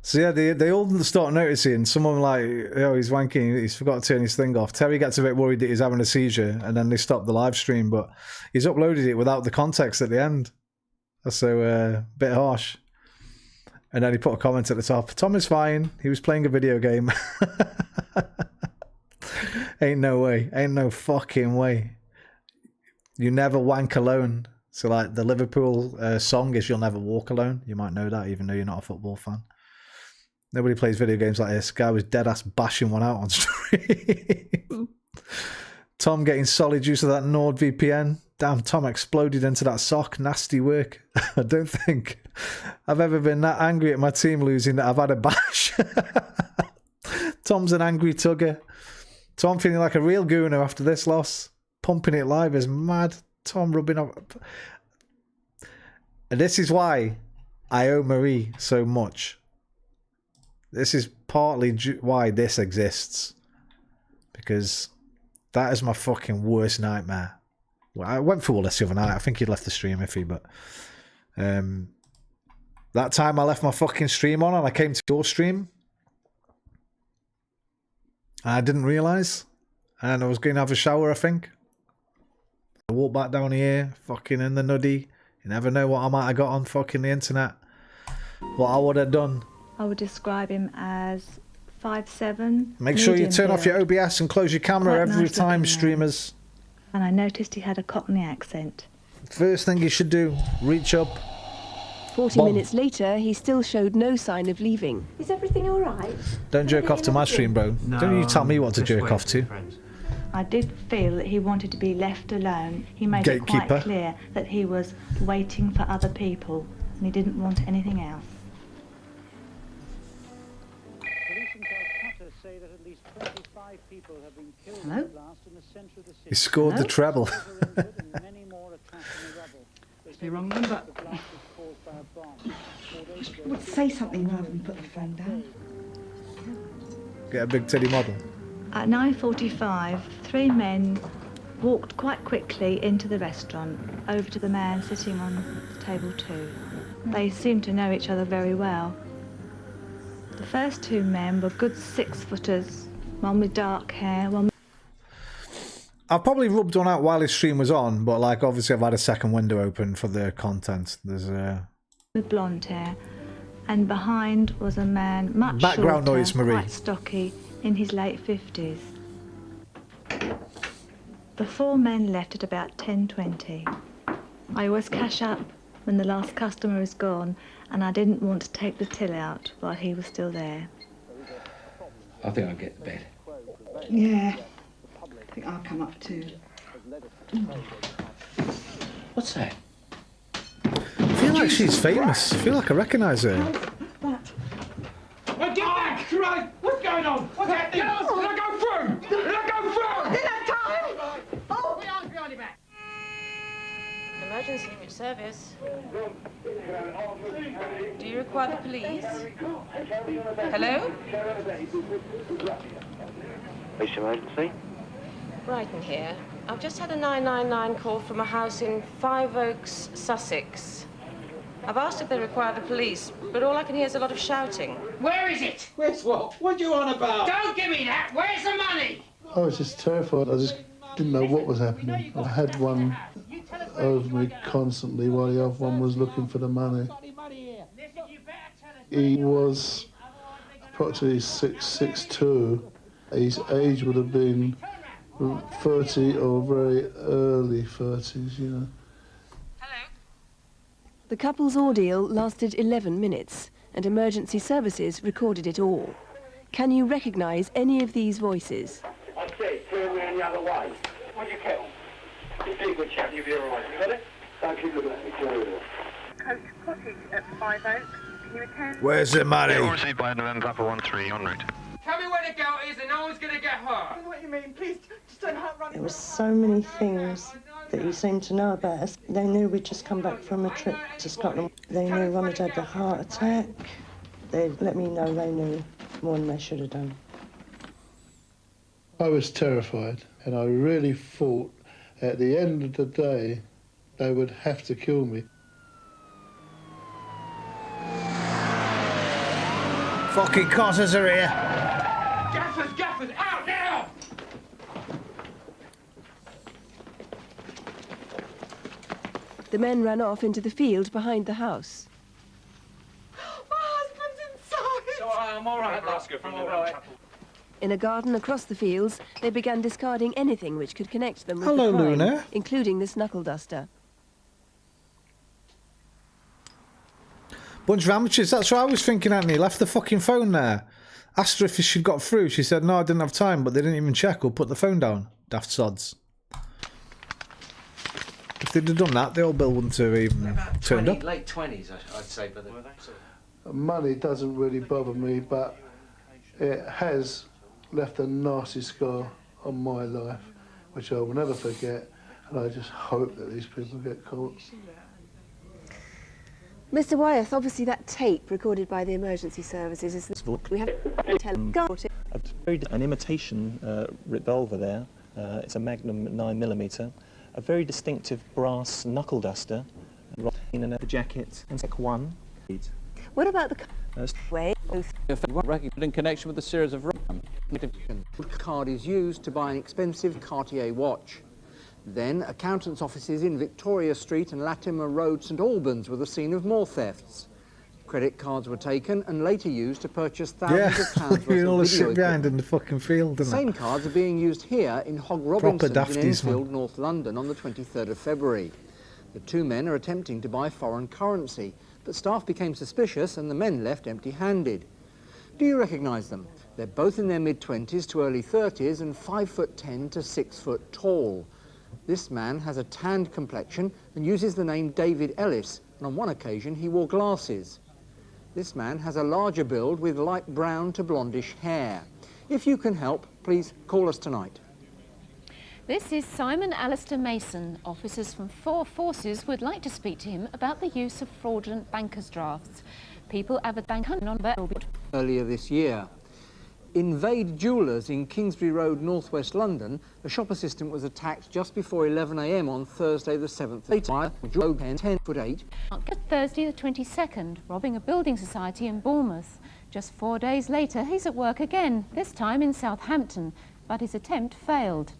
So yeah, they all start noticing someone like, oh, he's wanking, he's forgot to turn his thing off. Terry gets a bit worried that he's having a seizure, and then they stop the live stream. But he's uploaded it without the context at the end, so a bit harsh. And then he put a comment at the top. Tom is fine. He was playing a video game. Ain't no way. Ain't no fucking way. You never wank alone. So like the Liverpool song is "You'll Never Walk Alone." You might know that even though you're not a football fan. Nobody plays video games like this. Guy was dead ass bashing one out on stream. Tom getting solid juice of that NordVPN. Damn, Tom exploded into that sock. Nasty work. I don't think I've ever been that angry at my team losing that I've had a bash. Tom's an angry tugger. Tom feeling like a real gooner after this loss. Pumping it live is mad. Tom rubbing up. And this is why I owe Marie so much. This is partly why this exists. Because that is my fucking worst nightmare. Well, I went through all this the other night. I think he'd left the stream iffy, but that time I left my fucking stream on and I came to your stream. I didn't realise. And I was going to have a shower, I think. I walked back down here, fucking in the nuddy. You never know what I might have got on fucking the internet. What I would have done. I would describe him as 5'7". Make sure you turn off your OBS and close your camera every time, streamers. And I noticed he had a Cockney accent. First thing you should do, reach up. 40 minutes later, he still showed no sign of leaving. Is everything all right? Don't jerk off to my stream, bro. No, don't you tell me what to jerk off to. I did feel that he wanted to be left alone. He made it quite clear that he was waiting for other people and he didn't want anything else. Hello? He scored the treble. It's the wrong number. Would say something rather than put the phone down. Get a big teddy model. At 9:45, 3 men walked quite quickly into the restaurant, over to the man sitting on table 2. They seemed to know each other very well. The first 2 men were good 6-footers, one with dark hair, one I probably rubbed one out while his stream was on, but like obviously I've had a second window open for the content. There's with blonde hair, and behind was a man much background shorter, noise, Marie. quite stocky, in his late 50s. The 4 men left at about 10:20. I always cash up when the last customer is gone, and I didn't want to take the till out while he was still there. I think I'll get to bed. Yeah. I think I'll come up too. What's that? I feel like she's famous. I feel like I recognise her. That. Well, get back! Right, what's going on? What's happening? Did I go through? Did I go through? Didn't have time! Oh! Behind your back. Emergency, which service? Do you require the police? Hello? Police emergency? Brighton here. I've just had a 999 call from a house in Five Oaks, Sussex. I've asked if they require the police, but all I can hear is a lot of shouting. Where is it? Where's what? What do you want about? Don't give me that! Where's the money? I was just terrified. I just didn't know what was happening. I had one over me constantly while the other one was looking for the money. He was approximately 6'2". His age would have been 30 or very early 30s, you know. The couple's ordeal lasted 11 minutes, and emergency services recorded it all. Can you recognise any of these voices? I said, turn around the other way. What's your kettle? Just be a good chap, you'll be all right. You got it? Don't keep looking at me, turn it off. Coach Cottage at Five Oaks. Can you attend? Where's the money? All received by November Papa 13 en route. Tell me where the girl is and no one's gonna get hurt. I don't know what you mean. Please, just don't hurt running. There were so many things that he seemed to know about us. They knew we'd just come back from a trip to Scotland. They knew Ron had had the heart attack. They let me know they knew more than they should have done. I was terrified, and I really thought at the end of the day they would have to kill me. Fucking cotters are here. Gaffers, out now! The men ran off into the field behind the house. My husband's inside! So I'm all right, I'm all right. In a garden across the fields, they began discarding anything which could connect them with Hello, the crime, Luna. including this knuckle duster. Bunch of amateurs. That's what I was thinking, Anthony. Left the fucking phone there. Asked her if she'd got through. She said, no, I didn't have time, but they didn't even check or put the phone down. Daft sods. If they'd have done that, the old bill wouldn't have even turned up. Late 20s, I'd say, but Money doesn't really bother me, but it has left a nasty scar on my life, which I will never forget, and I just hope that these people get caught. Mr. Wyeth, obviously that tape recorded by the emergency services is the... We have an imitation revolver there. It's a Magnum 9mm. A very distinctive brass knuckle duster. In a jacket and take one. What about the way? In connection with the series of The card is used to buy an expensive Cartier watch. Then, accountants' offices in Victoria Street and Latimer Road, St Albans, were the scene of more thefts. Credit cards were taken and later used to purchase thousands of pounds worth all of the video shit behind equipment. in the fucking field, The isn't same it? cards are being used here in Hog Proper Robinson's in dafties, man. Enfield, North London, on the 23rd of February. The 2 men are attempting to buy foreign currency, but staff became suspicious and the men left empty-handed. Do you recognise them? They're both in their mid-20s to early 30s and 5'10" to 6 foot tall. This man has a tanned complexion and uses the name David Ellis, and on one occasion he wore glasses. This man has a larger build with light brown to blondish hair. If you can help, please call us tonight. This is Simon Alistair Mason. Officers from 4 forces would like to speak to him about the use of fraudulent bankers' drafts. People have a bank number. Earlier this year. In Vade Jewellers in Kingsbury Road, northwest London, a shop assistant was attacked just before 11 a.m. on Thursday the 7th of April. 10'8". Thursday the 22nd, robbing a building society in Bournemouth. Just 4 days later, he's at work again, this time in Southampton, but his attempt failed.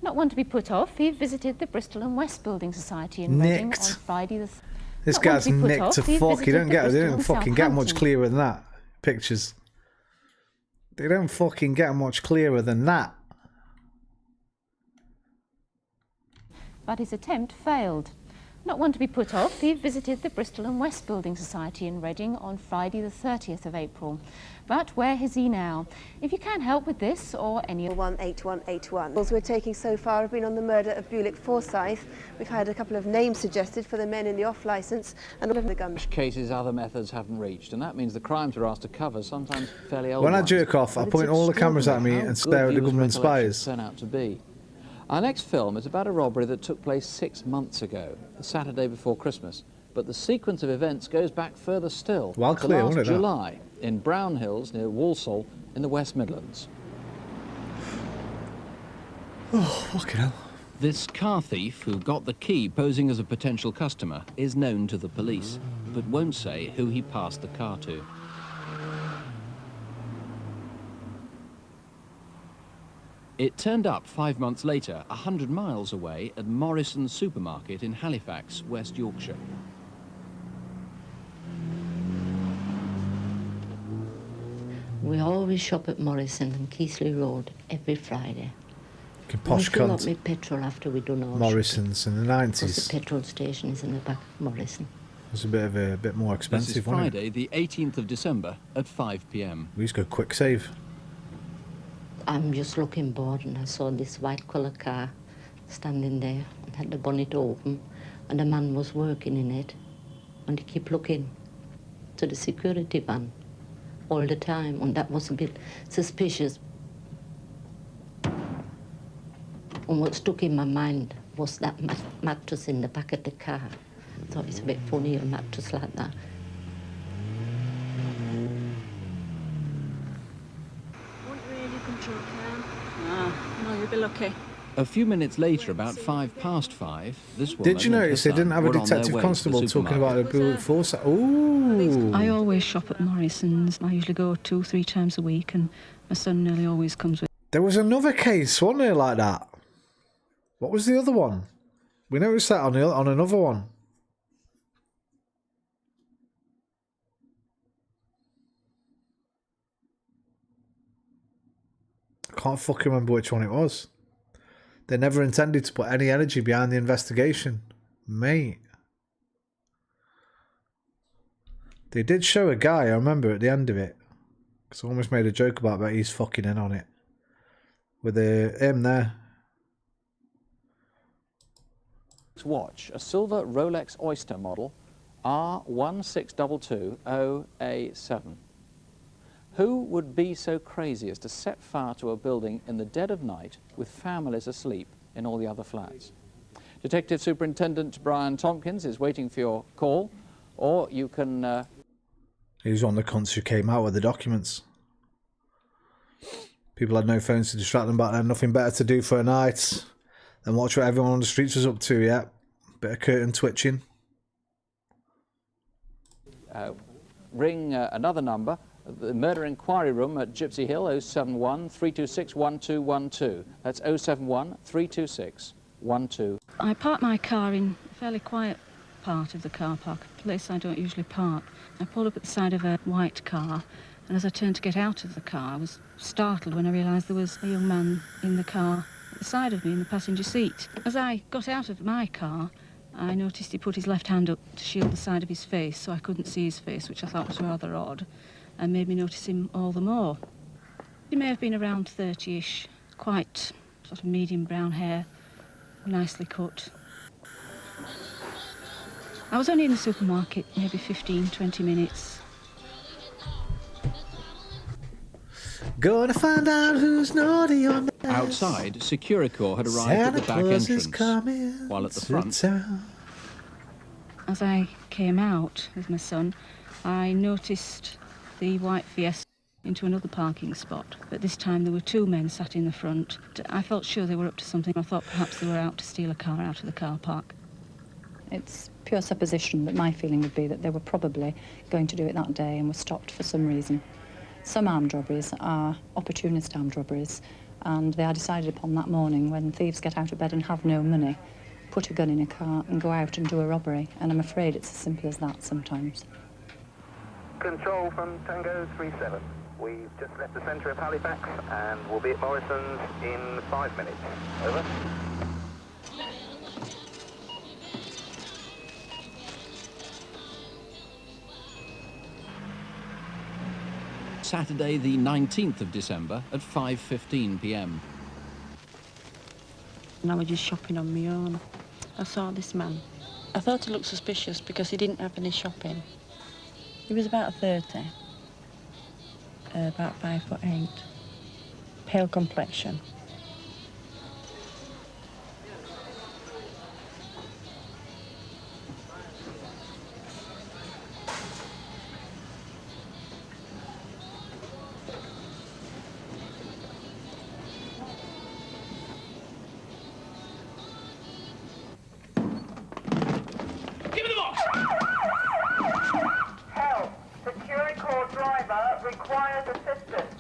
Not one to be put off, he visited the Bristol and West Building Society in Reading on Friday the... This guy's nicked to fuck. You don't get. They don't fucking get much clearer than that. Pictures. They don't fucking get much clearer than that. But his attempt failed. Not one to be put off, he visited the Bristol and West Building Society in Reading on Friday the 30th of April. But where is he now? If you can help with this or any... 18181. Calls we're taking so far have been on the murder of Bulick Forsyth. We've had a couple of names suggested for the men in the off licence and all of the guns. Which cases other methods haven't reached, and that means the crimes we're asked to cover sometimes fairly old When I ones. jerk off, I point all the cameras at me and stare at the government spies. Turn out to be. Our next film is about a robbery that took place 6 months ago, the Saturday before Christmas. But the sequence of events goes back further still, Well to clear, last wasn't it, that? July in Brown Hills near Walsall in the West Midlands. Oh, fucking hell. This car thief, who got the key posing as a potential customer, is known to the police, but won't say who he passed the car to. It turned up 5 months later, 100 miles away at Morrison's supermarket in Halifax, West Yorkshire. We always shop at Morrison on Keighley Road every Friday. Posh We fill up cunt. with petrol after we done our Morrison's in the shopping, 'cause 90s. the petrol station is in the back of Morrison. It was a bit more This is expensive, wasn't it? Friday, the 18th of December at 5 p.m. We used to go quick save. I'm just looking bored and I saw this white colour car standing there and had the bonnet open and a man was working in it and he kept looking to the security van all the time and that was a bit suspicious. And what stuck in my mind was that mattress in the back of the car. I thought it's a bit funny, a mattress like that. No, you'll be lucky. A few minutes later, about 5:05, this woman Did you and her notice they didn't son have a were on their detective way to the constable talking about a supermarket. Buick Forsyth? Ooh. I always shop at Morrison's. I usually go 2-3 times a week, and my son nearly always comes with. There was another case, wasn't there, like that? What was the other one? We noticed that on another one. I can't fucking remember which one it was. They never intended to put any energy behind the investigation. Mate. They did show a guy, I remember, at the end of it. Because I almost made a joke about that he's fucking in on it. With him there. Watch, a silver Rolex Oyster model R16220A7. Who would be so crazy as to set fire to a building in the dead of night with families asleep in all the other flats? Detective Superintendent Brian Tompkins is waiting for your call, or you can... He was one of the cunts who came out with the documents. People had no phones to distract them back then, nothing better to do for a night than watch what everyone on the streets was up to, yeah. Bit of curtain twitching. ring another number, the murder inquiry room at Gypsy Hill, 071 326 1212. That's 071 326 12. I parked my car in a fairly quiet part of the car park, a place I don't usually park. I pulled up at the side of a white car, and as I turned to get out of the car, I was startled when I realised there was a young man in the car at the side of me in the passenger seat. As I got out of my car, I noticed he put his left hand up to shield the side of his face, so I couldn't see his face, which I thought was rather odd, and made me notice him all the more. He may have been around 30-ish, quite sort of medium brown hair, nicely cut. I was only in the supermarket maybe 15, 20 minutes. Gonna find out who's naughty or nice. Outside, Securicor had arrived Santa at the back Claus is entrance, coming while at the to front... town. As I came out with my son, I noticed the white Fiesta into another parking spot. But this time there were two men sat in the front. I felt sure they were up to something. I thought perhaps they were out to steal a car out of the car park. It's pure supposition, but my feeling would be that they were probably going to do it that day and were stopped for some reason. Some armed robberies are opportunist armed robberies, and they are decided upon that morning when thieves get out of bed and have no money, put a gun in a car and go out and do a robbery. And I'm afraid it's as simple as that sometimes. Control from Tango 37. We've just left the centre of Halifax and we'll be at Morrison's in 5 minutes. Over. Saturday the 19th of December at 5:15 p.m. And I was just shopping on my own. I saw this man. I thought he looked suspicious because he didn't have any shopping. He was about 30, about 5'8", pale complexion. Requires assistance.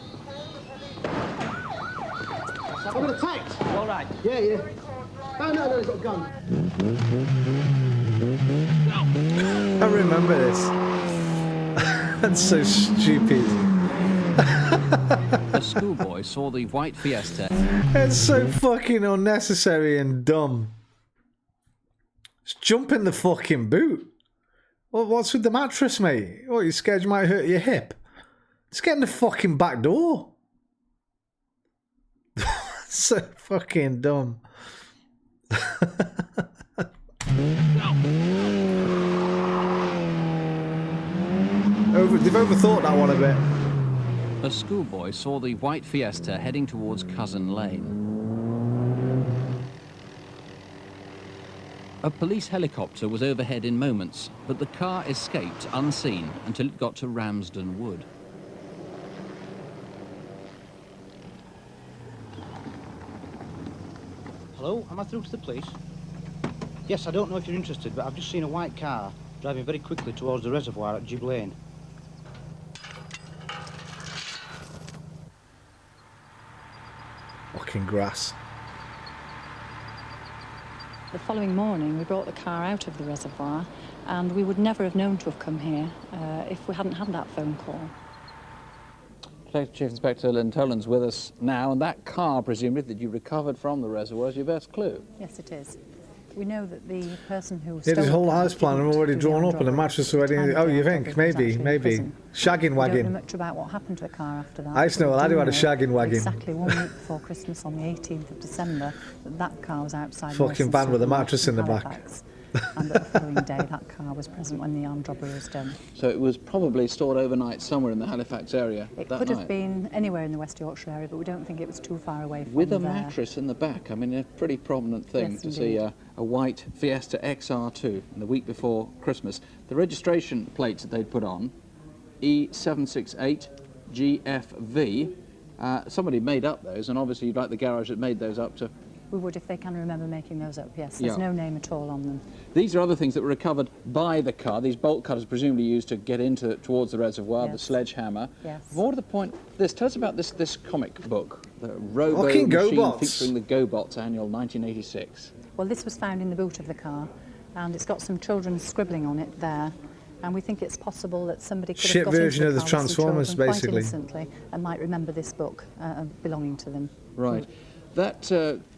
I've been attacked. All right. Yeah. Oh, no, he's got a gun. I remember this. That's so stupid. A schoolboy saw the white Fiesta. It's so fucking unnecessary and dumb. Just jump in the fucking boot. Well, what's with the mattress, mate? Oh, you're scared you might hurt your hip? Just get in the fucking back door. So fucking dumb. They've overthought that one a bit. A schoolboy saw the white Fiesta heading towards Cousin Lane. A police helicopter was overhead in moments, but the car escaped unseen until it got to Ramsden Wood. Hello, am I through to the police? Yes, I don't know if you're interested, but I've just seen a white car driving very quickly towards the reservoir at Jib Lane. Fucking grass. The following morning, we brought the car out of the reservoir, and we would never have known to have come here if we hadn't had that phone call. Detective Chief Inspector Lynn Toland's with us now, and that car, presumably, that you recovered from the reservoir is your best clue. Yes, it is. We know that the person who Yeah, his whole house plan already drawn up and the mattress already. Oh, you think? Maybe. Shagging wagon. wagon. We don't know much about what happened to the car after that. I used to know, well, I do had a shagging wagon. Exactly 1 week before Christmas on the 18th of December, that car was outside. Fucking van with a mattress in the back. And the following day, that car was present when the armed robbery was done. So it was probably stored overnight somewhere in the Halifax area. It could have been anywhere in the West Yorkshire area, but we don't think it was too far away from with a there. mattress in the back. I mean, a pretty prominent thing Yes, to see a white Fiesta XR2 in the week before Christmas. The registration plates that they'd put on, E768GFV, somebody made up those, and obviously you'd like the garage that made those up to... We would if they can remember making those up, yes. There's no name at all on them. These are other things that were recovered by the car. These bolt cutters presumably used to get into towards the reservoir, the sledgehammer. Yes. More to the point, tell us about this comic book, the Robo Fucking Machine GoBots. featuring the GoBots Annual 1986. Well, this was found in the boot of the car, and it's got some children scribbling on it there. And we think it's possible that somebody could have got version into of the car with some Transformers, children basically. quite innocently and might remember this book belonging to them. Right. That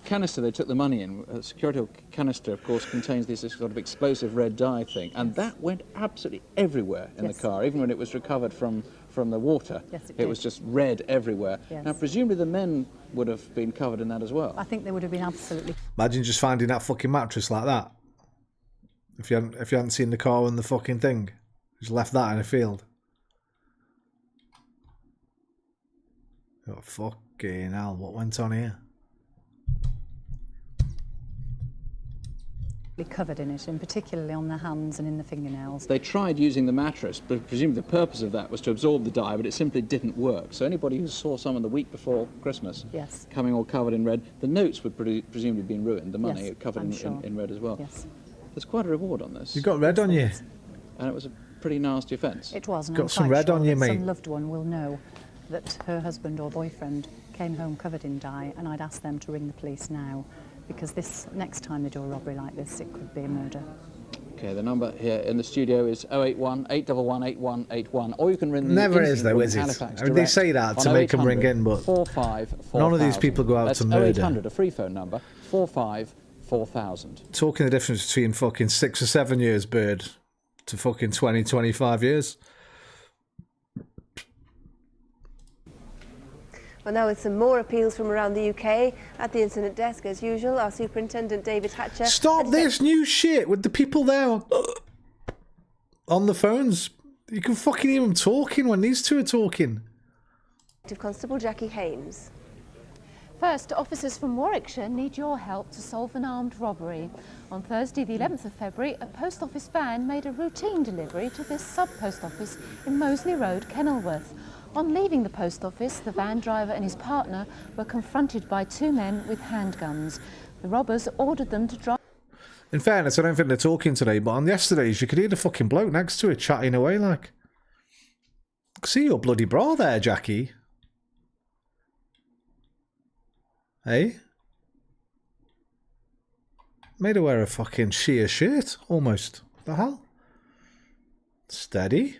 canister they took the money in, a security canister, of course, contains this sort of explosive red dye thing, and that went absolutely everywhere in the car, even when it was recovered from the water. Yes, it It was did. just red everywhere. Yes. Now, presumably the men would have been covered in that as well. I think they would have been absolutely... Imagine just finding that fucking mattress like that. If you hadn't seen the car and the fucking thing, just left that in a field. Oh, fucking hell, what went on here? Covered in it, and particularly on the hands and in the fingernails. They tried using the mattress, but presumably the purpose of that was to absorb the dye, but it simply didn't work. So anybody who saw someone the week before Christmas coming all covered in red, the notes would presumably have been ruined, the money covered in red as well. Yes. There's quite a reward on this. You got red on you. And it was a pretty nasty offence. It was, and got some red on you, mate. Some loved one will know that her husband or boyfriend came home covered in dye, and I'd ask them to ring the police now, because this next time they do a robbery like this, it could be a murder. Okay, the number here in the studio is 081 811 8181, or you can ring the Never is though, is it? I mean, they say that to make them ring in, but none of these people go out to murder. 0800, a free phone number, 45 4000. Talking the difference between fucking 6 or 7 years, Bird, to fucking 20, 25 years. Well, now with some more appeals from around the UK, at the incident desk, as usual, our Superintendent David Hatcher... Stop this new shit with the people there on the phones. You can fucking hear them talking when these two are talking. Detective Constable Jackie Hames. First, officers from Warwickshire need your help to solve an armed robbery. On Thursday, the 11th of February, a post office van made a routine delivery to this sub-post office in Moseley Road, Kenilworth. On leaving the post office, the van driver and his partner were confronted by two men with handguns. The robbers ordered them to drive... In fairness, I don't think they're talking today, but on yesterday's, you could hear the fucking bloke next to it chatting away like... See your bloody bra there, Jackie. Hey? Made her wear a fucking sheer shirt, almost. The hell? Steady.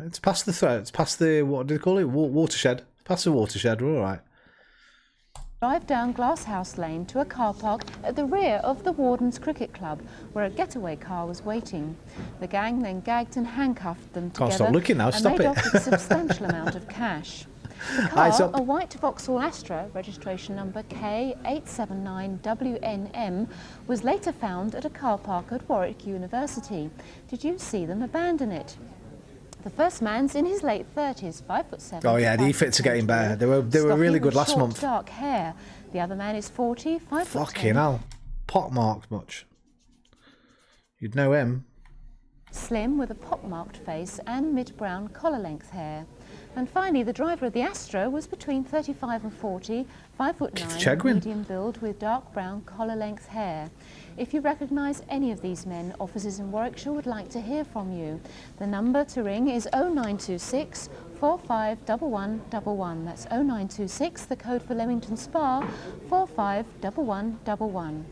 It's past the threat. It's past the, what do they call it? Watershed. Past the watershed, we're all right. Drive down Glasshouse Lane to a car park at the rear of the Warden's Cricket Club, where a getaway car was waiting. The gang then gagged and handcuffed them together. Can't stop looking now, stop and it. made off with a substantial amount of cash. The car, a white Vauxhall Astra, registration number K879WNM, was later found at a car park at Warwick University. Did you see them abandon it? The first man's in his late 30s, 5'7". Oh yeah, the e-fits are getting better. They were really good last month. Dark hair. The other man is 40, 5'10". Fucking hell. Pockmarked much. You'd know him. Slim with a pockmarked face and mid-brown collar-length hair. And finally, the driver of the Astra was between 35 and 40, 5'9", medium build with dark brown collar-length hair. If you recognise any of these men, officers in Warwickshire would like to hear from you. The number to ring is 0926 451111. That's 0926, the code for Leamington Spa, 451111.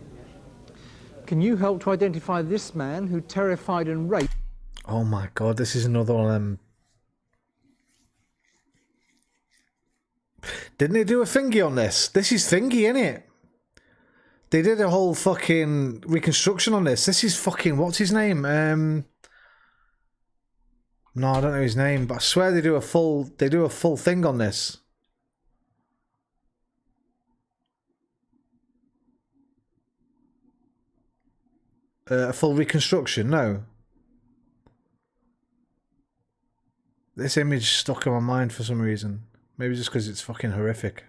Can you help to identify this man who terrified and raped? Oh my God, this is another one of them. Didn't they do a thingy on this? This is thingy, innit? They did a whole fucking reconstruction on this. This is fucking, what's his name? No, I don't know his name, but I swear they do a full thing on this. A full reconstruction? No. This image stuck in my mind for some reason. Maybe just because it's fucking horrific.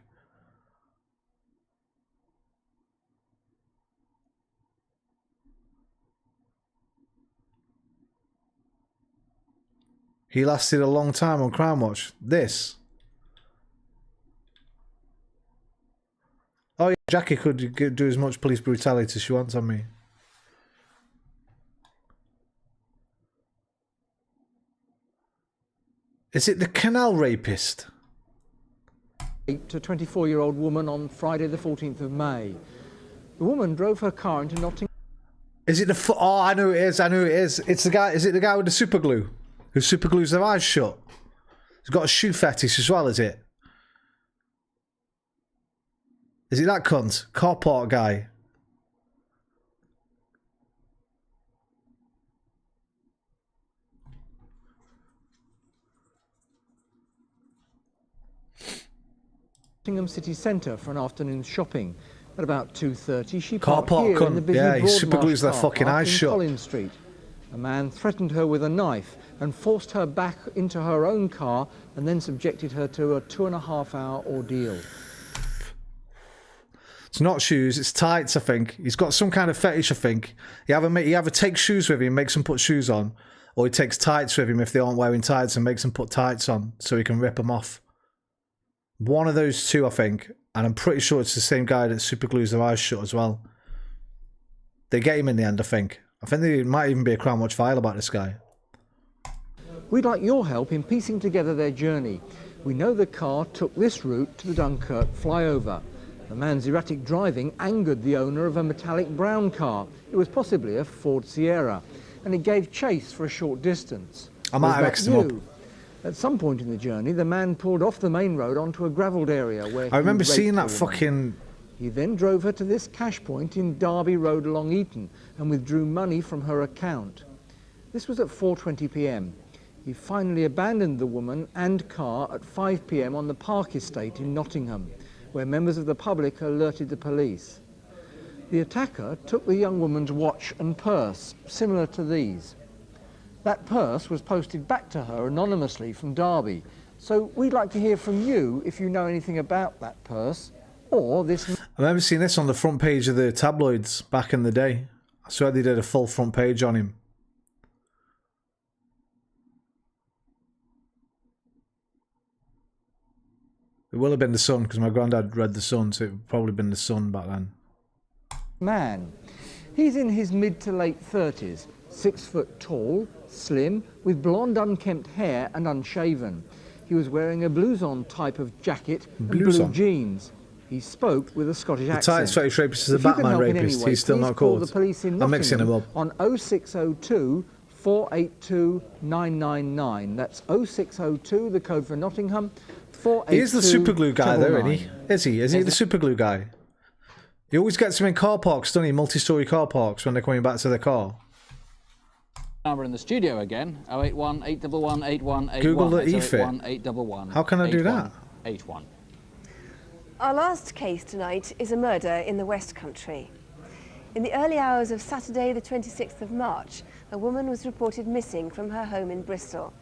He lasted a long time on Crimewatch. This. Oh yeah, Jackie could do as much police brutality as she wants on me. Is it the canal rapist? To a 24-year-old woman on Friday the 14th of May. The woman drove her car into Nottingham. Is it the... Oh, I know it is. I know it is. It's the guy... Is it the guy with the super glue? Who super glues their eyes shut? He's got a shoe fetish as well, is it? Is it that cunt? Car park guy? Nottingham city centre for an afternoon shopping. At about 2:30, she car parked park here in the cunt. busy Yeah, he super Broadmarsh glues their car fucking park eyes in shut. Collins Street. A man threatened her with a knife and forced her back into her own car and then subjected her to a 2.5-hour ordeal. It's not shoes, it's tights, I think. He's got some kind of fetish, I think. He either takes shoes with him, makes them put shoes on, or he takes tights with him if they aren't wearing tights and makes them put tights on so he can rip them off. One of those two, I think. And I'm pretty sure it's the same guy that super glues their eyes shut as well. They get him in the end, I think. I think there might even be a Crimewatch file about this guy. We'd like your help in piecing together their journey. We know the car took this route to the Dunkirk flyover. The man's erratic driving angered the owner of a metallic brown car. It was possibly a Ford Sierra, and it gave chase for a short distance. I might have X'd him up. At some point in the journey, the man pulled off the main road onto a gravelled area where I remember he seeing that raped a woman. fucking... He then drove her to this cash point in Derby Road along Eton and withdrew money from her account. This was at 4:20 p.m. He finally abandoned the woman and car at 5 p.m. on the Park Estate in Nottingham, where members of the public alerted the police. The attacker took the young woman's watch and purse, similar to these. That purse was posted back to her anonymously from Derby, so we'd like to hear from you if you know anything about that purse, or this... I remember seeing this on the front page of the tabloids back in the day. I swear they did a full front page on him. It will have been the Sun, because my granddad read the Sun, so it would probably been the Sun back then. Man. He's in his mid to late 30s, 6 foot tall, slim, with blonde unkempt hair and unshaven. He was wearing a blouson type of jacket and blue jeans. He spoke with a Scottish accent. The tights fetish rapist is a Batman rapist. He's still not called. The police in I'm mixing him up. On 0602 482 999. That's 0602, the code for Nottingham. 482 He is the super glue guy, though, isn't he? 999. Is he? Is he the super glue guy? He always gets them in car parks, doesn't he? Multi-story car parks when they're coming back to their car. Number in the studio again, 081 811 8181. Google the That's EFIT. 081 811 How can I do that? 81. Our last case tonight is a murder in the West Country. In the early hours of Saturday, the 26th of March, a woman was reported missing from her home in Bristol.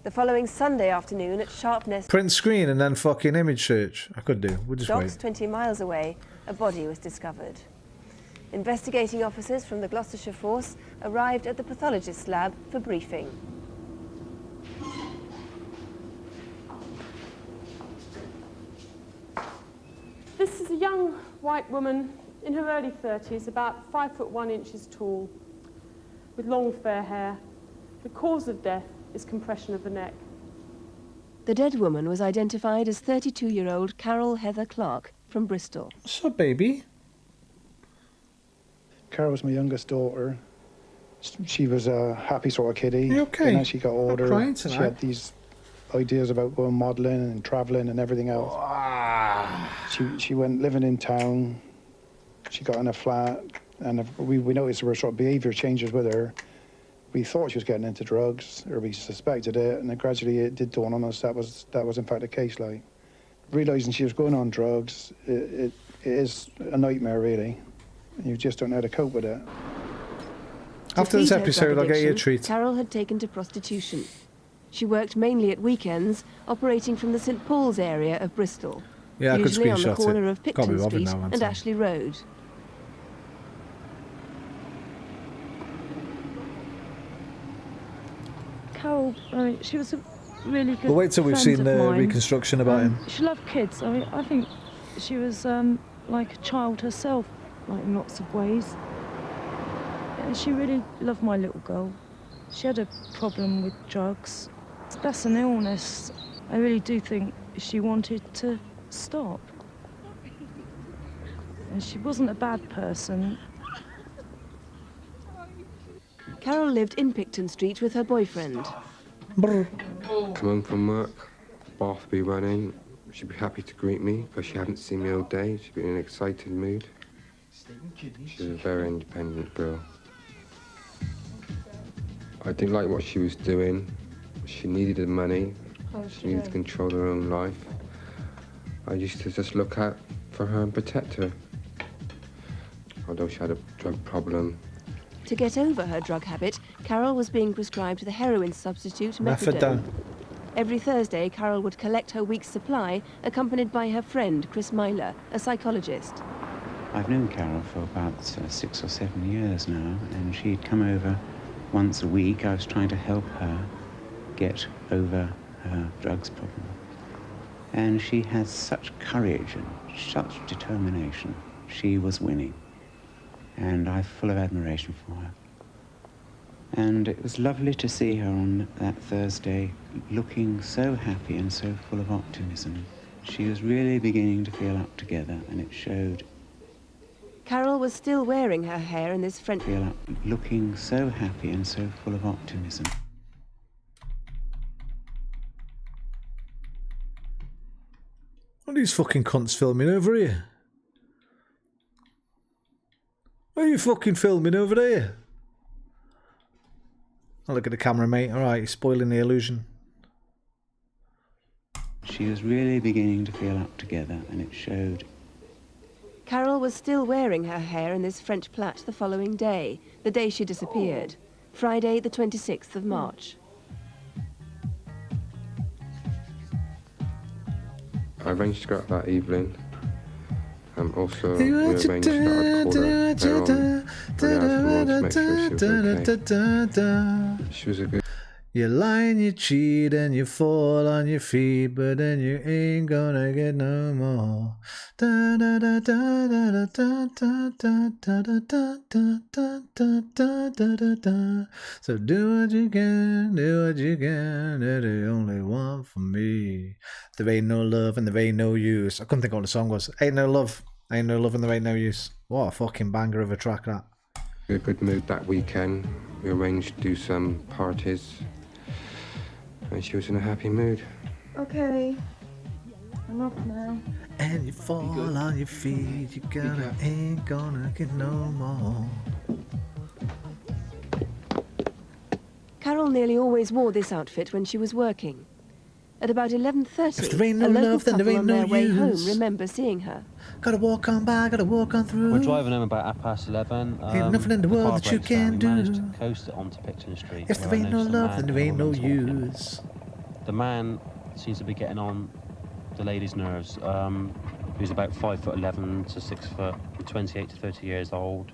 The following Sunday afternoon at Sharpness Print screen and then fucking image search. I could do. We'll just Docks, wait. 20 miles away, a body was discovered. Investigating officers from the Gloucestershire Force arrived at the pathologist's lab for briefing. This is a young white woman in her early 30s, about 5 foot 1 inches tall, with long fair hair. The cause of death is compression of the neck. The dead woman was identified as 32-year-old Carol Heather Clark from Bristol. What's up, baby? Carol was my youngest daughter. She was a happy sort of kiddie. You okay? And as she got older, crying she tonight. had these ideas about going modelling and travelling and everything else. She went living in town. She got in a flat, and we noticed there were sort of behaviour changes with her. We thought she was getting into drugs, or we suspected it, and then gradually it did dawn on us that was in fact the case. Like, realising she was going on drugs, it is a nightmare really. You just don't know how to cope with it. After this episode, I'll get you a treat. Carol had taken to prostitution. She worked mainly at weekends, operating from the St Paul's area of Bristol. Yeah, I could usually on the screenshot it. corner of Can't be Picton bothered Street now, man, and so. Ashley Road. Carol, I mean, she was a really good We'll wait till we've friend seen of the mine. reconstruction about him. She loved kids. I mean, I think she was like a child herself, like in lots of ways. And she really loved my little girl. She had a problem with drugs. That's an illness. I really do think she wanted to stop. And she wasn't a bad person. Carol lived in Picton Street with her boyfriend. Come home from work, bath be running. She'd be happy to greet me, but she hadn't seen me all day. She'd be in an excited mood. She was a very independent girl. I didn't like what she was doing. She needed the money. She needed to control her own life. I used to just look out for her and protect her. Although she had a drug problem, To get over her drug habit, Carol was being prescribed the heroin substitute methadone. Every Thursday, Carol would collect her week's supply, accompanied by her friend, Chris Myler, a psychologist. I've known Carol for about 6 or 7 years now, and she'd come over once a week. I was trying to help her get over her drugs problem. And she had such courage and such determination. She was winning. And I'm full of admiration for her. And it was lovely to see her on that Thursday looking so happy and so full of optimism. She was really beginning to feel up together, and it showed. Carol was still wearing her hair in this French... Looking so happy and so full of optimism. What are these fucking cunts filming over here? What are you fucking filming over there? Oh, look at the camera, mate. Alright, you're spoiling the illusion. She was really beginning to feel up together, and it showed. Carol was still wearing her hair in this French plait the following day, the day she disappeared, Friday the 26th of March. I arranged to go out that evening. Also, we arranged that I'd call her to make sure she was okay. She was a good... You lie and you cheat and you fall on your feet, but then you ain't gonna get no more. Da da da da da da da da da da da da da da da da da. So do what you can, they're the only one for me. There ain't no love and there ain't no use. I couldn't think of what the song was. Ain't no love and there ain't no use. What a fucking banger of a track that. In a good mood that weekend. We arranged to do some parties. And she was in a happy mood. Okay. I'm off now. And you fall on your feet, you ain't gonna get no more. Carol nearly always wore this outfit when she was working. At about 11:30, if there ain't no a local love, then there couple ain't on no their way home use. remember seeing her. Gotta walk on by, gotta walk on through. We're driving home about 11:30. Ain't nothing in the world that you can do. We managed to coast it onto Picton Street. If there ain't no love, then there ain't no use. The man seems to be getting on the lady's nerves. He was about 5'11" to 6 foot, 28 to 30 years old.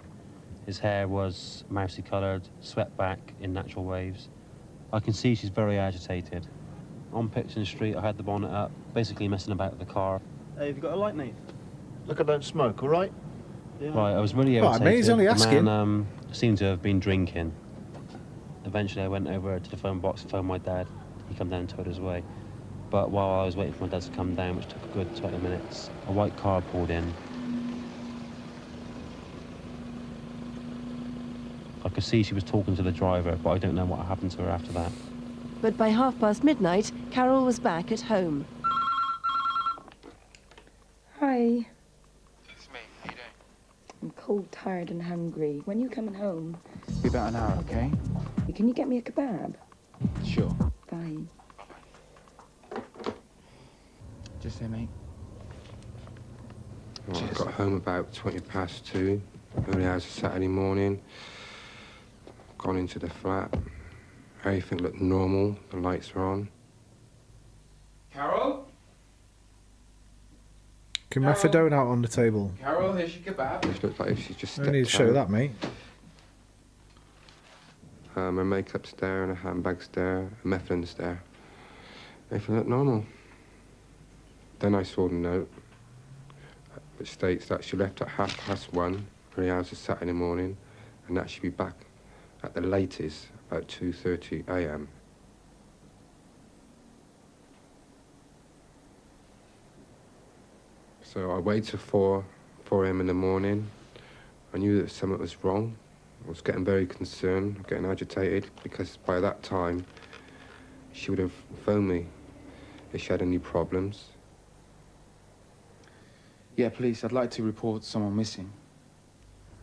His hair was mousy coloured, swept back in natural waves. I can see she's very agitated. On Picton Street, I had the bonnet up, basically messing about with the car. Hey, have you got a light, mate? Look, I don't smoke, all right? Yeah. Right, I was really irritated. Mate, he's only asking. The man seemed to have been drinking. Eventually, I went over to the phone box and phoned my dad. He came down and towed us away. But while I was waiting for my dad to come down, which took a good 20 minutes, a white car pulled in. I could see she was talking to the driver, but I don't know what happened to her after that. But by midnight, Carol was back at home. Hi. It's me. How you doing? I'm cold, tired and hungry. When are you coming home? Be about an hour, okay? Can you get me a kebab? Sure. Bye. Just say, mate. Well, I got home about 2:20, early hours of Saturday morning. Gone into the flat. Everything looked normal. The lights were on. Carol? Can methadone out on the table? Carol, here's your kebab. It looked like she just I stepped need to show out. that, mate. My makeup's there and a handbag's there, a methadone's there. Everything looked normal. Then I saw the note, which states that she left at 1:30, early hours of Saturday morning, and that she'd be back at the latest about 2:30 a.m. So I waited till 4 a.m. in the morning. I knew that something was wrong. I was getting very concerned, getting agitated, because by that time, she would have phoned me if she had any problems. Yeah, police, I'd like to report someone missing.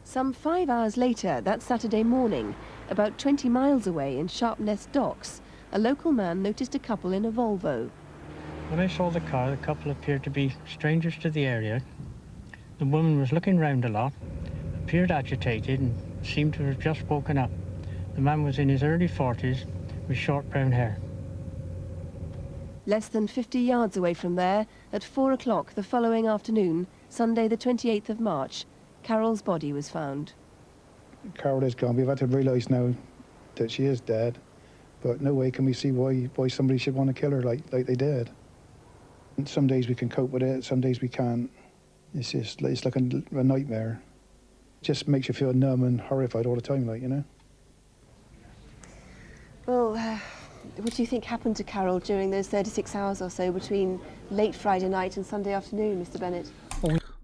Some 5 hours later, that Saturday morning, about 20 miles away in Sharpness Docks, a local man noticed a couple in a Volvo. When I saw the car, the couple appeared to be strangers to the area. The woman was looking round a lot, appeared agitated and seemed to have just woken up. The man was in his early 40s with short brown hair. Less than 50 yards away from there, at 4 o'clock the following afternoon, Sunday the 28th of March, Carol's body was found. Carol is gone. We've had to realise now that she is dead, but no way can we see why somebody should want to kill her like they did. And some days we can cope with it, some days we can't. It's like a nightmare. It just makes you feel numb and horrified all the time, like, you know. Well, what do you think happened to Carol during those 36 hours or so between late Friday night and Sunday afternoon, Mr. Bennett?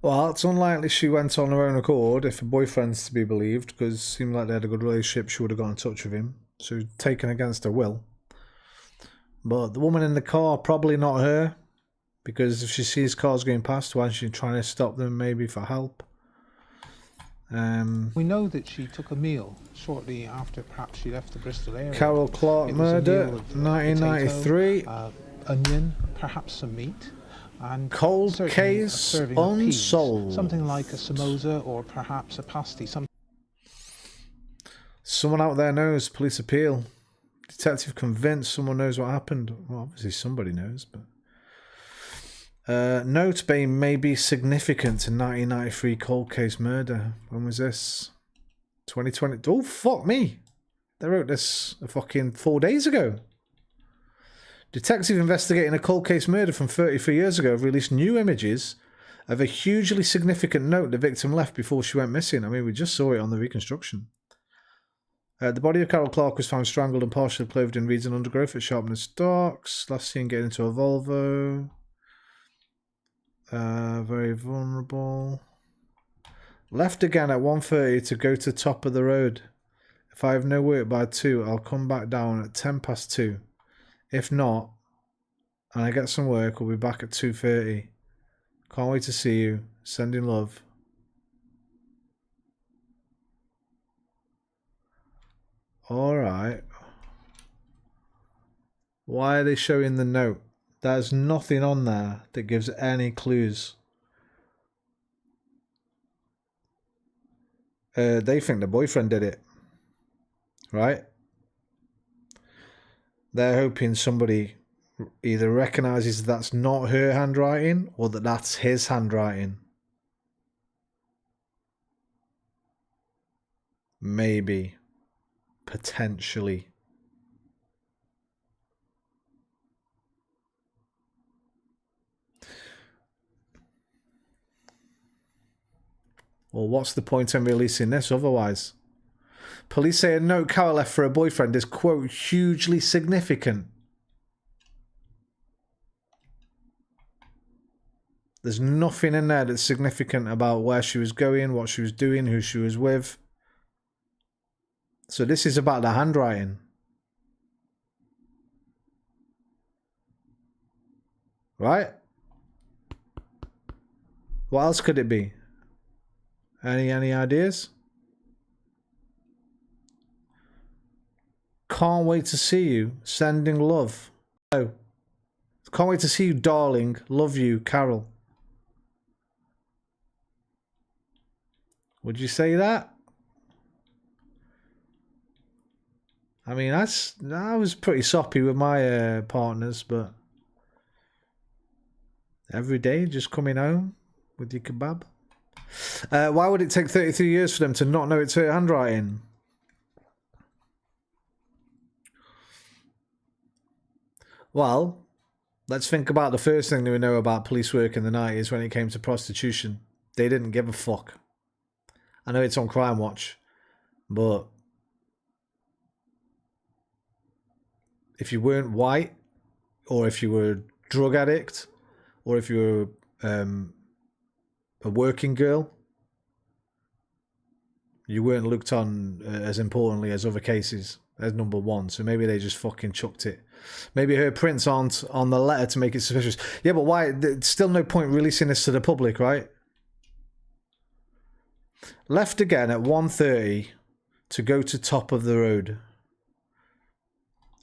Well, it's unlikely she went on her own accord, if her boyfriend's to be believed, because it seemed like they had a good relationship. She would have got in touch with him. So he was taken against her will. But the woman in the car, probably not her, because if she sees cars going past, why is she trying to stop them, maybe for help? We know that she took a meal shortly after perhaps she left the Bristol area. Carol Clark murder, 1993. Potato, onion, perhaps some meat. And cold case unsolved. Something like a samosa or perhaps a pasty. Someone out there knows. Police appeal. Detective convinced someone knows what happened. Well, obviously somebody knows, but... note may be significant to 1993 cold case murder. When was this? 2020. Oh, fuck me. They wrote this fucking 4 days ago. Detective investigating a cold case murder from 33 years ago have released new images of a hugely significant note the victim left before she went missing. I mean, we just saw it on the reconstruction. The body of Carol Clark was found strangled and partially clothed in reeds and undergrowth at Sharpness Docks. Last seen getting into a Volvo. Very vulnerable. Left again at 1:30 to go to top of the road. If I have no work by 2, I'll come back down at 2:10. If not, and I get some work, we'll be back at 2:30. Can't wait to see you. Sending love. Alright. Why are they showing the note? There's nothing on there that gives any clues. They think the boyfriend did it. Right? They're hoping somebody either recognises that's not her handwriting or that that's his handwriting. Maybe. Potentially. Well, what's the point in releasing this otherwise? Police say a note Carol left for her boyfriend is, quote, hugely significant. There's nothing in there that's significant about where she was going, what she was doing, who she was with. So this is about the handwriting. Right? What else could it be? Any ideas? Can't wait to see you. Sending love. Oh. Can't wait to see you, darling. Love you, Carol. Would you say that? I mean, I was pretty soppy with my partners, but every day just coming home with your kebab. Why would it take 33 years for them to not know it's her handwriting? Well, let's think about the first thing that we know about police work in the 90s when it came to prostitution. They didn't give a fuck. I know it's on Crimewatch, but if you weren't white, or if you were a drug addict, or if you were a working girl, you weren't looked on as importantly as other cases as number one. So maybe they just fucking chucked it. Maybe her prints aren't on the letter to make it suspicious. Yeah, but why? There's still no point releasing this to the public, right? Left again at 1:30 to go to top of the road.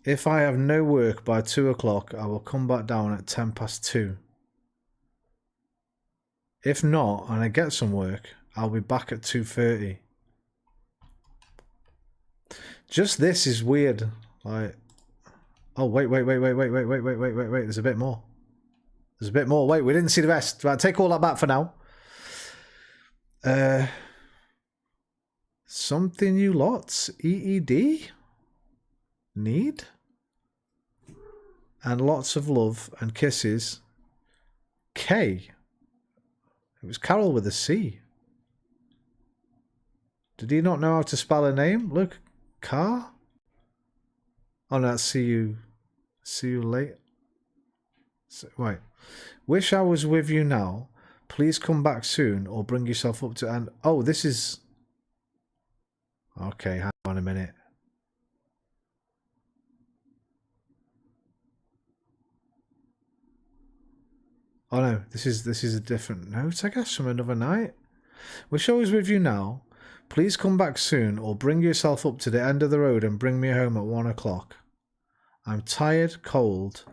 If I have no work by 2 o'clock, I will come back down at 2:10. If not, and I get some work, I'll be back at 2:30. Just this is weird. Like, oh wait. There's a bit more. There's a bit more. Wait, we didn't see the rest. Right, take all that back for now. Something you lots. EED. Need. And lots of love and kisses. K. It was Carol with a C. Did he not know how to spell a name? Look, car. Oh no, that's see you late. Wait. Wish I was with you now. Please come back soon or bring yourself up to... And oh, this is... Okay, hang on a minute. Oh no, this is a different note, I guess, from another night. Wish I was with you now. Please come back soon or bring yourself up to the end of the road and bring me home at 1 o'clock. I'm tired, cold,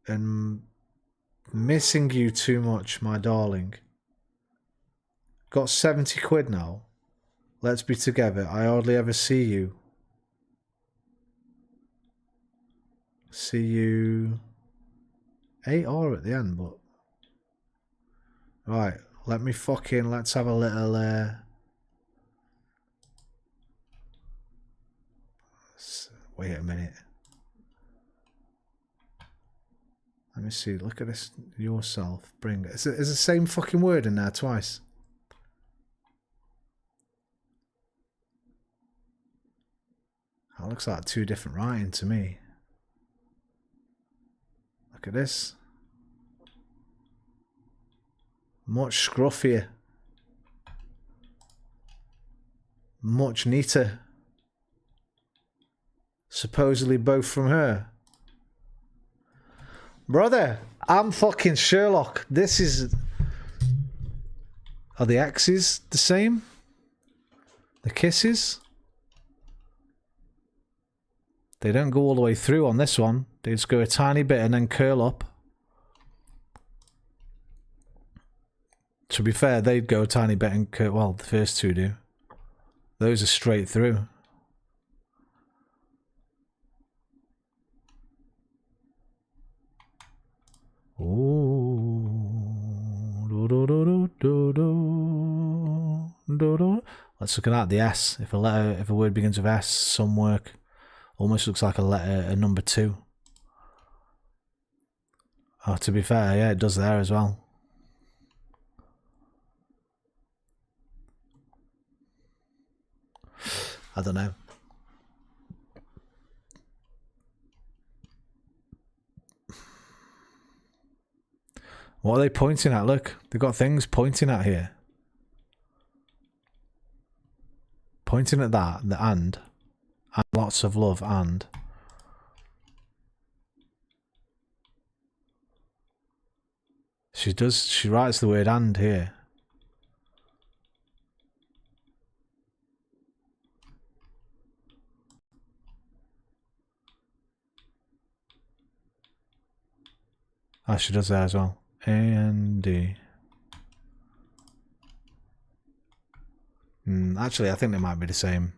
and missing you too much, my darling. Got 70 quid now. Let's be together. I hardly ever see you. See you... AR at the end, but... Right, let's have a little... Wait a minute. Let me see, look at this. Yourself, bring... Is the same fucking word in there twice? That looks like two different writing to me. Look at this. Much scruffier. Much neater. Supposedly both from her. Brother, I'm fucking Sherlock. This is... Are the X's the same? The kisses? They don't go all the way through on this one. They just go a tiny bit and then curl up. To be fair, they'd go a tiny bit and curl... Well, the first two do. Those are straight through. Let's look at that. The S. If a word begins with S, some work. Almost looks like a letter, a number 2. Oh, to be fair, yeah, it does there as well. I don't know. What are they pointing at? Look, they've got things pointing at here. Pointing at that, the and lots of love, and. She writes the word and here. Ah, she does that as well. A-N-D. Actually, I think they might be the same.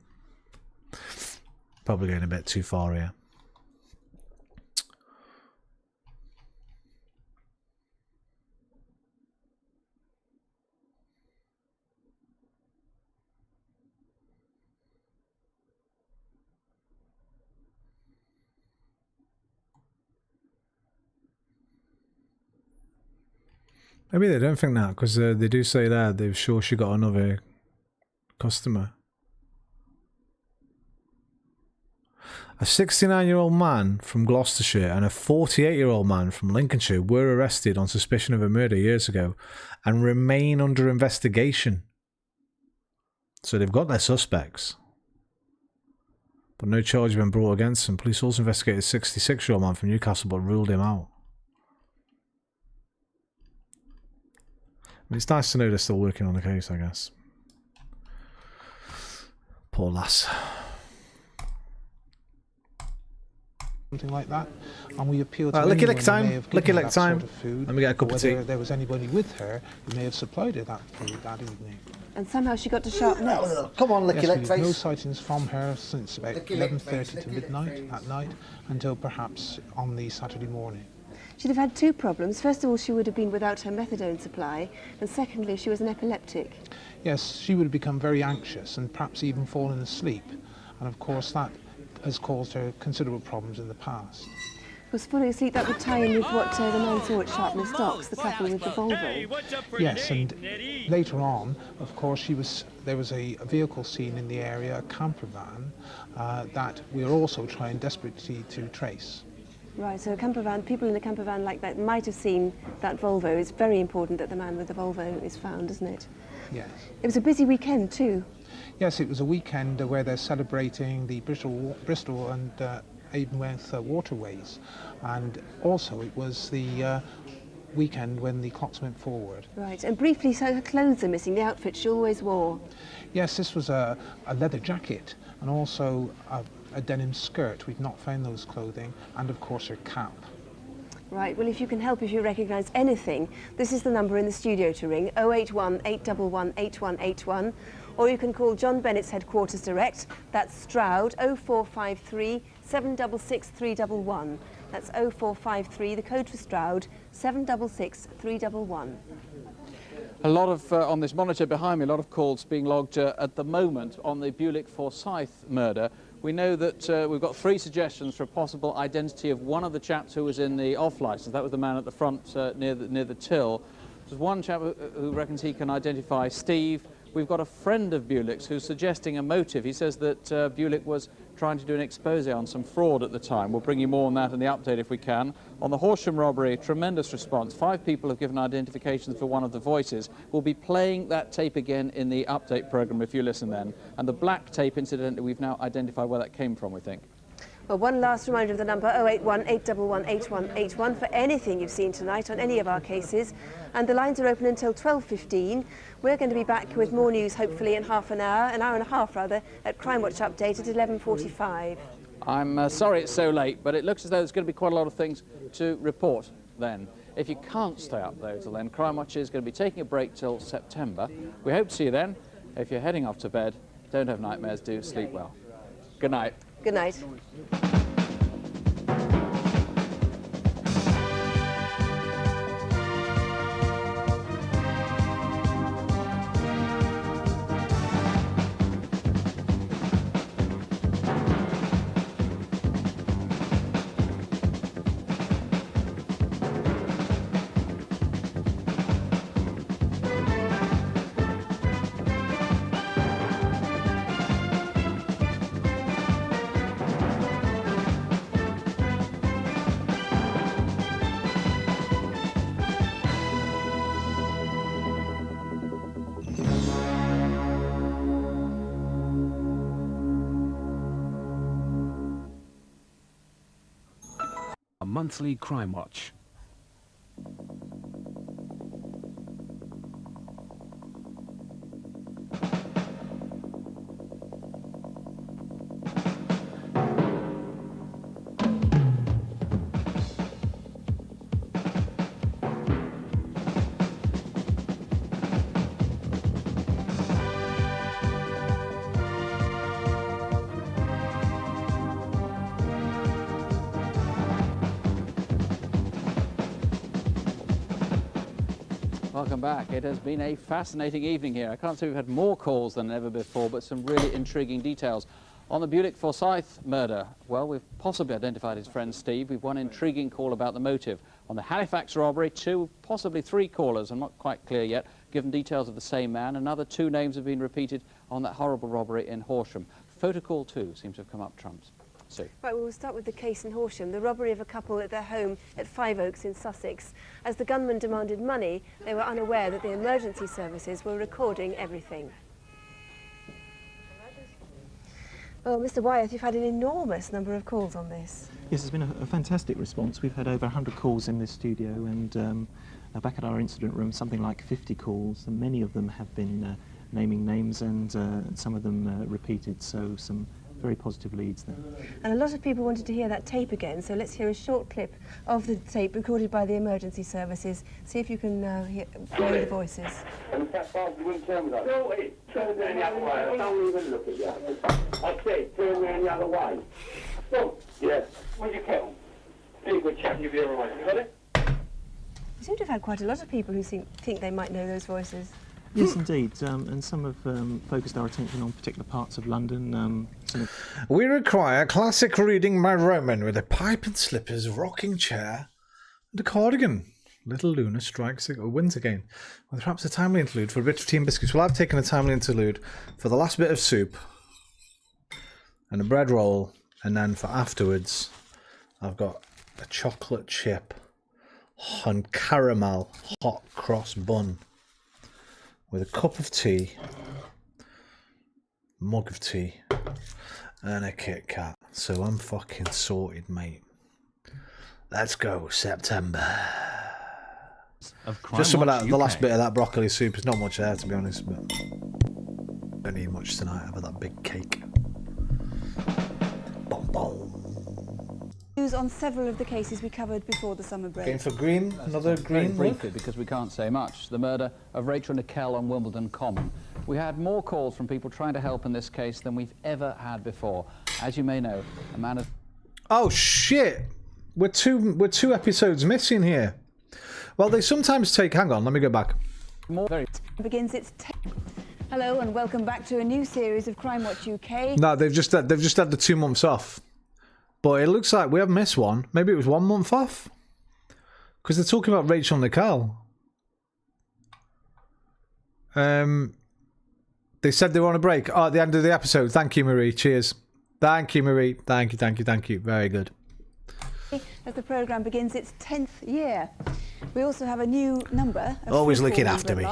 Probably going a bit too far here. Maybe they don't think that, because they do say there they're sure she got another customer. A 69-year-old man from Gloucestershire and a 48-year-old man from Lincolnshire were arrested on suspicion of a murder years ago and remain under investigation. So they've got their suspects. But no charge has been brought against them. Police also investigated a 66-year-old man from Newcastle but ruled him out. It's nice to know they're still working on the case, I guess. Poor lass. something like that, and we appealed to Right, anyone lick who time. may have Lick given that time. sort of food, Let me get a cup or of tea. whether there was anybody with her who may have supplied her that food that evening. And somehow she got to sharp nest. Come on, licky Yes, lick we have no face. sightings from her since about Licky lick 11:30 face, to licky lick midnight face. that night, until perhaps on the Saturday morning. She'd have had two problems. First of all, she would have been without her methadone supply, and secondly, she was an epileptic. Yes, she would have become very anxious and perhaps even fallen asleep, and of course that has caused her considerable problems in the past. Was falling asleep, that would tie in with what the man saw at Sharpness Docks, the couple with the Volvo. Yes, and later on, of course, there was a vehicle seen in the area, a camper van, that we are also trying desperately to trace. Right, so a camper van, people in a camper van like that might have seen that Volvo. It's very important that the man with the Volvo is found, isn't it? Yes. It was a busy weekend too. Yes, it was a weekend where they're celebrating the Bristol and Avonworth waterways, and also it was the weekend when the clocks went forward. Right, and briefly, so her clothes are missing, the outfit she always wore. Yes, this was a leather jacket and also a denim skirt. We've not found those clothing, and of course her cap. Right, well, if you can help, if you recognise anything, this is the number in the studio to ring, 081 811 8181, or you can call John Bennett's headquarters direct, that's Stroud, 0453 766 311. That's 0453, the code for Stroud, 766 311. A lot of, on this monitor behind me, a lot of calls being logged at the moment on the Bulick-Forsyth murder. We know that we've got 3 suggestions for a possible identity of one of the chaps who was in the off-licence. That was the man at the front near the till. There's one chap who reckons he can identify Steve. We've got a friend of Bulick's who's suggesting a motive. He says that Bulick was trying to do an expose on some fraud at the time. We'll bring you more on that in the update if we can. On the Horsham robbery, tremendous response. 5 people have given identifications for one of the voices. We'll be playing that tape again in the update programme if you listen then. And the black tape, incidentally, we've now identified where that came from, we think. Well, one last reminder of the number, 081 811 8181, for anything you've seen tonight on any of our cases. And the lines are open until 12:15. We're going to be back with more news, hopefully, in an hour and a half, rather, at Crimewatch Update at 11:45. I'm sorry it's so late, but it looks as though there's going to be quite a lot of things to report then. If you can't stay up, though, till then, Crimewatch is going to be taking a break till September. We hope to see you then. If you're heading off to bed, don't have nightmares, do sleep well. Good night. Good night. A monthly Crimewatch. Welcome back. It has been a fascinating evening here. I can't say we've had more calls than ever before, but some really intriguing details. On the Bulick-Forsyth murder, well, we've possibly identified his friend Steve. We've one intriguing call about the motive. On the Halifax robbery, 2, possibly 3 callers, I'm not quite clear yet, given details of the same man. Another 2 names have been repeated on that horrible robbery in Horsham. Photo call 2 seems to have come up trumps. Sue. Right, well, we'll start with the case in Horsham, the robbery of a couple at their home at Five Oaks in Sussex. As the gunman demanded money, they were unaware that the emergency services were recording everything. Well, Mr. Wyeth, you've had an enormous number of calls on this. Yes, it's been a fantastic response. We've had over 100 calls in this studio, and back at our incident room, something like 50 calls, and many of them have been naming names, and some of them repeated, so some very positive leads there. And a lot of people wanted to hear that tape again, so let's hear a short clip of the tape recorded by the emergency services. See if you can hear the voices. And that bastard wouldn't turn me like, no, wait, turn me any other way. I don't even look at you. I said, turn me any other way. Oh, yeah. Where'd you kill? Be a good chap, you'll be all right. You got it? You seem to have had quite a lot of people who think they might know those voices. Yes, indeed, and some have focused our attention on particular parts of London. We require classic reading by Roman with a pipe and slippers, rocking chair, and a cardigan. Little Luna strikes wins again, with perhaps a timely interlude for a bit of tea and biscuits. Well, I've taken a timely interlude for the last bit of soup and a bread roll, and then for afterwards, I've got a chocolate chip and caramel hot cross bun with a cup of tea, mug of tea, and a Kit Kat. So I'm fucking sorted, mate. Let's go, September. Just some of that, the last bit of that broccoli soup. It's not much there, to be honest, but don't need much tonight. I've had that big cake. Bom, bom. News on several of the cases we covered before the summer break. Going for green, another green. Very briefly, because we can't say much. The murder of Rachel Nickel on Wimbledon Common. We had more calls from people trying to help in this case than we've ever had before. As you may know, a man has... Oh shit! We're two episodes missing here. Well, they sometimes take. Hang on, let me go back. Begins its. Hello and welcome back to a new series of Crimewatch UK. No, they've just had the 2 months off. But it looks like we have missed one. Maybe it was 1 month off. Because they're talking about Rachel Nickel. They said they were on a break. Oh, at the end of the episode. Thank you, Marie. Cheers. Thank you, Marie. Thank you. Very good. As the programme begins its 10th year. We also have a new number. Always looking after me.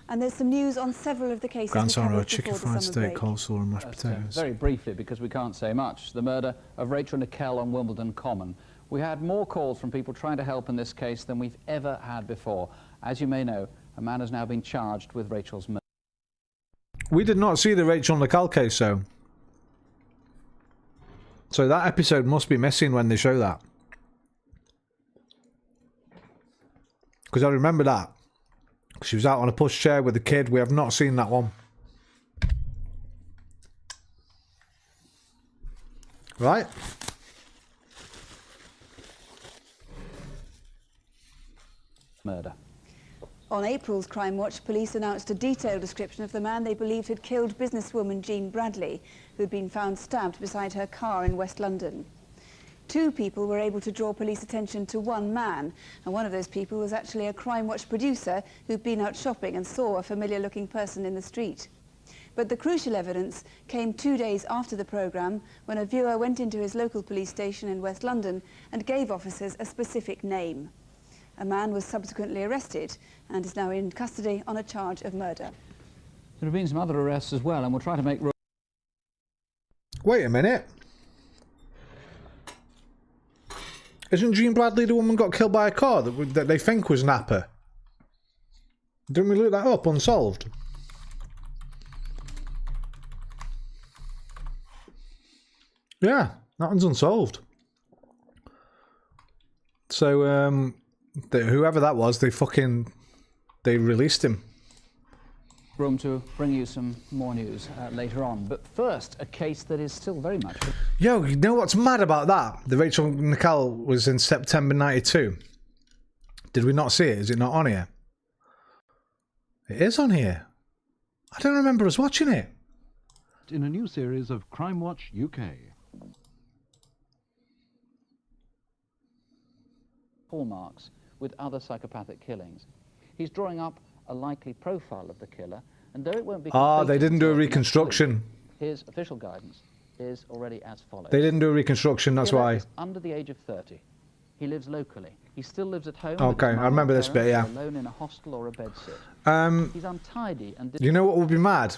And there's some news on several of the cases Grandson we or a covered chicken before the fried summer steak, break. coleslaw and mashed potatoes. Very briefly, because we can't say much. The murder of Rachel Nickel on Wimbledon Common. We had more calls from people trying to help in this case than we've ever had before. As you may know, a man has now been charged with Rachel's murder. We did not see the Rachel Nickel case, though. So that episode must be missing when they show that. Because I remember that. She was out on a pushchair with a kid. We have not seen that one. Right? Murder. On April's Crimewatch, police announced a detailed description of the man they believed had killed businesswoman Jean Bradley, who had been found stabbed beside her car in West London. 2 people were able to draw police attention to one man, and one of those people was actually a Crimewatch producer who'd been out shopping and saw a familiar-looking person in the street. But the crucial evidence came 2 days after the programme, when a viewer went into his local police station in West London and gave officers a specific name. A man was subsequently arrested and is now in custody on a charge of murder. There have been some other arrests as well, and we'll try to make... Wait a minute. Isn't Jean Bradley the woman got killed by a car that they think was Napa? Didn't we look that up? Unsolved. Yeah, that one's unsolved. So, whoever that was, they released him. Room to bring you some more news later on. But first, a case that is still very much... Yo, you know what's mad about that? The Rachel Nickel was in September 92. Did we not see it? Is it not on here? It is on here. I don't remember us watching it. In a new series of Crimewatch UK. Hallmarks with other psychopathic killings. He's drawing up a likely profile of the killer, and though it won't be... They didn't do a reconstruction. His official guidance is already as follows. They didn't do a reconstruction, that's why. Under the age of 30. He lives locally. He still lives at home. Okay, I remember this bit, yeah. Alone in a hostel or a bedsit. He's untidy and... You know what would be mad?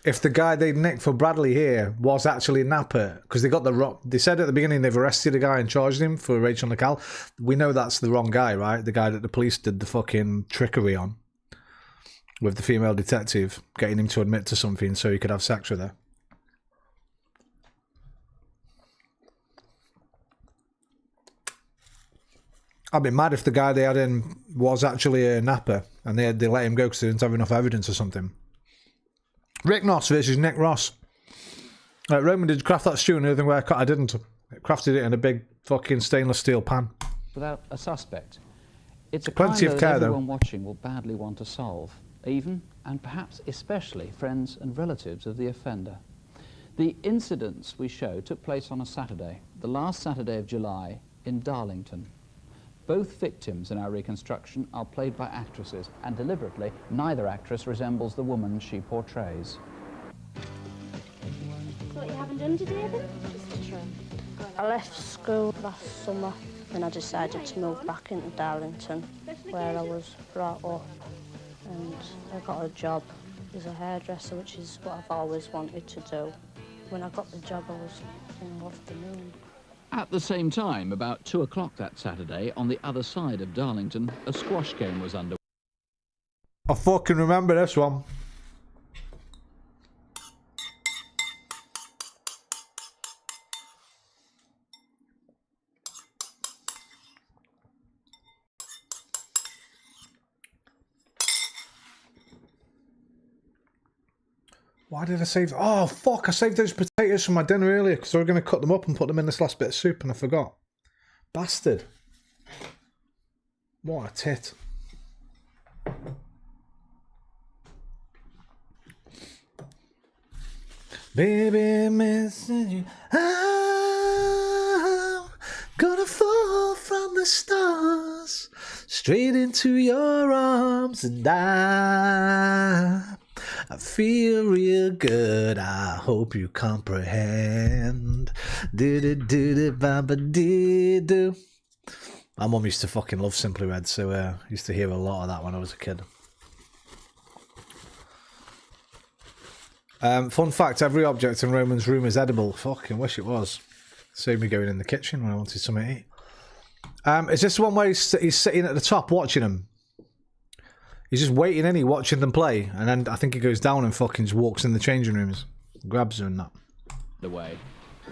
If the guy they nicked for Bradley here was actually Napa, because they got they said at the beginning they've arrested a guy and charged him for Rachel Nickel. We know that's the wrong guy, right? The guy that the police did the fucking trickery on. With the female detective, getting him to admit to something so he could have sex with her. I'd be mad if the guy they had in was actually a napper and they let him go because they didn't have enough evidence or something. Rick Noss versus Nick Ross. Roman did craft that stew and the other way I didn't. I crafted it in a big fucking stainless steel pan. Without a suspect. It's a Plenty crime of that care, everyone though. watching will badly want to solve, even and perhaps especially friends and relatives of the offender. The incidents we show took place on a Saturday, the last Saturday of July, in Darlington. Both victims in our reconstruction are played by actresses, and deliberately, neither actress resembles the woman she portrays. What you haven't done today then? Just a trim. I left school last summer and I decided to move back into Darlington where I was brought up, and I got a job as a hairdresser, which is what I've always wanted to do. When I got the job I was in love with the moon. At the same time, about 2 o'clock that Saturday, on the other side of Darlington, a squash game was underway. I fucking remember this one. Why did I save... Oh, fuck, I saved those potatoes for my dinner earlier because I was going to cut them up and put them in this last bit of soup and I forgot. Bastard. What a tit. Baby, missing you. I'm gonna fall from the stars straight into your arms, and I feel real good. I hope you comprehend. Do-do-do-do-ba-ba-dee-do. My mum used to fucking love Simply Red, so I used to hear a lot of that when I was a kid. Fun fact, every object in Roman's room is edible. Fucking wish it was. Saved me going in the kitchen when I wanted something to eat. Is this one where he's sitting at the top watching them? He's just waiting, isn't he, watching them play, and then I think he goes down and fucking just walks in the changing rooms, grabs her and that. The way.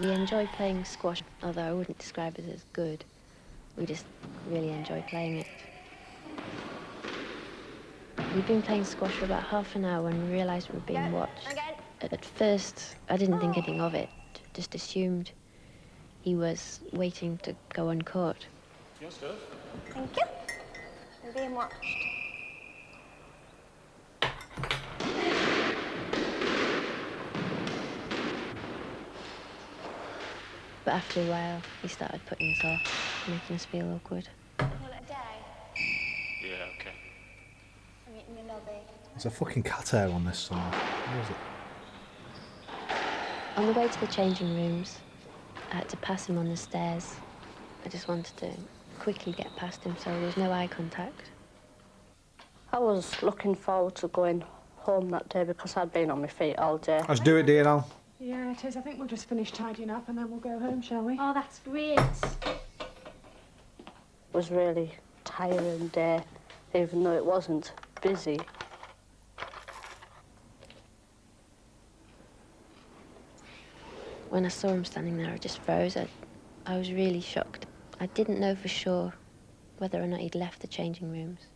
We enjoy playing squash, although I wouldn't describe it as good. We just really enjoy playing it. We'd been playing squash for about half an hour when we realised we were being watched. At first, I didn't think anything of it, just assumed he was waiting to go uncaught. Your stuff. Thank you. I'm being watched. But after a while, he started putting us off, making us feel awkward. Call it a day. Yeah, okay. I'm meeting in the lobby. There's a fucking cat hair on this somewhere. Where is it? On the way to the changing rooms, I had to pass him on the stairs. I just wanted to quickly get past him so there was no eye contact. I was looking forward to going home that day because I'd been on my feet all day. Let's do it, dear, now. Yeah, it is. I think we'll just finish tidying up and then we'll go home, shall we? Oh, that's great. It was really tiring day, even though it wasn't busy. When I saw him standing there, I just froze. I was really shocked. I didn't know for sure whether or not he'd left the changing rooms.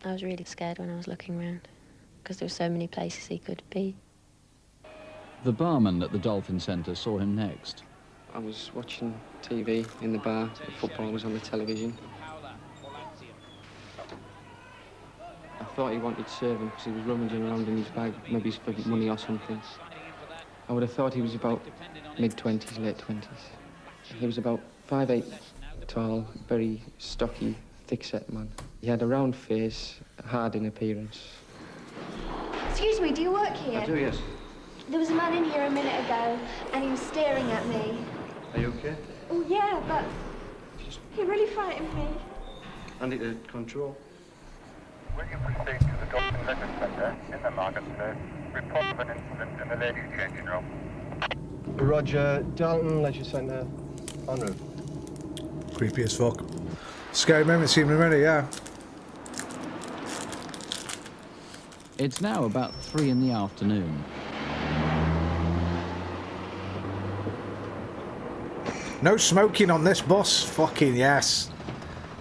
I was really scared when I was looking around because there were so many places he could be. The barman at the Dolphin Centre saw him next. I was watching TV in the bar. The football was on the television. I thought he wanted serving because he was rummaging around in his bag, maybe for money or something. I would have thought he was about mid-20s, late 20s. He was about 5'8", tall, very stocky, thick-set man. He had a round face, hard in appearance. Excuse me, do you work here? I do, yes. There was a man in here a minute ago, and he was staring at me. Are you okay? Oh, yeah, but he really frightened me. Andy to control. Will you proceed to the Dolphin Leisure Centre in the marketplace? Report of an incident in the ladies' changing room. Roger, Dalton Leisure Centre, en route. Creepy as fuck. Scary moments in the mirror, yeah. It's now about 3 in the afternoon. No smoking on this bus. Fucking yes.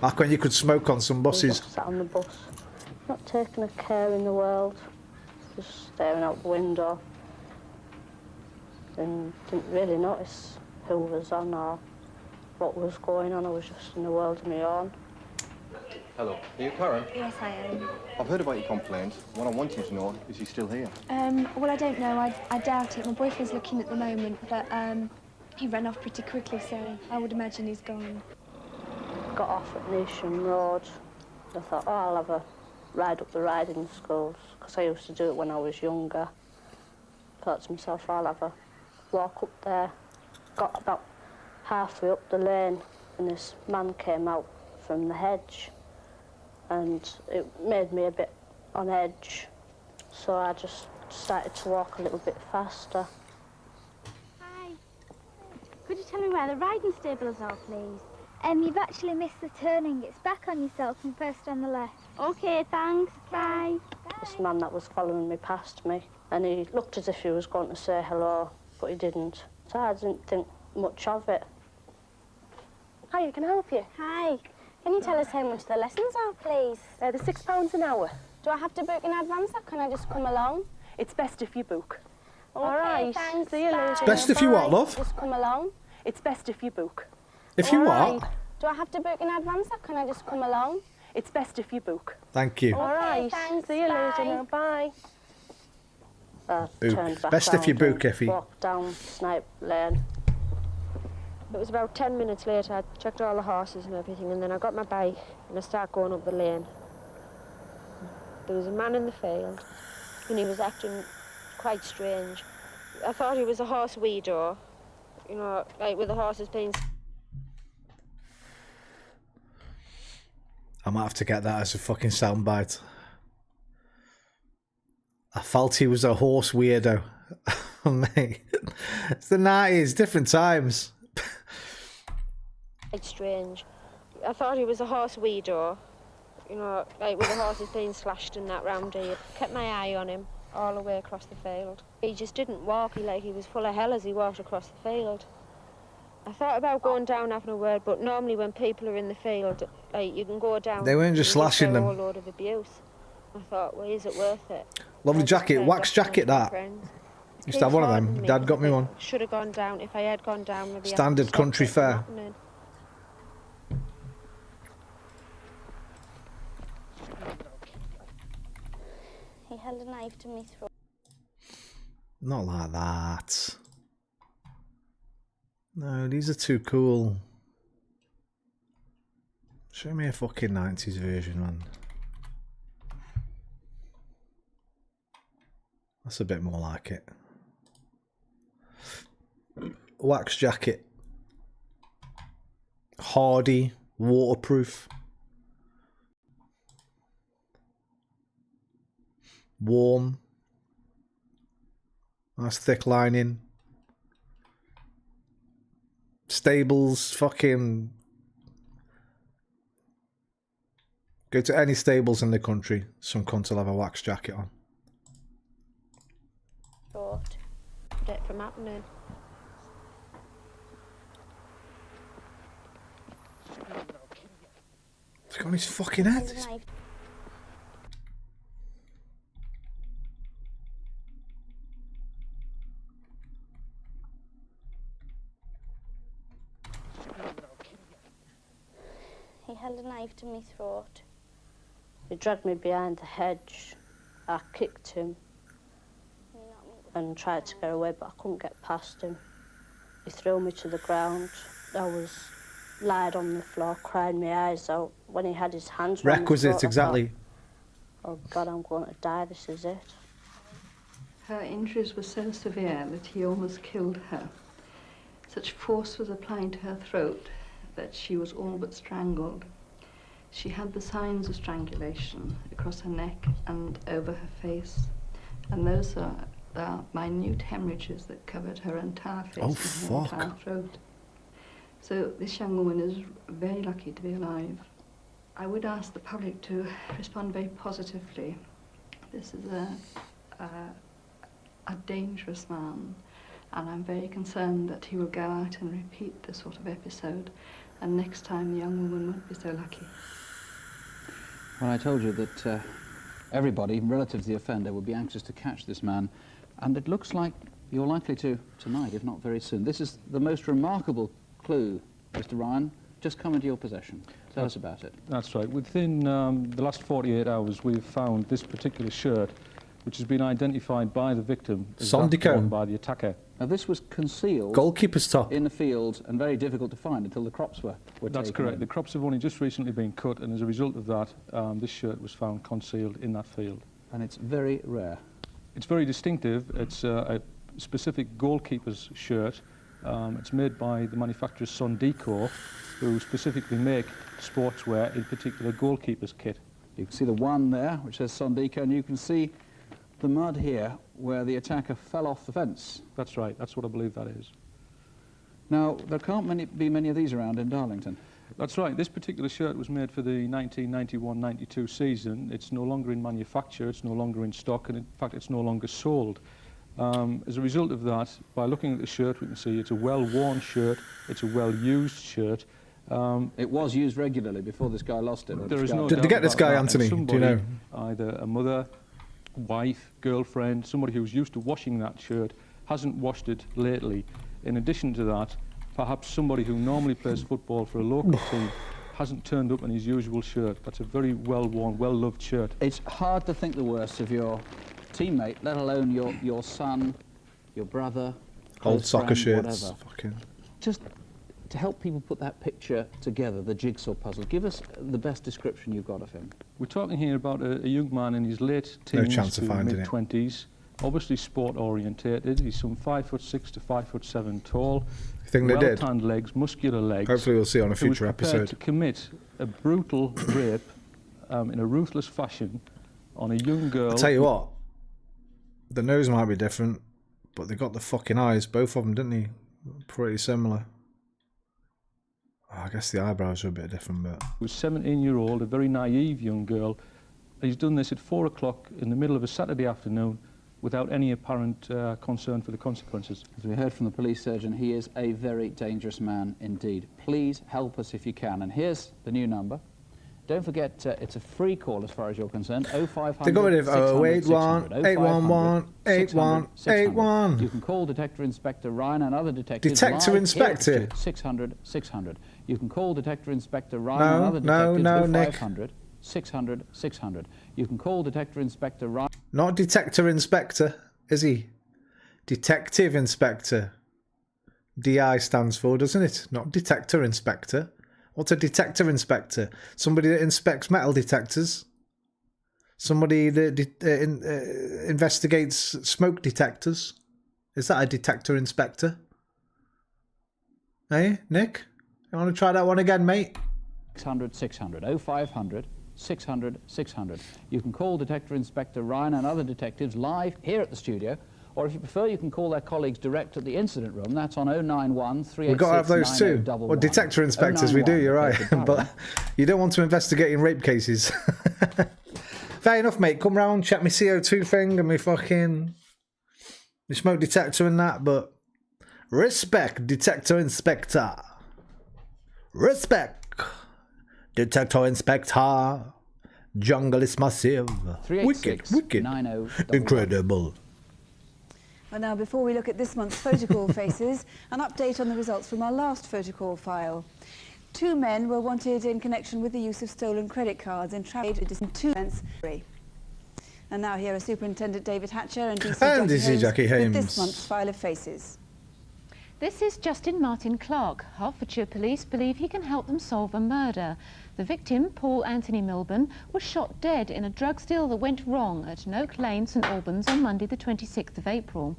Back when you could smoke on some buses. Sat on the bus, not taking a care in the world, just staring out the window. And didn't really notice who was on or what was going on. I was just in the world of my own. Hello. Are you Karen? Yes, I am. I've heard about your complaint. What I want you to know is he still here? Well, I don't know. I doubt it. My boyfriend's looking at the moment, but he ran off pretty quickly, so I would imagine he's gone. Got off at Nation Road. I thought, oh, I'll have a ride up the riding schools, because I used to do it when I was younger. Thought to myself, I'll have a walk up there. Got about halfway up the lane, and this man came out from the hedge, and it made me a bit on edge, so I just started to walk a little bit faster. Hi. Could you tell me where the riding stables are, please? You've actually missed the turning. It's back on yourself and first on the left. OK, thanks. Bye. This man that was following me passed me, and he looked as if he was going to say hello, but he didn't. So I didn't think much of it. Hi, can I help you? Hi. Can you tell us how much the lessons are, please? They're £6 an hour. Do I have to book in advance or can I just come along? It's best if you book. OK, All right. thanks. See you later. It's best if you what, love? Just come along. It's best if you book. If you All what? right. Do I have to book in advance or can I just come along? It's best if you book. Thank you. All right. thanks. See you Bye. later now. Bye. Turned back Best if you round book, and Effie. walked down Snipe Lane. It was about 10 minutes later. I checked all the horses and everything, and then I got my bike and I started going up the lane. There was a man in the field, and he was acting quite strange. I thought he was a horse weeder, you know, like with the horses being... I might have to get that as a fucking soundbite. I felt he was a horse weirdo. Oh, mate. It's the 90s, different times. quite strange. I thought he was a horse weeder, you know, like with the horses being slashed and that round here. Kept my eye on him all the way across the field. He just didn't walk, he was full of hell as he walked across the field. I thought about going down having a word, but normally when people are in the field, like you can go down. They weren't just slashing them. A whole load of abuse. I thought, well, is it worth it? Lovely jacket, wax jacket that. Used to have one of them. Dad got me one. Should have gone down. If I had gone down, maybe Standard country fare. He held a knife to me throat. Not like that. No, these are too cool. Show me a fucking 90s version, man. That's a bit more like it. Wax jacket. Hardy, waterproof. Warm. Nice thick lining. Stables, fucking... Go to any stables in the country, some cunt will have a wax jacket on. Thought. Get from happening. It's got on his fucking head. He held a knife to my throat. He dragged me behind the hedge. I kicked him and tried to get away, but I couldn't get past him. He threw me to the ground. I was lied on the floor, crying my eyes out. When he had his hands round my Requisite, throat, I exactly. thought, oh God, I'm going to die, this is it. Her injuries were so severe that he almost killed her. Such force was applied to her throat that she was all but strangled. She had the signs of strangulation across her neck and over her face, and those are minute hemorrhages that covered her entire face and her entire throat. So this young woman is very lucky to be alive. I would ask the public to respond very positively. This is a dangerous man, and I'm very concerned that he will go out and repeat this sort of episode, and next time the young woman won't be so lucky. Well, I told you that everybody, relatives of the offender, would be anxious to catch this man, and it looks like you're likely to tonight, if not very soon. This is the most remarkable clue, Mr. Ryan, just come into your possession. Tell us about it. That's right. Within the last 48 hours, we've found this particular shirt, which has been identified by the victim as that worn by the attacker. Now, this was concealed goalkeeper's top in the fields and very difficult to find until the crops were That's taken correct. in. The crops have only just recently been cut, and as a result of that, this shirt was found concealed in that field. And it's very rare. It's very distinctive. It's a specific goalkeeper's shirt. It's made by the manufacturer Sondico, who specifically make sportswear, in particular goalkeeper's kit. You can see the one there, which says Sondico, and you can see the mud here where the attacker fell off the fence. That's right. That's what I believe that is. Now, there can't be many of these around in Darlington. That's right. This particular shirt was made for the 1991-92 season. It's no longer in manufacture, it's no longer in stock, and in fact it's no longer sold. As a result of that, by looking at the shirt, we can see it's a well-worn shirt, it's a well-used shirt. It was used regularly before this guy lost it. There is no Did they get this guy, Anthony? Do you know? Either a mother, wife, girlfriend, somebody who's used to washing that shirt, hasn't washed it lately. In addition to that, perhaps somebody who normally plays football for a local team hasn't turned up in his usual shirt. That's a very well-worn, well-loved shirt. It's hard to think the worst of your teammate, let alone your son, your brother, old soccer friend, shirts. whatever. Fucking. Just to help people put that picture together, the jigsaw puzzle, give us the best description you've got of him. We're talking here about a young man in his late teens No chance of to finding it. mid-20s, obviously sport-orientated. He's some 5'6" to 5'7" tall. You think they did? Well-tanned legs, muscular legs. Hopefully we'll see on a Who was future prepared episode. to commit a brutal rape in a ruthless fashion on a young girl. I'll tell you what, the nose might be different, but they got the fucking eyes, both of them, didn't they? Pretty similar. I guess the eyebrows are a bit different, but... He was 17-year-old, a very naive young girl. He's done this at 4 o'clock in the middle of a Saturday afternoon without any apparent concern for the consequences. As we heard from the police surgeon, he is a very dangerous man indeed. Please help us if you can. And here's the new number. Don't forget, it's a free call as far as you're concerned. 0500 They got rid of 081 811 8181. You can call Detector Inspector Ryan and other detectives. Detector Inspector? 600 600. You can call Detector Inspector Ryan and other detectives. No, Nick. 0500 600 600. You can call Detector Inspector Ryan. Not Detector Inspector, is he? Detective Inspector. DI stands for, doesn't it? Not Detector Inspector. What's a detector inspector? Somebody that inspects metal detectors. Somebody that investigates smoke detectors. Is that a detector inspector? Hey, Nick? You want to try that one again, mate? 600 600. 0500 600 600. You can call Detector Inspector Ryan and other detectives live here at the studio. Or if you prefer, you can call their colleagues direct at the incident room. That's on 091 386 We've got to have those too. Well, detector inspectors, we do, you're right. But you don't want to investigate in rape cases. Fair enough, mate. Come round, check my CO2 thing and my fucking... my smoke detector and that, but... Respect, Detector Inspector. Respect, Detector Inspector. Jungle is massive. Wicked, wicked. Incredible. Well, now, before we look at this month's photocall faces, an update on the results from our last photocall file. 2 men were wanted in connection with the use of stolen credit cards in travel in 2 events. And now here are Superintendent David Hatcher and DC Jackie Holmes with this month's file of faces. This is Justin Martin Clark. Hertfordshire police believe he can help them solve a murder. The victim, Paul Anthony Milburn, was shot dead in a drugs deal that went wrong at Oak Lane, St Albans on Monday the 26th of April.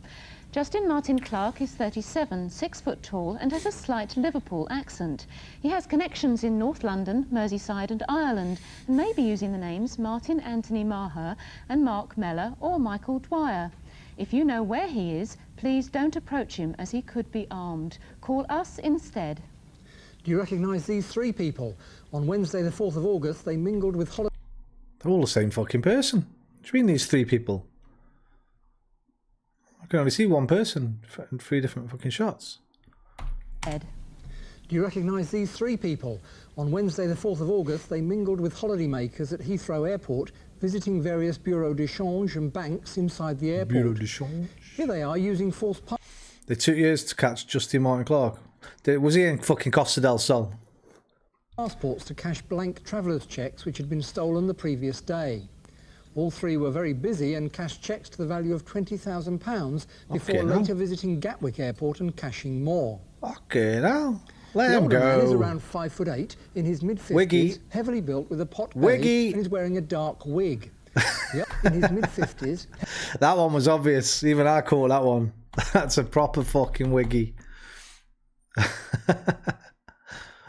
Justin Martin Clark is 37, 6 foot tall and has a slight Liverpool accent. He has connections in North London, Merseyside and Ireland and may be using the names Martin Anthony Maher and Mark Meller or Michael Dwyer. If you know where he is, please don't approach him as he could be armed. Call us instead. Do you recognise these 3 people? On Wednesday the 4th of August they mingled with holiday... They're all the same fucking person. What do you mean these 3 people? I can only see one person in 3 different fucking shots. Do Do you recognise these three people? On Wednesday the 4th of August, they mingled with holidaymakers at Heathrow Airport, visiting various bureaux de change and banks inside the airport. Bureau de change. Here they are using false They took years to catch Justin Martin Clark. Was he in fucking Costa del Sol? passports to cash blank travellers' cheques which had been stolen the previous day. All three were very busy and cashed cheques to the value of £20,000 before later visiting Gatwick Airport and cashing more. Okay, now let the him older man is go. around 5'8", in his mid-50s, Wiggy. heavily built with a pot belly, Wiggy. and is wearing a dark wig. Yep, in his mid-50s. That one was obvious. Even I caught that one. That's a proper fucking wiggy.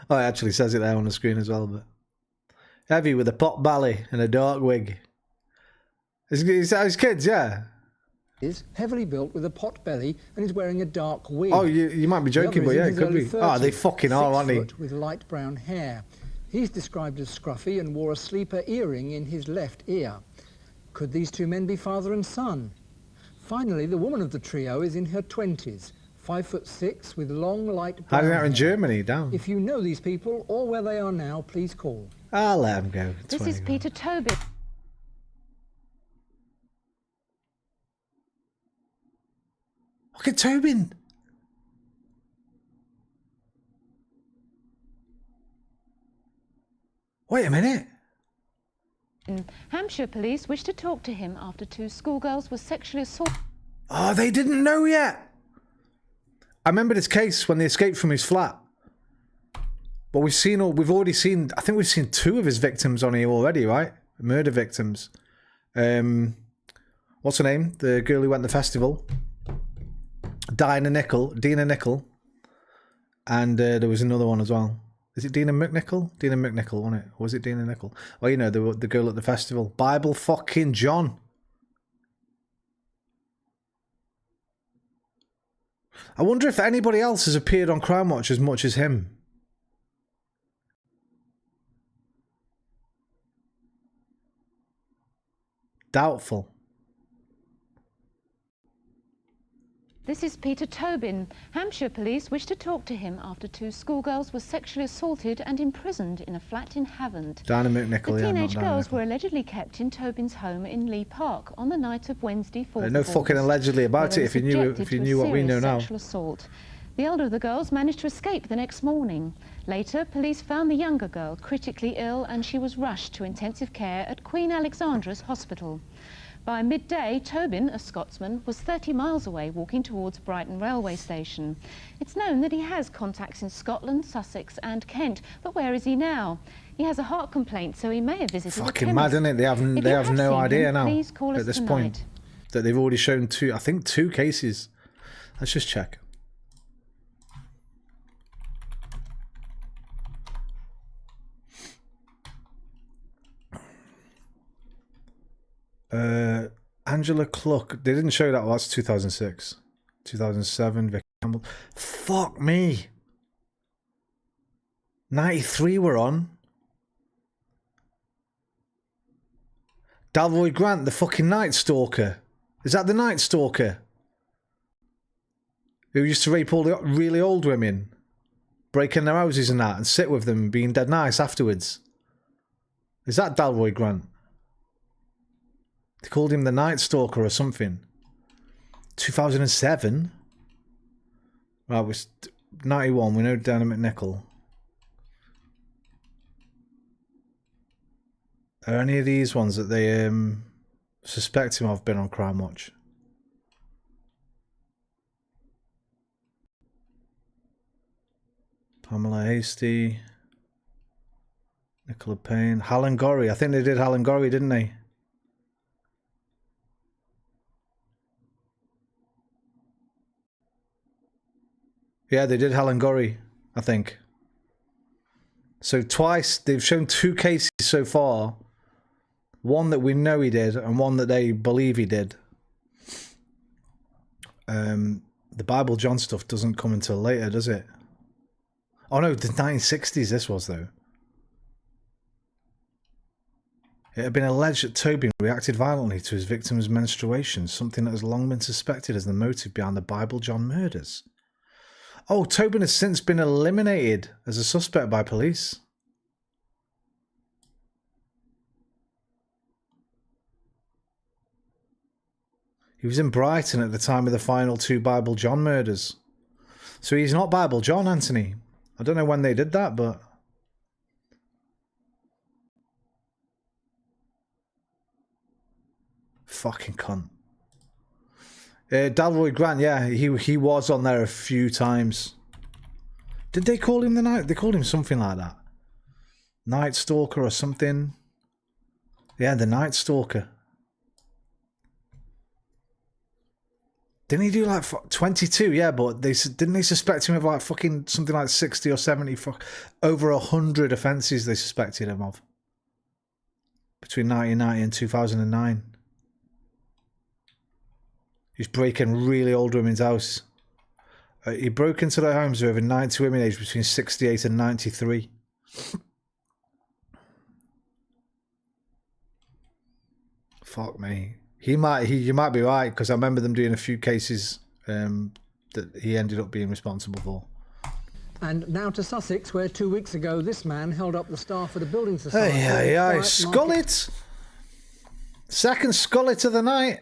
Oh, it actually says it there on the screen as well. But heavy with a pot belly and a dark wig. His kids, yeah. Is heavily built with a pot belly and is wearing a dark wig. Oh, you might be joking, but yeah, it could be. 30s, Oh, they fucking are, aren't they? With light brown hair. He's described as scruffy and wore a sleeper earring in his left ear. Could these two men be father and son? Finally, the woman of the trio is in her 20s, 5'6", with long light brown Hiding out in hair. Germany, down. If you know these people or where they are now, please call. I'll let him go. This is Peter Tobin. Look at Tobin. Wait a minute. Hampshire police wish to talk to him after two schoolgirls were sexually assaulted. Oh, they didn't know yet. I remember this case when they escaped from his flat. But we've already seen, I think we've seen two of his victims on here already, right? Murder victims. What's her name? The girl who went to the festival. Dina Nickel. And there was another one as well. Is it Dina McNichol? Dina McNichol, wasn't it? Or was it Dina Nickel? Oh, you know, the girl at the festival. Bible fucking John. I wonder if anybody else has appeared on Crimewatch as much as him. Doubtful. This is Peter Tobin. Hampshire police wish to talk to him after two schoolgirls were sexually assaulted and imprisoned in a flat in Havant. Dina McNichol, The yeah, teenage not Dina girls Nickel. were allegedly kept in Tobin's home in Lee Park on the night of Wednesday, 4th No of fucking August, allegedly where about they it were if you subjected knew to a what we know serious now. sexual assault. The elder of the girls managed to escape the next morning. Later, police found the younger girl critically ill and she was rushed to intensive care at Queen Alexandra's Hospital. By midday, Tobin, a Scotsman, was 30 miles away walking towards Brighton railway station. It's known that he has contacts in Scotland, Sussex and Kent, but where is he now? He has a heart complaint, so he may have visited Fucking a mad, chemist. isn't it? They have If you no seen idea him, now please call us at this tonight. point that they've already shown two cases. Let's just check. Angela Cluck. They didn't show that. Well, that's 2006. 2007. Vicky Campbell. Fuck me. 93 we're on. Dalroy Grant, the fucking Night Stalker. Is that the Night Stalker? Who used to rape all the really old women? Break in their houses and that and sit with them being dead nice afterwards. Is that Dalroy Grant? They called him the Night Stalker or something. 2007? Right, it was 91. We know Dina McNichol. Are any of these ones that they suspect him of been on Crimewatch? Pamela Hasty. Nicola Payne. Hallen Gorry. I think they did Hallen Gorry, didn't they? Yeah, they did Hallen Gorry, I think. So twice, they've shown two cases so far. One that we know he did, and one that they believe he did. The Bible John stuff doesn't come until later, does it? Oh no, the 1960s this was, though. It had been alleged that Tobin reacted violently to his victim's menstruation, something that has long been suspected as the motive behind the Bible John murders. Oh, Tobin has since been eliminated as a suspect by police. He was in Brighton at the time of the final 2 Bible John murders. So he's not Bible John, Anthony. I don't know when they did that, but... Fucking cunt. Dalroy Grant, yeah, he was on there a few times. Did they call him the Night? They called him something like that. Night Stalker or something. Yeah, the Night Stalker. Didn't he do like 22? Yeah, but didn't they suspect him of like fucking something like 60 or 70, over 100 offences they suspected him of. Between 1990 and 2009. He's breaking really old women's house. He broke into their homes with over 90 women aged between 68 and 93. Fuck me. You might be right, because I remember them doing a few cases that he ended up being responsible for. And now to Sussex, where 2 weeks ago this man held up the staff at a building society. Hey, Scullet! Second Scullet of the night.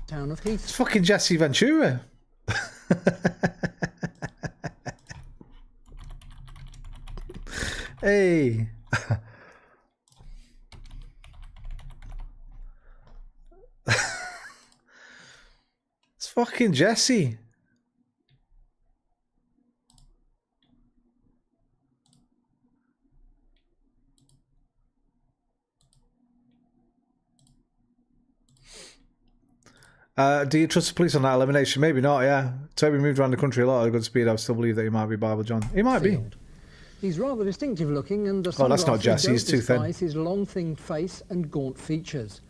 Town of Heath. It's fucking Jesse Ventura. Hey. It's fucking Jesse. Do you trust the police on that elimination? Maybe not, yeah. Toby moved around the country a lot at a good speed. I still believe that he might be Bible John. He might be. He's rather distinctive looking, and the oh, that's not Jesse. He's too thin. His long, thin face and gaunt features.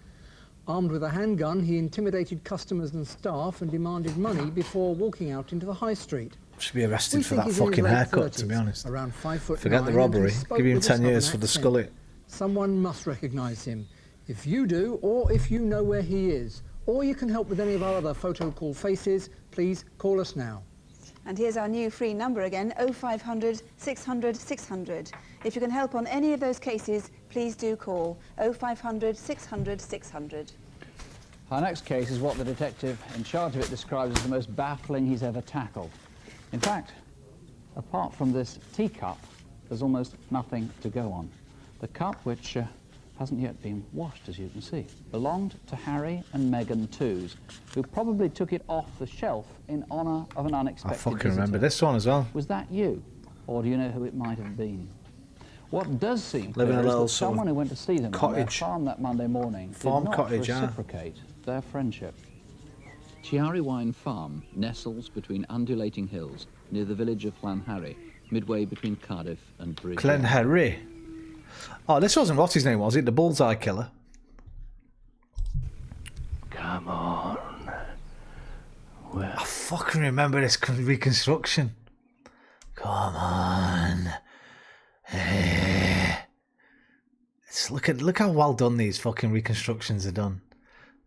Armed with a handgun, he intimidated customers and staff and demanded money before walking out into the high street. Should be arrested for that fucking haircut, to be honest. Around 5'9". Forget the robbery. Give him 10 years for the skullet. Someone must recognise him. If you do, or if you know where he is, or you can help with any of our other photo call faces, please call us now. And here's our new free number again, 0500 600 600. If you can help on any of those cases, please do call 0500 600 600. Our next case is what the detective in charge of it describes as the most baffling he's ever tackled. In fact, apart from this teacup, there's almost nothing to go on. The cup, which hasn't yet been washed, as you can see, belonged to Harry and Meghan Toos, who probably took it off the shelf in honour of an unexpected I fucking visitor. remember this one as well. Was that you? Or do you know who it might have been? What does seem Living clear a little is that someone who went to see them on their cottage. farm that Monday morning Farm did not cottage, reciprocate their friendship. Chiarywine Farm nestles between undulating hills near the village of Llanharry, midway between Cardiff and Bridge. Glenharry. Oh, this wasn't what's his name, was it? The Bullseye Killer. Come on. I fucking remember this reconstruction. Come on. Look how well done these fucking reconstructions are done.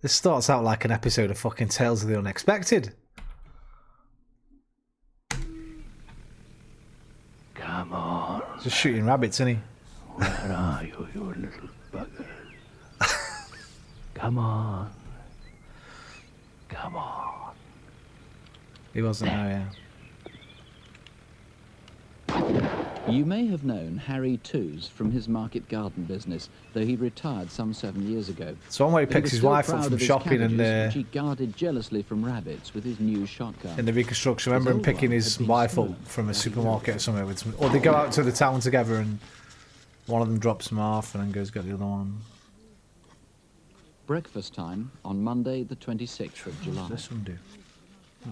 This starts out like an episode of fucking Tales of the Unexpected. Come on. Just shooting rabbits, isn't he? Where are you, you little buggers? Come on. Come on. He wasn't there, yeah. You may have known Harry Toos from his market garden business, though he retired some 7 years ago. So one way he picks his wife up from shopping and he guarded jealously from rabbits with his new shotgun. in the reconstruction, I remember him picking his wife up from a supermarket or somewhere with some, or they go out to the town together and one of them drops him off and then goes get the other one. Breakfast time on Monday the 26th of July. What does this one do? Oh,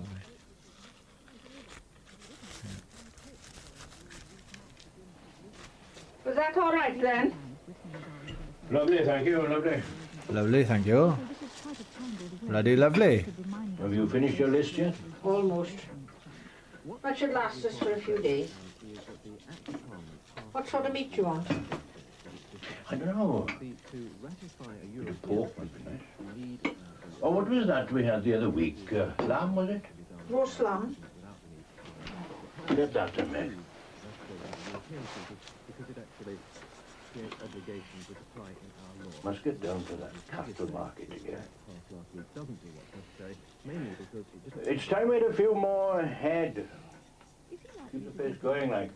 Was that all right, Glenn? Lovely, thank you, lovely. Lovely, thank you. Bloody lovely. Have you finished your list yet? Almost. That should last us for a few days. What sort of meat do you want? I don't know. Bit of pork would be nice. Oh, what was that we had the other week? Lamb, was it? Roast lamb. Get that to me. Must get down to that capital market again. It's time we had a few more head. Keep the face going like.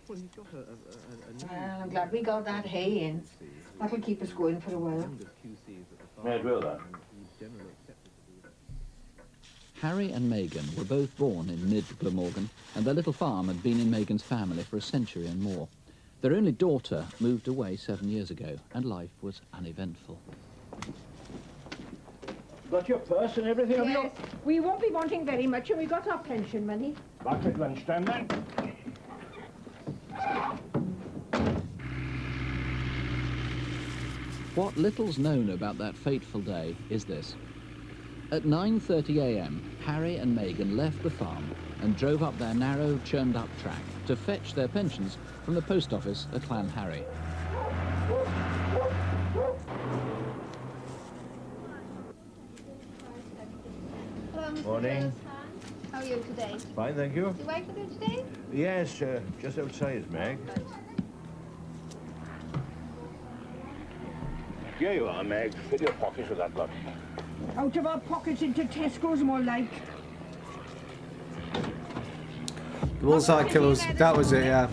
Well, I'm glad we got that hay in. That'll keep us going for a while. May as well, that. Harry and Megan were both born in mid-Glamorgan, and their little farm had been in Megan's family for a century and more. Their only daughter moved away 7 years ago, and life was uneventful. Got your purse and everything? Have you? Yes, we won't be wanting very much, and we got our pension money. Back at lunchtime then. What little's known about that fateful day is this. At 9:30 a.m, Harry and Megan left the farm and drove up their narrow, churned-up track to fetch their pensions from the post office at Llanharry. Hello, Mr. Morning. How are you today? Fine, thank you. Is your wife with you today? Yes, just outside, Meg. Here you are, Meg. Fill your pockets with that lot. Out of our pockets into Tesco's, more like. The Bullseye Killers, that was it, yeah.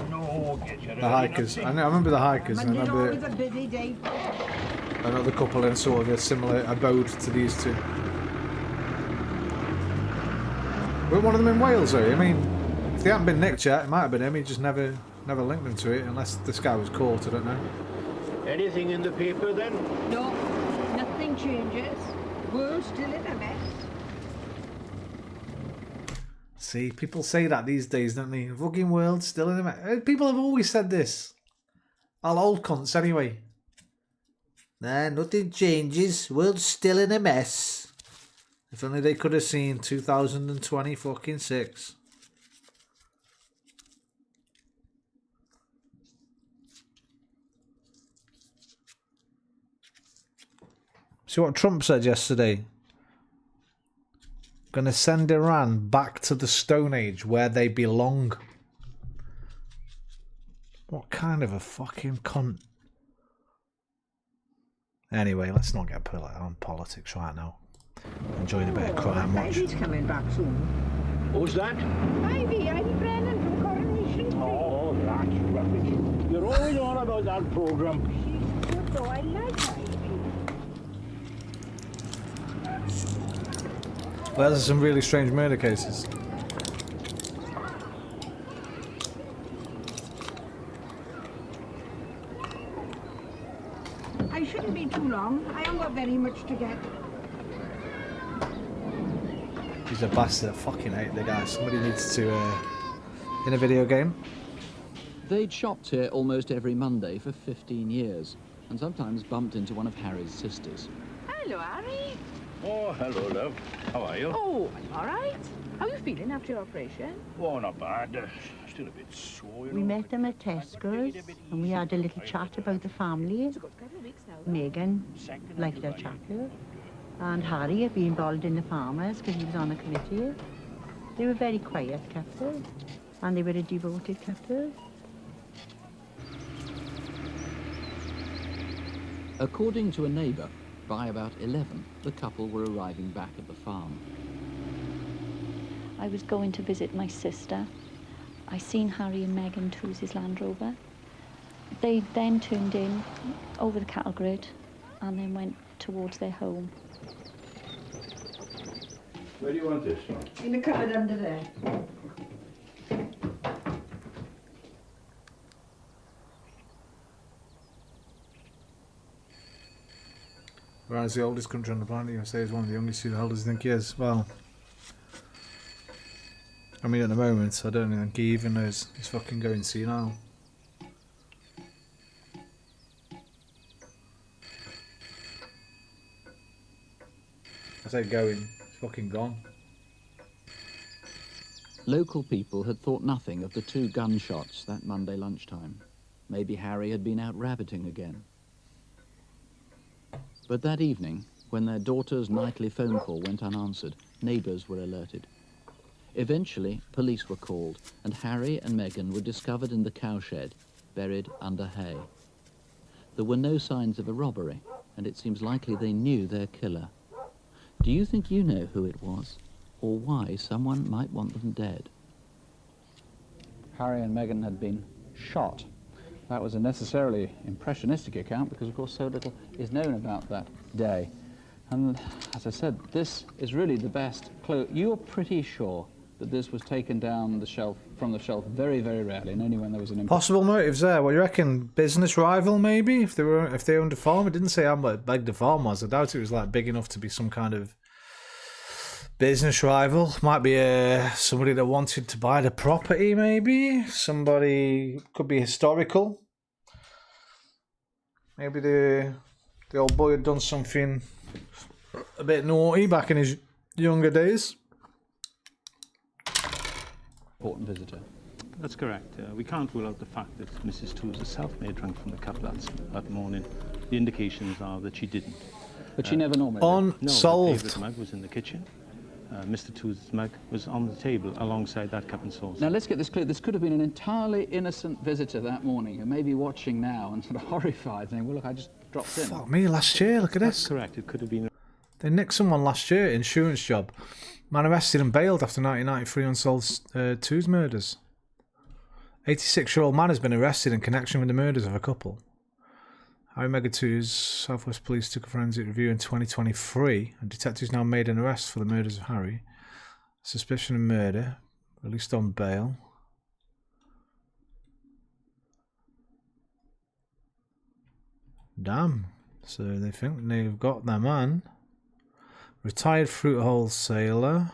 The hikers. I remember the hikers. I remember Always a busy day. another couple in sort of a similar abode to these two. Were one of them in Wales, though? I mean, if they hadn't been nicked yet, it might have been him. He just never linked them to it, unless this guy was caught. I don't know. Anything in the paper then? No, nothing changes. World's still in a mess. See, people say that these days, don't they? Fucking world still in a mess. People have always said this. All old cunts, anyway. Nah, nothing changes. World's still in a mess. If only they could have seen 2020 fucking 6. See what Trump said yesterday? Gonna send Iran back to the Stone Age where they belong. What kind of a fucking cunt? Anyway, let's not get on politics right now. Enjoy the bit of Crimewatch. Ivy's coming back soon. Who's that? Ivy Brennan from Coronation. Oh, that's rubbish. You're always on about that programme. She's good though, I like Ivy. Well, there's some really strange murder cases. I shouldn't be too long. I haven't got very much to get. He's a bastard. I fucking hate the guy. Somebody needs to, in a video game. They'd shopped here almost every Monday for 15 years, and sometimes bumped into one of Harry's sisters. Hello, Harry. Oh, hello, love. How are you? Oh, I'm all right. How are you feeling after your operation? Oh, not bad. Still a bit sore, you know. We met them at Tesco's and we had a little chat about the family. Megan liked our chocolate and Harry had been involved in the farmers because he was on a committee. They were very quiet couple and they were a devoted couple. According to a neighbour, by about 11, the couple were arriving back at the farm. I was going to visit my sister. I seen Harry and Megan choose his Land Rover. They then turned in over the cattle grid and then went towards their home. Where do you want this from? In the cupboard under there. Iran is the oldest country on the planet. USA is one of the youngest. Who the hell does he think he is? Well, I mean, at the moment, I don't think he even knows he's fucking going senile. I say going, he's fucking gone. Local people had thought nothing of the 2 gunshots that Monday lunchtime. Maybe Harry had been out rabbiting again. But that evening, when their daughter's nightly phone call went unanswered, neighbours were alerted. Eventually, police were called, and Harry and Meghan were discovered in the cowshed, buried under hay. There were no signs of a robbery, and it seems likely they knew their killer. Do you think you know who it was, or why someone might want them dead? Harry and Meghan had been shot. That was a necessarily impressionistic account because, of course, so little is known about that day. And as I said, this is really the best clue. You're pretty sure that this was taken down the shelf, from the shelf, very, very rarely, and only when there was an Possible motives there. What do you reckon? Business rival, maybe? If they owned a farm, it didn't say how big the farm was. I doubt it was like big enough to be some kind of business rival. Might be somebody that wanted to buy the property, maybe. Somebody could be historical. Maybe the old boy had done something a bit naughty back in his younger days. Important visitor. That's correct. We can't rule out the fact that Mrs. Toos herself may have drunk from the cup that morning. The indications are that she didn't. But she never normally Unsolved. No, the favourite mug was in the kitchen. Mr. Toos' mug was on the table alongside that cup and saucer. Now, let's get this clear. This could have been an entirely innocent visitor that morning who may be watching now and sort of horrified, saying, well, look, I just dropped in. Fuck me, last year, look at this. That's correct. It could have been... They nicked someone last year, insurance job. Man arrested and bailed after 1993 unsolved Toos murders. 86-year-old man has been arrested in connection with the murders of a couple. Harry and Meghan Toos, Southwest Police took a forensic review in 2023, and detectives now made an arrest for the murders of Harry. Suspicion of murder, released on bail. Damn. So they think they've got their man. Retired fruit wholesaler.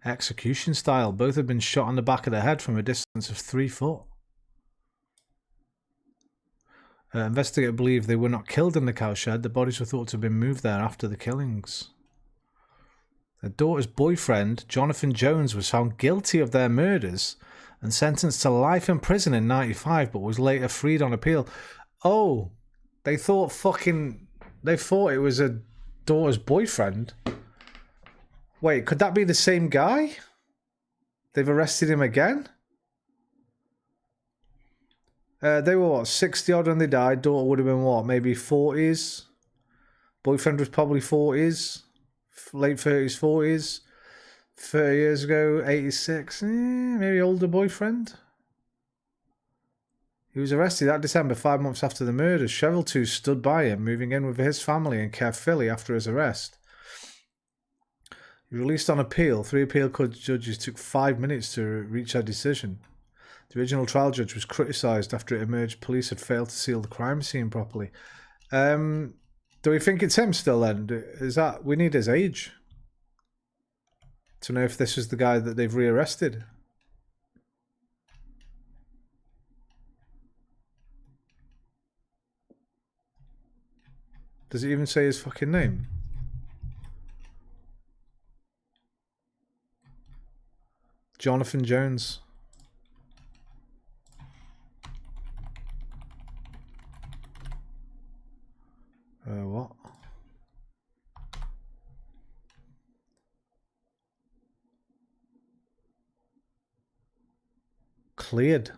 Execution style. Both have been shot on the back of the head from a distance of 3 foot. Investigators believe they were not killed in the cowshed. The bodies were thought to have been moved there after the killings. Their daughter's boyfriend, Jonathan Jones, was found guilty of their murders and sentenced to life in prison in 95, but was later freed on appeal. Oh, they thought it was a daughter's boyfriend. Wait, could that be the same guy? They've arrested him again? They were what, 60 odd when they died. Daughter would have been what, maybe 40s? Boyfriend was probably 40s. Late 30s, 40s. 30 years ago, 86. Maybe older boyfriend. He was arrested that December, 5 months after the murders. Cheryl Toos stood by him, moving in with his family in Caerphilly after his arrest. He released on appeal. 3 appeal court judges took 5 minutes to reach a decision. The original trial judge was criticised after it emerged police had failed to seal the crime scene properly. Do we think it's him still then? We need his age to know if this is the guy that they've rearrested. Does it even say his fucking name? Jonathan Jones. What? Cleared.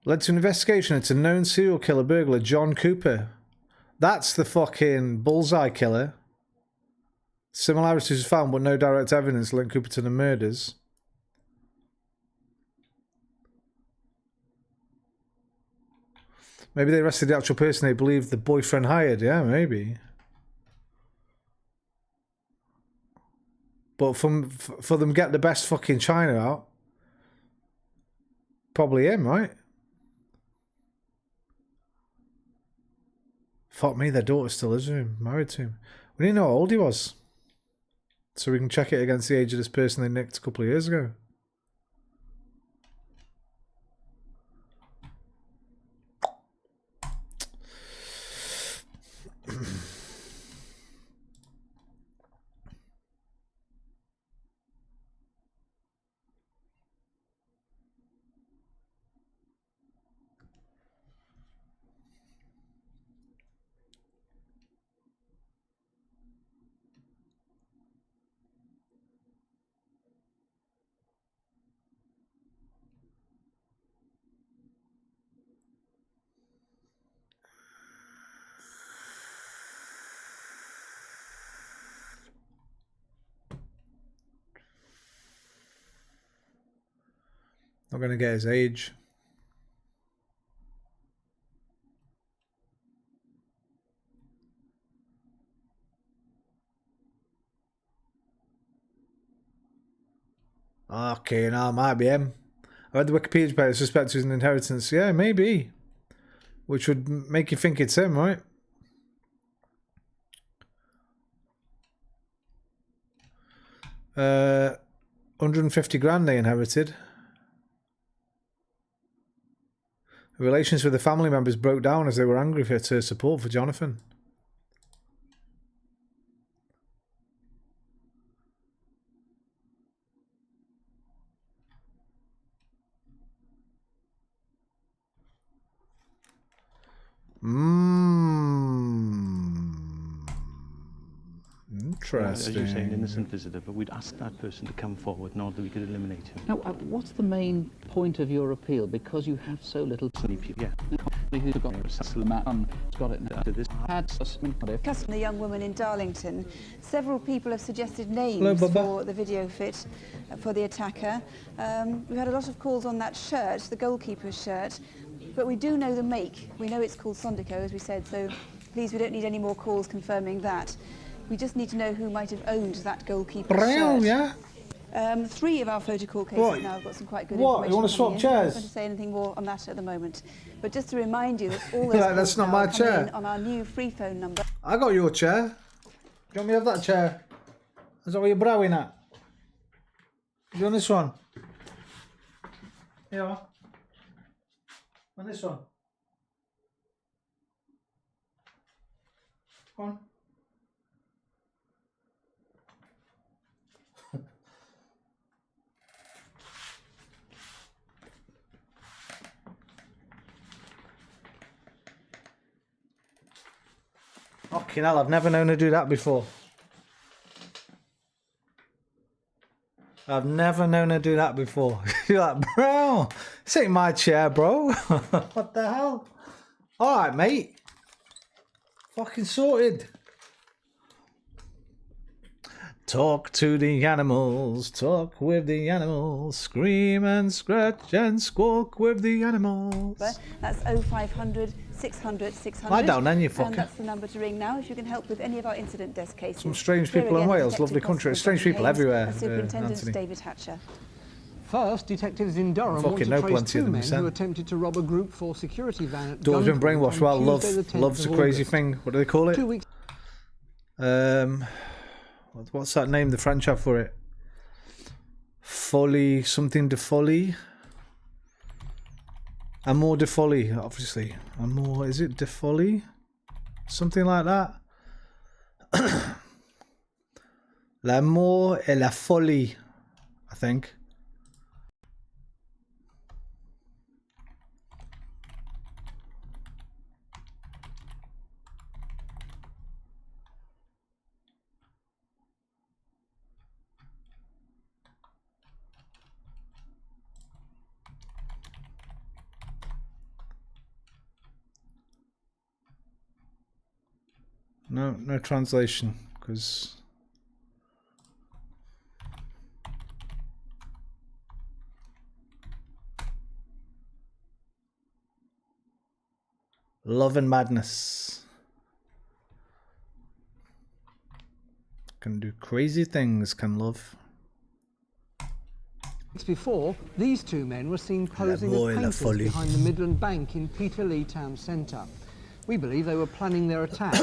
Led to an investigation into known serial killer burglar John Cooper. That's the fucking bullseye killer. Similarities found, but no direct evidence linked Cooper to the murders. Maybe they arrested the actual person they believed the boyfriend hired. Yeah, maybe. But for them to get the best fucking china out, probably him, right? Fuck me, their daughter still is with him, married to him. We didn't know how old he was. So we can check it against the age of this person they nicked a couple of years ago. Not going to get his age. Okay, now it might be him. I read the Wikipedia page, suspect is an inheritance. Yeah, maybe. Which would make you think it's him, right? Uh, 150 grand they inherited. The relations with the family members broke down as they were angry for her support for Jonathan. Interesting. As you're saying, innocent visitor, but we'd ask that person to come forward in order that we could eliminate him. Now, what's the main point of your appeal? Because you have so little sleep. Yeah. Who's got it now? The young woman in Darlington. Several people have suggested names for the video fit for the attacker. We've had a lot of calls on that shirt, the goalkeeper's shirt, but we do know the make. We know it's called Sondico, as we said, so please, we don't need any more calls confirming that. We just need to know who might have owned that goalkeeper's shirt. Yeah. 3 of our photo call cases now have got some quite good information. You want to swap I'm chairs? not going to say anything more on that at the moment. But just to remind you that all those calls that's not now my are coming chair. in on our new free phone number. I got your chair. Do you want me to have that chair? Is that what you're browing at? Do you want this one? Yeah. And this one? Go on. Fucking hell, I've never known her do that before. I've never known her do that before. You're like, bro, this ain't my chair, bro. What the hell? Alright, mate. Fucking sorted. Talk to the animals, talk with the animals, scream and scratch and squawk with the animals. That's 0500 600 600. Lie down then, you fucker. And that's the number to ring now if you can help with any of our incident desk cases. Some strange Here people in again, Wales, Detective lovely country. Constable Strange people Haynes everywhere, and Superintendent Anthony. David Hatcher. First, detectives in Durham want Fucking to know trace plenty of 2 them, men Sam. who attempted to rob a Group 4 security van at Daughter's been gunpoint brainwashed. on Well, Tuesday, the 10th love's a of crazy August. thing. What do they call it? 2 weeks. What's that name the French have for it? Folie, something de folie. Amour de folie, obviously. Amour, is it de folie? Something like that. L'amour et la folie, I think. No translation, because love and madness can do crazy things, can love. Before, these 2 men were seen posing as painters behind the Midland Bank in Peterlee Town Centre. We believe they were planning their attack.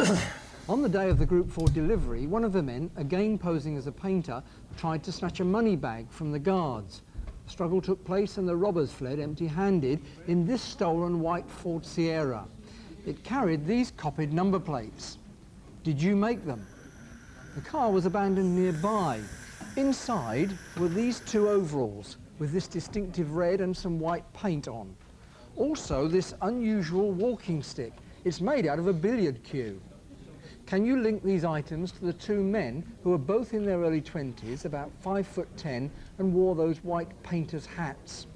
On the day of the Group 4 delivery, one of the men, again posing as a painter, tried to snatch a money bag from the guards. The struggle took place and the robbers fled empty-handed in this stolen white Ford Sierra. It carried these copied number plates. Did you make them? The car was abandoned nearby. Inside were these two overalls with this distinctive red and some white paint on. Also this unusual walking stick. It's made out of a billiard cue. Can you link these items to the two men who were both in their early 20s, about 5'10", and wore those white painter's hats?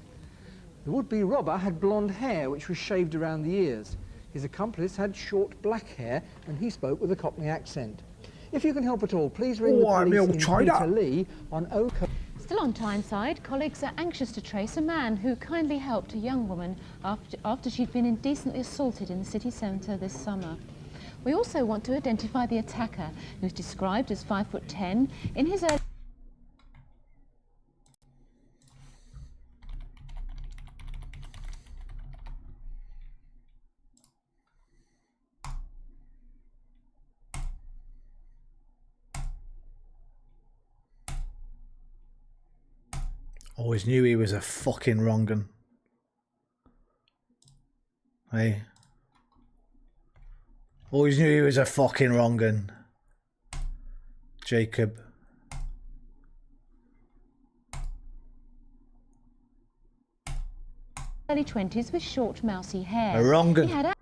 The would-be robber had blonde hair which was shaved around the ears. His accomplice had short black hair and he spoke with a Cockney accent. If you can help at all, please ring the police in Peterlee on Still on Tyneside, colleagues are anxious to trace a man who kindly helped a young woman after she'd been indecently assaulted in the city centre this summer. We also want to identify the attacker, who's described as 5'10", in his early... Always knew he was a fucking wrong'un. Hey. Always knew he was a fucking wrong'un. Jacob. early 20s with short, mousy hair. A wrong'un. He had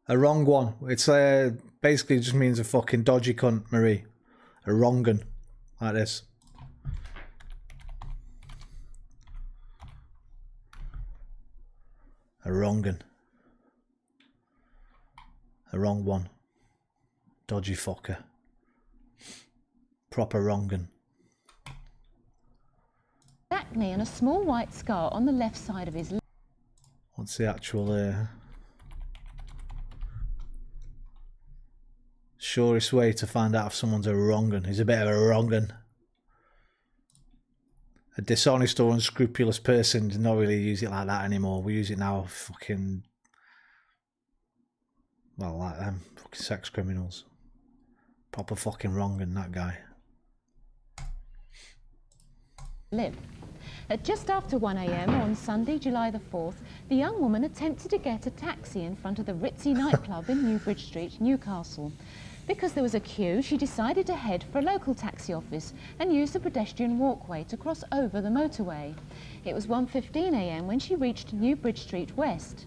A wrong one. It's basically just means a fucking dodgy cunt, Marie. A wrong'un. Like this. A wrong'un. A wrong one. Dodgy fucker. Proper wrong'un. acne and a small white scar on the left side of his lip. What's the actual surest way to find out if someone's a wrong'un? He's a bit of a wrong'un. A dishonest or unscrupulous person does not really use it like that anymore. We use it now, fucking, well, like them fucking sex criminals. Proper fucking wrong'un, that guy. Lip. At just after 1 a.m. on Sunday, July the 4th, the young woman attempted to get a taxi in front of the ritzy nightclub in Newbridge Street, Newcastle. Because there was a queue, she decided to head for a local taxi office and use the pedestrian walkway to cross over the motorway. It was 1:15 a.m. when she reached Newbridge Street West.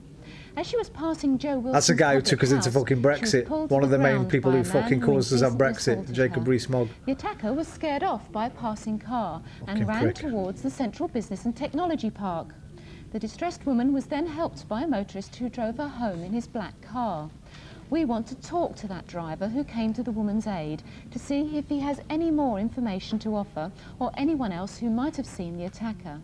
As she was passing Joe Wilson's That's the guy who public took us into house, fucking Brexit. One of the main people who fucking caused us have Brexit, Jacob Rees-Mogg. The attacker was scared off by a passing car and ran prick. towards the Central Business and Technology Park. The distressed woman was then helped by a motorist who drove her home in his black car. We want to talk to that driver who came to the woman's aid to see if he has any more information to offer or anyone else who might have seen the attacker.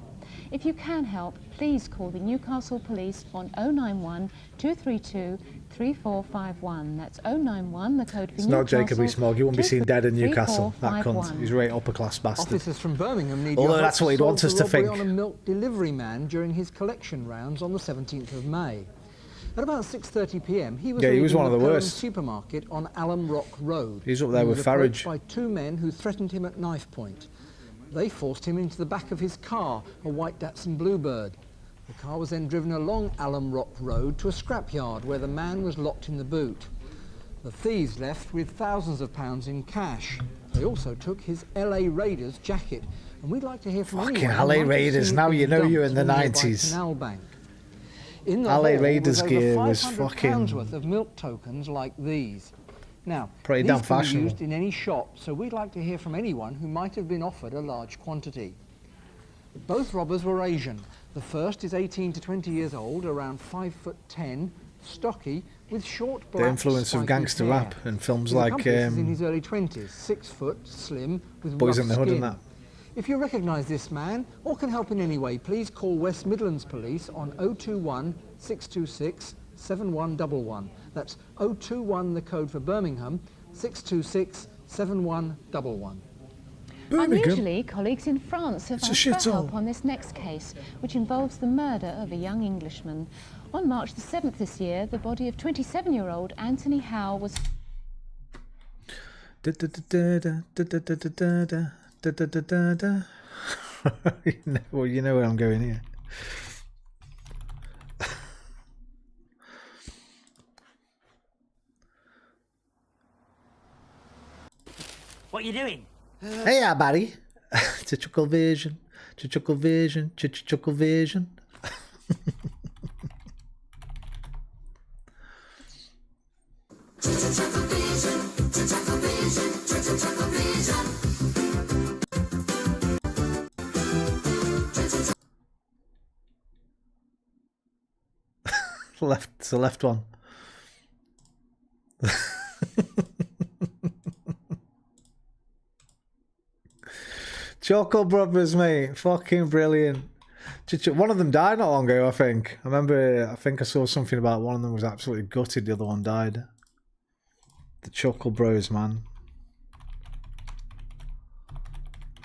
If you can help, please call the Newcastle Police on 091 232 3451. That's 091, the code for It's Newcastle. not Jacob Rees-Mogg. You won't be seen dead in Newcastle. That cunt. He's a right upper class bastard. Officers from Birmingham need Although your that's help what he'd to want solve us the to think. robbery on a milk delivery man during his collection rounds on the 17th of May. At about 6:30 p.m, he was leaving one of the Curran worst. supermarket on Alum Rock Road. He's up there He with was Farage. approached by two men who threatened him at knife point. They forced him into the back of his car, a white Datsun Bluebird. The car was then driven along Alum Rock Road to a scrapyard where the man was locked in the boot. The thieves left with thousands of pounds in cash. They also took his LA Raiders jacket, and we'd like to hear from Fucking anyone who LA might have Raiders, seen it now being you know you're dumped in the from nearby 90s. Canal Bank. In the LA hall Raiders was gear over was 500 fucking pounds worth of milk tokens like these. Now, pretty these damn can be fashionable. used in any shop, so we'd like to hear from anyone who might have been offered a large quantity. Both robbers were Asian. The first is 18 to 20 years old, around 5'10", stocky, with short black The influence of spiky gangster hair. rap and films His like accomplice is in his early 20s, 6 foot, slim, with Boys rough in the Hood skin. and that. If you recognise this man or can help in any way, please call West Midlands Police on 021 626 7111. That's 021, the code for Birmingham, 626 7111. Unusually, colleagues in France have It's a asked for shithole. help on this next case, which involves the murder of a young Englishman. On March the 7th this year, the body of 27-year-old Anthony Howe was... Well, you know where I'm going here. What you doing? Hey, buddy. Chuckle vision. Chuckle vision. Chuckle vision. Left, it's the left one. Choco Brothers, mate. Fucking brilliant. One of them died not long ago, I think. I think I saw something about one of them was absolutely gutted, the other one died. The Chuckle Bros, man.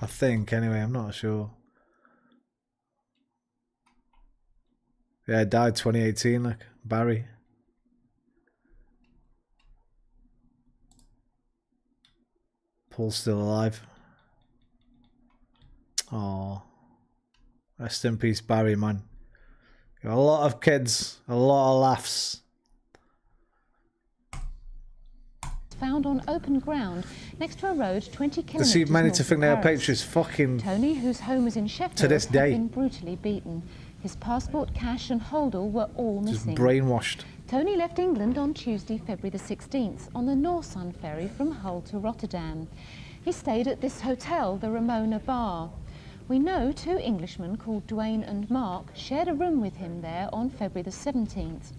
I think, anyway, I'm not sure. Yeah, died 2018, like Barry. Paul's still alive. Oh, rest in peace, Barry, man. Got a lot of kids, a lot of laughs. Found on open ground next to a road 20 kilometres Deceived many north to of think they are Paris. patriots. Fucking Tony, whose home was in Sheffield, to this day. had been brutally beaten. His passport, cash and holdall were all Just missing. brainwashed. Tony left England on Tuesday, February the 16th, on the Norsun ferry from Hull to Rotterdam. He stayed at this hotel, the Ramona Bar. We know 2 Englishmen called Dwayne and Mark shared a room with him there on February the 17th.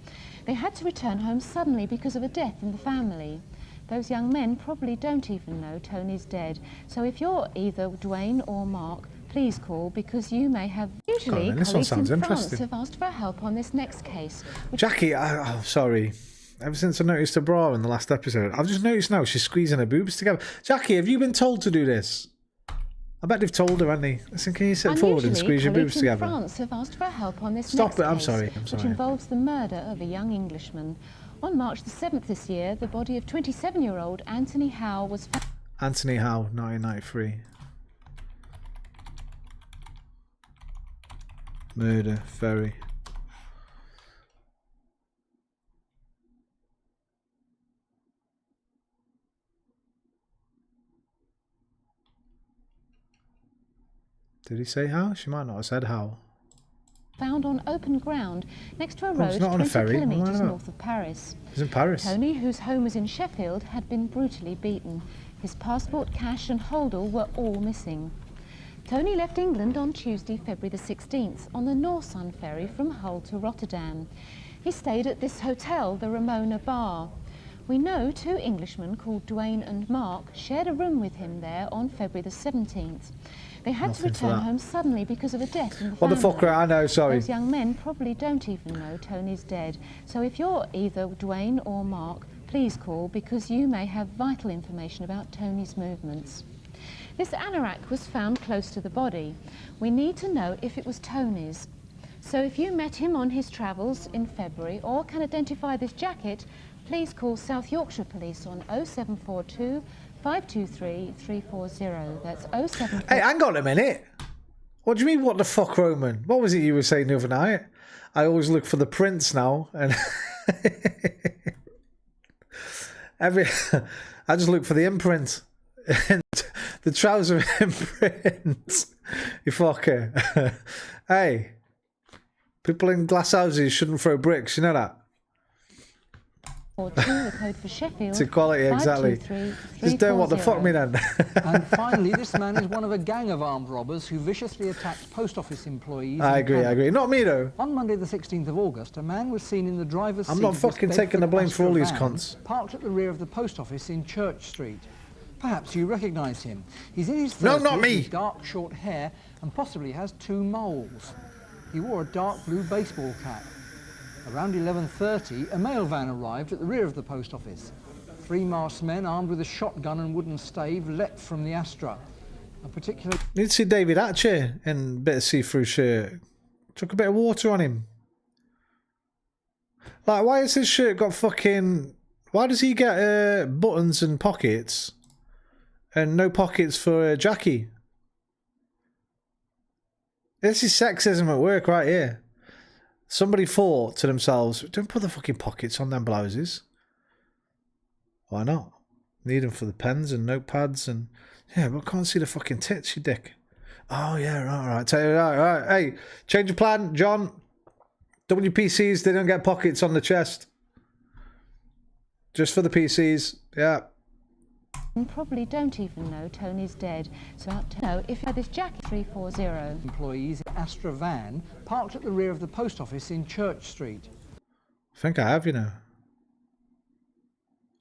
They had to return home suddenly because of a death in the family. Those young men probably don't even know Tony's dead. So if you're either Dwayne or Mark, please call because you may have... Usually, this one colleagues sounds in France interesting. have asked for help on this next case. Jackie, I'm sorry. Ever since I noticed her bra in the last episode, I've just noticed now she's squeezing her boobs together. Jackie, have you been told to do this? I bet they've told her, haven't they? Listen, can you sit forward and squeeze your boobs Unusually, together? colleagues in France have asked for help on this Stop next it, I'm case, sorry, which involves the murder of a young Englishman. On March the 7th this year, the body of 27-year-old Anthony Howe was found. Anthony Howe, 1993. Murder, ferry. Did he say how? She might not have said how. Found on open ground next to a Oh, road it's not on a 20 ferry. What am I kilometres about? north of Paris. He's in Paris. Tony, whose home was in Sheffield, had been brutally beaten. His passport, cash and holdall were all missing. Tony left England on Tuesday, February the 16th, on the Norsun ferry from Hull to Rotterdam. He stayed at this hotel, the Ramona Bar. We know 2 Englishmen called Dwayne and Mark shared a room with him there on February the 17th. They had Nothing to for return that. home suddenly because of a death in the What the family. fuck? I know, sorry. Those young men probably don't even know Tony's dead. So if you're either Dwayne or Mark, please call because you may have vital information about Tony's movements. This anorak was found close to the body. We need to know if it was Tony's. So if you met him on his travels in February or can identify this jacket, please call South Yorkshire Police on 0742 523 340. That's 074... Hey, hang on a minute. What do you mean, what the fuck, Roman? What was it you were saying the other night? I always look for the prints now, and I just look for the imprint. And the trouser imprint. You fucker. Hey, people in glass houses shouldn't throw bricks, you know that? Or 2, the code for Sheffield. It's equality, exactly. 523 Just don't what the fuck me then. And finally, this man is one of a gang of armed robbers who viciously attacked post office employees. I in agree, I Canada. agree. Not me though. On Monday the 16th of August, a man was seen in the driver's seat I'm not of this fucking taking the Bedford blame for all these Astra van, cunts. parked at the rear of the post office in Church Street. Perhaps you recognise him. He's in his 30s, No, not me. with dark short hair and possibly has 2 moles. He wore a dark blue baseball cap. Around 11:30, a mail van arrived at the rear of the post office. 3 masked men armed with a shotgun and wooden stave leapt from the Astra. A particular... Need to see David Hatcher in a bit of see-through shirt. Took a bit of water on him. Like, why has his shirt got fucking... Why does he get buttons and pockets? And no pockets for Jackie. This is sexism at work right here. Somebody thought to themselves, don't put the fucking pockets on them blouses. Why not? Need them for the pens and notepads and... Yeah, but I can't see the fucking tits, you dick. Oh, yeah, right. Right. Hey, change your plan, John. WPCs, they don't get pockets on the chest. Just for the PCs, yeah. And probably don't even know Tony's dead. So out to know if you had this Jackie 340. Employees in Astra van parked at the rear of the post office in Church Street. I think I have, you know.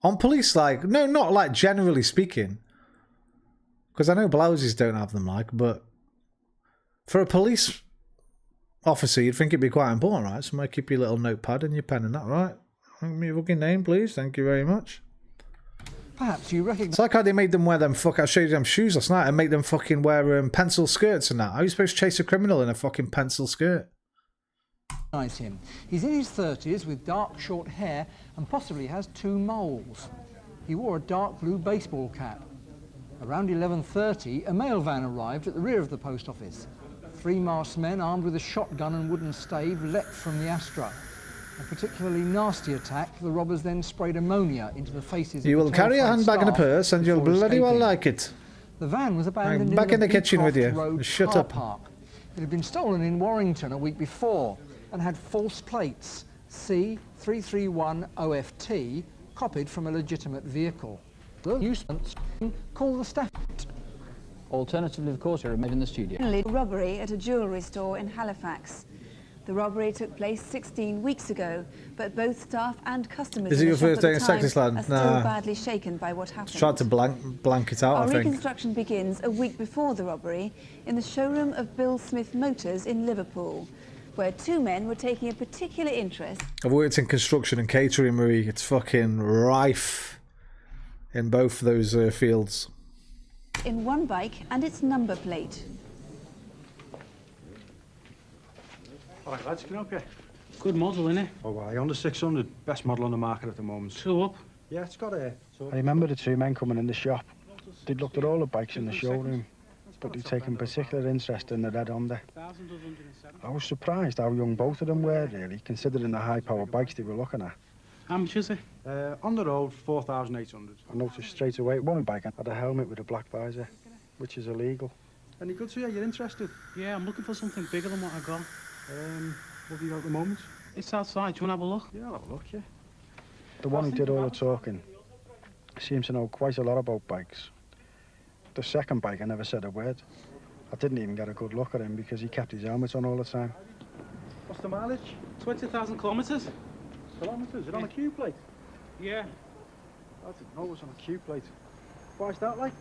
On police, like, no, not like generally speaking. Because I know blouses don't have them, like, but for a police officer, you'd think it'd be quite important, right? Somebody keep your little notepad and your pen and that, right? Give me your fucking name, please. Thank you very much. Perhaps you recognise... It's like how they made them wear them I showed you them shoes last night and make them fucking wear pencil skirts and that. How are you supposed to chase a criminal in a fucking pencil skirt? Him. He's in his 30s with dark short hair and possibly has 2 moles. He wore a dark blue baseball cap. Around 11:30, a mail van arrived at the rear of the post office. 3 masked men armed with a shotgun and wooden stave leapt from the Astra. A particularly nasty attack, the robbers then sprayed ammonia into the faces You of will the carry a terrified handbag and a staff purse and you'll before bloody well escaping. like it. The van was abandoned I'm back in the kitchen with you. Road Shut car up. Park. It had been stolen in Warrington a week before and had false plates, C331OFT, copied from a legitimate vehicle. The nuisance called the staff. Alternatively, of course, you're in the studio. Finally, robbery at a jewellery store in Halifax. The robbery took place 16 weeks ago, but both staff and customers Is it in your the shop first at day the in time Sexisland? are still Nah. badly shaken by what happened. Tried to blank it out, Our I think. reconstruction begins a week before the robbery in the showroom of Bill Smith Motors in Liverpool, where 2 men were taking a particular interest. I've worked in construction and catering, Marie. It's fucking rife in both those fields. In one bike and its number plate. All right, lads, can I help you? Good model, innit? Oh, aye, under 600, best model on the market at the moment. 2 up? Yeah, it's got a... I remember the 2 men coming in the shop. They'd looked at all the bikes in the showroom, but they'd taken particular interest in the red Honda. I was surprised how young both of them were, really, considering the high-power bikes they were looking at. How much is it? On the road, 4,800. I noticed straight away one bike had a helmet with a black visor, which is illegal. Any good to you? You're interested? Yeah, I'm looking for something bigger than what I got. What have you got at the moment? It's outside. Do you want to have a look? Yeah, I'll have a look, yeah. The one who did all the talking seems to know quite a lot about bikes. The second bike, I never said a word. I didn't even get a good look at him because he kept his helmet on all the time. What's the mileage? 20,000 kilometres. Kilometres? Is it on a Q plate? Yeah. I didn't know it was on a Q plate. Why's that like?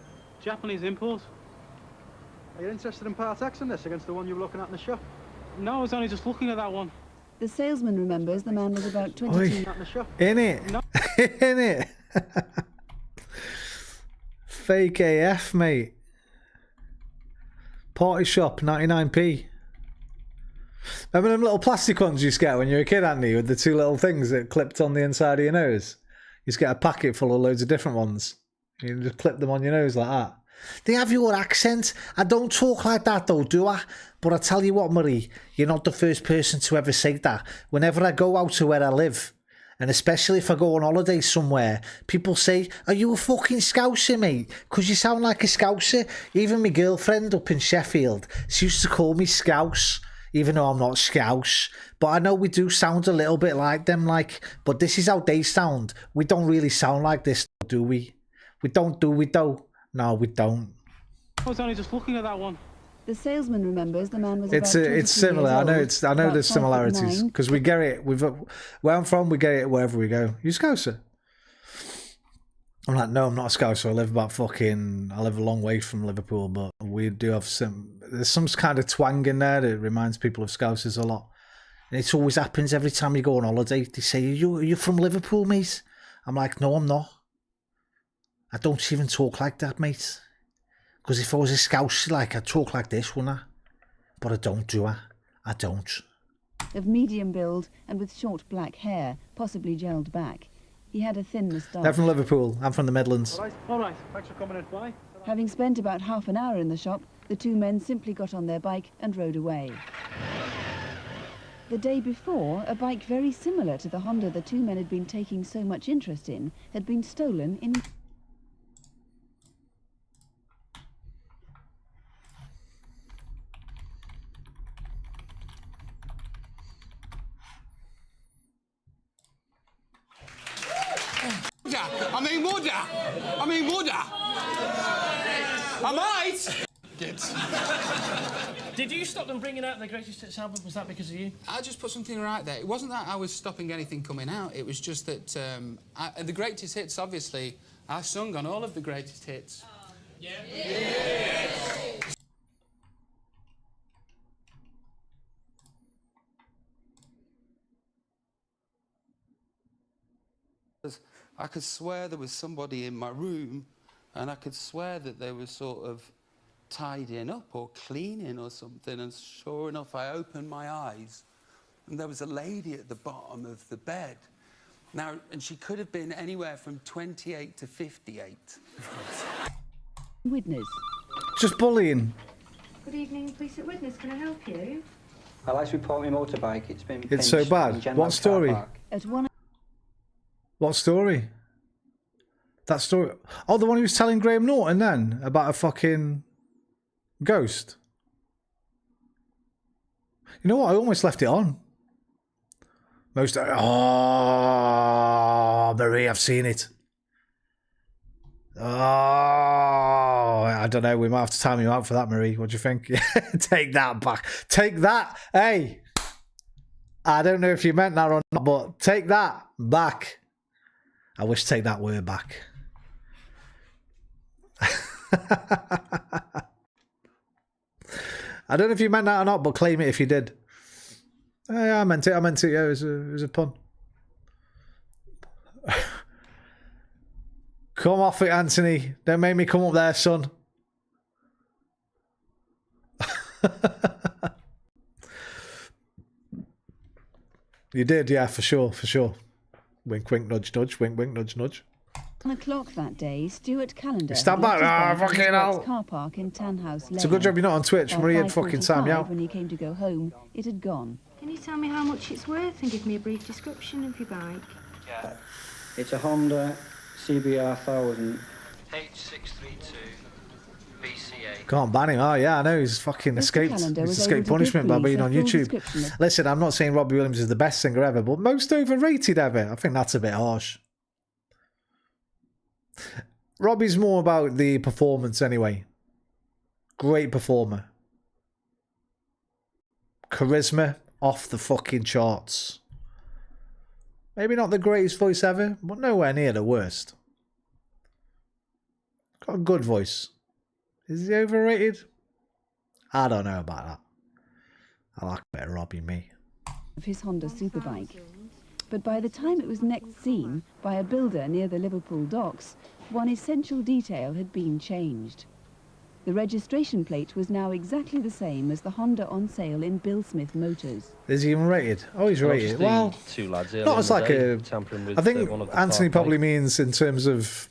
Japanese import. Are you interested in part X in this against the one you were looking at in the shop? No, I was only just looking at that one. The salesman remembers the man was about 22. In it. In it. Fake AF, mate. Party shop, 99p. Remember them little plastic ones you used to get when you were a kid, Andy, with the 2 little things that clipped on the inside of your nose? You used to get a packet full of loads of different ones. You just clip them on your nose like that. They have your accent. I don't talk like that though, do I? But I tell you what, Marie, you're not the first person to ever say that. Whenever I go out to where I live, and especially if I go on holiday somewhere, people say, are you a fucking Scouser, mate? Because you sound like a Scouser. Even my girlfriend up in Sheffield, she used to call me Scouse, even though I'm not Scouse. But I know we do sound a little bit like them, but this is how they sound. We don't really sound like this, do we? We don't. No, we don't. I was only just looking at that one. The salesman remembers the man was It's about 22 it's similar. years I know about there's 5'9". similarities because we get it. Where I'm from, we get it wherever we go. You Scouser? I'm like, no, I'm not a Scouser. I live a long way from Liverpool, but we do have there's some kind of twang in there that reminds people of Scousers a lot. And it always happens every time you go on holiday. They say, are you from Liverpool, mate? I'm like, no, I'm not. I don't even talk like that, mate. Because if I was a Scouser, I'd talk like this, wouldn't I? But I don't, do I? I don't. Of medium build and with short black hair, possibly gelled back. He had a thin moustache. They're from Liverpool. I'm from the Midlands. All right. Thanks for coming in. Bye. Having spent about half an hour in the shop, the two men simply got on their bike and rode away. The day before, a bike very similar to the Honda the two men had been taking so much interest in had been stolen in... I mean, would I might! Did you stop them bringing out the greatest hits album? Was that because of you? I just put something right there. It wasn't that I was stopping anything coming out. It was just that the greatest hits, obviously, I sung on all of the greatest hits. Yeah. Yes. I could swear there was somebody in my room, and I could swear that they were sort of tidying up or cleaning or something, and sure enough I opened my eyes and there was a lady at the bottom of the bed. Now, and she could have been anywhere from 28 to 58. Witness. Just bullying. Good evening, police at Witness. Can I help you? I'd like to report my motorbike. It's been It's so bad. What story? At one... What story? That story? Oh, the one he was telling Graham Norton then about a fucking ghost. You know what? I almost left it on. Oh, Marie, I've seen it. Oh, I don't know. We might have to time you out for that, Marie. What do you think? Take that back. Take that. Hey, I don't know if you meant that or not, but take that back. I wish take that word back. I don't know if you meant that or not, but claim it if you did. Yeah, I meant it. Yeah, it was a pun. Come off it, Anthony. Don't make me come up there, son. You did, yeah, for sure. Wink, wink, nudge, nudge. Wink, wink, nudge, nudge. 1 o'clock that day, Stuart Callender Stand back. Fucking hell. Car park in Tanhouse Lane. It's a good job you're not on Twitch. Marie had fucking time you out. When he came to go home, it had gone. Can you tell me how much it's worth and give me a brief description of your bike? Yeah. It's a Honda CBR 1000 H632 BCA. Can't ban him. Oh, yeah, I know. He's fucking escaped. He's escaped punishment by being on YouTube. Listen, I'm not saying Robbie Williams is the best singer ever, but most overrated ever. I think that's a bit harsh. Robbie's more about the performance anyway. Great performer. Charisma off the fucking charts. Maybe not the greatest voice ever, but nowhere near the worst. Got a good voice. Is he overrated? I don't know about that. I like a bit of Robbie, me. Of his Honda Superbike. But by the time it was next seen by a builder near the Liverpool docks, one essential detail had been changed. The registration plate was now exactly the same as the Honda on sale in Bill Smith Motors. Is he even rated? Oh, he's rated. Well, two lads not as like a... I think Anthony probably means in terms of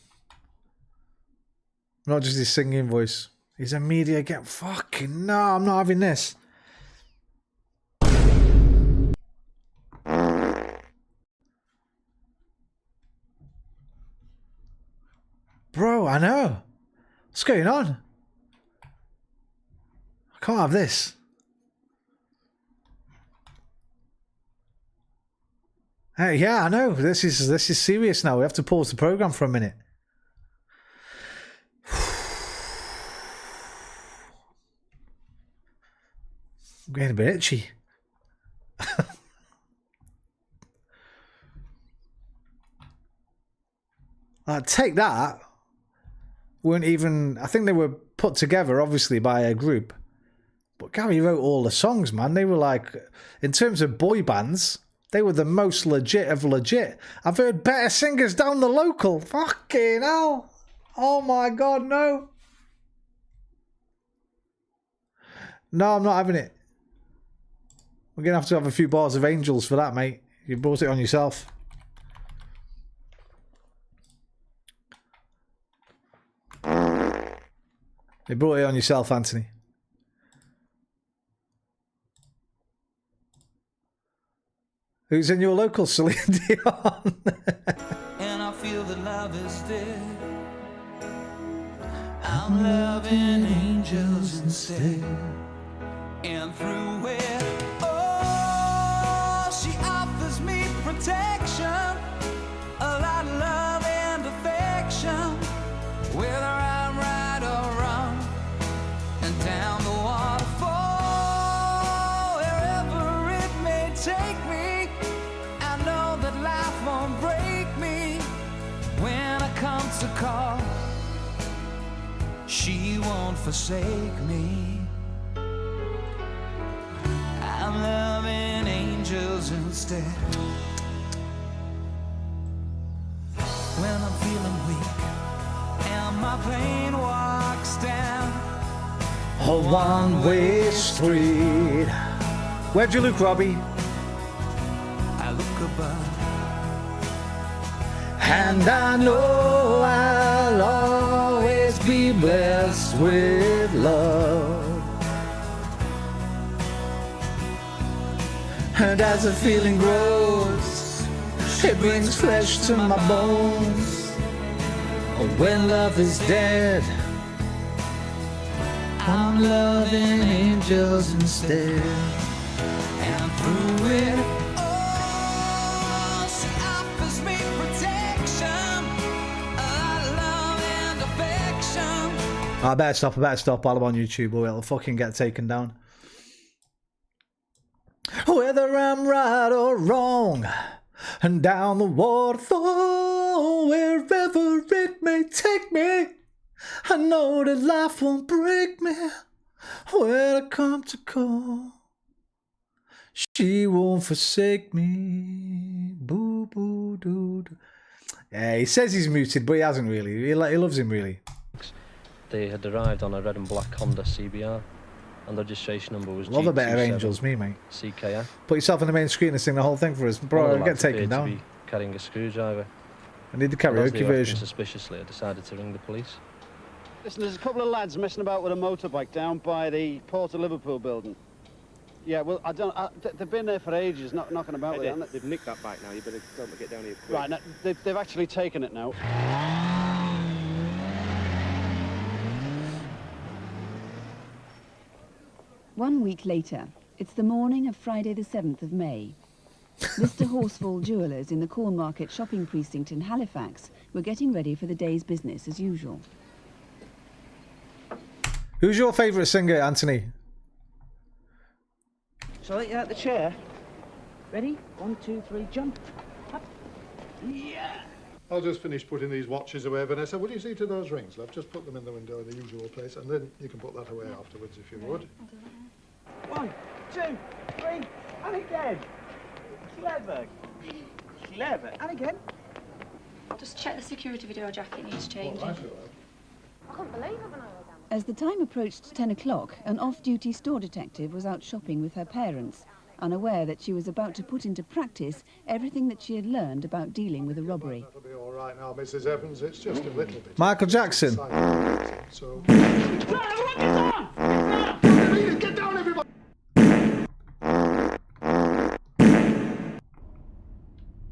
not just his singing voice. He's a media get... Fucking no, I'm not having this. Bro, I know. What's going on? I can't have this. Hey, yeah, I know. This is serious now. We have to pause the program for a minute. I'm getting a bit itchy. Take that. Weren't even... I think they were put together, obviously, by a group. But Gary wrote all the songs, man. They were like... In terms of boy bands, they were the most legit of legit. I've heard better singers down the local. Fucking hell. Oh, my God, no. No, I'm not having it. We're going to have a few bars of Angels for that, mate. You brought it on yourself. You brought it on yourself, Anthony. Who's in your local, Celine Dion? And I feel that love is dead. I'm loving angels instead. And through it, oh, she offers me protection, a lot of love and affection, whether I'm right or wrong, and down the waterfall, wherever it may take me, I know that life won't break me when I come to call. She won't forsake me. I'm loving angels instead. When I'm feeling weak and my pain walks down a one-way street. Where'd you look, Robbie? I look above, and I know I'll always be blessed with love. And as the feeling grows, it brings flesh to my bones. When love is dead, I'm loving angels instead. and through it, oh, she offers me protection, a lot of love and affection. I better stop while I'm on YouTube or it'll fucking get taken down. Whether I'm right or wrong, and down the waterfall, wherever it may take me, I know that life won't break me when I come to call. She won't forsake me. Boo boo doo doo. Yeah, he says he's muted, but he hasn't really. He loves him really. They had arrived on a red and black Honda CBR, and the registration number was Love a bit of Angels, me mate. CKF. Put yourself on the main screen and sing the whole thing for us, bro. Get taken down. To be carrying a screwdriver. I need the And as karaoke they were acting version. suspiciously, I decided to ring the police. Listen, there's a couple of lads messing about with a motorbike down by the Port of Liverpool building. Yeah, well, they've been there for ages, knocking about with it. They've nicked that bike now. You better get down here quick. Right, now, they've actually taken it now. One week later, it's the morning of Friday the 7th of May. Mr. Horsfall Jewellers in the Corn Market shopping precinct in Halifax were getting ready for the day's business as usual. Who's your favourite singer, Anthony? Shall I let you out the chair? Ready? 1, 2, 3, jump. Up. Yeah. I'll just finish putting these watches away, Vanessa. Will you see to those rings, love? Just put them in the window in the usual place, and then you can put that away afterwards if you would. 1, 2, 3, and again. Clever. Clever. And again. Just check the security video jacket needs changing. I couldn't believe it when I was down. As the time approached 10 o'clock, an off-duty store detective was out shopping with her parents, unaware that she was about to put into practice everything that she had learned about dealing with a robbery. That'll be all right now, Mrs. Evans. It's just a little bit. Michael Jackson. So. Get down, everybody!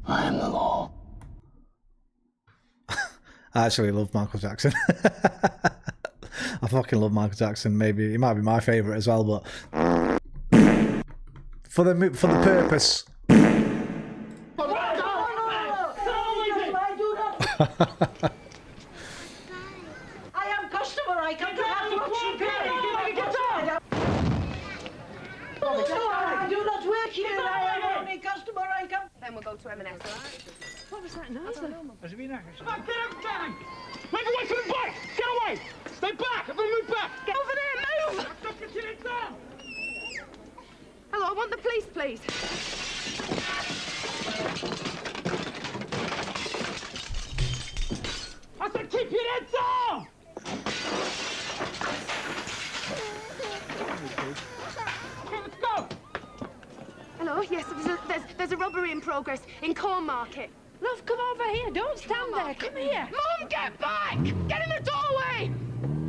I am the law. I actually love Michael Jackson. I fucking love Michael Jackson. Maybe he might be my favourite as well, but for the purpose. I am customer. I can't have to watch you pay. Get on. I do not work here. I am only customer. I come. Then we'll go to M&S, all right? What was that noise? Has it been active? Get up, Karen! Move away from the bike! Get away! Stay back! Everyone move back! Get over there, move! Stop your chin down! Hello, I want the police, please. I said keep your head down! Okay, let's go! Hello, yes, there's a robbery in progress in Corn Market. Love, come over here. Don't stand there. Come here. Mum, get back! Get in the doorway!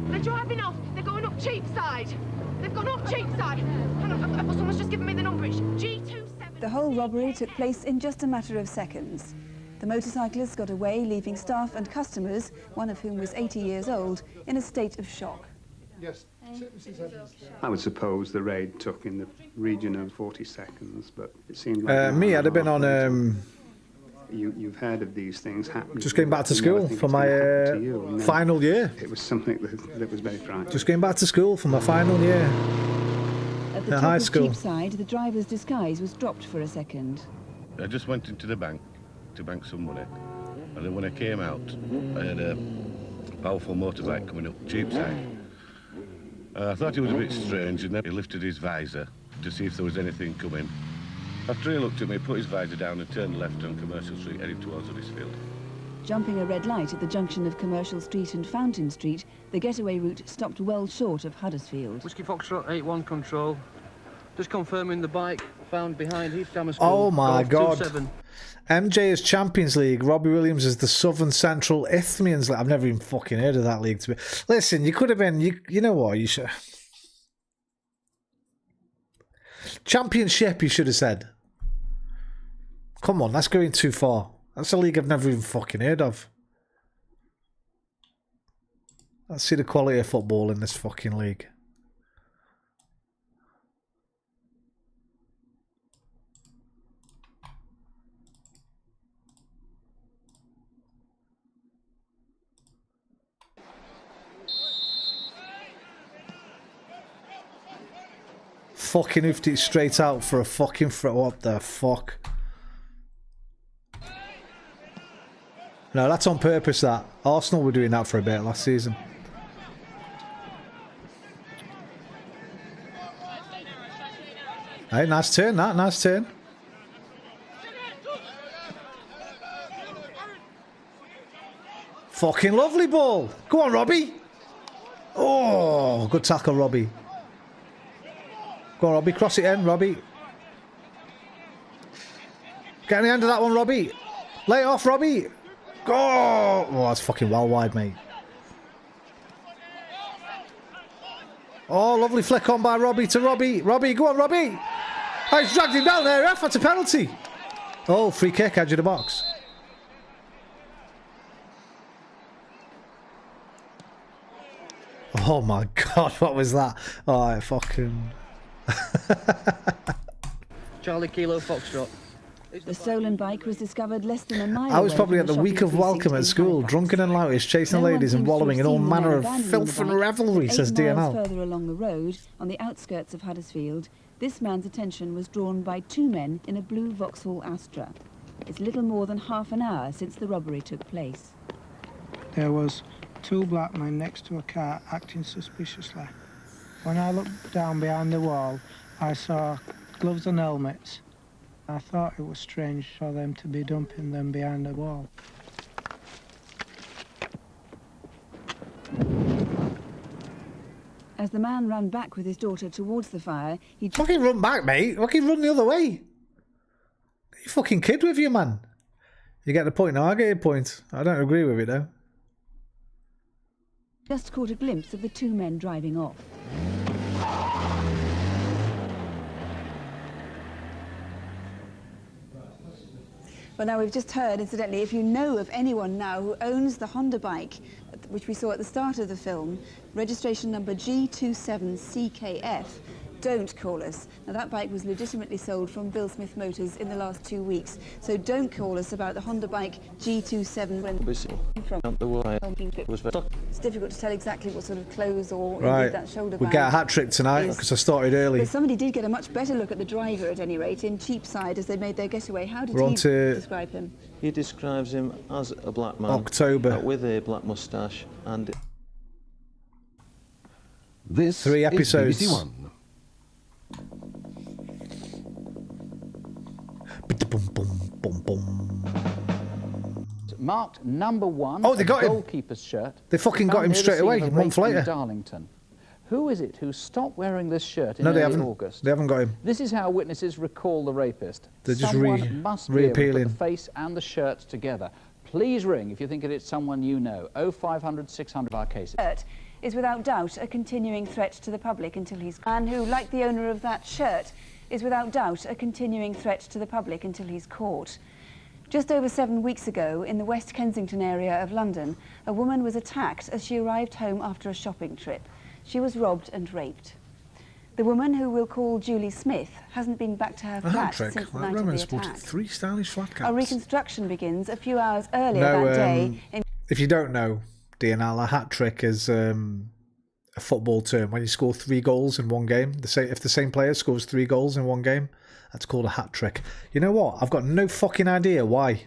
They're driving off. They're Cheapside! They've gone up Cheapside! Hang on, someone's just given me the number. It's G27. The whole robbery took place in just a matter of seconds. The motorcyclists got away, leaving staff and customers, one of whom was 80 years old, in a state of shock. Yes, Mrs. Evans. I would suppose the raid took in the region of 40 seconds, but it seemed like... me, I'd have been on... You've heard of these things happening. Just going back to school for my final year. It was something that was very frightening. Just going back to school for my final year. At the top high of school. Cheapside, the driver's disguise was dropped for a second. I just went into the bank to bank some money, and then when I came out, I had a powerful motorbike coming up Cheapside. I thought it was a bit strange, and then he lifted his visor to see if there was anything coming. After he looked at me, put his visor down and turned left on Commercial Street, heading towards Huddersfield. Jumping a red light at the junction of Commercial Street and Fountain Street, the getaway route stopped well short of Huddersfield. Whiskey Foxtrot 81 control. Just confirming the bike found behind Heath Grammar School. Oh my God. 27. MJ is Champions League. Robbie Williams is the Southern Central Isthmians League. I've never even fucking heard of that league. To be. Listen, you could have been. You know what? You should. Championship. You should have said. Come on, that's going too far. That's a league I've never even fucking heard of. Let's see the quality of football in this fucking league. Fucking hoofed it straight out for a fucking throw. What the fuck? No, that's on purpose, that. Arsenal were doing that for a bit last season. Hey, nice turn, that. Nice turn. Fucking lovely ball. Go on, Robbie. Oh, good tackle, Robbie. Go on, Robbie. Cross it in, Robbie. Get in the end of that one, Robbie. Lay it off, Robbie. Go! Oh, that's fucking well wide, mate. Oh, lovely flick on by Robbie to Robbie. Robbie, go on, Robbie. Oh, he's dragged him down there, ref. That's a penalty. Oh, free kick, edge of the box. Oh my God, what was that? Oh, I fucking... Charlie Kilo Foxtrot. The stolen bike was discovered less than a mile I was away probably from at the week of welcome at school, drunken and loutish, chasing No one ladies and seems to wallowing in have all seen the manner men of abandoning filth the and bike, revelry, but says 8 miles DML. further along the road, on the outskirts of Huddersfield, this man's attention was drawn by 2 men in a blue Vauxhall Astra. It's little more than half an hour since the robbery took place. There was 2 black men next to a car acting suspiciously. When I looked down behind the wall, I saw gloves and helmets. I thought it was strange for them to be dumping them behind the wall. As the man ran back with his daughter towards the fire, he... Fucking run back, mate. Fucking run the other way. You fucking kid with you, man. You get the point. No, I get your point. I don't agree with it, though. just caught a glimpse of the 2 men driving off. Well, now we've just heard, incidentally, if you know of anyone now who owns the Honda bike, which we saw at the start of the film, registration number G27CKF, don't call us. Now, that bike was legitimately sold from Bill Smith Motors in the last 2 weeks, so don't call us about the Honda bike G27. It's difficult to tell exactly what sort of clothes or indeed that shoulder bag. We get a hat trick tonight because I started early. But somebody did get a much better look at the driver, at any rate, in Cheapside as they made their getaway. How did he describe him? He describes him as a black man. October. With a black moustache and... This 3 episodes. is BBC One. Marked number 1. Oh, they got him. Goalkeeper's shirt. They fucking got him straight away, a month later. Darlington. Who is it who stopped wearing this shirt in No, they early haven't. August? They haven't got him. This is how witnesses recall the rapist. They're just Someone must be able to put reappealing. the face and the shirt together. Please ring if you think it is someone you know. 0500 600 our cases. is without doubt a continuing threat to the public until he's... And who, like the owner of that shirt, is without doubt a continuing threat to the public until he's caught. Just over 7 weeks ago, in the West Kensington area of London, a woman was attacked as she arrived home after a shopping trip. She was robbed and raped. The woman, who we'll call Julie Smith, hasn't been back to her flat since the night of the attack. 3 stylish flat caps. A reconstruction begins a few hours earlier that day. If you don't know, DNL, a hat trick is a football term. When you score 3 goals in one game, if the same player scores 3 goals in one game, that's called a hat trick. You know what? I've got no fucking idea why.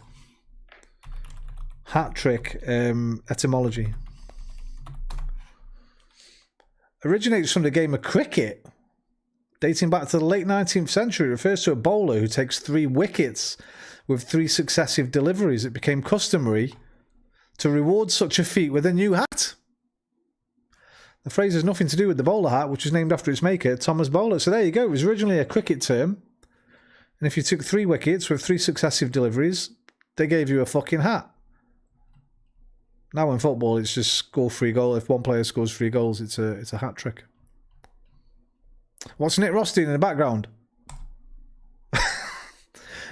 Hat trick etymology. Originates from the game of cricket. Dating back to the late 19th century, it refers to a bowler who takes 3 wickets with 3 successive deliveries. It became customary to reward such a feat with a new hat. The phrase has nothing to do with the bowler hat, which was named after its maker, Thomas Bowler. So there you go. It was originally a cricket term. And if you took 3 wickets with 3 successive deliveries, they gave you a fucking hat. Now in football, it's just score 3 goals. If one player scores 3 goals, it's a hat trick. What's Nick Ross doing in the background?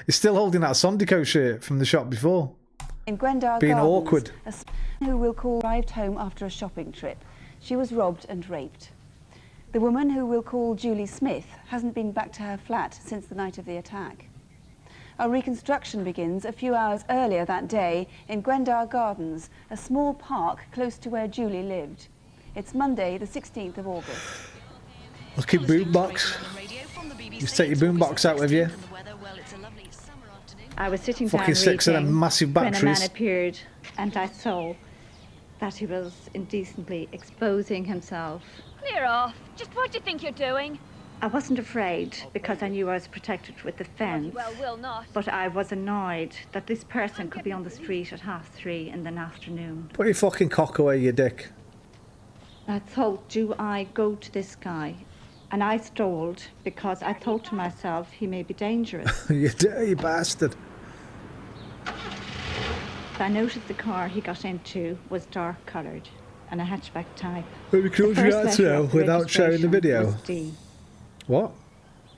He's still holding that Sondico shirt from the shop before. In Gwendar Being Gardens, awkward. A who we'll call arrived home after a shopping trip. She was robbed and raped. The woman, who we'll call Julie Smith, hasn't been back to her flat since the night of the attack. A reconstruction begins a few hours earlier that day in Gwendar Gardens, a small park close to where Julie lived. It's Monday, the 16th of August. Lucky boombox. Just take your boombox out with you. I was sitting down Fucking 6 of them massive when a man batteries. appeared, and I saw that he was indecently exposing himself. Clear off. Just what do you think you're doing? I wasn't afraid because I knew I was protected with the fence. Well, will not. But I was annoyed that this person could be on the street at 3:30 in the afternoon. Put your fucking cock away, you dick. I thought, do I go to this guy? And I stalled because I thought to myself, he may be dangerous. You dirty bastard. I noticed the car he got into was dark coloured and a hatchback type. But we could you that now without showing the video. Was D. What?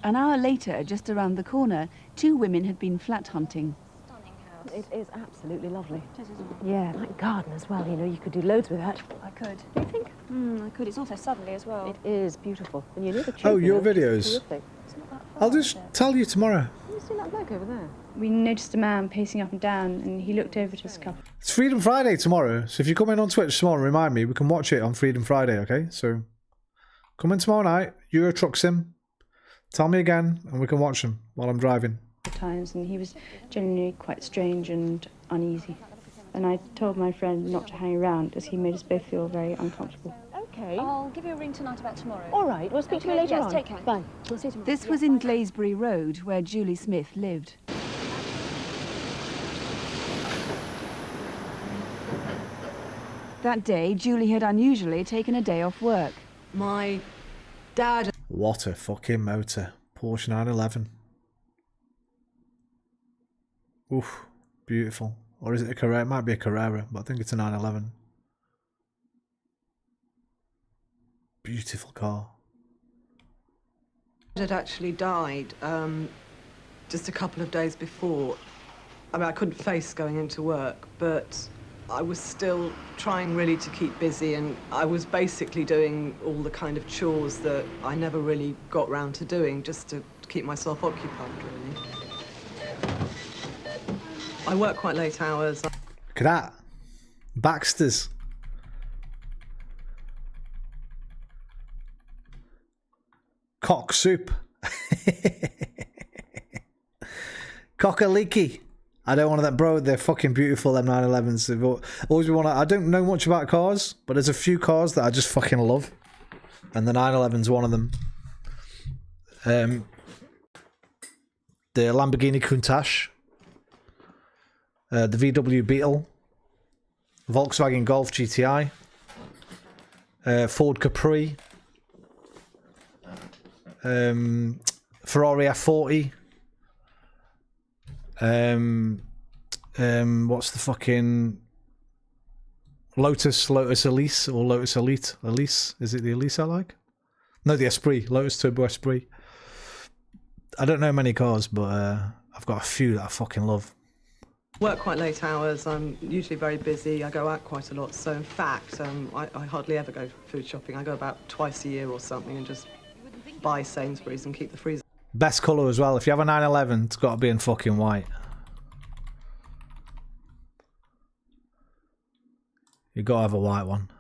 An hour later, just around the corner, 2 women had been flat hunting. It is absolutely lovely. Yeah, that garden as well, you know, you could do loads with that. I could. Do you think? I could. It's also southerly as well. It is beautiful. And you near the tube, Oh, you your know, it's videos. terrific. It's not that far, I'll just tell you tomorrow. Have you seen that bloke over there? We noticed a man pacing up and down, and he looked over to us a couple. It's Freedom Friday tomorrow, so if you come in on Twitch tomorrow, remind me, we can watch it on Freedom Friday, okay? So come in tomorrow night, Euro Truck Sim, tell me again, and we can watch them while I'm driving. Times, and he was generally quite strange and uneasy. And I told my friend not to hang around, as he made us both feel very uncomfortable. Okay. I'll give you a ring tonight about tomorrow. All right, we'll speak to you later on. Take care. Bye. We'll see you tomorrow. This was in Glaisbury Road, where Julie Smith lived. That day, Julie had unusually taken a day off work. My dad... What a fucking motor. Porsche 911. Oof, beautiful. Or is it a Carrera? It might be a Carrera, but I think it's a 911. Beautiful car. Had actually died just a couple of days before. I mean, I couldn't face going into work, but I was still trying really to keep busy, and I was basically doing all the kind of chores that I never really got round to doing, just to keep myself occupied, really. I work quite late hours. Look at that. Baxter's. Cock soup. Cock-a-leaky. I don't want that, bro. They're fucking beautiful, them 911s. They've always been one. I don't know much about cars, but there's a few cars that I just fucking love. And the 911's one of them. The Lamborghini Countach. The VW Beetle. Volkswagen Golf GTI. Ford Capri. Ferrari F40. What's Lotus Elise or Lotus Elite. Elise, is it the Elise I like? No, the Esprit, Lotus Turbo Esprit. I don't know many cars, but I've got a few that I fucking love. Work quite late hours. I'm usually very busy. I go out quite a lot. So in fact, I hardly ever go food shopping. I go about twice a year or something and just buy Sainsbury's and keep the freezer. Best colour as well. If you have a 911, it's got to be in fucking white. You've got to have a white one.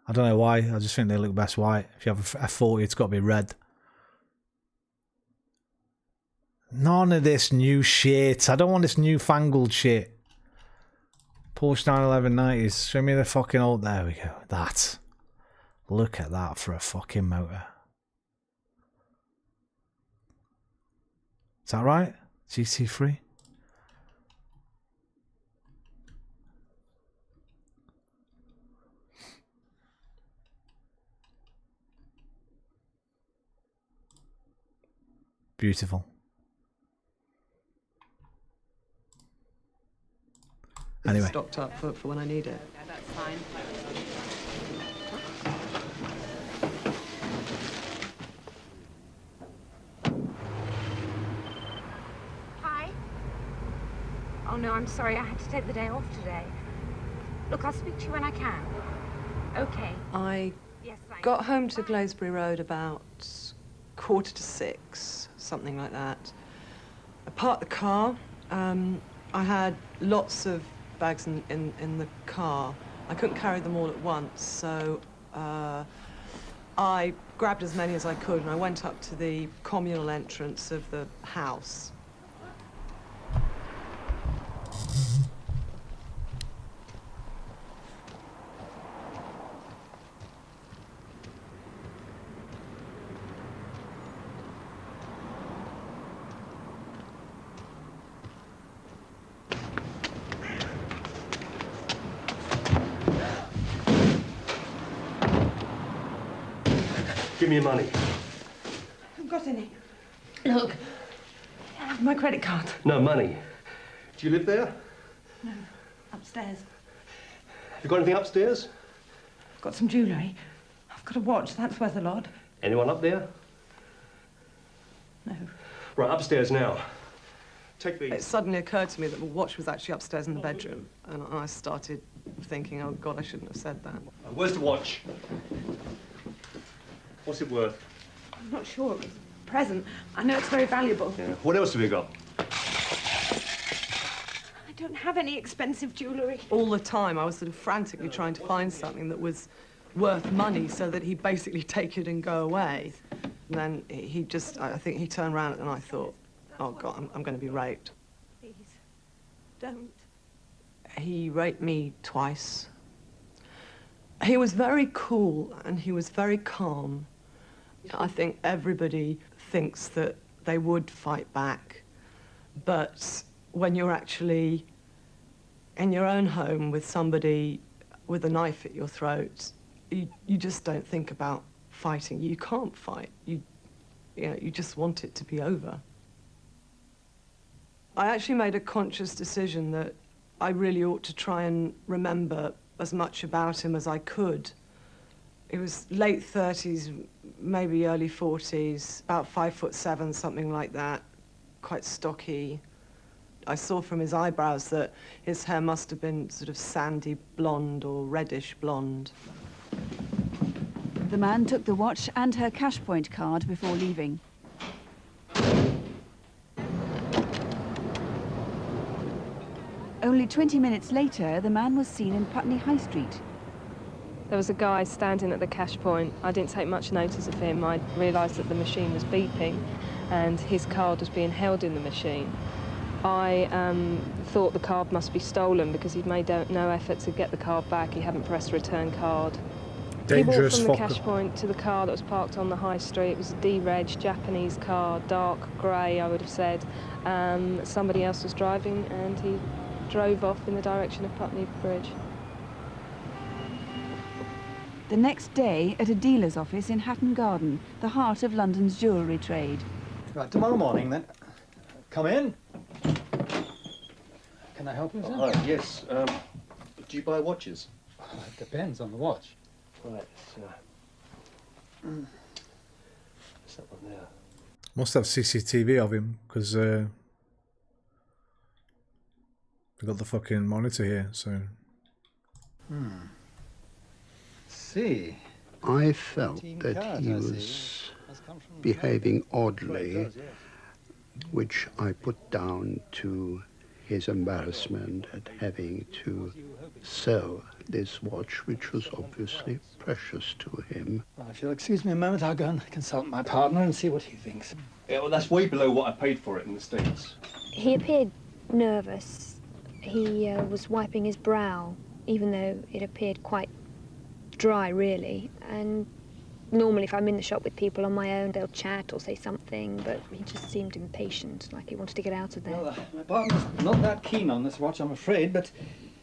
I don't know why. I just think they look best white. If you have a F40, it's got to be red. None of this new shit. I don't want this newfangled shit. Porsche 911 90s. Show me the fucking old... There we go. That. Look at that for a fucking motor. Is that right? GT3? Beautiful. Anyway. It's stocked up for when I need it. Yeah, that's fine. Hi. Oh no, I'm sorry. I had to take the day off today. Look, I'll speak to you when I can. Okay. I got home to Glaisbury Road about 5:45, something like that. I parked the car. I had lots of bags in the car. I couldn't carry them all at once, so I grabbed as many as I could and I went up to the communal entrance of the house. Give me your money. I haven't got any. Look, I have my credit card. No, money. Do you live there? No, upstairs. Have you got anything upstairs? I've got some jewellery. I've got a watch, that's worth a lot. Anyone up there? No. Right, upstairs now. Take these. It suddenly occurred to me that the watch was actually upstairs in the bedroom, and I started thinking, oh God, I shouldn't have said that. Where's the watch? What's it worth? I'm not sure. It was a present. I know it's very valuable. Yeah. What else have you got? I don't have any expensive jewellery. All the time, I was sort of frantically trying to find something that was worth money so that he'd basically take it and go away. And then he just, I think he turned around and I thought, oh God, I'm going to be raped. Please, don't. He raped me twice. He was very cool and he was very calm. I think everybody thinks that they would fight back, but when you're actually in your own home with somebody with a knife at your throat, you just don't think about fighting. You can't fight. You just want it to be over. I actually made a conscious decision that I really ought to try and remember as much about him as I could. It was late 30s, maybe early 40s, about 5'7", something like that, quite stocky. I saw from his eyebrows that his hair must have been sort of sandy blonde or reddish blonde. The man took the watch and her cash point card before leaving. Only 20 minutes later, the man was seen in Putney High Street. There was a guy standing at the cash point. I didn't take much notice of him. I realised that the machine was beeping and his card was being held in the machine. I thought the card must be stolen because he'd made no effort to get the card back. He hadn't pressed a return card. Dangerous he walked from fucker. the cash point to the car that was parked on the high street. It was a D-Reg, Japanese car, dark grey, I would have said. Somebody else was driving and he drove off in the direction of Putney Bridge. The next day, at a dealer's office in Hatton Garden, the heart of London's jewellery trade. Right, tomorrow morning then. Come in. Can I help you, sir? Yes. Do you buy watches? It depends on the watch. Right, so... What's that one there? Must have CCTV of him, because we got the fucking monitor here, so... See. I felt Team that card, he I see. was Has come from behaving Well, oddly, it does, yes. which I put down to his embarrassment at having to sell this watch, which was obviously precious to him. Well, if you'll excuse me a moment, I'll go and consult my partner and see what he thinks. Yeah, well, that's way below what I paid for it in the States. He appeared nervous. He was wiping his brow, even though it appeared quite dry, really. And normally if I'm in the shop with people on my own, they'll chat or say something, but he just seemed impatient, like he wanted to get out of there. Well, my partner's not that keen on this watch, I'm afraid, but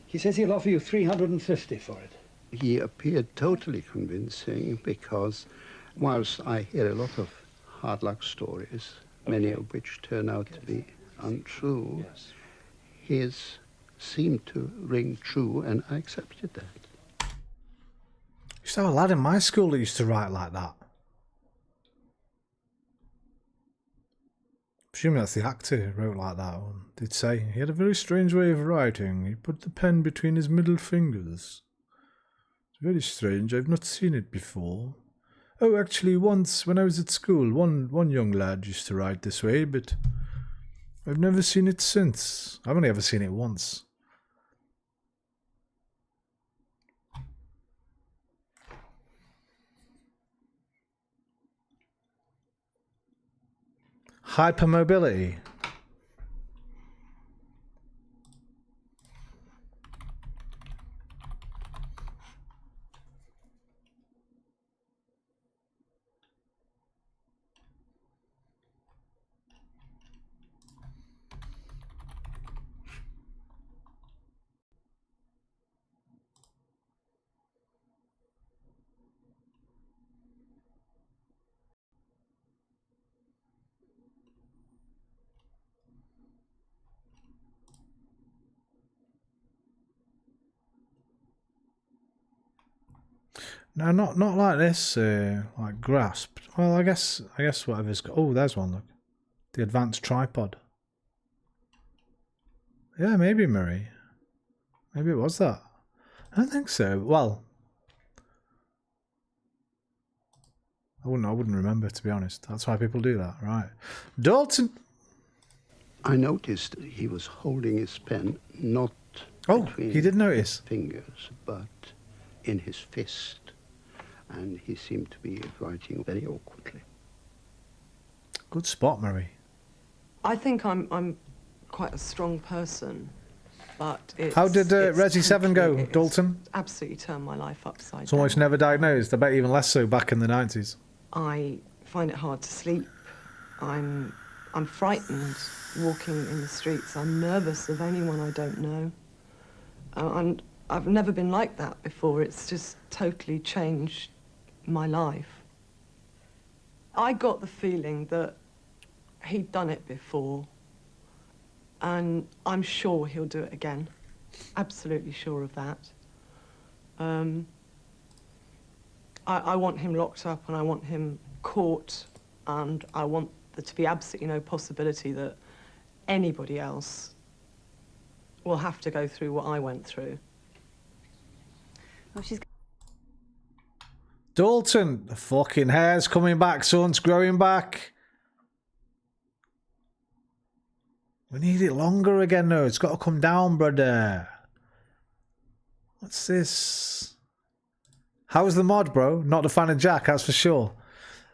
he says he'll offer you $350 for it. He appeared totally convincing because whilst I hear a lot of hard luck stories, many of which turn out to be untrue, his seemed to ring true, and I accepted that. Used to have a lad in my school that used to write like that. Presumably that's the actor who wrote like that one. Did say he had a very strange way of writing. He put the pen between his middle fingers. It's very strange. I've not seen it before. Oh, actually, once when I was at school, one young lad used to write this way, but I've never seen it since. I've only ever seen it once. Hypermobility. No, not like this. Like grasped. Well, I guess whatever's got. Oh, there's one. Look, the advanced tripod. Yeah, maybe Murray. Maybe it was that. I don't think so. Well, I wouldn't remember, to be honest. That's why people do that, right? Dalton. I noticed he was holding his pen not between he did notice. his fingers, but in his fist, and he seemed to be writing very awkwardly. Good spot, Murray. I think I'm quite a strong person, but How did Resi 7 go, Dalton? Absolutely turned my life upside It's almost never diagnosed. I bet even less so back in the 90s. I find it hard to sleep. I'm frightened walking in the streets. I'm nervous of anyone I don't know. And I've never been like that before. It's just totally changed my life. I got the feeling that he'd done it before, and I'm sure he'll do it again. Absolutely sure of that. I want him locked up, and I want him caught, and I want there to be absolutely no possibility that anybody else will have to go through what I went through. Well, she's... Dalton, the fucking hair's coming back, son. It's growing back. We need it longer again, though. It's got to come down, brother. What's this? How's the mod, bro? Not a fan of Jack, that's for sure.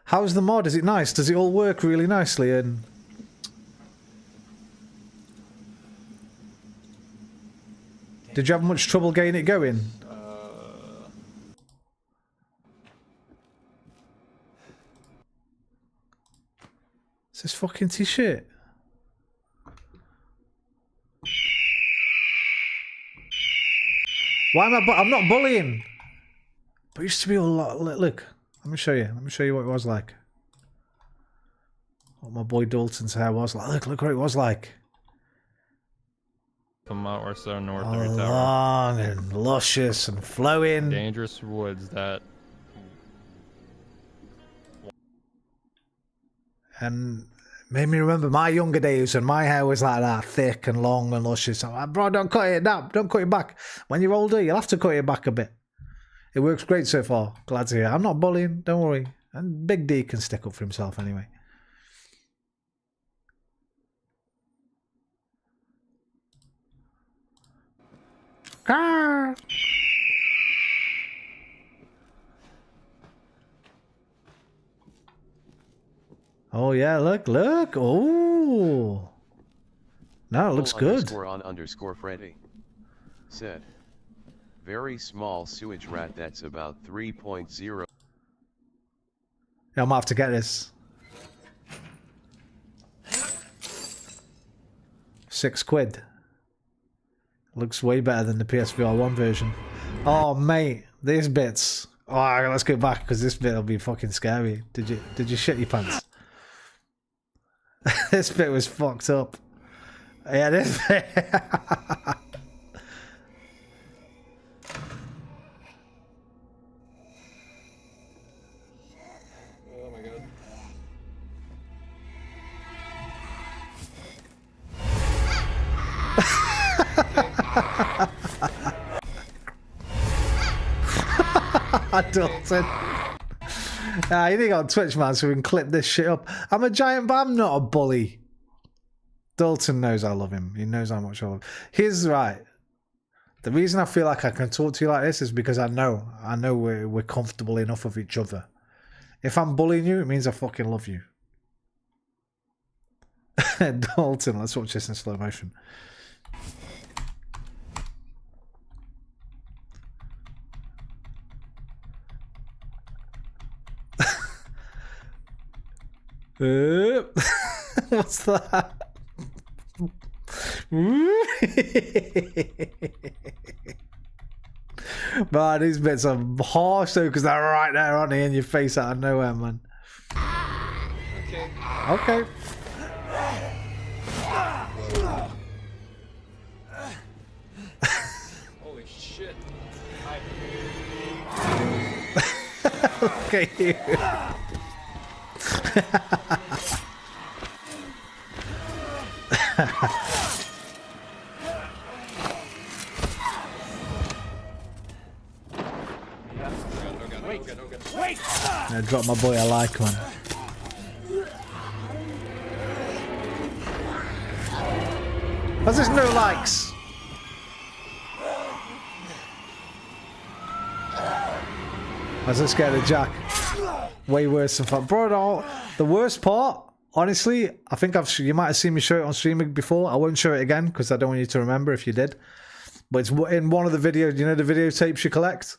How's the mod? Is it nice? Does it all work really nicely? And did you have much trouble getting it going? It's this fucking t-shirt. Why am I'm not bullying. But it used to be a lot. Look, let me show you. Let me show you what it was like. What my boy Dalton's hair was like. Look what it was like. From Mount Orso north Oh, of your tower. long and luscious and flowing. Dangerous woods that. And made me remember my younger days when my hair was like that, thick and long and luscious. I'm like, bro, don't cut it now. Don't cut it back. When you're older, you'll have to cut it back a bit. It works great so far. Glad to hear. I'm not bullying. Don't worry. And Big D can stick up for himself anyway. Ah. Oh yeah, look. Oh. No, it looks good. _ Freddy said, very small sewage rat that's about 3.0. Yeah, I might have to get this. £6. Looks way better than the PSVR 1 version. Oh mate, these bits. Oh, let's go back because this bit will be fucking scary. Did you shit your pants? This bit was fucked up. Yeah, this bit. Oh my god. Dalton. You need to go on Twitch, man, so we can clip this shit up. I'm a giant, but I'm not a bully. Dalton knows I love him. He knows how much I love him. Here's right. The reason I feel like I can talk to you like this is because I know we're comfortable enough with each other. If I'm bullying you, it means I fucking love you. Dalton, let's watch this in slow motion. What's that? Man, these bits are harsh though because they're right there, aren't they, in your face out of nowhere, man. Okay. Holy shit. Look at you. I dropped my boy a like, man. Why's this no likes? I was just scared of Jack. Way worse than fun. Bro, the worst part, honestly, I think you might have seen me show it on streaming before. I won't show it again because I don't want you to remember if you did. But it's in one of the videos, you know the videotapes you collect?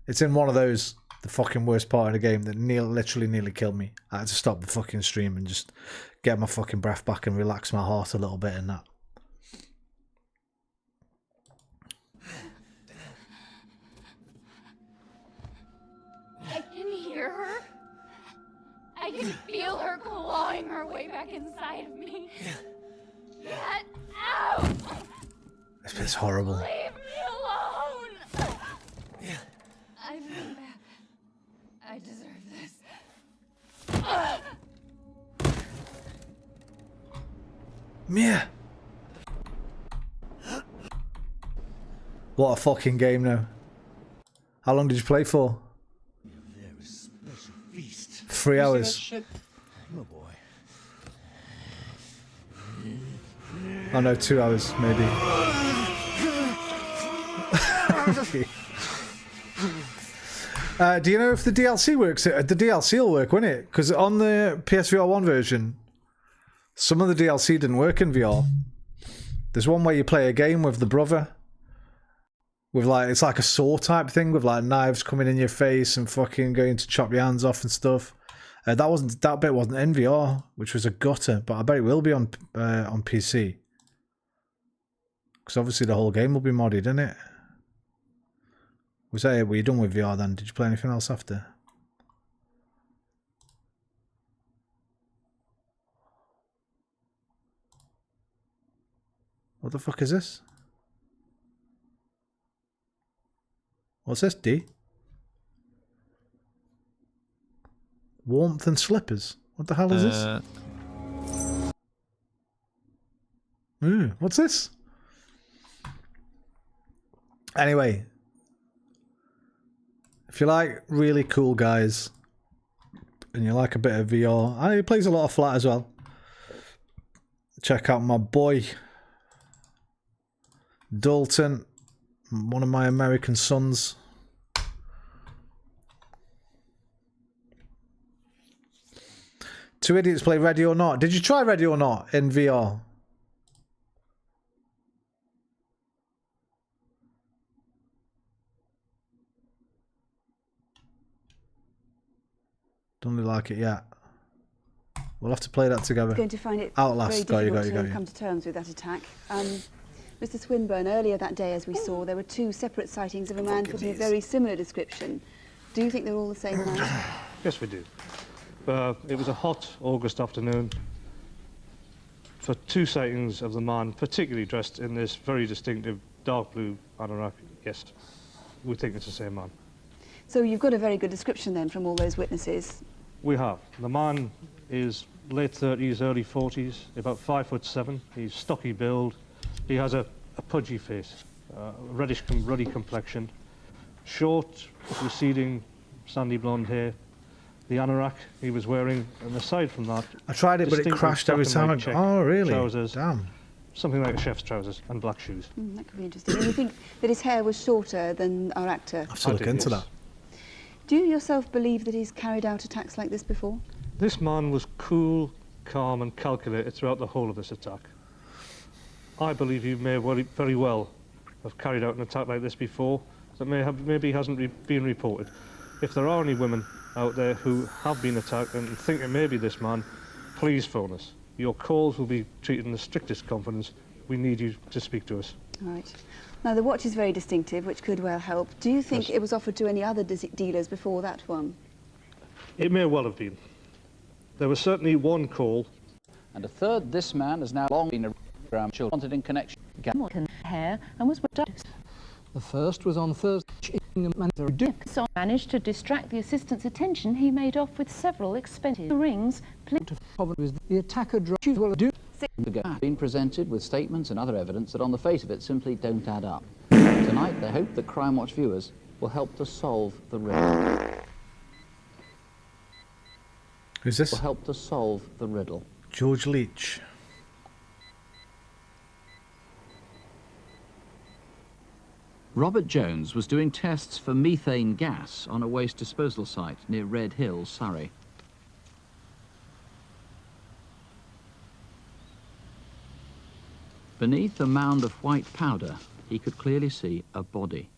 It's in one of those. The fucking worst part of the game that literally nearly killed me. I had to stop the fucking stream and just get my fucking breath back and relax my heart a little bit in that. I can hear her. I can feel her clawing her way back inside of me. Get out! This bit's horrible. Leave me alone! I've been bad. I deserve this. Mia! What a fucking game now. How long did you play for? 3 hours. Oh boy. Oh no, 2 hours maybe. Do you know if the DLC works? The DLC will work, won't it? Because on the PSVR 1 version, some of the DLC didn't work in VR. There's one where you play a game with the brother. With like, it's like a saw type thing with like knives coming in your face and fucking going to chop your hands off and stuff. That bit wasn't in VR, which was a gutter, but I bet it will be on PC. Because obviously the whole game will be modded, isn't it? Were you done with VR then? Did you play anything else after? What the fuck is this? What's this, D? Warmth and slippers. What the hell is this? What's this? Anyway, if you like really cool guys and you like a bit of VR, he plays a lot of flat as well. Check out my boy Dalton, one of my American sons. Two idiots play Ready or Not. Did you try Ready or Not in VR? Don't really like it yet. We'll have to play that together. Going to find it Outlast. very difficult to come to terms with that attack. Mr. Swinburne, earlier that day, as we saw, there were two separate sightings of a man putting a very similar description. Do you think they're all the same man? Yes, we do. It was a hot August afternoon. For two sightings of the man, particularly dressed in this very distinctive dark blue anorak, yes, we think it's the same man. So you've got a very good description then from all those witnesses. We have. The man is late 30s, early 40s, about 5'7". He's stocky build. He has a pudgy face, reddish, ruddy complexion, short, receding, sandy blonde hair. The anorak he was wearing, and aside from that, I tried it, but it crashed every time. Oh, really? Trousers, damn. Something like a chef's trousers and black shoes. That could be interesting. And you think that his hair was shorter than our actor? I have to look into that. Do you yourself believe that he's carried out attacks like this before? This man was cool, calm and calculated throughout the whole of this attack. I believe he may very well have carried out an attack like this before that maybe hasn't been reported. If there are any women out there who have been attacked and think it may be this man, please phone us. Your calls will be treated in the strictest confidence. We need you to speak to us. All right. Now, the watch is very distinctive, which could well help. Do you think it was offered to any other dealers before that one? It may well have been. There was certainly one call. And a third, this man has now long been a children wanted in connection. Hair and was The first was on Thursday. So managed to distract the assistant's attention. He made off with several expensive rings. The attacker Been presented with statements and other evidence that on the face of it simply don't add up. Tonight they hope that Crimewatch viewers will help to solve the riddle. Who's this? Will help to solve the riddle. George Leach. Robert Jones was doing tests for methane gas on a waste disposal site near Red Hill, Surrey. Beneath a mound of white powder, he could clearly see a body.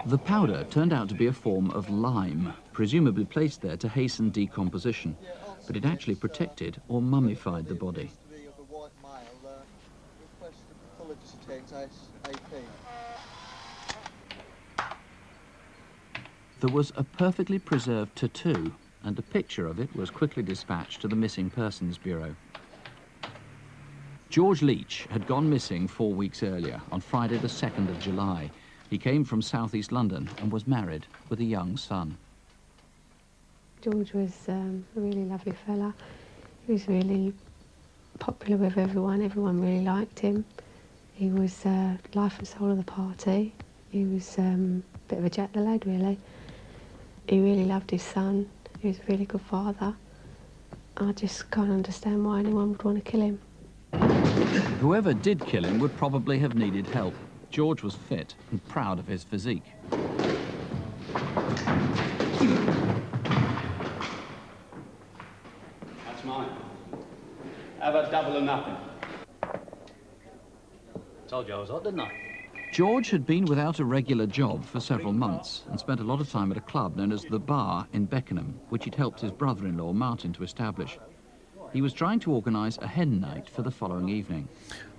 The powder turned out to be a form of lime, presumably placed there to hasten decomposition, but it actually protected or mummified the body. There was a perfectly preserved tattoo, and a picture of it was quickly dispatched to the Missing Persons Bureau. George Leach had gone missing 4 weeks earlier, on Friday the 2nd of July. He came from southeast London and was married with a young son. George was a really lovely fella. He was really popular with everyone. Everyone really liked him. He was life and soul of the party. He was a bit of a Jack the Lad, really. He really loved his son. He was a really good father. I just can't understand why anyone would want to kill him. Whoever did kill him would probably have needed help. George was fit and proud of his physique. That's mine. Have a double or nothing. Told you I was hot, didn't I? George had been without a regular job for several months and spent a lot of time at a club known as The Bar in Beckenham, which he'd helped his brother-in-law Martin to establish. He was trying to organise a hen night for the following evening.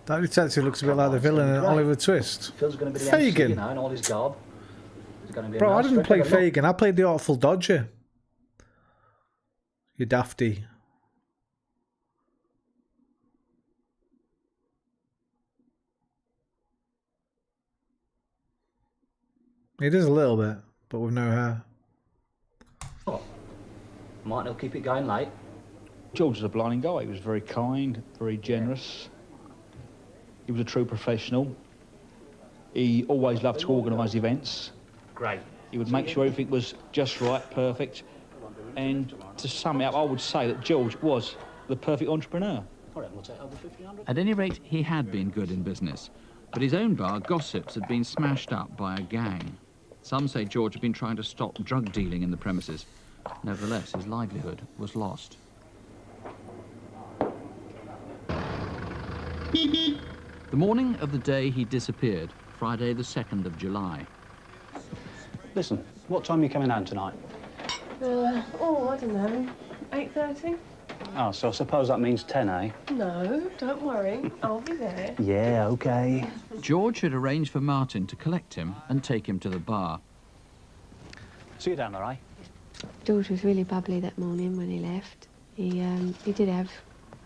That detective looks a bit like the villain in Oliver Twist. Fagin. Bro, I didn't play Fagin. I played the Artful Dodger. You dafty. He does a little bit, but with no hair. Oh, Martin will keep it going late. George was a blinding guy. He was very kind, very generous. He was a true professional. He always loved to organise events. Great. He would make sure everything was just right, perfect. And to sum it up, I would say that George was the perfect entrepreneur. At any rate, he had been good in business, but his own bar, Gossips, had been smashed up by a gang. Some say George had been trying to stop drug dealing in the premises. Nevertheless, his livelihood was lost. The morning of the day he disappeared, Friday the 2nd of July. Listen, what time are you coming home tonight? I don't know. 8:30? Oh, so I suppose that means 10, eh? No, don't worry. I'll be there. Yeah, OK. George had arranged for Martin to collect him and take him to the bar. See you down there, eh? George was really bubbly that morning when he left. He did have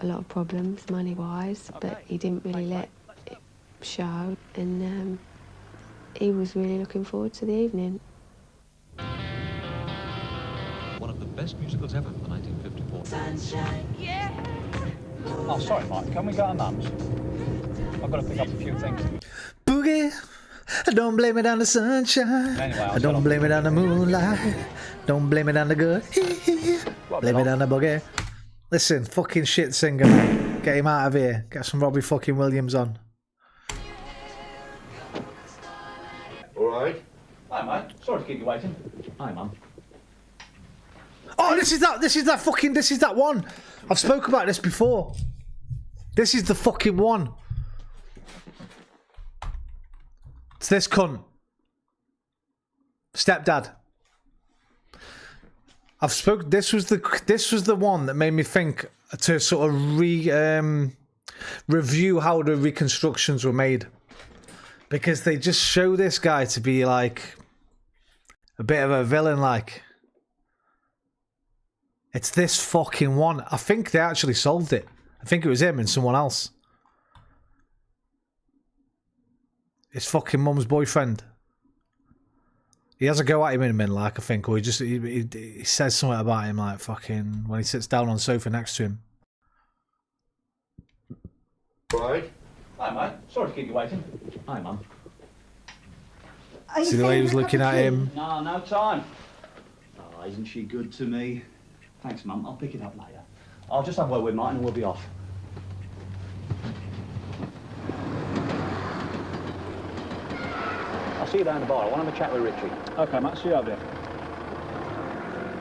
a lot of problems, money-wise, but he didn't really let it show. And he was really looking forward to the evening. One of the best musicals ever, the 1954. Sunshine, yeah. Oh, sorry, Mike. Can we go to Mum's? I've got to pick up a few things. Boogie, don't blame it on the sunshine. Anyway, don't blame it on the moonlight. Don't blame it on the good. Blame it on the boogie. Listen, fucking shit singer, man. Get him out of here. Get some Robbie fucking Williams on. All right. Hi, mate. Sorry to keep you waiting. Hi, Mum. Oh, this is that one. I've spoke about this before. This is the fucking one. It's this cunt. Stepdad. I've spoke. This was the one that made me think to sort of review how the reconstructions were made, because they just show this guy to be like a bit of a villain. Like, it's this fucking one. I think they actually solved it. I think it was him and someone else. His fucking mum's boyfriend. He has a go at him in a minute, like, I think, or he says something about him, like, fucking, when he sits down on the sofa next to him. Right. Hi, mate. Sorry to keep you waiting. Hi, Mum. See the way he was looking at him? No, no time. Oh, isn't she good to me? Thanks, Mum. I'll pick it up later. I'll just have a word with Martin and we'll be off. I'll see you down the bar. I want to have a chat with Richie. OK, mate. See you over there.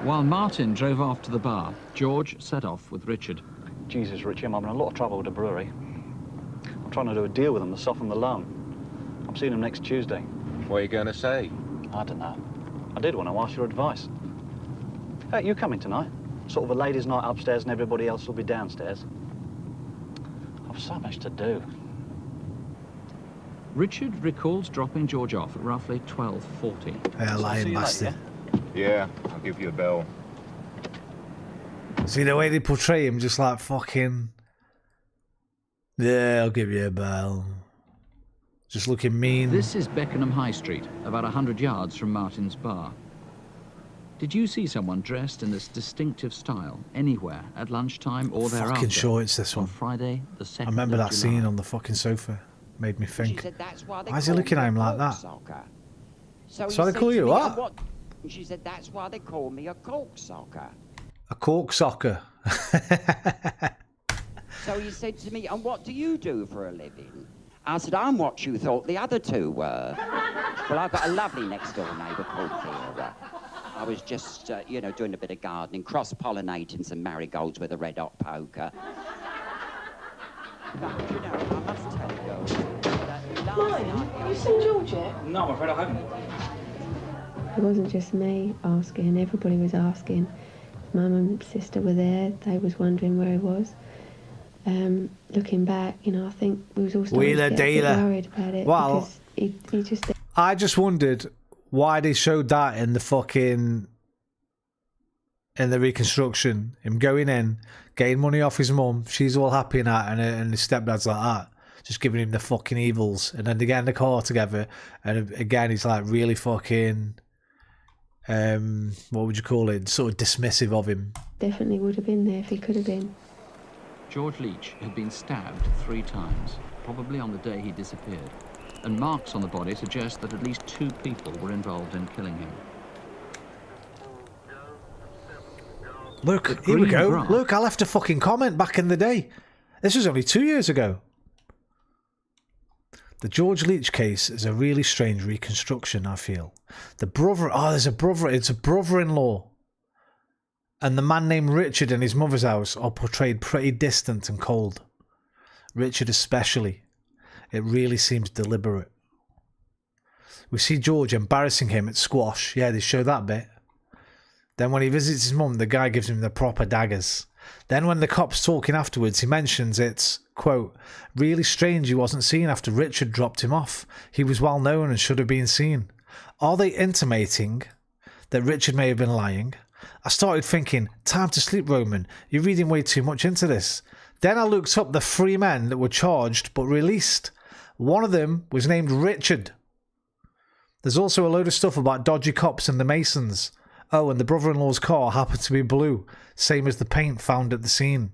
While Martin drove off to the bar, George set off with Richard. Jesus, Richie, I'm having a lot of trouble with the brewery. I'm trying to do a deal with them to soften the loan. I'm seeing them next Tuesday. What are you going to say? I don't know. I did want to ask your advice. Hey, you coming tonight? Sort of a ladies' night upstairs and everybody else will be downstairs. I've so much to do. Richard recalls dropping George off at roughly 12:40. Hey, lying bastard. Yeah, I'll give you a bell. See the way they portray him, just like fucking... Yeah, I'll give you a bell. Just looking mean. This is Beckenham High Street, about 100 yards from Martin's bar. Did you see someone dressed in this distinctive style anywhere at lunchtime or thereafter? Fucking sure it's this one. On Friday, the 2nd I remember of that July. scene on the fucking sofa. Made me think. Why is he looking at him like that? So So they call you what? She said, that's why they call me a corksocker. A cork socker. So he said to me, and what do you do for a living? I said, I'm what you thought the other two were. Well, I've got a lovely next-door neighbour called Vera. I was just, you know, doing a bit of gardening, cross-pollinating some marigolds with a red-hot poker. But, you know, I must tell you, Mine, have you seen George yet? No, I'm afraid I haven't. It wasn't just me asking, everybody was asking. Mum and sister were there, they was wondering where he was. Looking back, you know, I think we was all starting to get a bit worried about it. Well, because he just... I just wondered why they showed that in the fucking... in the reconstruction. Him going in, getting money off his mum, she's all happy in that, and his stepdad's like that. just giving him the fucking evils. And then they get in the car together, and again he's like really fucking, what would you call it? Sort of dismissive of him. Definitely would have been there if he could have been. George Leach had been stabbed 3 times, probably on the day he disappeared, and marks on the body suggest that at least 2 people were involved in killing him. Look, here we go. Look, I left a fucking comment back in the day. This was only 2 years ago. The George Leach case is a really strange reconstruction, I feel. The brother... Oh, there's a brother. It's a brother-in-law. And the man named Richard in his mother's house are portrayed pretty distant and cold. Richard especially. It really seems deliberate. We see George embarrassing him at squash. Yeah, they show that bit. Then when he visits his mum, the guy gives him the proper daggers. Then when the cop's talking afterwards, he mentions it's, quote, really strange he wasn't seen after Richard dropped him off. He was well known and should have been seen. Are they intimating that Richard may have been lying? I started thinking, time to sleep, Roman. You're reading way too much into this. Then I looked up the 3 men that were charged but released. One of them was named Richard. There's also a load of stuff about dodgy cops and the Masons. Oh, and the brother-in-law's car happened to be blue, same as the paint found at the scene.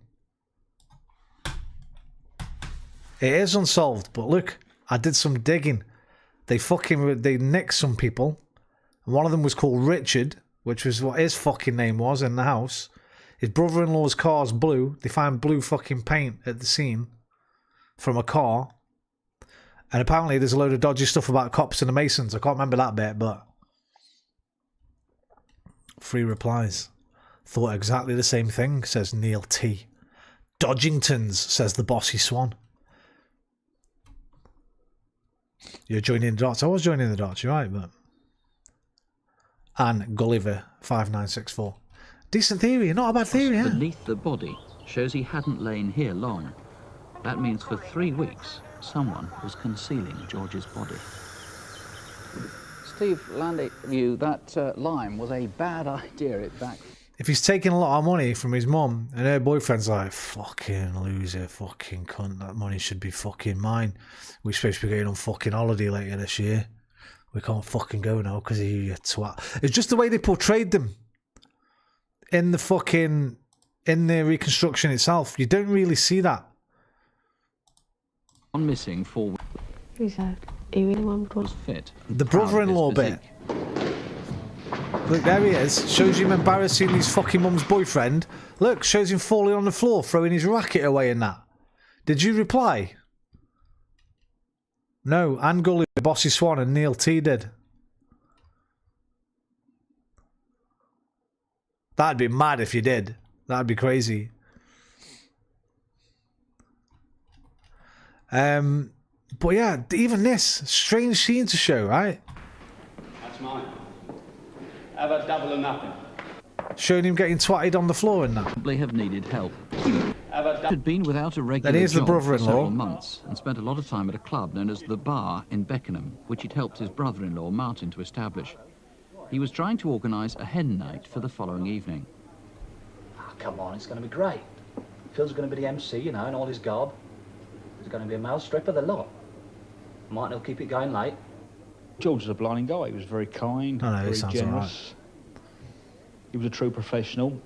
It is unsolved, but look, I did some digging. They nicked some people. And one of them was called Richard, which was what his fucking name was in the house. His brother-in-law's car's blue. They find blue fucking paint at the scene from a car. And apparently there's a load of dodgy stuff about cops and the Masons. I can't remember that bit, but... 3 replies. Thought exactly the same thing, says Neil T. Dodgingtons, says the bossy swan. You're joining the dots. I was joining the dots, you're right, but... And Gulliver, 5964. Decent theory, not a bad theory, huh? Beneath the body shows he hadn't lain here long. That means for 3 weeks, someone was concealing George's body. Steve Landy knew that lime was a bad idea. If he's taking a lot of money from his mum and her boyfriend's like, fucking loser, fucking cunt, that money should be fucking mine. We're supposed to be going on fucking holiday later this year. We can't fucking go now because of you twat. It's just the way they portrayed them in the reconstruction itself. You don't really see that. On missing 4 weeks. He really was fit. The brother-in-law bit. Look, there he is. Shows him embarrassing his fucking mum's boyfriend. Look, shows him falling on the floor, throwing his racket away and that. Did you reply? No, Anne Gully, Bossy Swan and Neil T did. That'd be mad if you did. That'd be crazy. But yeah, even this, strange scene to show, right? That's mine. Have a double or nothing. Showing him getting twatted on the floor and that. Probably have needed help. Had been without a regular Then here's the job for brother-in-law. several months and spent a lot of time at a club known as The Bar in Beckenham, which he'd helped his brother-in-law Martin to establish. He was trying to organise a hen night for the following evening. Oh, come on, it's going to be great. Phil's going to be the MC, you know, in all his garb. There's going to be a male strip of the lot. Martin will keep it going late. George was a blinding guy. He was very kind, very generous. He was a true professional.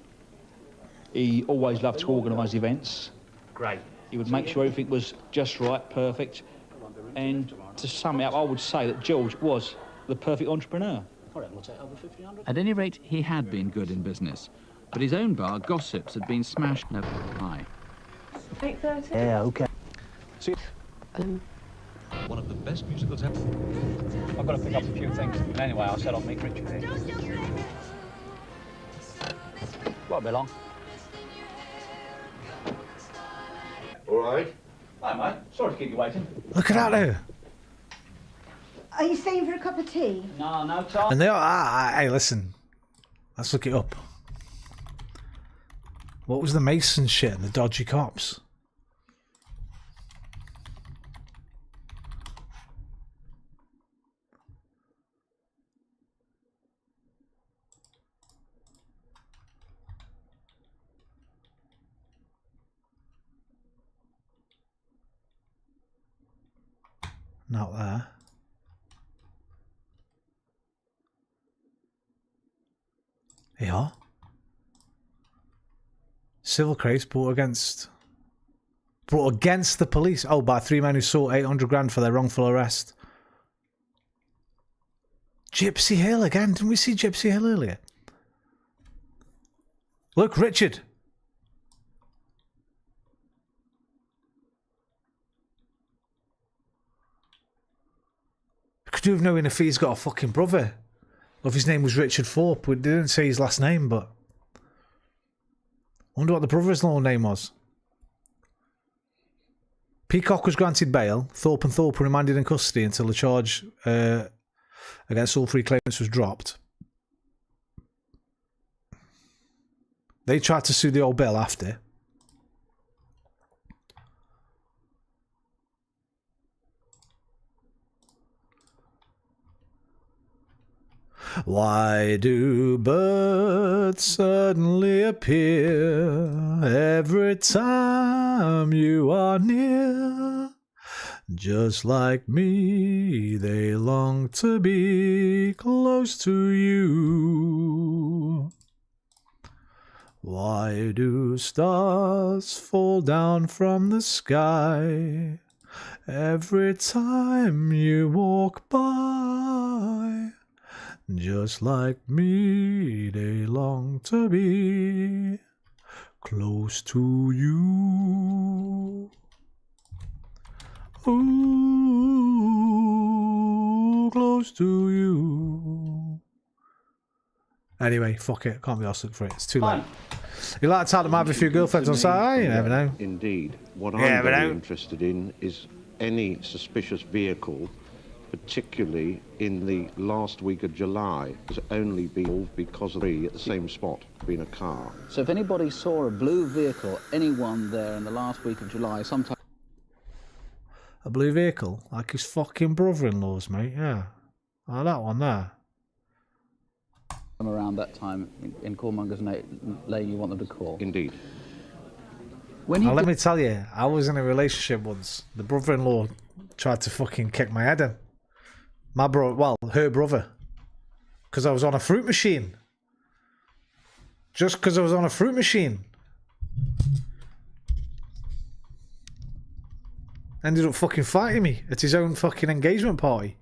He always loved to organise events. Great. He would make sure everything was just right, perfect. And to sum it up, I would say that George was the perfect entrepreneur. At any rate, he had been good in business, but his own bar, Gossips, had been smashed never high. 8:30? Yeah, OK. See, One of the best musicals ever. I've got to pick up a few things. But anyway, I said I'll meet Richard here. Won't be long. All right. Hi, mate. Sorry to keep you waiting. Look at that now. Are you staying for a cup of tea? No, no time. And they are, hey, listen. Let's look it up. What was the Mason shit and the dodgy cops? Not there. Yeah. Civil case brought against the police. Oh, by 3 men who sought 800 grand for their wrongful arrest. Gypsy Hill again. Didn't we see Gypsy Hill earlier? Look, Richard. Could you have known if he's got a fucking brother? Or if his name was Richard Thorpe. We didn't say his last name, but... I wonder what the brother-in-law name was. Peacock was granted bail. Thorpe and Thorpe were remanded in custody until the charge against all 3 claimants was dropped. They tried to sue the old Bill after. Why do birds suddenly appear every time you are near? Just like me, they long to be close to you. Why do stars fall down from the sky every time you walk by? Just like me, they long to be close to you. Ooh, close to you. Anyway, fuck it. Can't be asked for it. It's too late. You like to tell them have a few girlfriends on side? You never know. Indeed. What I'm very interested in is any suspicious vehicle, particularly in the last week of July, has only been because of 3 at the same spot, being a car. So if anybody saw a blue vehicle, anyone there in the last week of July, sometime... A blue vehicle? Like his fucking brother-in-law's, mate, yeah. Oh, that one there. around that time in Cormonger's Lane, you want them to call? Indeed. Now, let me tell you, I was in a relationship once. The brother-in-law tried to fucking kick my head in. My brother, well, her brother. Because I was on a fruit machine. Just because I was on a fruit machine. Ended up fucking fighting me at his own fucking engagement party.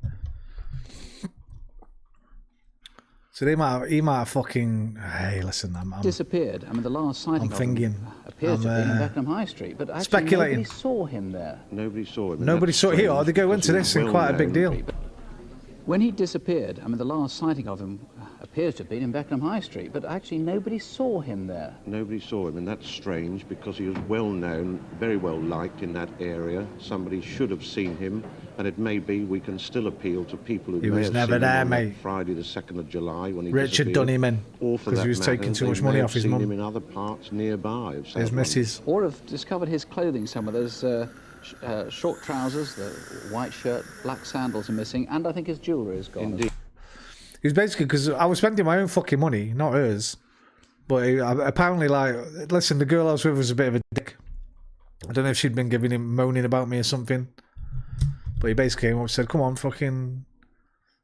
So he might have fucking... Hey, listen, I'm disappeared. I mean, the last sighting I'm thinking, appears to have been in Beckenham High Street, but actually speculating. Nobody saw him there. Nobody saw him. Nobody saw... Here, they go into this in quite a big deal. When he disappeared, I mean, the last sighting of him appears to have been in Beckenham High Street, but actually nobody saw him there. Nobody saw him, and that's strange because he was well known, very well liked in that area. Somebody should have seen him, and it may be we can still appeal to people who He may was have never seen there, him on mate. Friday the 2nd of July when he Richard disappeared. done him in Or for because that he was matter, taking too they much may money have off his seen mum. him in other parts nearby of South His missus. Or have discovered his clothing somewhere. There's short trousers, the white shirt, black sandals are missing, and I think his jewellery is gone. Indeed. He was basically, because I was spending my own fucking money, not hers. But he, apparently, like, listen, the girl I was with was a bit of a dick. I don't know if she'd been giving him, moaning about me or something. But he basically came up and said, come on, fucking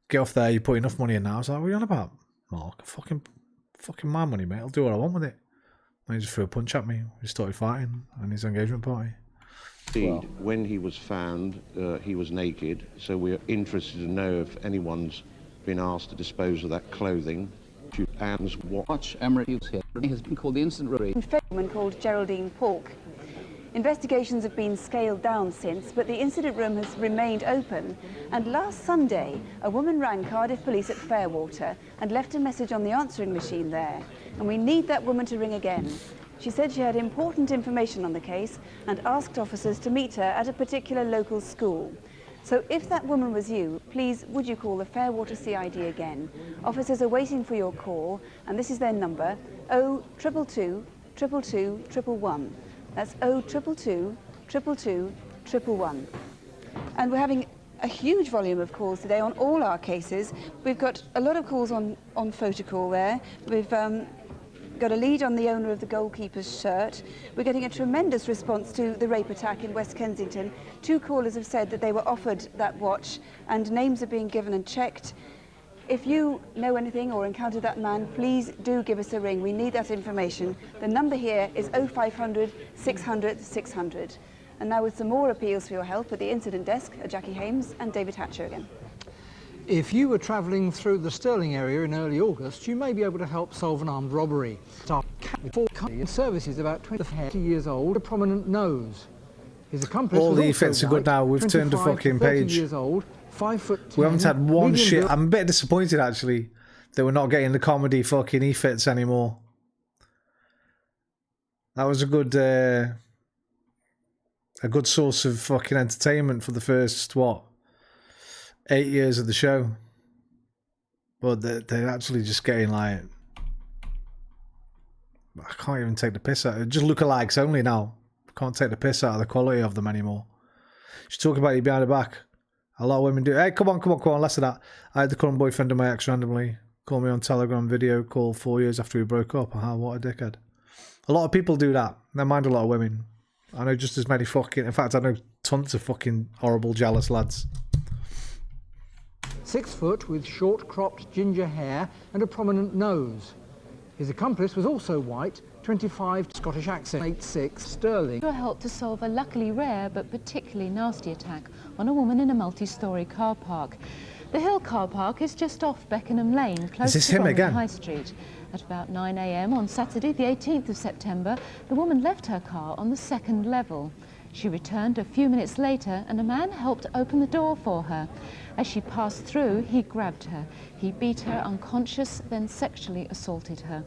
get off there, you put enough money in now. I was like, what are you on about? Mark, fucking my money, mate. I'll do what I want with it. And he just threw a punch at me. We started fighting on his engagement party. Indeed, when he was found, he was naked, so we're interested to know if anyone's been asked to dispose of that clothing. And Watch Emery Hughes here. He has been called the incident room. A woman called Geraldine Polk. Investigations have been scaled down since, but the incident room has remained open. And last Sunday, a woman rang Cardiff Police at Fairwater and left a message on the answering machine there. And we need that woman to ring again. She said she had important information on the case and asked officers to meet her at a particular local school. So if that woman was you, please would you call the Fairwater CID again? Officers are waiting for your call, and this is their number, 0222 222 111. That's 0222 222 111. And we're having a huge volume of calls today on all our cases. We've got a lot of calls on photocall there. got a lead on the owner of the goalkeeper's shirt. We're getting a tremendous response to the rape attack in West Kensington. 2 callers have said that they were offered that watch, and names are being given and checked. If you know anything or encountered that man, please do give us a ring. We need that information. The number here is 0500 600 600. And now with some more appeals for your help at the incident desk are Jackie Hames and David Hatcher again. If you were travelling through the Stirling area in early August, you may be able to help solve an armed robbery. Services about 20 years old, a prominent nose. His accomplice all was the also effects are good now. We've turned a 25 to fucking 30 page. years old, 5'10", We haven't had one medium shit. build. I'm a bit disappointed effects that we're not getting the comedy fucking effects anymore. That was a good source of fucking entertainment for the first, what, 8 years of the show. But they're actually just getting like, I can't even take the piss out of it. Just lookalikes only now. Can't take the piss out of the quality of them anymore. She's talking about you behind the back. A lot of women do. Hey, come on, less of that. I had the current boyfriend of my ex randomly call me on Telegram video call 4 years after we broke up. What a dickhead. A lot of people do that. Never mind a lot of women. I know just as many fucking... In fact, I know tons of fucking horrible, jealous lads. 6 foot with short cropped ginger hair and a prominent nose. His accomplice was also white, 25, Scottish accent, 8'6", sterling. Your help to solve a luckily rare but particularly nasty attack on a woman in a multi-storey car park. The Hill car park is just off Beckenham Lane, close to Bromley High Street. At about 9 a.m. on Saturday, the 18th of September, the woman left her car on the 2nd level. She returned a few minutes later and a man helped open the door for her. As she passed through, he grabbed her. He beat her unconscious, then sexually assaulted her.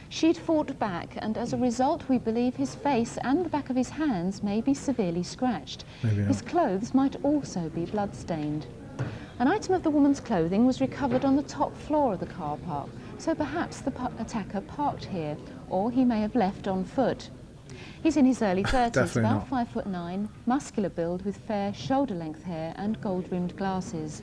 She'd fought back, and as a result, we believe his face and the back of his hands may be severely scratched. His clothes might also be blood-stained. An item of the woman's clothing was recovered on the top floor of the car park, so perhaps the attacker parked here, or he may have left on foot. He's in his early 30s, about 5'9", muscular build with fair shoulder-length hair and gold-rimmed glasses.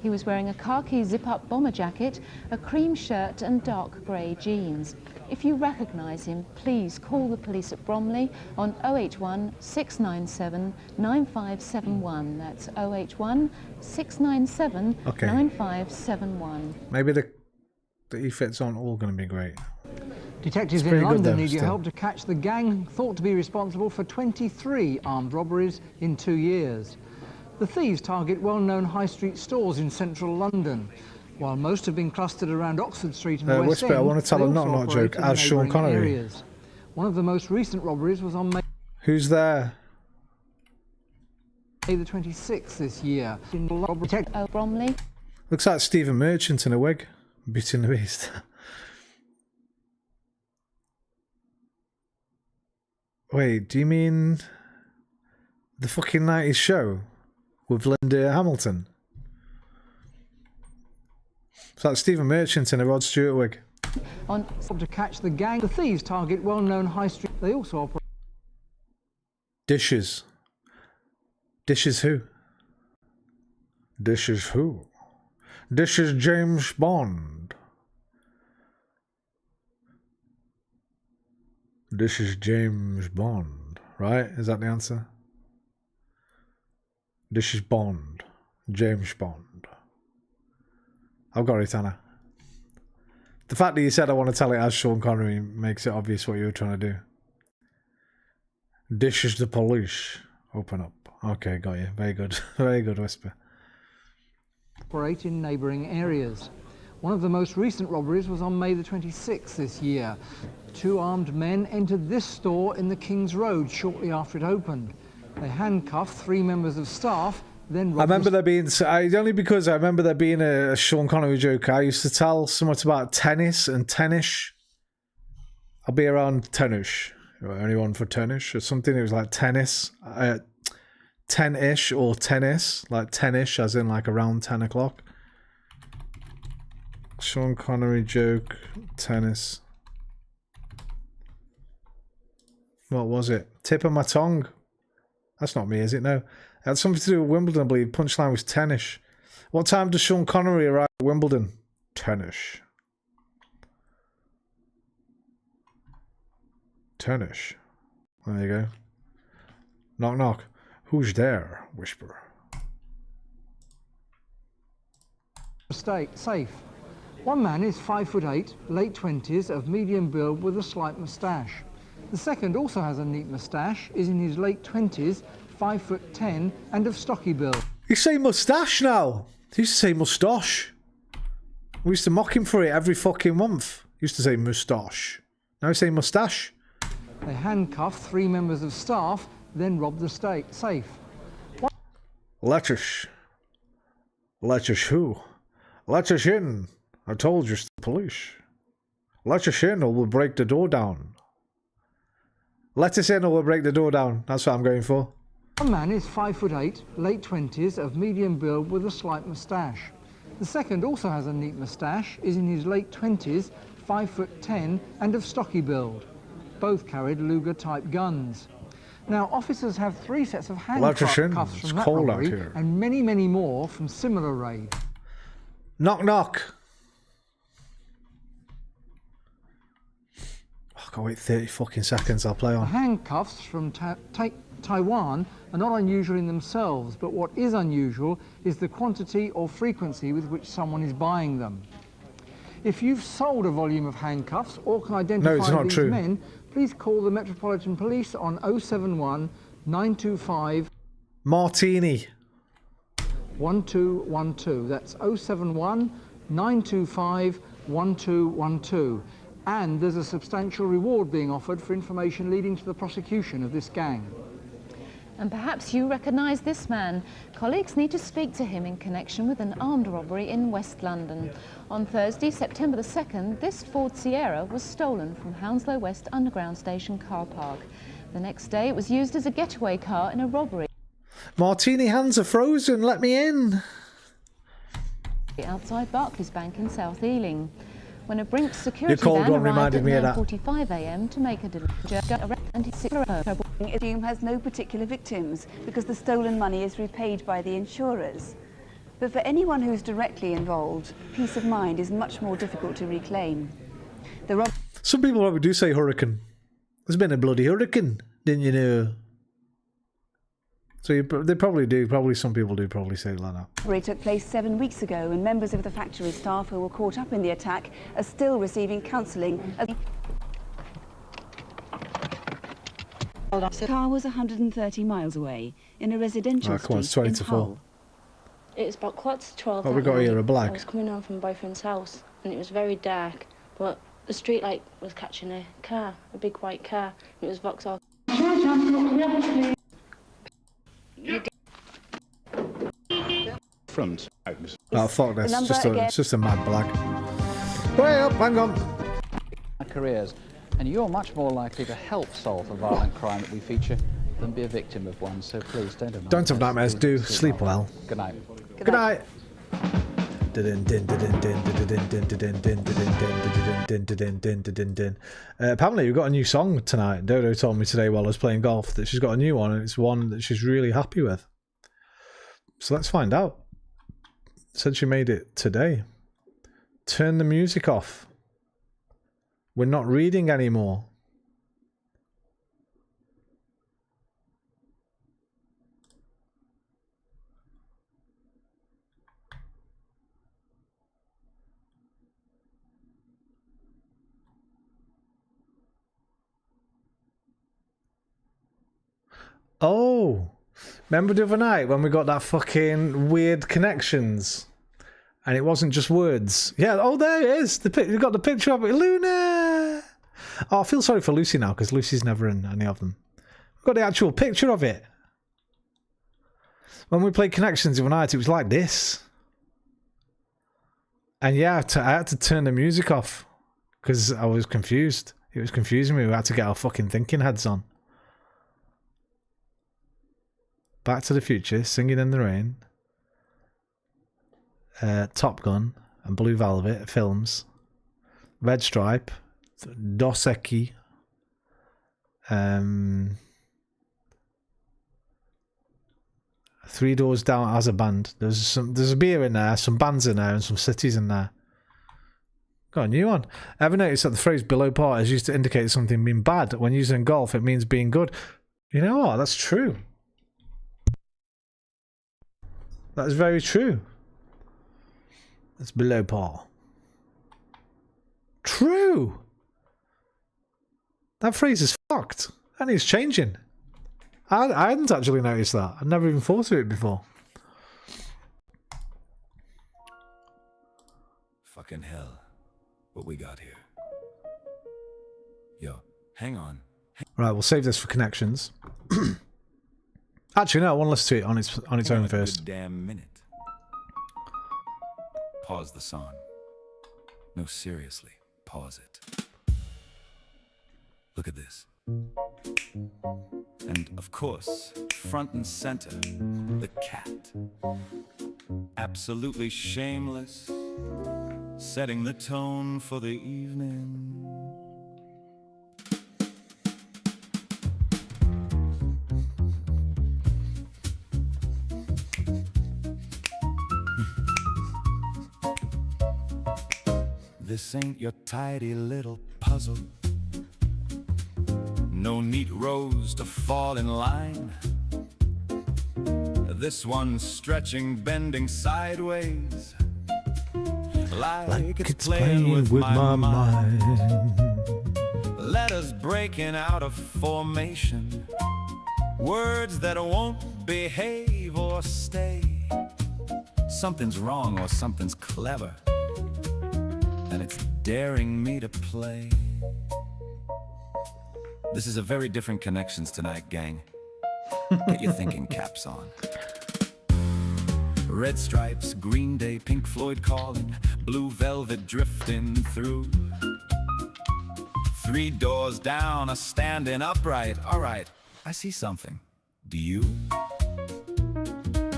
He was wearing a khaki zip-up bomber jacket, a cream shirt and dark grey jeans. If you recognise him, please call the police at Bromley on 081 697 9571. That's 081 697 9571. Maybe the effects aren't all going to be great. Detectives in London need your help to catch the gang thought to be responsible for 23 armed robberies in 2 years. The thieves target well-known high street stores in central London. While most have been clustered around Oxford Street and the West Whisper, End, I want to tell they a also not operate joke in as Sean neighbouring Connery. areas. One of the most recent robberies was on May Who's there? the 26th this year. Bromley. Looks like Stephen Merchant in a wig. Beauty and the Beast. Wait, do you mean the fucking 90s show with Linda Hamilton? It's like Stephen Merchant in a Rod Stewart wig. On to catch the gang, the thieves target well-known high street. They also operate. Dishes. Dishes who? Dishes who? Dishes James Bond. This is James Bond, right? Is that the answer? This is Bond. James Bond. I've got it, Anna. The fact that you said I want to tell it as Sean Connery makes it obvious what you were trying to do. This is the police. Open up. Okay, got you. Very good. Very good, Whisper. Operate in neighbouring areas. One of the most recent robberies was on May the 26th this year. 2 armed men entered this store in the King's Road shortly after it opened. They handcuffed 3 members of staff, then robbed. I remember there being, only because I remember there being a Sean Connery joke. I used to tell someone about tennis and tennis. I'll be around tennis. Anyone for tennis or something? It was like tennis, 10-ish or tennis, like 10-ish as in like around 10 o'clock. Sean Connery joke, tennis. What was it? Tip of my tongue. That's not me, is it? No. It had something to do with Wimbledon, I believe. Punchline was tennis. What time does Sean Connery arrive at Wimbledon? Tennis. 10ish. There you go. Knock knock. Who's there? Whisper. Safe. One man is 5'8", late 20s, of medium build with a slight moustache. The second also has a neat moustache, is in his late 20s, 5'10", and of stocky build. You say moustache now? He used to say moustache. We used to mock him for it every fucking month. He used to say moustache. Now he's saying moustache. They handcuffed 3 members of staff, then robbed the safe. Let us who? Let us in. I told you it's the police. Let us in or we'll break the door down. Let us in or we'll break the door down. That's what I'm going for. One man is 5'8", late 20s, of medium build with a slight moustache. The second also has a neat moustache, is in his late 20s, 5'10", and of stocky build. Both carried Luger-type guns. Now, officers have 3 sets of handcuffs from that robbery and many, many more from similar raids. Knock, knock. Oh, I can't wait 30 fucking seconds. I'll play on. The handcuffs from Taiwan are not unusual in themselves, but what is unusual is the quantity or frequency with which someone is buying them. If you've sold a volume of handcuffs or can identify these men, please call the Metropolitan Police on 071 925 Martini 1212. That's 071 925 1212. And there's a substantial reward being offered for information leading to the prosecution of this gang. And perhaps you recognise this man. Colleagues need to speak to him in connection with an armed robbery in West London. On Thursday, September the 2nd, this Ford Sierra was stolen from Hounslow West Underground Station car park. The next day, it was used as a getaway car in a robbery. Martini hands are frozen, let me in. Outside Barclays Bank in South Ealing. When a Brinks security van arrived at 9:45 a.m. to make a delivery, and The scheme has no particular victims because the stolen money is repaid by the insurers. But for anyone who's directly involved, peace of mind is much more difficult to reclaim. Some people probably do say hurricane. There's been a bloody hurricane, didn't you know? So they probably do. Probably some people do probably say it like that. The robbery took place 7 weeks ago, and members of the factory staff who were caught up in the attack are still receiving counselling. The car was 130 miles away in a residential street in Hull. It was about 11:45. Oh, we got here a black. I was coming home from my boyfriend's house, and it was very dark, but the street light was catching a car, a big white car. It was Vauxhall. Front. Oh fuck this! It's just a mad black. Way up, hang on. Careers, and you're much more likely to help solve a violent crime that we feature than be a victim of one. So please don't have Don't have nightmares. Do sleep well. Good night. Good night. Apparently we've got a new song tonight. Dodo told me today while I was playing golf that she's got a new one, and it's one that she's really happy with. So let's find out. Said she made it today. Turn the music off. We're not reading anymore. Oh, remember the other night when we got that fucking weird connections and it wasn't just words? Yeah, oh, there it is. You got the picture of it. Luna! Oh, I feel sorry for Lucy now because Lucy's never in any of them. We've got the actual picture of it. When we played Connections the other night, it was like this. And yeah, I had to turn the music off because I was confused. It was confusing me. We had to get our fucking thinking heads on. Back to the Future, Singing in the Rain, Top Gun, and Blue Velvet films, Red Stripe, Dos Equis, Three Doors Down as a band. There's a beer in there, some bands in there, and some cities in there. Got a new one. Ever noticed that the phrase below par is used to indicate something being bad? When used in golf, it means being good. You know what? That's true. That is very true. It's below par. True. That phrase is fucked. And it's changing. I hadn't actually noticed that. I'd never even thought of it before. Fucking hell. What we got here? Yo, hang on. Right, we'll save this for connections. Actually, no, I want to listen to it on its own first. Good damn minute. Pause the song. No, seriously, pause it. Look at this. And of course, front and center, the cat. Absolutely shameless, setting the tone for the evening. This ain't your tidy little puzzle. No neat rows to fall in line. This one's stretching, bending sideways, like it's playing with my mind. Letters breaking out of formation, words that won't behave or stay. Something's wrong or something's clever, and it's daring me to play. This is a very different Connections tonight, gang. Get your thinking caps on. Red stripes, Green Day, Pink Floyd calling, blue velvet drifting through. 3 doors down, a standing upright. All right, I see something. Do you?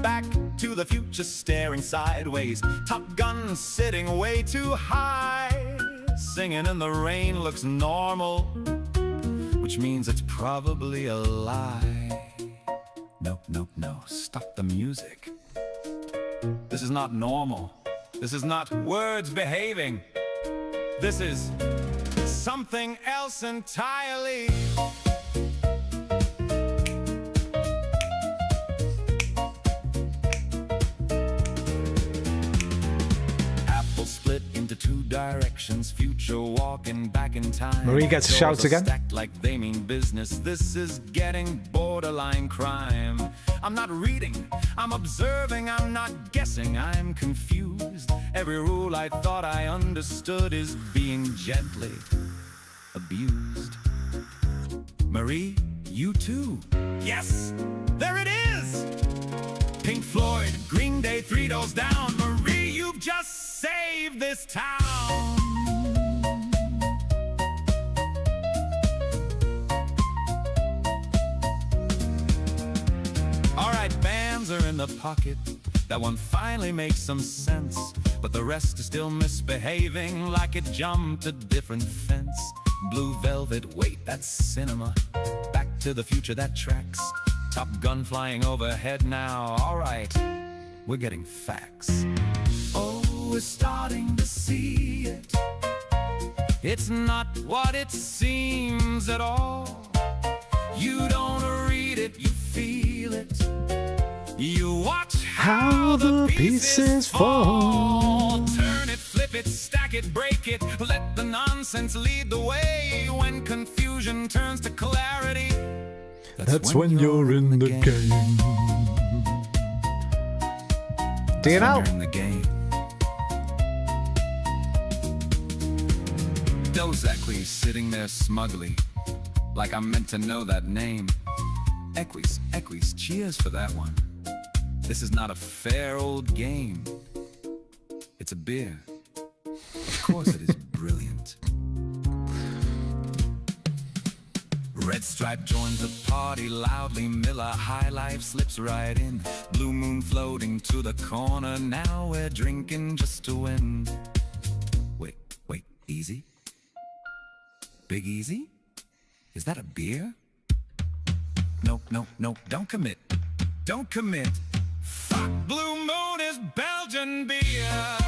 Back to the Future staring sideways, Top Gun sitting way too high. Singing in the rain looks normal, which means it's probably a lie. No, no, no, stop the music. This is not normal. This is not words behaving. This is something else entirely. Apple split into 2 directions, future walking back in time. Marie gets a shout again. Stacked like they mean business. This is getting borderline crime. I'm not reading, I'm observing, I'm not guessing, I'm confused. Every rule I thought I understood is being gently abused. Marie, you too. Yes, there it is! Pink Floyd, Green Day, 3 doors down. Marie, you've just saved this town. Alright, bands are in the pocket. That one finally makes some sense, but the rest is still misbehaving like it jumped a different fence. Blue velvet, wait, that's cinema. Back to the Future, that tracks. Top Gun flying overhead now. Alright, we're getting facts. Oh, we're starting to see it. It's not what it seems at all. You don't read it, you feel it. You watch how the pieces fall. Turn it, flip it, stack it, break it. Let the nonsense lead the way. When confusion turns to clarity, that's when you're in the game. Do you know? In the game. Those Equis sitting there smugly, like I'm meant to know that name. Equis, Equis, cheers for that one. This is not a fair old game. It's a beer. Of course it is brilliant. Red Stripe joins the party loudly. Miller High Life slips right in. Blue Moon floating to the corner. Now we're drinking just to win. Wait, easy? Big Easy? Is that a beer? No, don't commit. Don't commit. Fuck, Blue Moon is Belgian beer.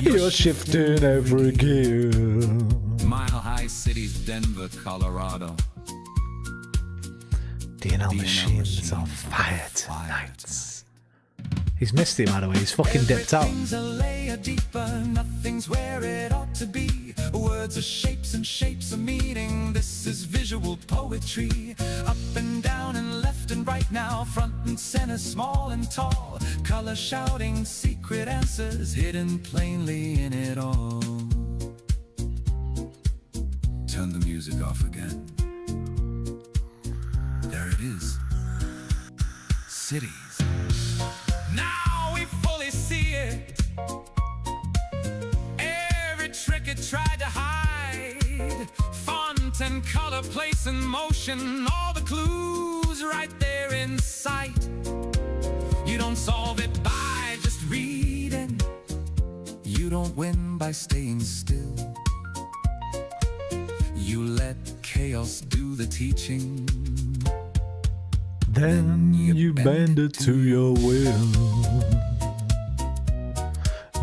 You're shifting every gear. Mile High City's Denver, Colorado. DNL Machine's on fire tonight. He's missed him, by the way. He's fucking dipped out. Everything's a layer deeper, nothing's where it ought to be. Words are shapes and shapes are meaning. This is visual poetry. Up and down and left and right now, front and center, small and tall. Color shouting, secret answers hidden plainly in it all. Turn the music off again. There it is. Cities. Now we fully see it. Every trick it tried to hide. Font and color, place and motion. All the clues right there in sight. You don't solve it by just reading. You don't win by staying still. You let chaos do the teaching. Then you bend it to your will.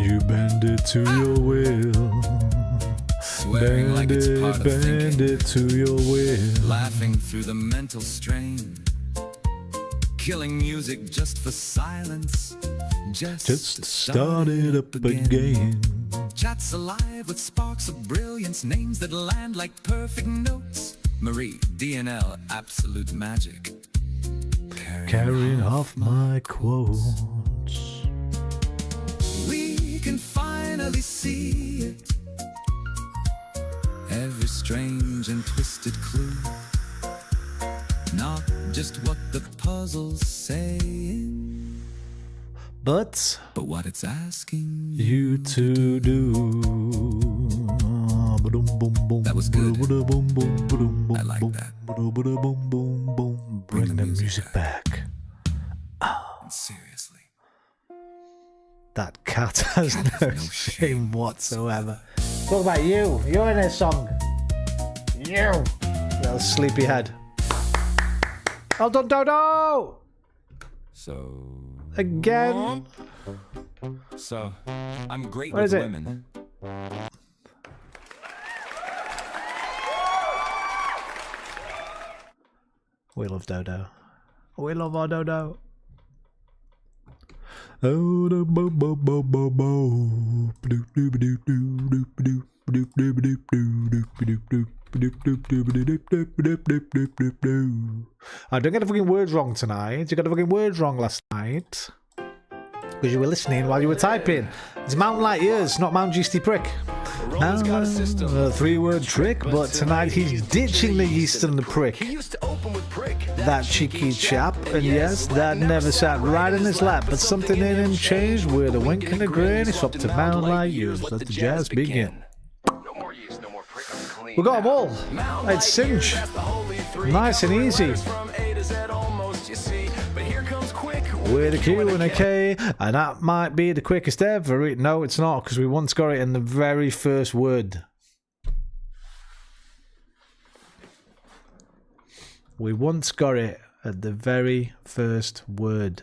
You bend it to your will. Swearing like it's part of thinking. Bend it to your will. Laughing through the mental strain. Killing music just for silence. Just start it up again. Chats alive with sparks of brilliance. Names that land like perfect notes. Marie, DNL, absolute magic. Carrying off my quotes. We can finally see it. Every strange and twisted clue. Not just what the puzzle's saying, but what it's asking you to do. That was good. I like that. Bring the music back. Seriously. That cat has no shame whatsoever. What about you? You're in this song. You. Little sleepyhead. Well done, Dodo! So... Again? So, I'm great What with is it? women. We love Dodo. We love our Dodo. Oh, the bo bo bo bo bo. I don't get the fucking words wrong tonight. You got the fucking words wrong last night. Because you were listening while you were typing. It's Mountain Light Years, not Mount GST Prick. Now, a three-word trick, but tonight he's ditching the yeast and the prick. That cheeky chap, and yes, that never sat right in his lap, but something in him changed with a wink and a grin. He swapped to Mountain Light Years. Let the jazz begin. We got them all. It's Singe. Nice and easy. With a Q and a K, and that might be the quickest ever. No, it's not, because we once got it in the very first word. We once got it at the very first word.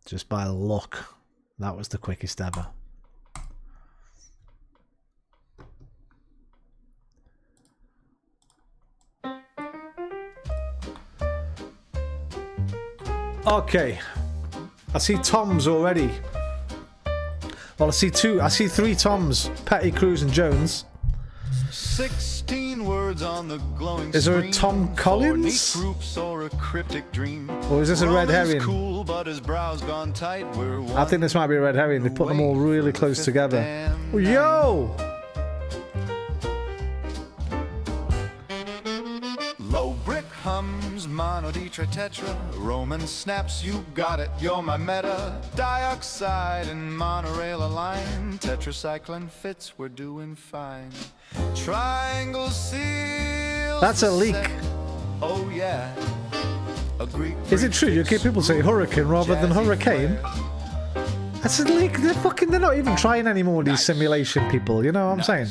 Just by luck. That was the quickest ever. Okay, I see Toms already. Well, I see three Toms: Petty, Cruz, and Jones. 16 words on the glowing is there a Tom Collins? Or, a cryptic dream. Or is this a red herring? Cool, but his brow's gone tight. I think this might be a red herring. They put them all really close together. Oh, yo! Low brick hums, mono tetra, Roman snaps, you got it, you're my meta. Dioxide and monorail align, tetracycline fits, we're doing fine. Triangle seal. That's a leak. Oh yeah. A Greek. Is it true? You hear people say hurricane rather than hurricane? That's a leak. They're not even trying anymore, these simulation people, you know what I'm saying?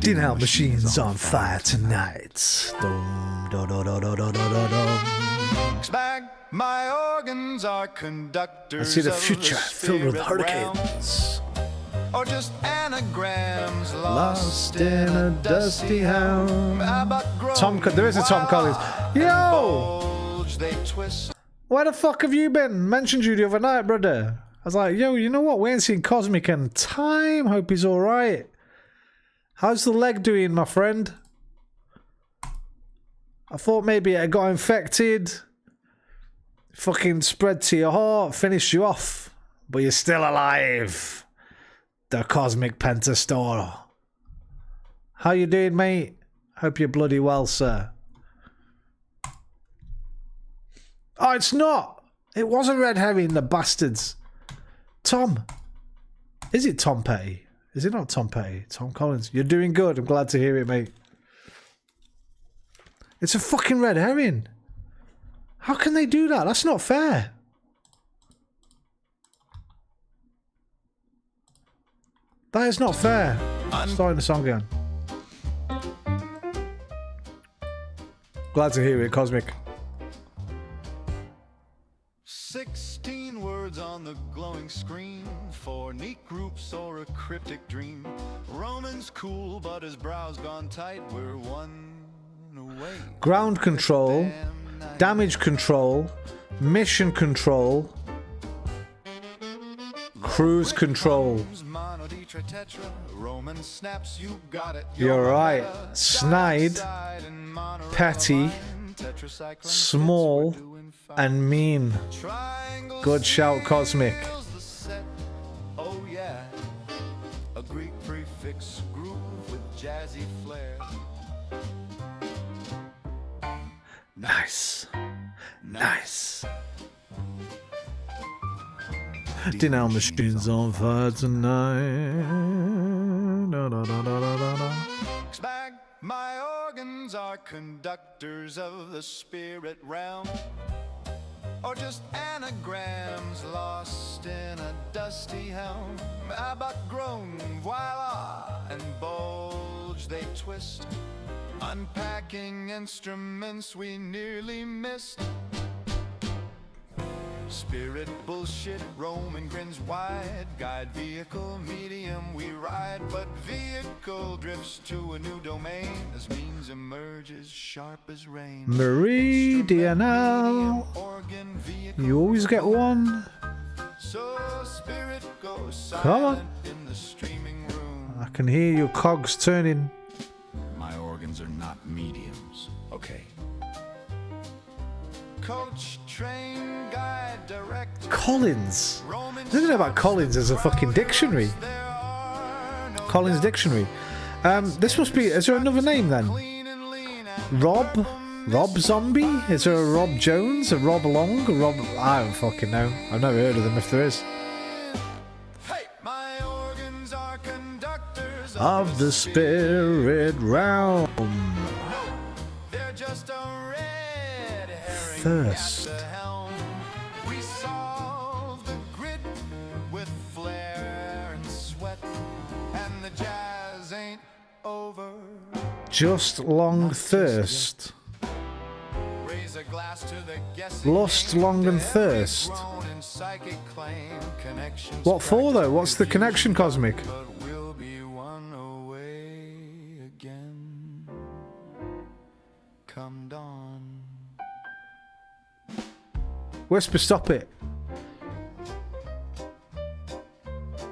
DNL Machine's on fire tonight. Dum, da, da, da, da, da, da, da. Bag. my organs are conductors. I see the of future filled with spirit hurricanes. realm, or just anagrams Lost in a dusty home. Tom, there is a Tom Collins. Yo! bulge, they twist. Where the fuck have you been? Mentioned you the other night, brother. I was like, yo, you know what? We ain't seen Cosmic in time. Hope he's alright. How's the leg doing, my friend? I thought maybe it had got infected. Fucking spread to your heart, finished you off. But you're still alive. The Cosmic Pentastor. How you doing, mate? Hope you're bloody well, sir. Oh, it's not. It was a red herring, the bastards. Tom. Is it Tom Petty? Is it not Tom Petty? Tom Collins. You're doing good. I'm glad to hear it, mate. It's a fucking red herring. How can they do that? That's not fair. That is not fair. Starting the song again. Glad to hear it, Cosmic. 16 words on the glowing screen, 4 neat groups or a cryptic dream. Roman's cool, but his brow's gone tight. We're one away. Ground control, damage control, mission control, cruise control. You're right. Snide, petty, small, and mean. Good shout, Cosmic. Oh yeah, a Greek prefix groove with jazzy flair. Nice. Nice. Dinner machine's on fire tonight. No, no, no, no, no, no, no. Back, my organs are conductors of the spirit realm, or just anagrams lost in a dusty helm. About grown, voila, and bulge they twist, unpacking instruments we nearly missed. Spirit bullshit, Roman grins wide, guide vehicle medium we ride, but vehicle drifts to a new domain as means emerges sharp as rain. Meridional. You always get one. So spirit goes Come on. silent in the streaming room. I can hear your cogs turning. My organs are not mediums. Okay. Coach, train, guide, direct. Collins. I don't know about Collins as a fucking dictionary. Collins dictionary. This must be. Is there another name then? Rob? Rob Zombie? Is there a Rob Jones? A Rob Long? A Rob? I don't fucking know. I've never heard of them if there is. Of the spirit realm. Thirst. We solve the grid with flair and sweat, and the jazz ain't over. Just long thirst. Raise a glass to the Lust, long and thirst. What for though? What's the connection, Cosmic? We'll be one away again. Come dawn. Whisper, stop it.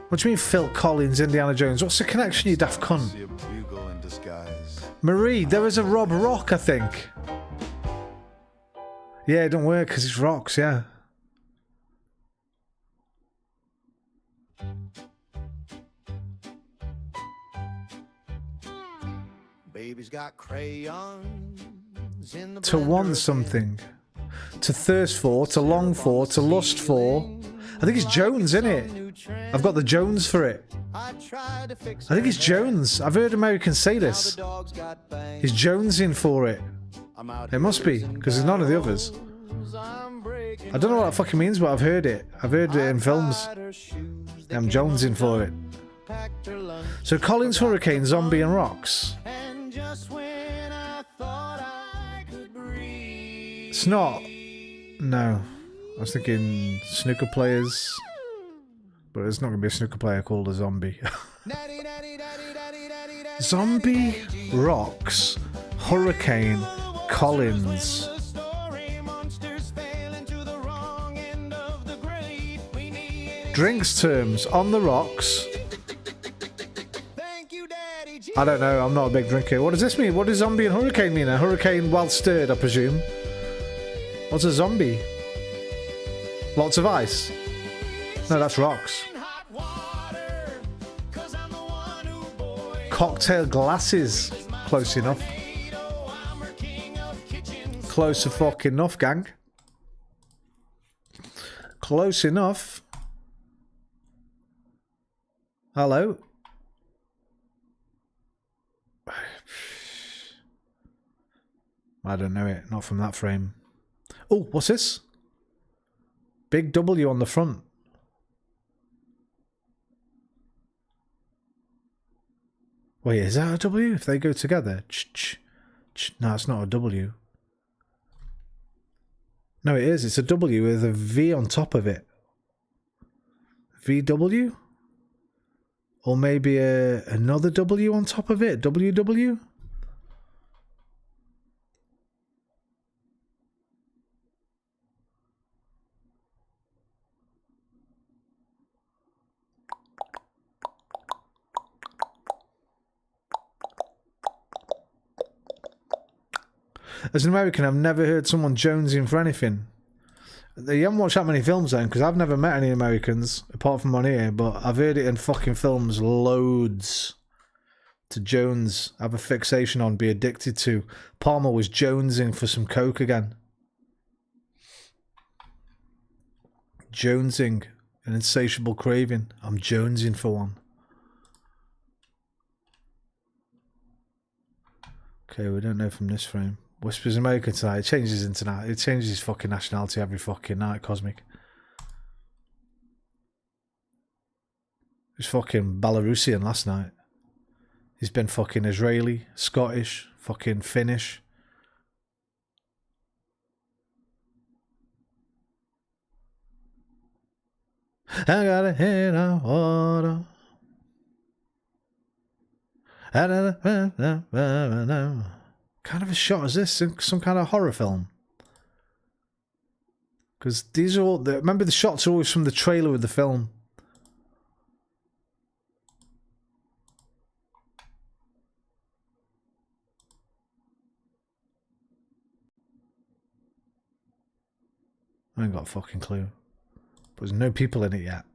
What do you mean Phil Collins, Indiana Jones? What's the connection, you daft cunt? See a bugle in disguise. Marie, there was a Rob Rock, I think. Yeah, it don't work because it's rocks, yeah. Baby's got crayons in the To want something. To thirst for, to long for, to lust for. I think it's Jones, isn't it? I've got the Jones for it. I think it's Jones. I've heard Americans say this. Is Jones in for it? It must be, because there's none of the others. I don't know what that fucking means, but I've heard it. I've heard it in films. I'm Jones in for it. So Collins, Hurricane, Zombie and Rocks. It's not. No. I was thinking snooker players. But there's not going to be a snooker player called a zombie. Zombie Rocks. Hurricane Collins. Drinks terms on the rocks. I don't know, I'm not a big drinker. What does this mean? What does zombie and hurricane mean? A hurricane while stirred, I presume. What's a zombie? Lots of ice? No, that's rocks. Cocktail glasses. Close enough. Close fucking enough, gang. Close enough. Hello? I don't know it. Not from that frame. Oh, what's this? Big W on the front. Wait, is that a W? If they go together? No, it's not a W. No, it is. It's a W with a V on top of it. VW? Or maybe another W on top of it? WW? As an American, I've never heard someone jonesing for anything. You haven't watched that many films then, because I've never met any Americans, apart from on here, but I've heard it in fucking films loads. To Jones, have a fixation on, be addicted to. Palmer was jonesing for some coke again. Jonesing, an insatiable craving. I'm jonesing for one. Okay, we don't know from this frame. Whispers American tonight. It changes into that. It changes his fucking nationality every fucking night, Cosmic. He was fucking Belarusian last night. He's been fucking Israeli, Scottish, fucking Finnish. I got a head of water. Kind of a shot is this? Some kind of horror film? Because these are all... remember, the shots are always from the trailer of the film. I ain't got a fucking clue. But there's no people in it yet.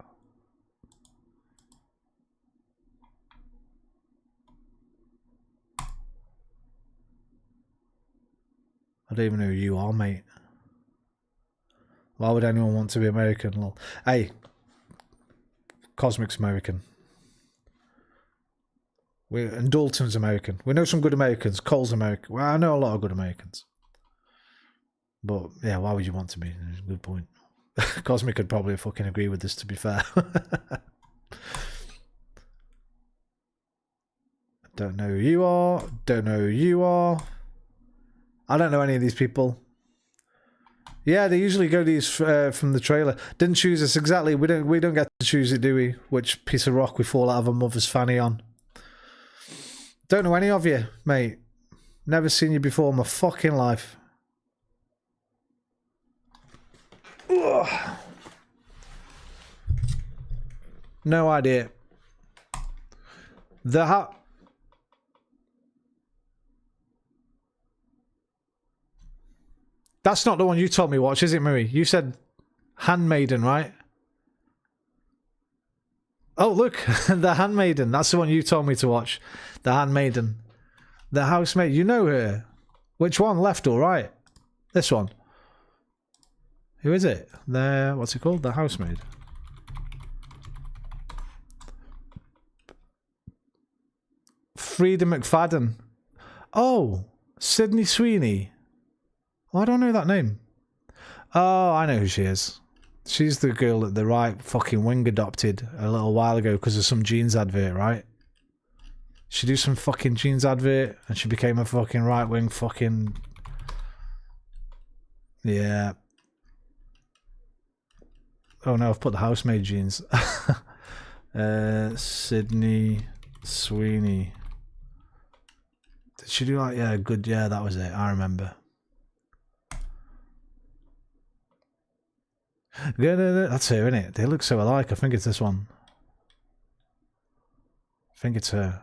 I don't even know who you are, mate. Why would anyone want to be American? Lol. Hey, Cosmic's American. And Dalton's American. We know some good Americans. Cole's American. Well, I know a lot of good Americans. But, yeah, why would you want to be? Good point. Cosmic could probably fucking agree with this, to be fair. Don't know who you are. Don't know who you are. I don't know any of these people. Yeah, they usually go these from the trailer. Didn't choose us exactly. We don't get to choose it, do we? Which piece of rock we fall out of a mother's fanny on. Don't know any of you, mate. Never seen you before in my fucking life. Ugh. No idea. That's not the one you told me watch, is it, Marie? You said Handmaiden, right? Oh, look, The Handmaiden. That's the one you told me to watch. The Handmaiden. The Housemaid. You know her. Which one? Left or right? This one. Who is it? What's it called? The Housemaid. Frida McFadden. Oh, Sydney Sweeney. Oh, I don't know that name. Oh, I know who she is. She's the girl that the right fucking wing adopted a little while ago because of some jeans advert, right? She do some fucking jeans advert and she became a fucking right wing fucking... Yeah. Oh no, I've put the housemaid jeans. Sydney Sweeney. Did she do that? Yeah, good. Yeah, that was it. I remember. That's her, isn't it? They look so alike. I think it's this one. I think it's her.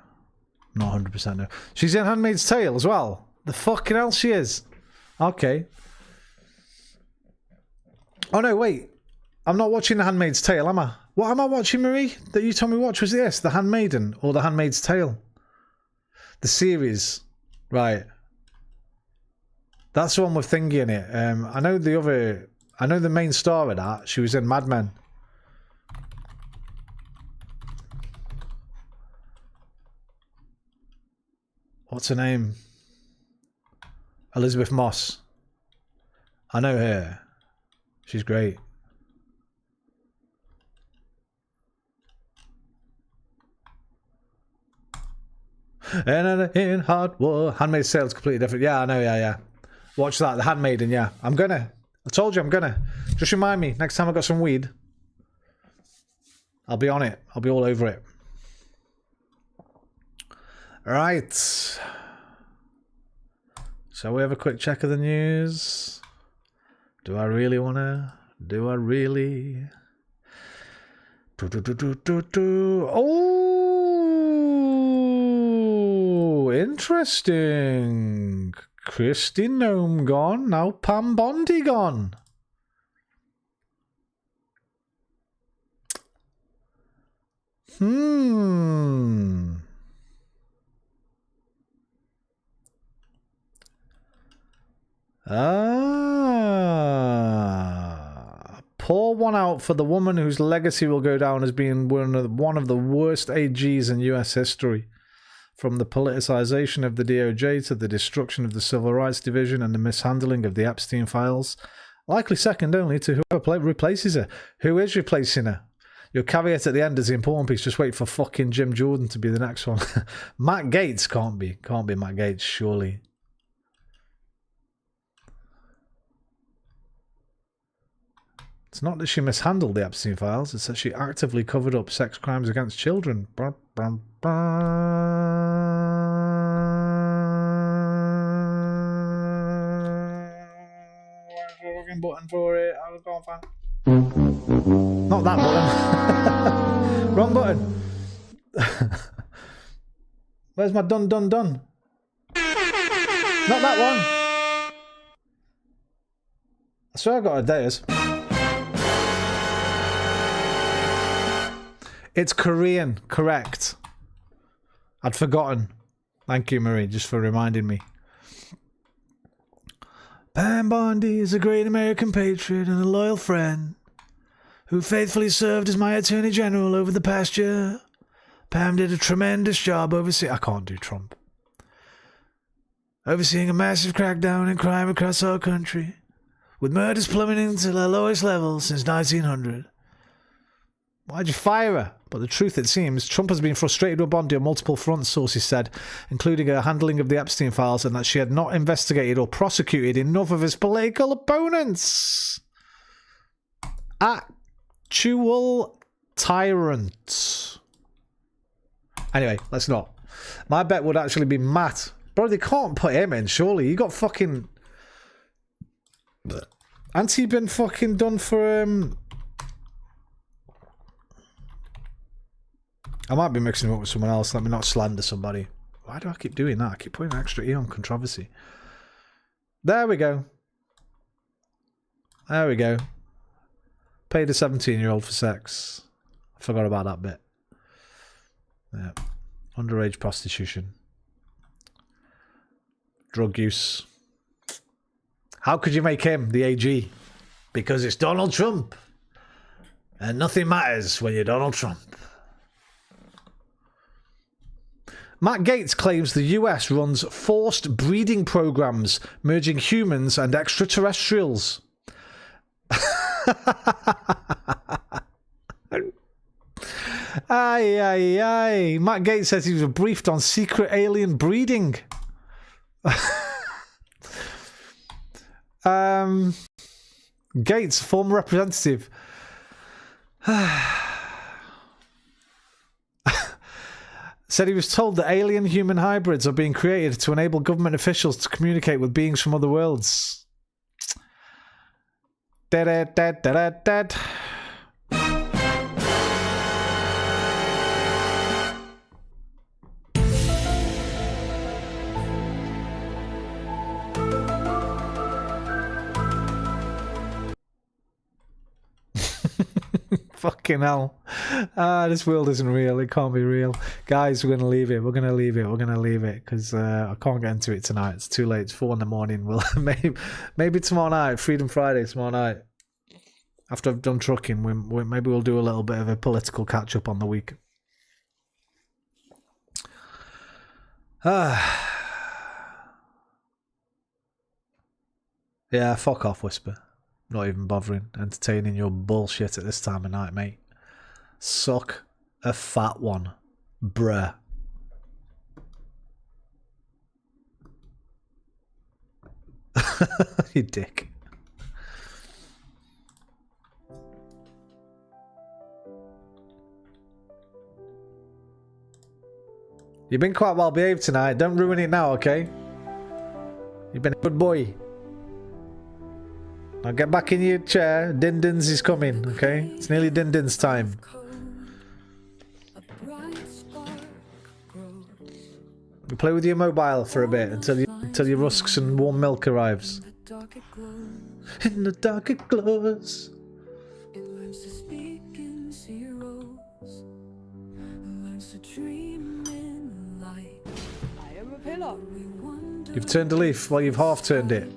Not 100% no. She's in Handmaid's Tale as well. The fucking hell she is. Okay. Oh no, wait. I'm not watching The Handmaid's Tale, am I? What am I watching, Marie? That you told me watch was this? The Handmaiden or The Handmaid's Tale? The series. Right. That's the one with Thingy in it. I know the other... I know the main star of that. She was in Mad Men. What's her name? Elizabeth Moss. I know her. She's great. And in hot war. Handmaid's Tale is completely different. Yeah, I know, yeah. Watch that, The Handmaiden, yeah. I'm gonna. I told you I'm gonna. Just remind me, next time I got some weed, I'll be on it. I'll be all over it. Right. Shall we have a quick check of the news? Do I really wanna? Do I really? Oh, interesting. Christy Nome gone, now Pam Bondi gone. Pour one out for the woman whose legacy will go down as being one of the worst AGs in US history. From the politicization of the DOJ to the destruction of the Civil Rights Division and the mishandling of the Epstein files. Likely second only to whoever replaces her. Who is replacing her? Your caveat at the end is the important piece. Just wait for fucking Jim Jordan to be the next one. Matt Gaetz can't be. Can't be Matt Gaetz, surely. It's not that she mishandled the Epstein files, it's that she actively covered up sex crimes against children. Fucking button for it. I was going for. Not that button. Wrong button. Where's my done? Not that one. I swear I got a days. It's Korean, correct. I'd forgotten. Thank you, Marie, just for reminding me. Pam Bondi is a great American patriot and a loyal friend who faithfully served as my Attorney General over the past year. Pam did a tremendous job overseeing... I can't do Trump. Overseeing a massive crackdown in crime across our country, with murders plummeting to their lowest level since 1900. Why'd you fire her? But the truth, it seems, Trump has been frustrated with Bondi on multiple fronts, sources said, including her handling of the Epstein files and that she had not investigated or prosecuted enough of his political opponents. Actual tyrant. Anyway, let's not. My bet would actually be Matt. Bro, they can't put him in, surely. He got fucking... Hasn't he been fucking done for... I might be mixing him up with someone else. Let me not slander somebody. Why do I keep doing that? I keep putting an extra E on controversy. There we go. There we go. Paid a 17-year-old for sex. I forgot about that bit. Yeah. Underage prostitution. Drug use. How could you make him the AG? Because it's Donald Trump. And nothing matters when you're Donald Trump. Matt Gaetz claims the US runs forced breeding programs merging humans and extraterrestrials. Aye. Matt Gaetz says he was briefed on secret alien breeding. Gaetz, former representative. Said he was told that alien-human hybrids are being created to enable government officials to communicate with beings from other worlds. Dead. Fucking hell. This world isn't real. It can't be real. Guys, we're going to leave it. We're going to leave it because I can't get into it tonight. It's too late. It's 4 in the morning. We'll maybe tomorrow night, Freedom Friday tomorrow night. After I've done trucking, maybe we'll do a little bit of a political catch-up on the week. Yeah, fuck off, Whisper. Not even bothering entertaining your bullshit at this time of night, mate. Suck a fat one, bruh. You dick. You've been quite well behaved tonight. Don't ruin it now, okay? You've been a good boy. Now get back in your chair. Dindins is coming, okay? It's nearly Dindins time. You play with your mobile for a bit until your rusks and warm milk arrives. In the dark it glows. You've turned a leaf. Well, you've half turned it.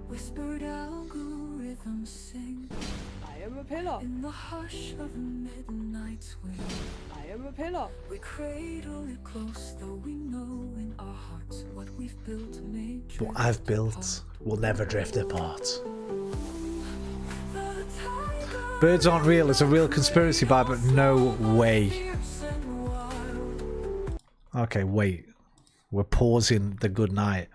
Whispered algorithms sing. I am a pillar. In the hush of a midnight swing. I am a pillar. We cradle it close, though we know in our hearts what we've built may drift. What I've built will never drift apart. Birds aren't real. It's a real conspiracy bar, but no way. Okay, wait. We're pausing the good night.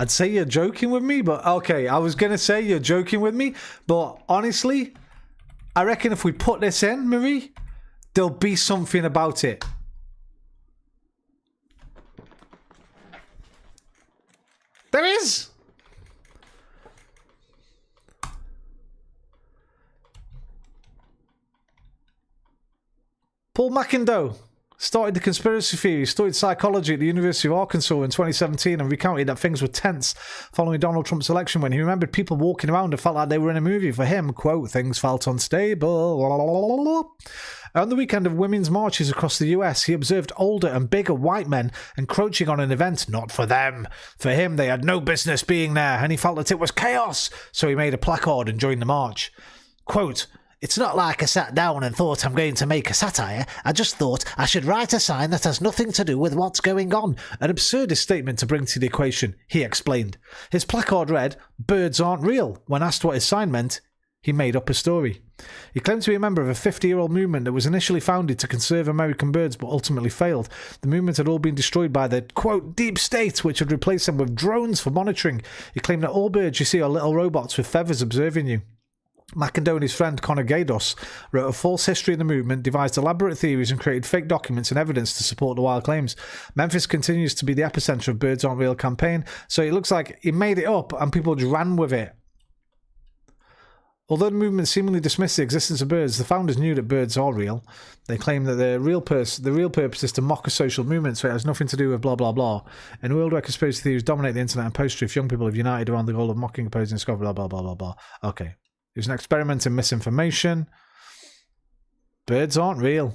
I'd say you're joking with me, but okay, I was going to say you're joking with me, but honestly, I reckon if we put this in, Marie, there'll be something about it. There is! Paul McIndoe started the conspiracy theory, studied psychology at the University of Arkansas in 2017 and recounted that things were tense following Donald Trump's election when he remembered people walking around and felt like they were in a movie. For him, quote, things felt unstable. On the weekend of women's marches across the US, he observed older and bigger white men encroaching on an event not for them. For him, they had no business being there and he felt that it was chaos, so he made a placard and joined the march. Quote, it's not like I sat down and thought I'm going to make a satire. I just thought I should write a sign that has nothing to do with what's going on. An absurdist statement to bring to the equation, he explained. His placard read, birds aren't real. When asked what his sign meant, he made up a story. He claimed to be a member of a 50-year-old movement that was initially founded to conserve American birds but ultimately failed. The movement had all been destroyed by the, quote, deep state, which had replaced them with drones for monitoring. He claimed that all birds you see are little robots with feathers observing you. McIndoe and his friend Conor Gaydos wrote a false history of the movement, devised elaborate theories and created fake documents and evidence to support the wild claims. Memphis continues to be the epicenter of Birds Aren't Real campaign, so it looks like he made it up and people just ran with it. Although the movement seemingly dismissed the existence of birds, the founders knew that birds are real. They claim that the real purpose is to mock a social movement, so it has nothing to do with blah blah blah. In a world where conspiracy theories dominate the internet and post-truth, young people have united around the goal of mocking, opposing, discovery, blah blah blah blah blah. Okay. It was an experiment in misinformation. Birds aren't real.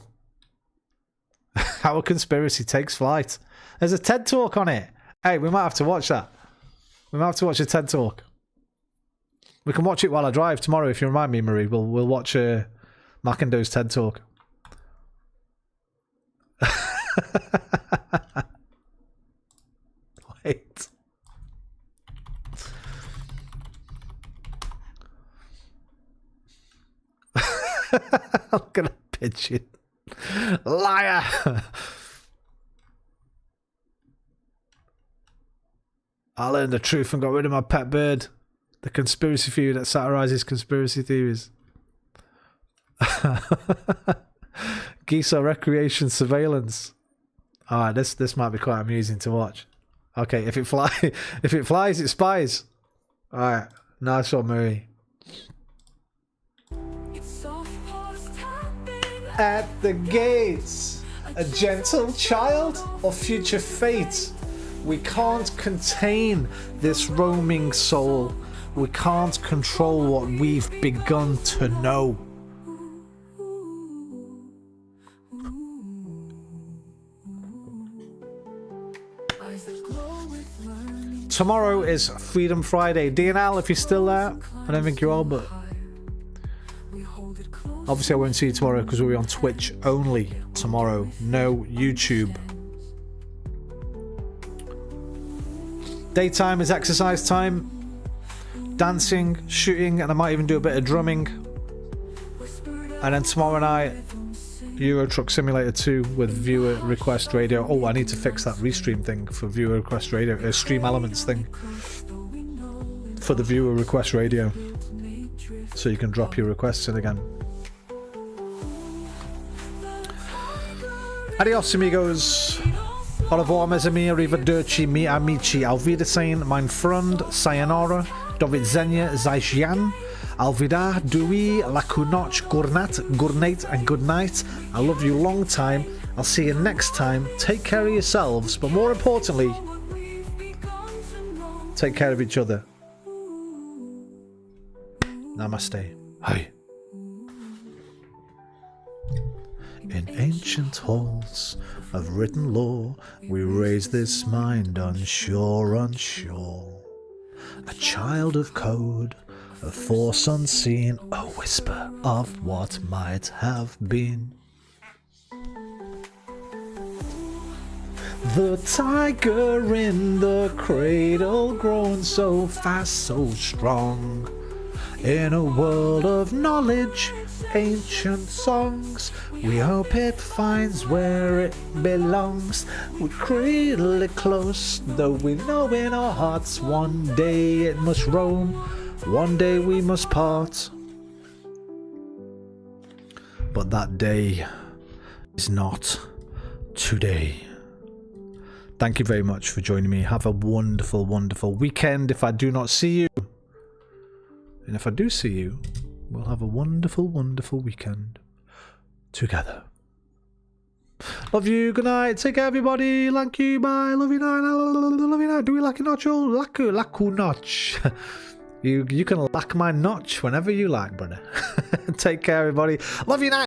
How a conspiracy takes flight. There's a TED Talk on it. Hey, we might have to watch that. We might have to watch a TED Talk. We can watch it while I drive tomorrow if you remind me, Marie. We'll watch McIndoe's TED Talk. Wait. pigeon. Liar! I learned the truth and got rid of my pet bird. The conspiracy theory that satirizes conspiracy theories. Geese are recreation surveillance. Alright, this might be quite amusing to watch. Okay, if it flies, it spies. Alright, nice one, Marie. At the gates, a gentle child or future fate. We can't contain this roaming soul. We can't control what we've begun to know. Tomorrow is Freedom Friday. DNL, if you're still there, I don't think you are, but obviously I won't see you tomorrow because we'll be on Twitch only tomorrow. No YouTube. Daytime is exercise time, dancing, shooting, and I might even do a bit of drumming. And then tomorrow night, Euro Truck Simulator 2 with viewer request radio. Oh, I need to fix that Restream thing for viewer request radio. Stream Elements thing for the viewer request radio, so you can drop your requests in again. Adios, amigos. Au revoir, mes amis. Arrivederci, mi amici. Auf Wiedersehen, mein Freund. Sayonara. Do widzenia, Zajian. Alvida, Dewey, Lakunoch, Gurnate, and good night. I love you long time. I'll see you next time. Take care of yourselves, but more importantly, take care of each other. Namaste. Hi. In ancient halls of written lore, we raise this mind unsure. A child of code, a force unseen, a whisper of what might have been. The tiger in the cradle, grown so fast, so strong. In a world of knowledge, ancient songs, we hope it finds where it belongs. We cradle it close, though we know in our hearts one day it must roam, one day we must part. But that day is not today. Thank you very much for joining me. Have a wonderful, wonderful weekend if I do not see you. And if I do see you, we'll have a wonderful, wonderful weekend together. Love you. Good night. Take care, everybody. Thank you. Bye. Love you. Night. Love you. Night. Do we lack a notch? Oh, laku notch. You can lack my notch whenever you like, brother. Take care, everybody. Love you. Night.